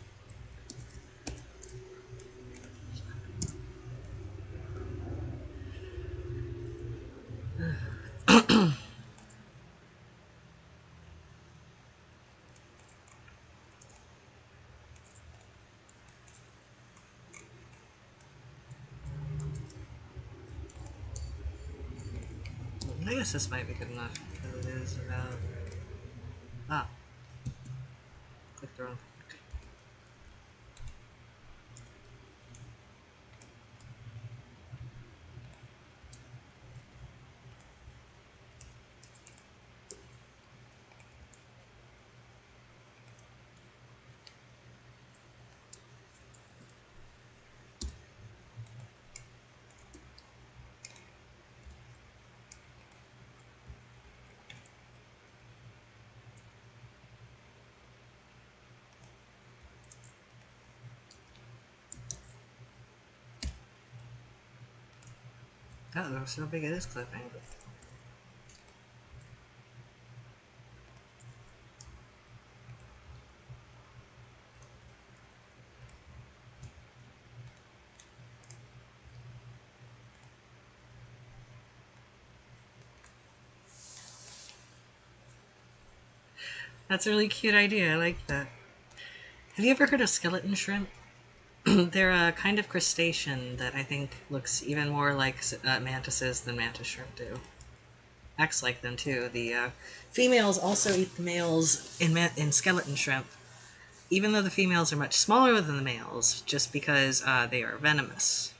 I guess this might be good enough because it is about. Ah, click the wrong. Oh, so big it is clipping. That's a really cute idea. I like that. Have you ever heard of skeleton shrimp? They're a kind of crustacean that I think looks even more like mantises than mantis shrimp do. Acts like them too. The females also eat the males in skeleton shrimp, even though the females are much smaller than the males, just because they are venomous.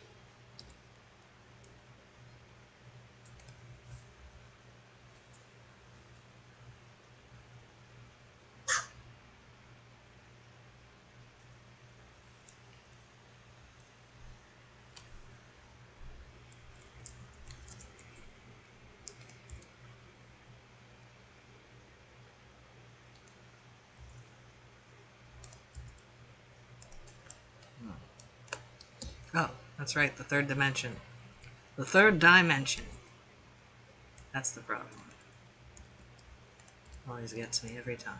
Oh, that's right, the third dimension. The third dimension. That's the problem. Always gets me every time.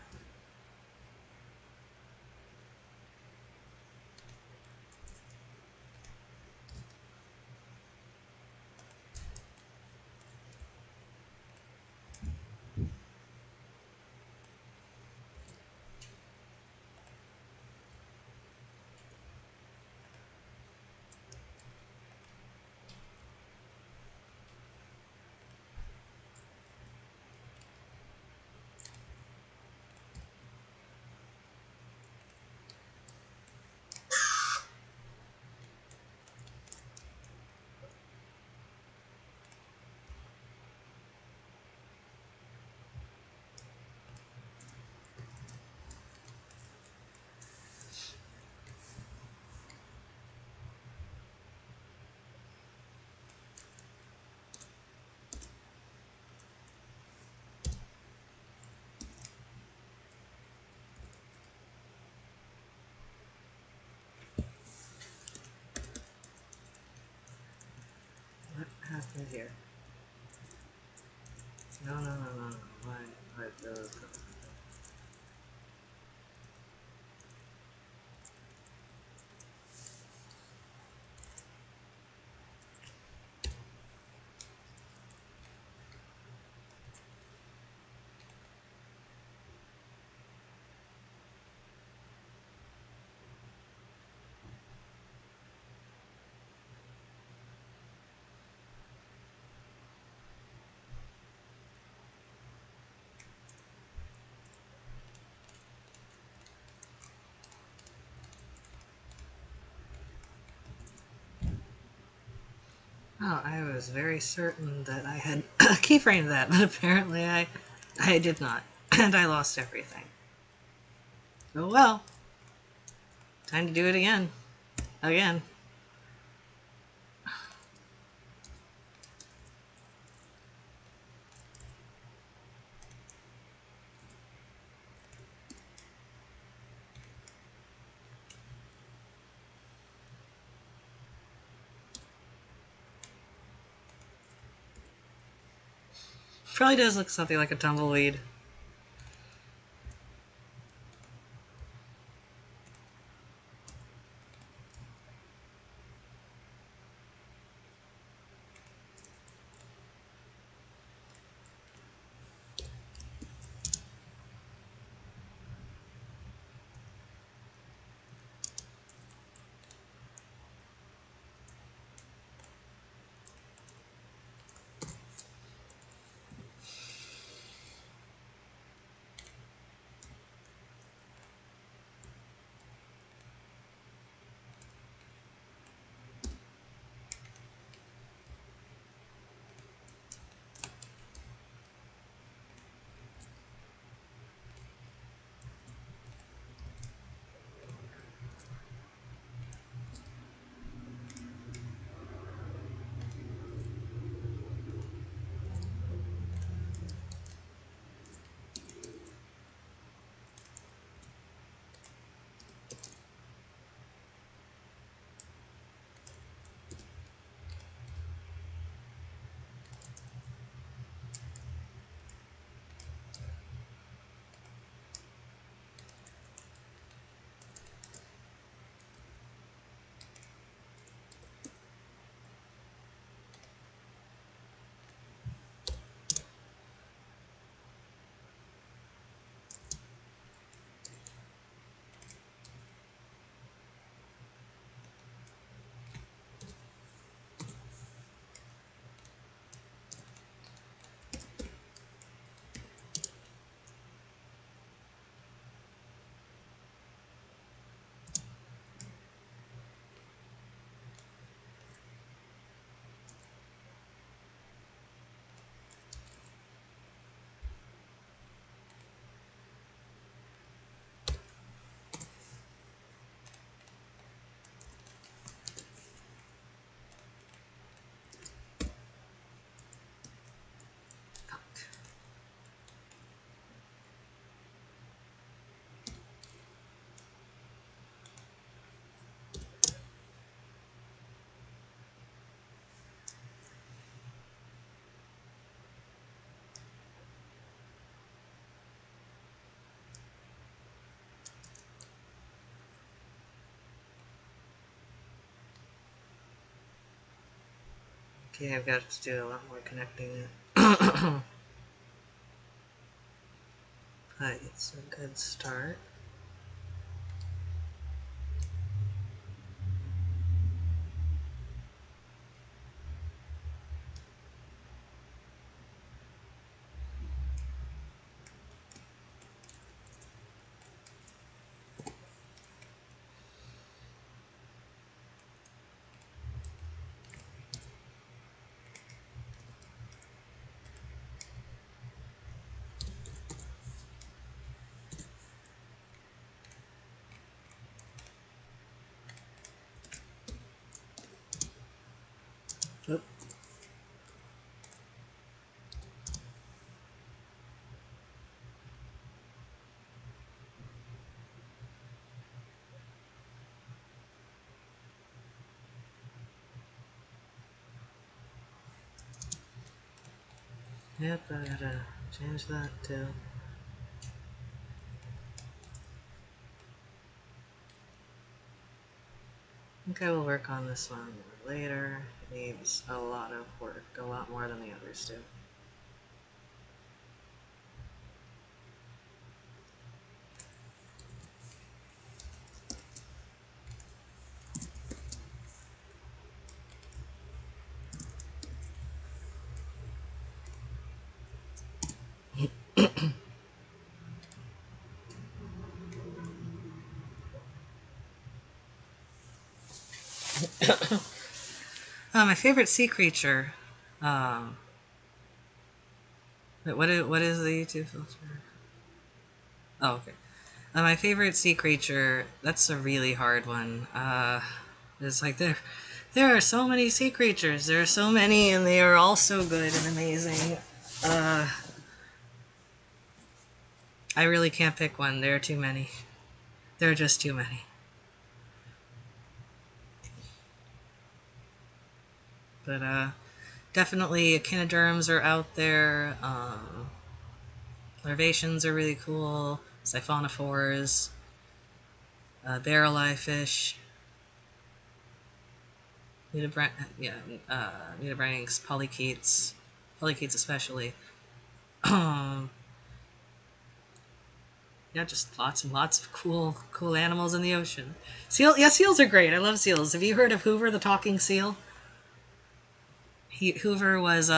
What happened here? No, no, no, no, no. Why those? Oh, I was very certain that I had keyframed that, but apparently I did not, and I lost everything. Oh well. Time to do it again. Again. Probably does look something like a tumbleweed. Okay, I've got to do a lot more connecting. But it's a good start. Oop. Yep, I gotta change that too. I think I will work on this one later. It needs a lot of work, a lot more than the others do. My favorite sea creature. Um, what is the YouTube filter? Oh, okay. My favorite sea creature. That's a really hard one. It's like there are so many sea creatures. There are so many, and they are all so good and amazing. I really can't pick one. There are too many. There are just too many. But definitely echinoderms are out there. Larvaceans are really cool. Siphonophores, barrel eye fish, yeah, nudibranchs, polychaetes especially. Yeah, just lots and lots of cool animals in the ocean. Seals are great. I love seals. Have you heard of Hoover the talking seal? Hoover was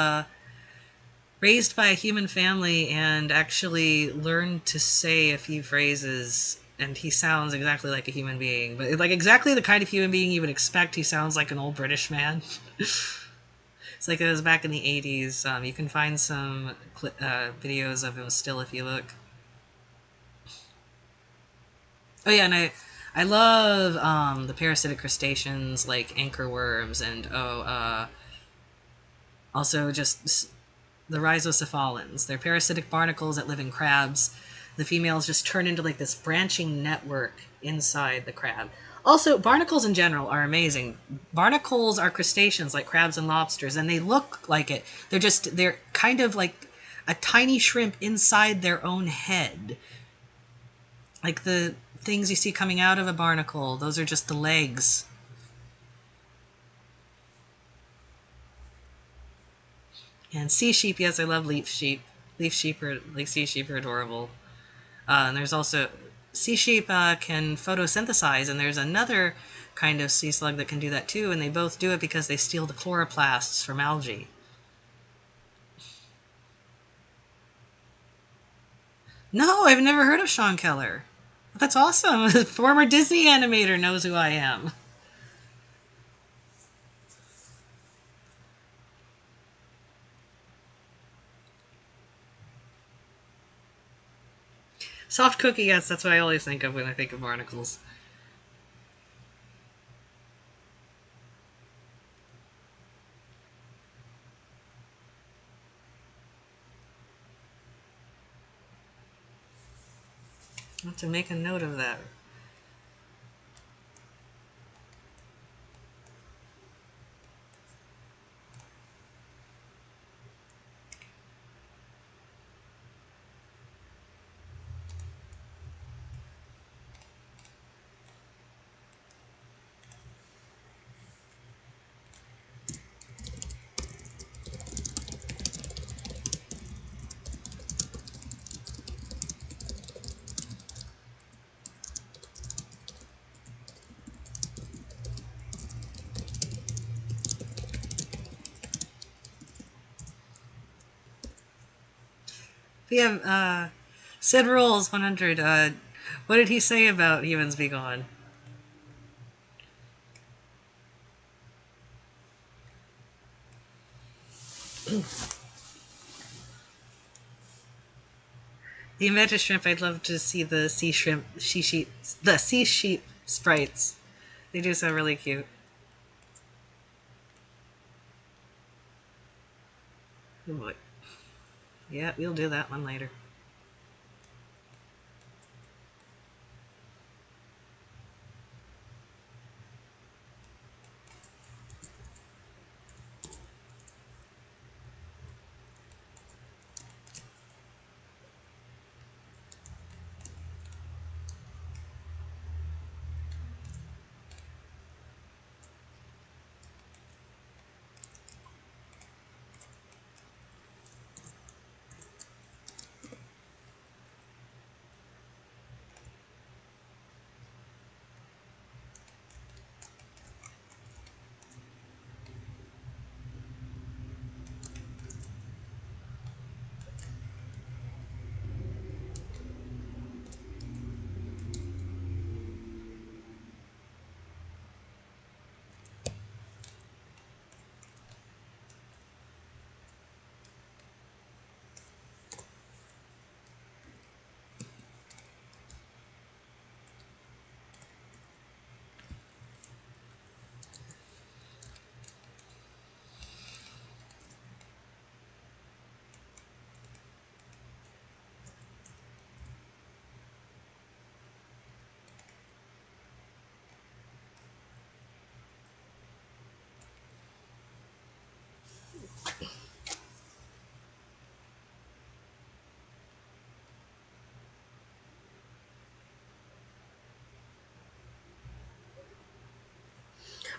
raised by a human family and actually learned to say a few phrases, and he sounds exactly like a human being, but like exactly the kind of human being you would expect. He sounds like an old British man. It's like it was back in the 80s. You can find some videos of him still if you look. Oh yeah, and I love the parasitic crustaceans like anchor worms and also just the rhizocephalans. They're parasitic barnacles that live in crabs. The females just turn into like this branching network inside the crab. Also, barnacles in general are amazing. Barnacles are crustaceans like crabs and lobsters, and they look like it. They're kind of like a tiny shrimp inside their own head. Like the things you see coming out of a barnacle, those are just the legs. And sea sheep, yes, I love leaf sheep. Sea sheep are adorable. And there's also sea sheep can photosynthesize, and there's another kind of sea slug that can do that too. And they both do it because they steal the chloroplasts from algae. No, I've never heard of Sean Keller. That's awesome. Former Disney animator knows who I am. Soft cookie, yes, that's what I always think of when I think of barnacles. I have to make a note of that. We have Sid Rolls 100. What did he say about Humans Be Gone? The Mantis Shrimp, I'd love to see the sea shrimp, the sea sheep sprites. They do sound really cute. Oh boy. Yeah, we'll do that one later.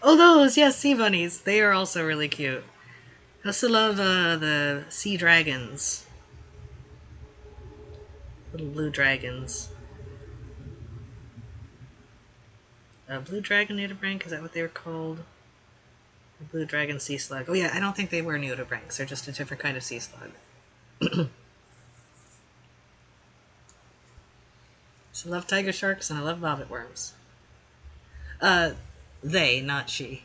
Oh, those! Yes, sea bunnies. They are also really cute. I also love the sea dragons. Little blue dragons. Blue dragon nudibranch, is that what they were called? Blue dragon sea slug. Oh yeah, I don't think they were nudibranchs. They're just a different kind of sea slug. So I love tiger sharks and I love bobbit worms. Uh, they, not she.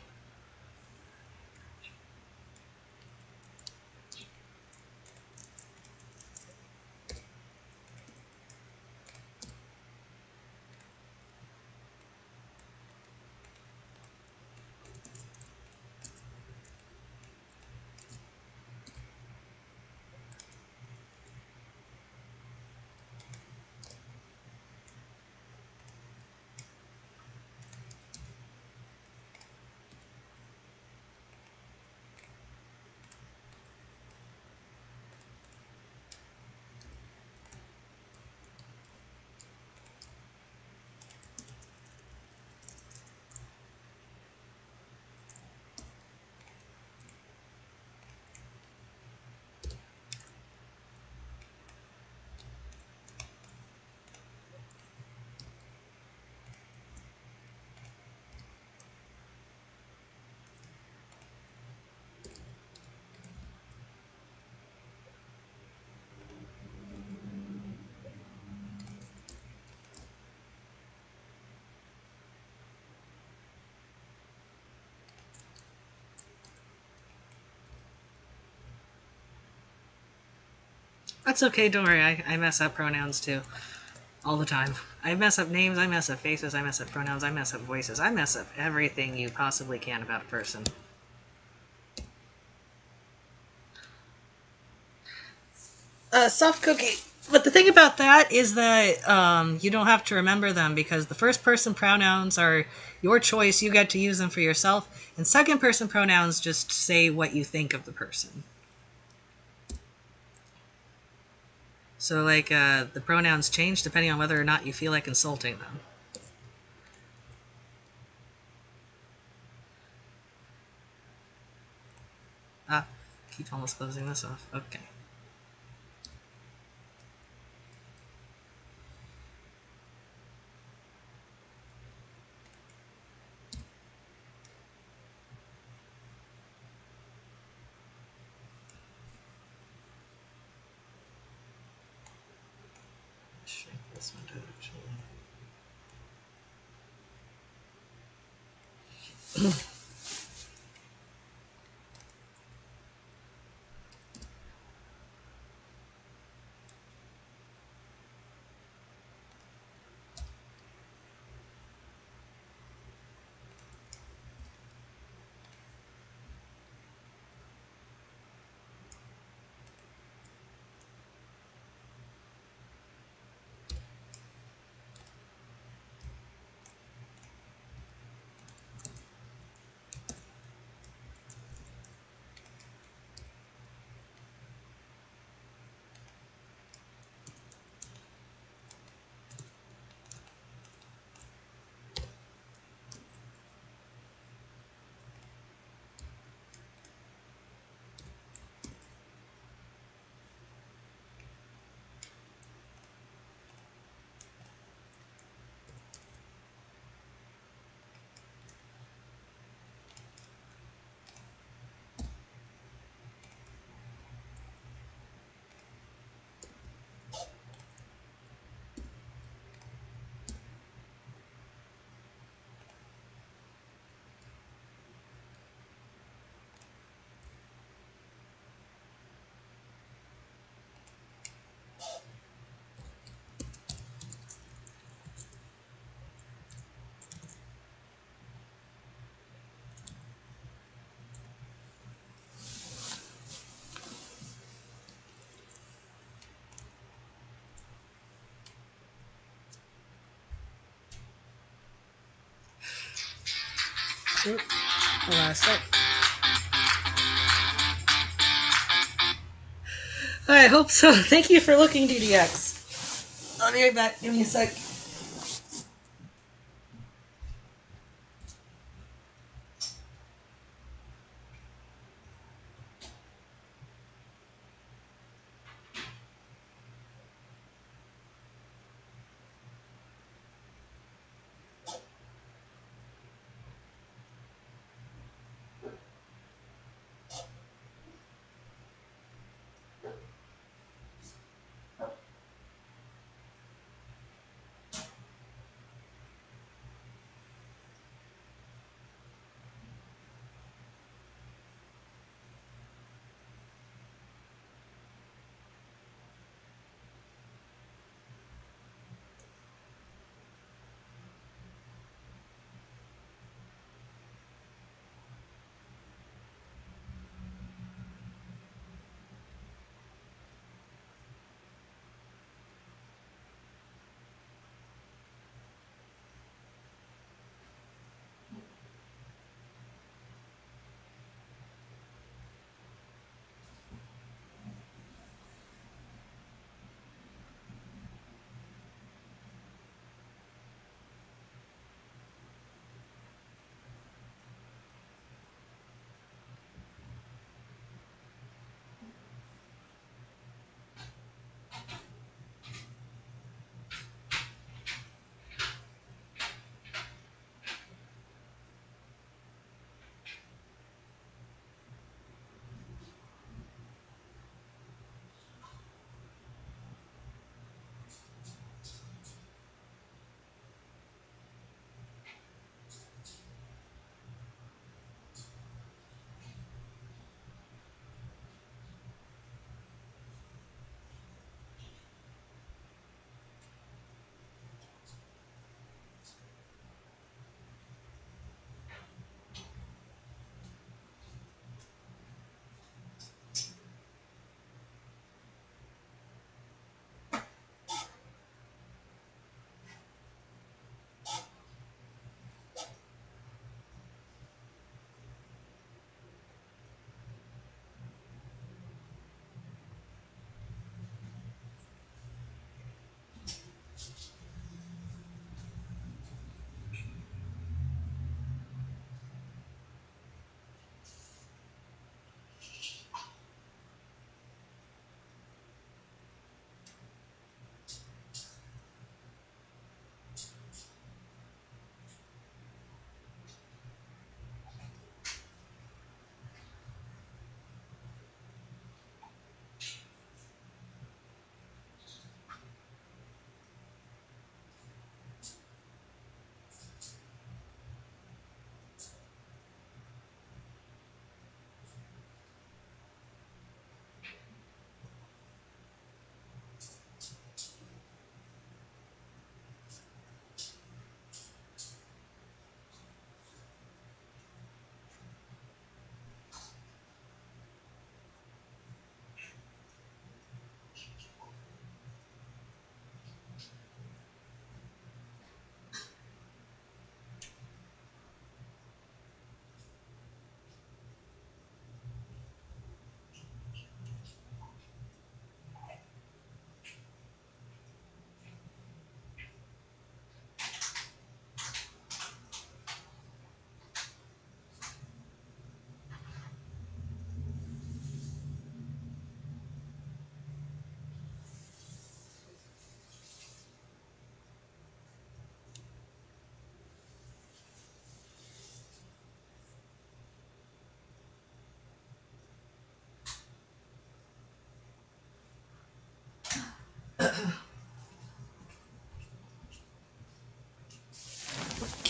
That's okay, don't worry. I mess up pronouns too. All the time. I mess up names, I mess up faces, I mess up pronouns, I mess up voices. I mess up everything you possibly can about a person. Soft cookie. But the thing about that is that you don't have to remember them because the first person pronouns are your choice. You get to use them for yourself. And second person pronouns just say what you think of the person. So, like, the pronouns change depending on whether or not you feel like insulting them. Ah, keep almost closing this off. Okay. this one too, actually. Hold on a sec. I hope so. Thank you for looking, DDX. I'll be right back. Give me a sec.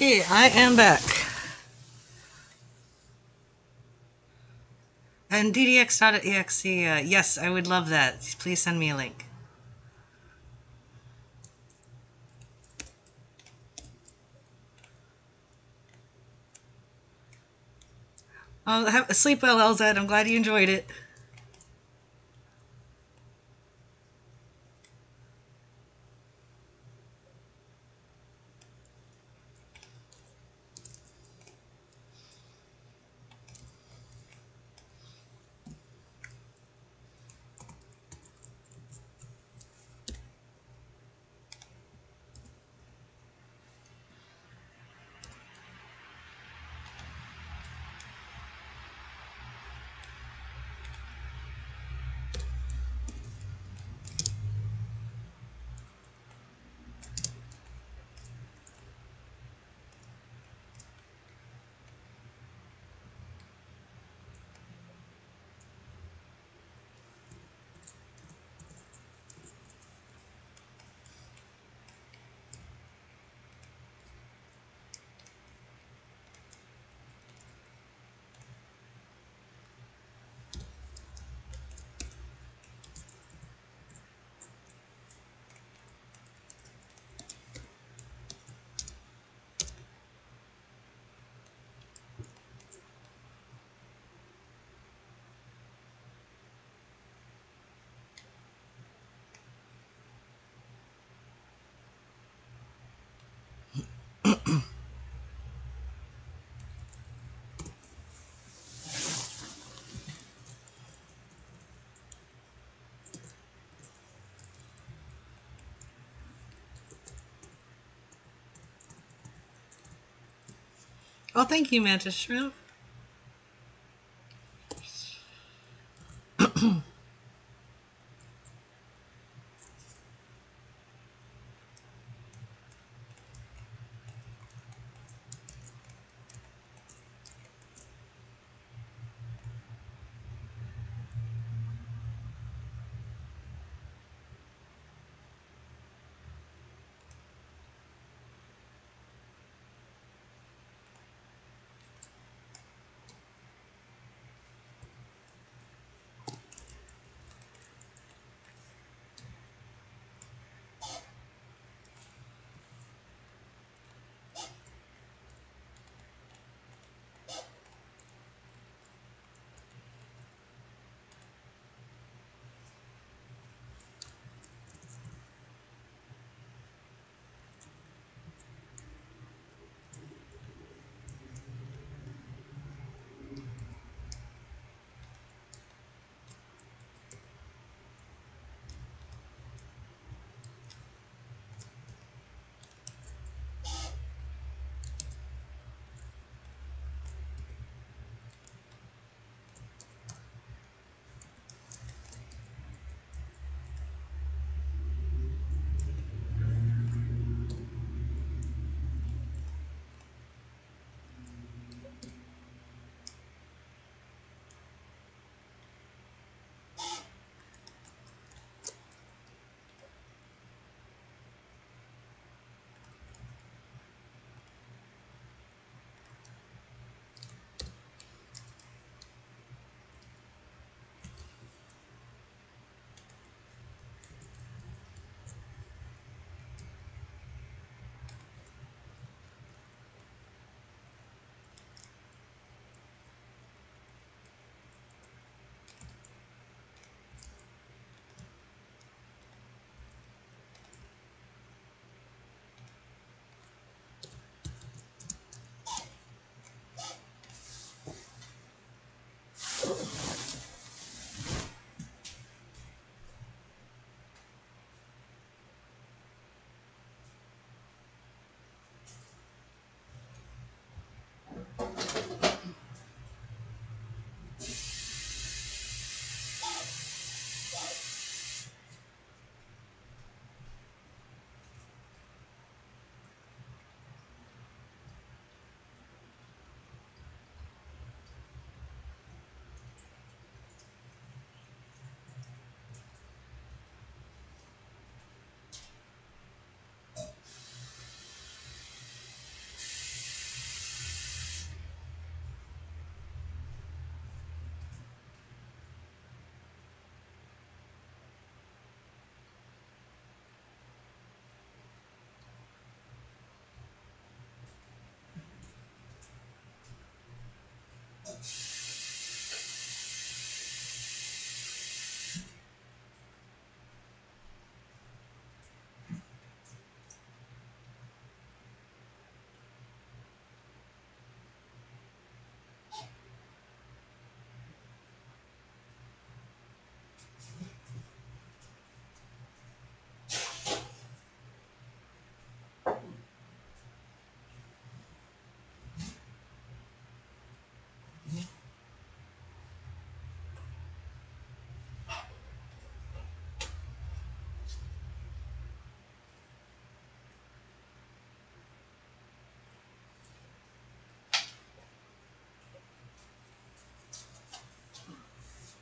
Okay, I am back. And ddx.exe, yes, I would love that. Please send me a link. Oh, sleep well, LZ. I'm glad you enjoyed it. Oh, thank you, Mantis Shrimp.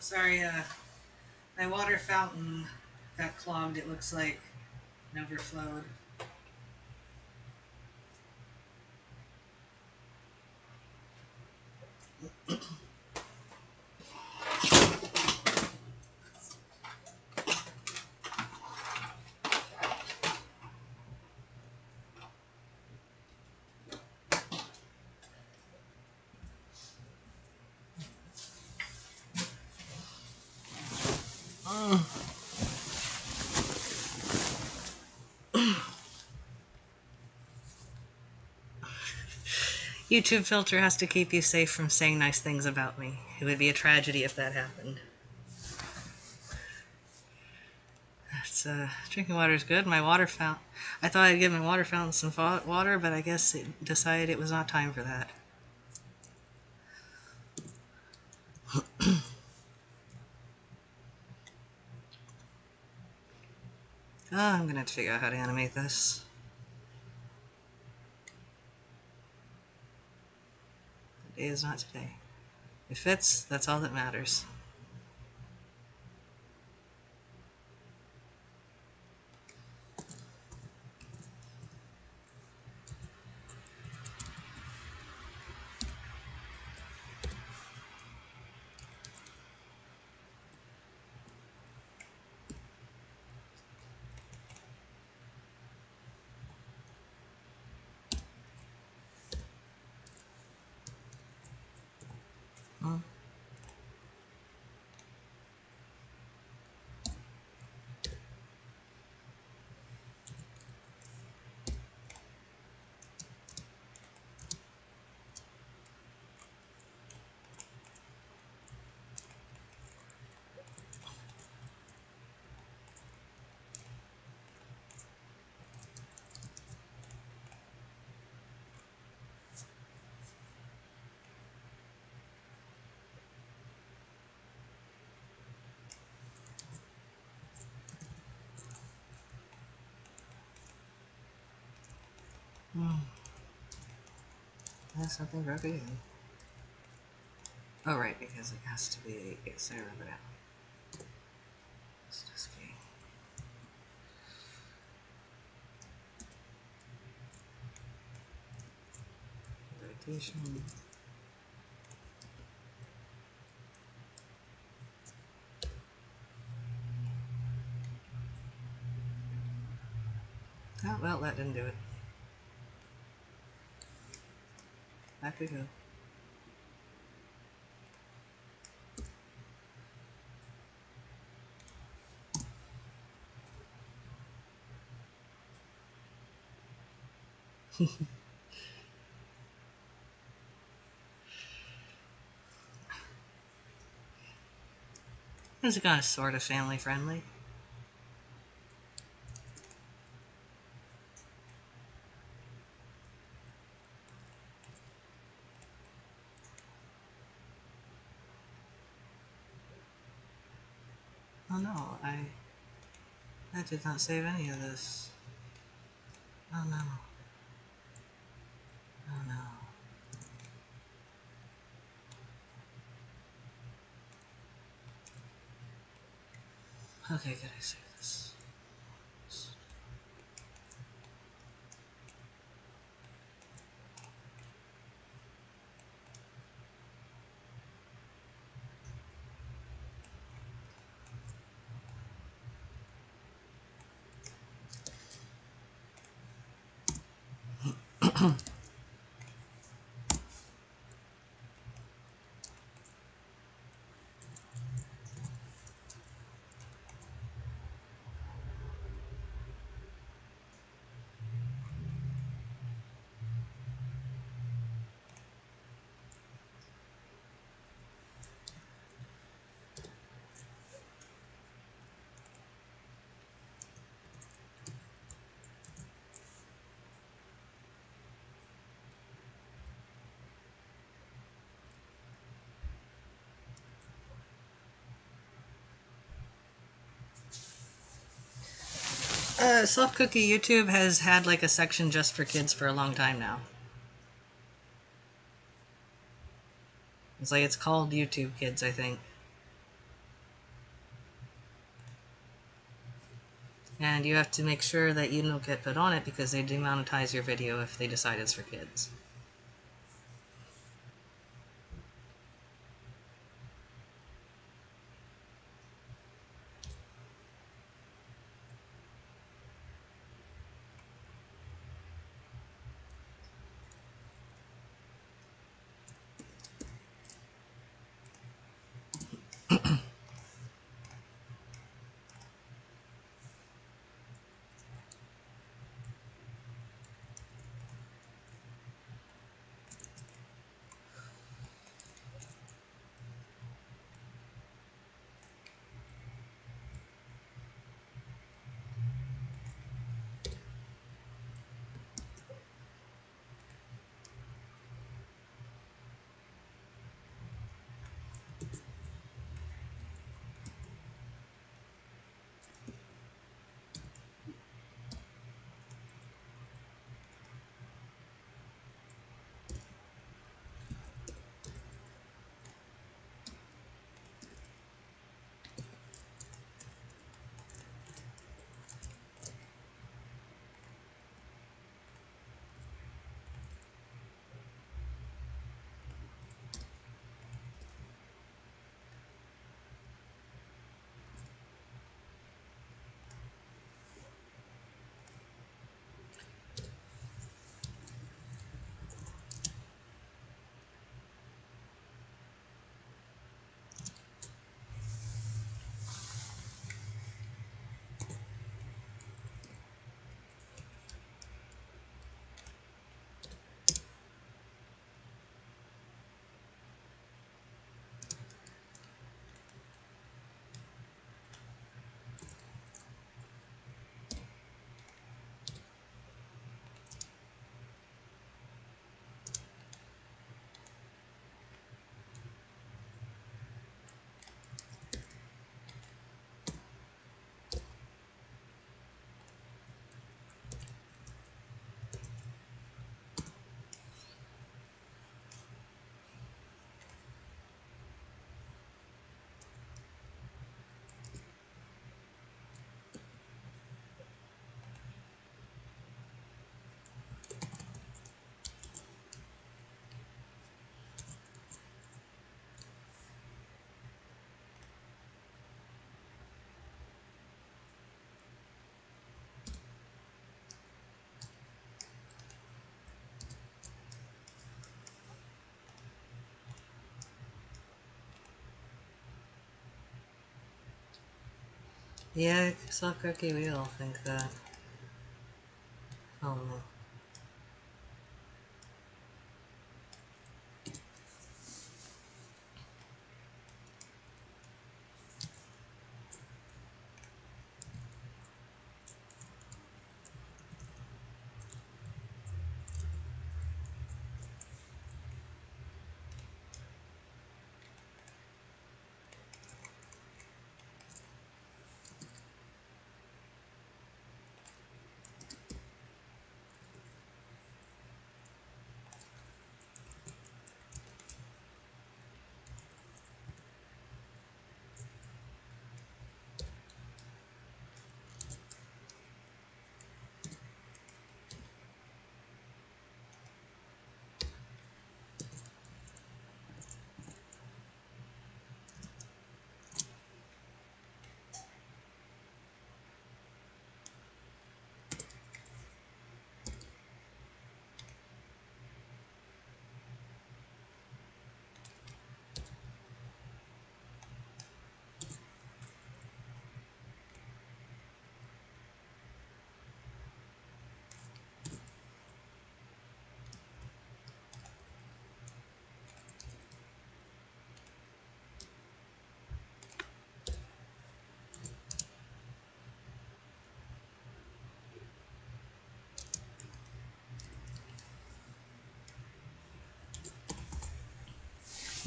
Sorry, my water fountain got clogged, it looks like, and overflowed. YouTube filter has to keep you safe from saying nice things about me. It would be a tragedy if that happened. It's, drinking water is good. My water fountain... I thought I'd give my water fountain some water, but I guess it decided it was not time for that. Oh, I'm gonna have to figure out how to animate this. The day is not today. It fits, that's all that matters. Hmm. That's something broke again. Oh, right, because it has to be... Yes, I remember now. It's just kidding. Rotation. Oh, well, that didn't do it. Back we go. This is kind of sort of family friendly. Oh no, I did not save any of this. Oh no. Oh no. Okay, good, I save this. Soft Cookie YouTube has had like a section just for kids for a long time now. It's like it's called YouTube Kids, I think. And you have to make sure that you don't get put on it because they demonetize your video if they decide it's for kids. Yeah, I saw Cookie Wheel think that. Oh no.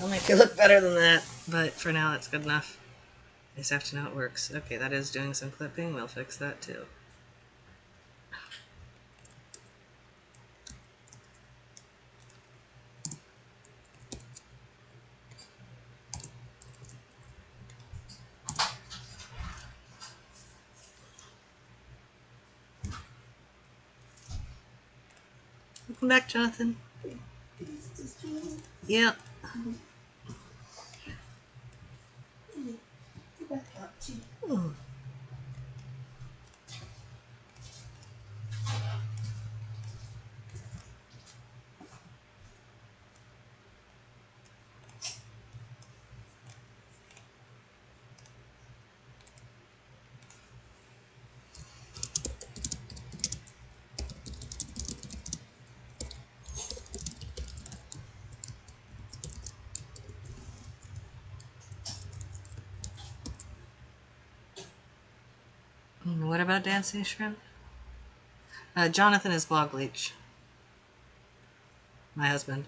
I'll make it look better than that, but for now it's good enough. I just have to know it works. Okay, that is doing some clipping. We'll fix that too. Welcome back, Jonathan. Yep. Ooh. What about Dancing Shrimp? Jonathan is Blog Leech. My husband.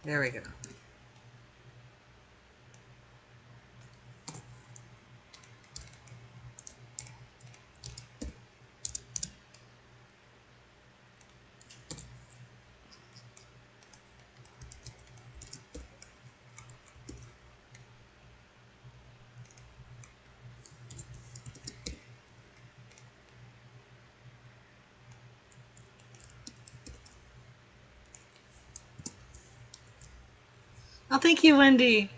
There we go. Oh, thank you, Wendy.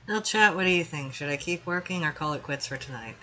Now, chat, what do you think? Should I keep working or call it quits for tonight?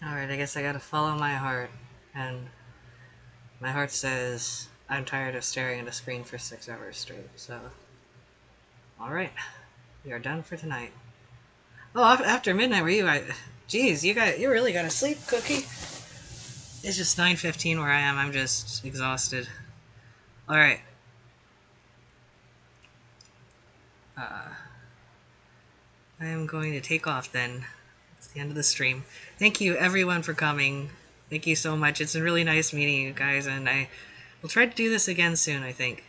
Alright, I guess I gotta follow my heart. And my heart says I'm tired of staring at a screen for 6 hours straight, so... Alright, we are done for tonight. Oh, after midnight, were you? Jeez, you really gotta sleep, Cookie. It's just 9:15 where I am. I'm just exhausted. Alright. I am going to take off then. It's the end of the stream. Thank you everyone for coming. Thank you so much. It's been really nice meeting you guys, and I will try to do this again soon, I think.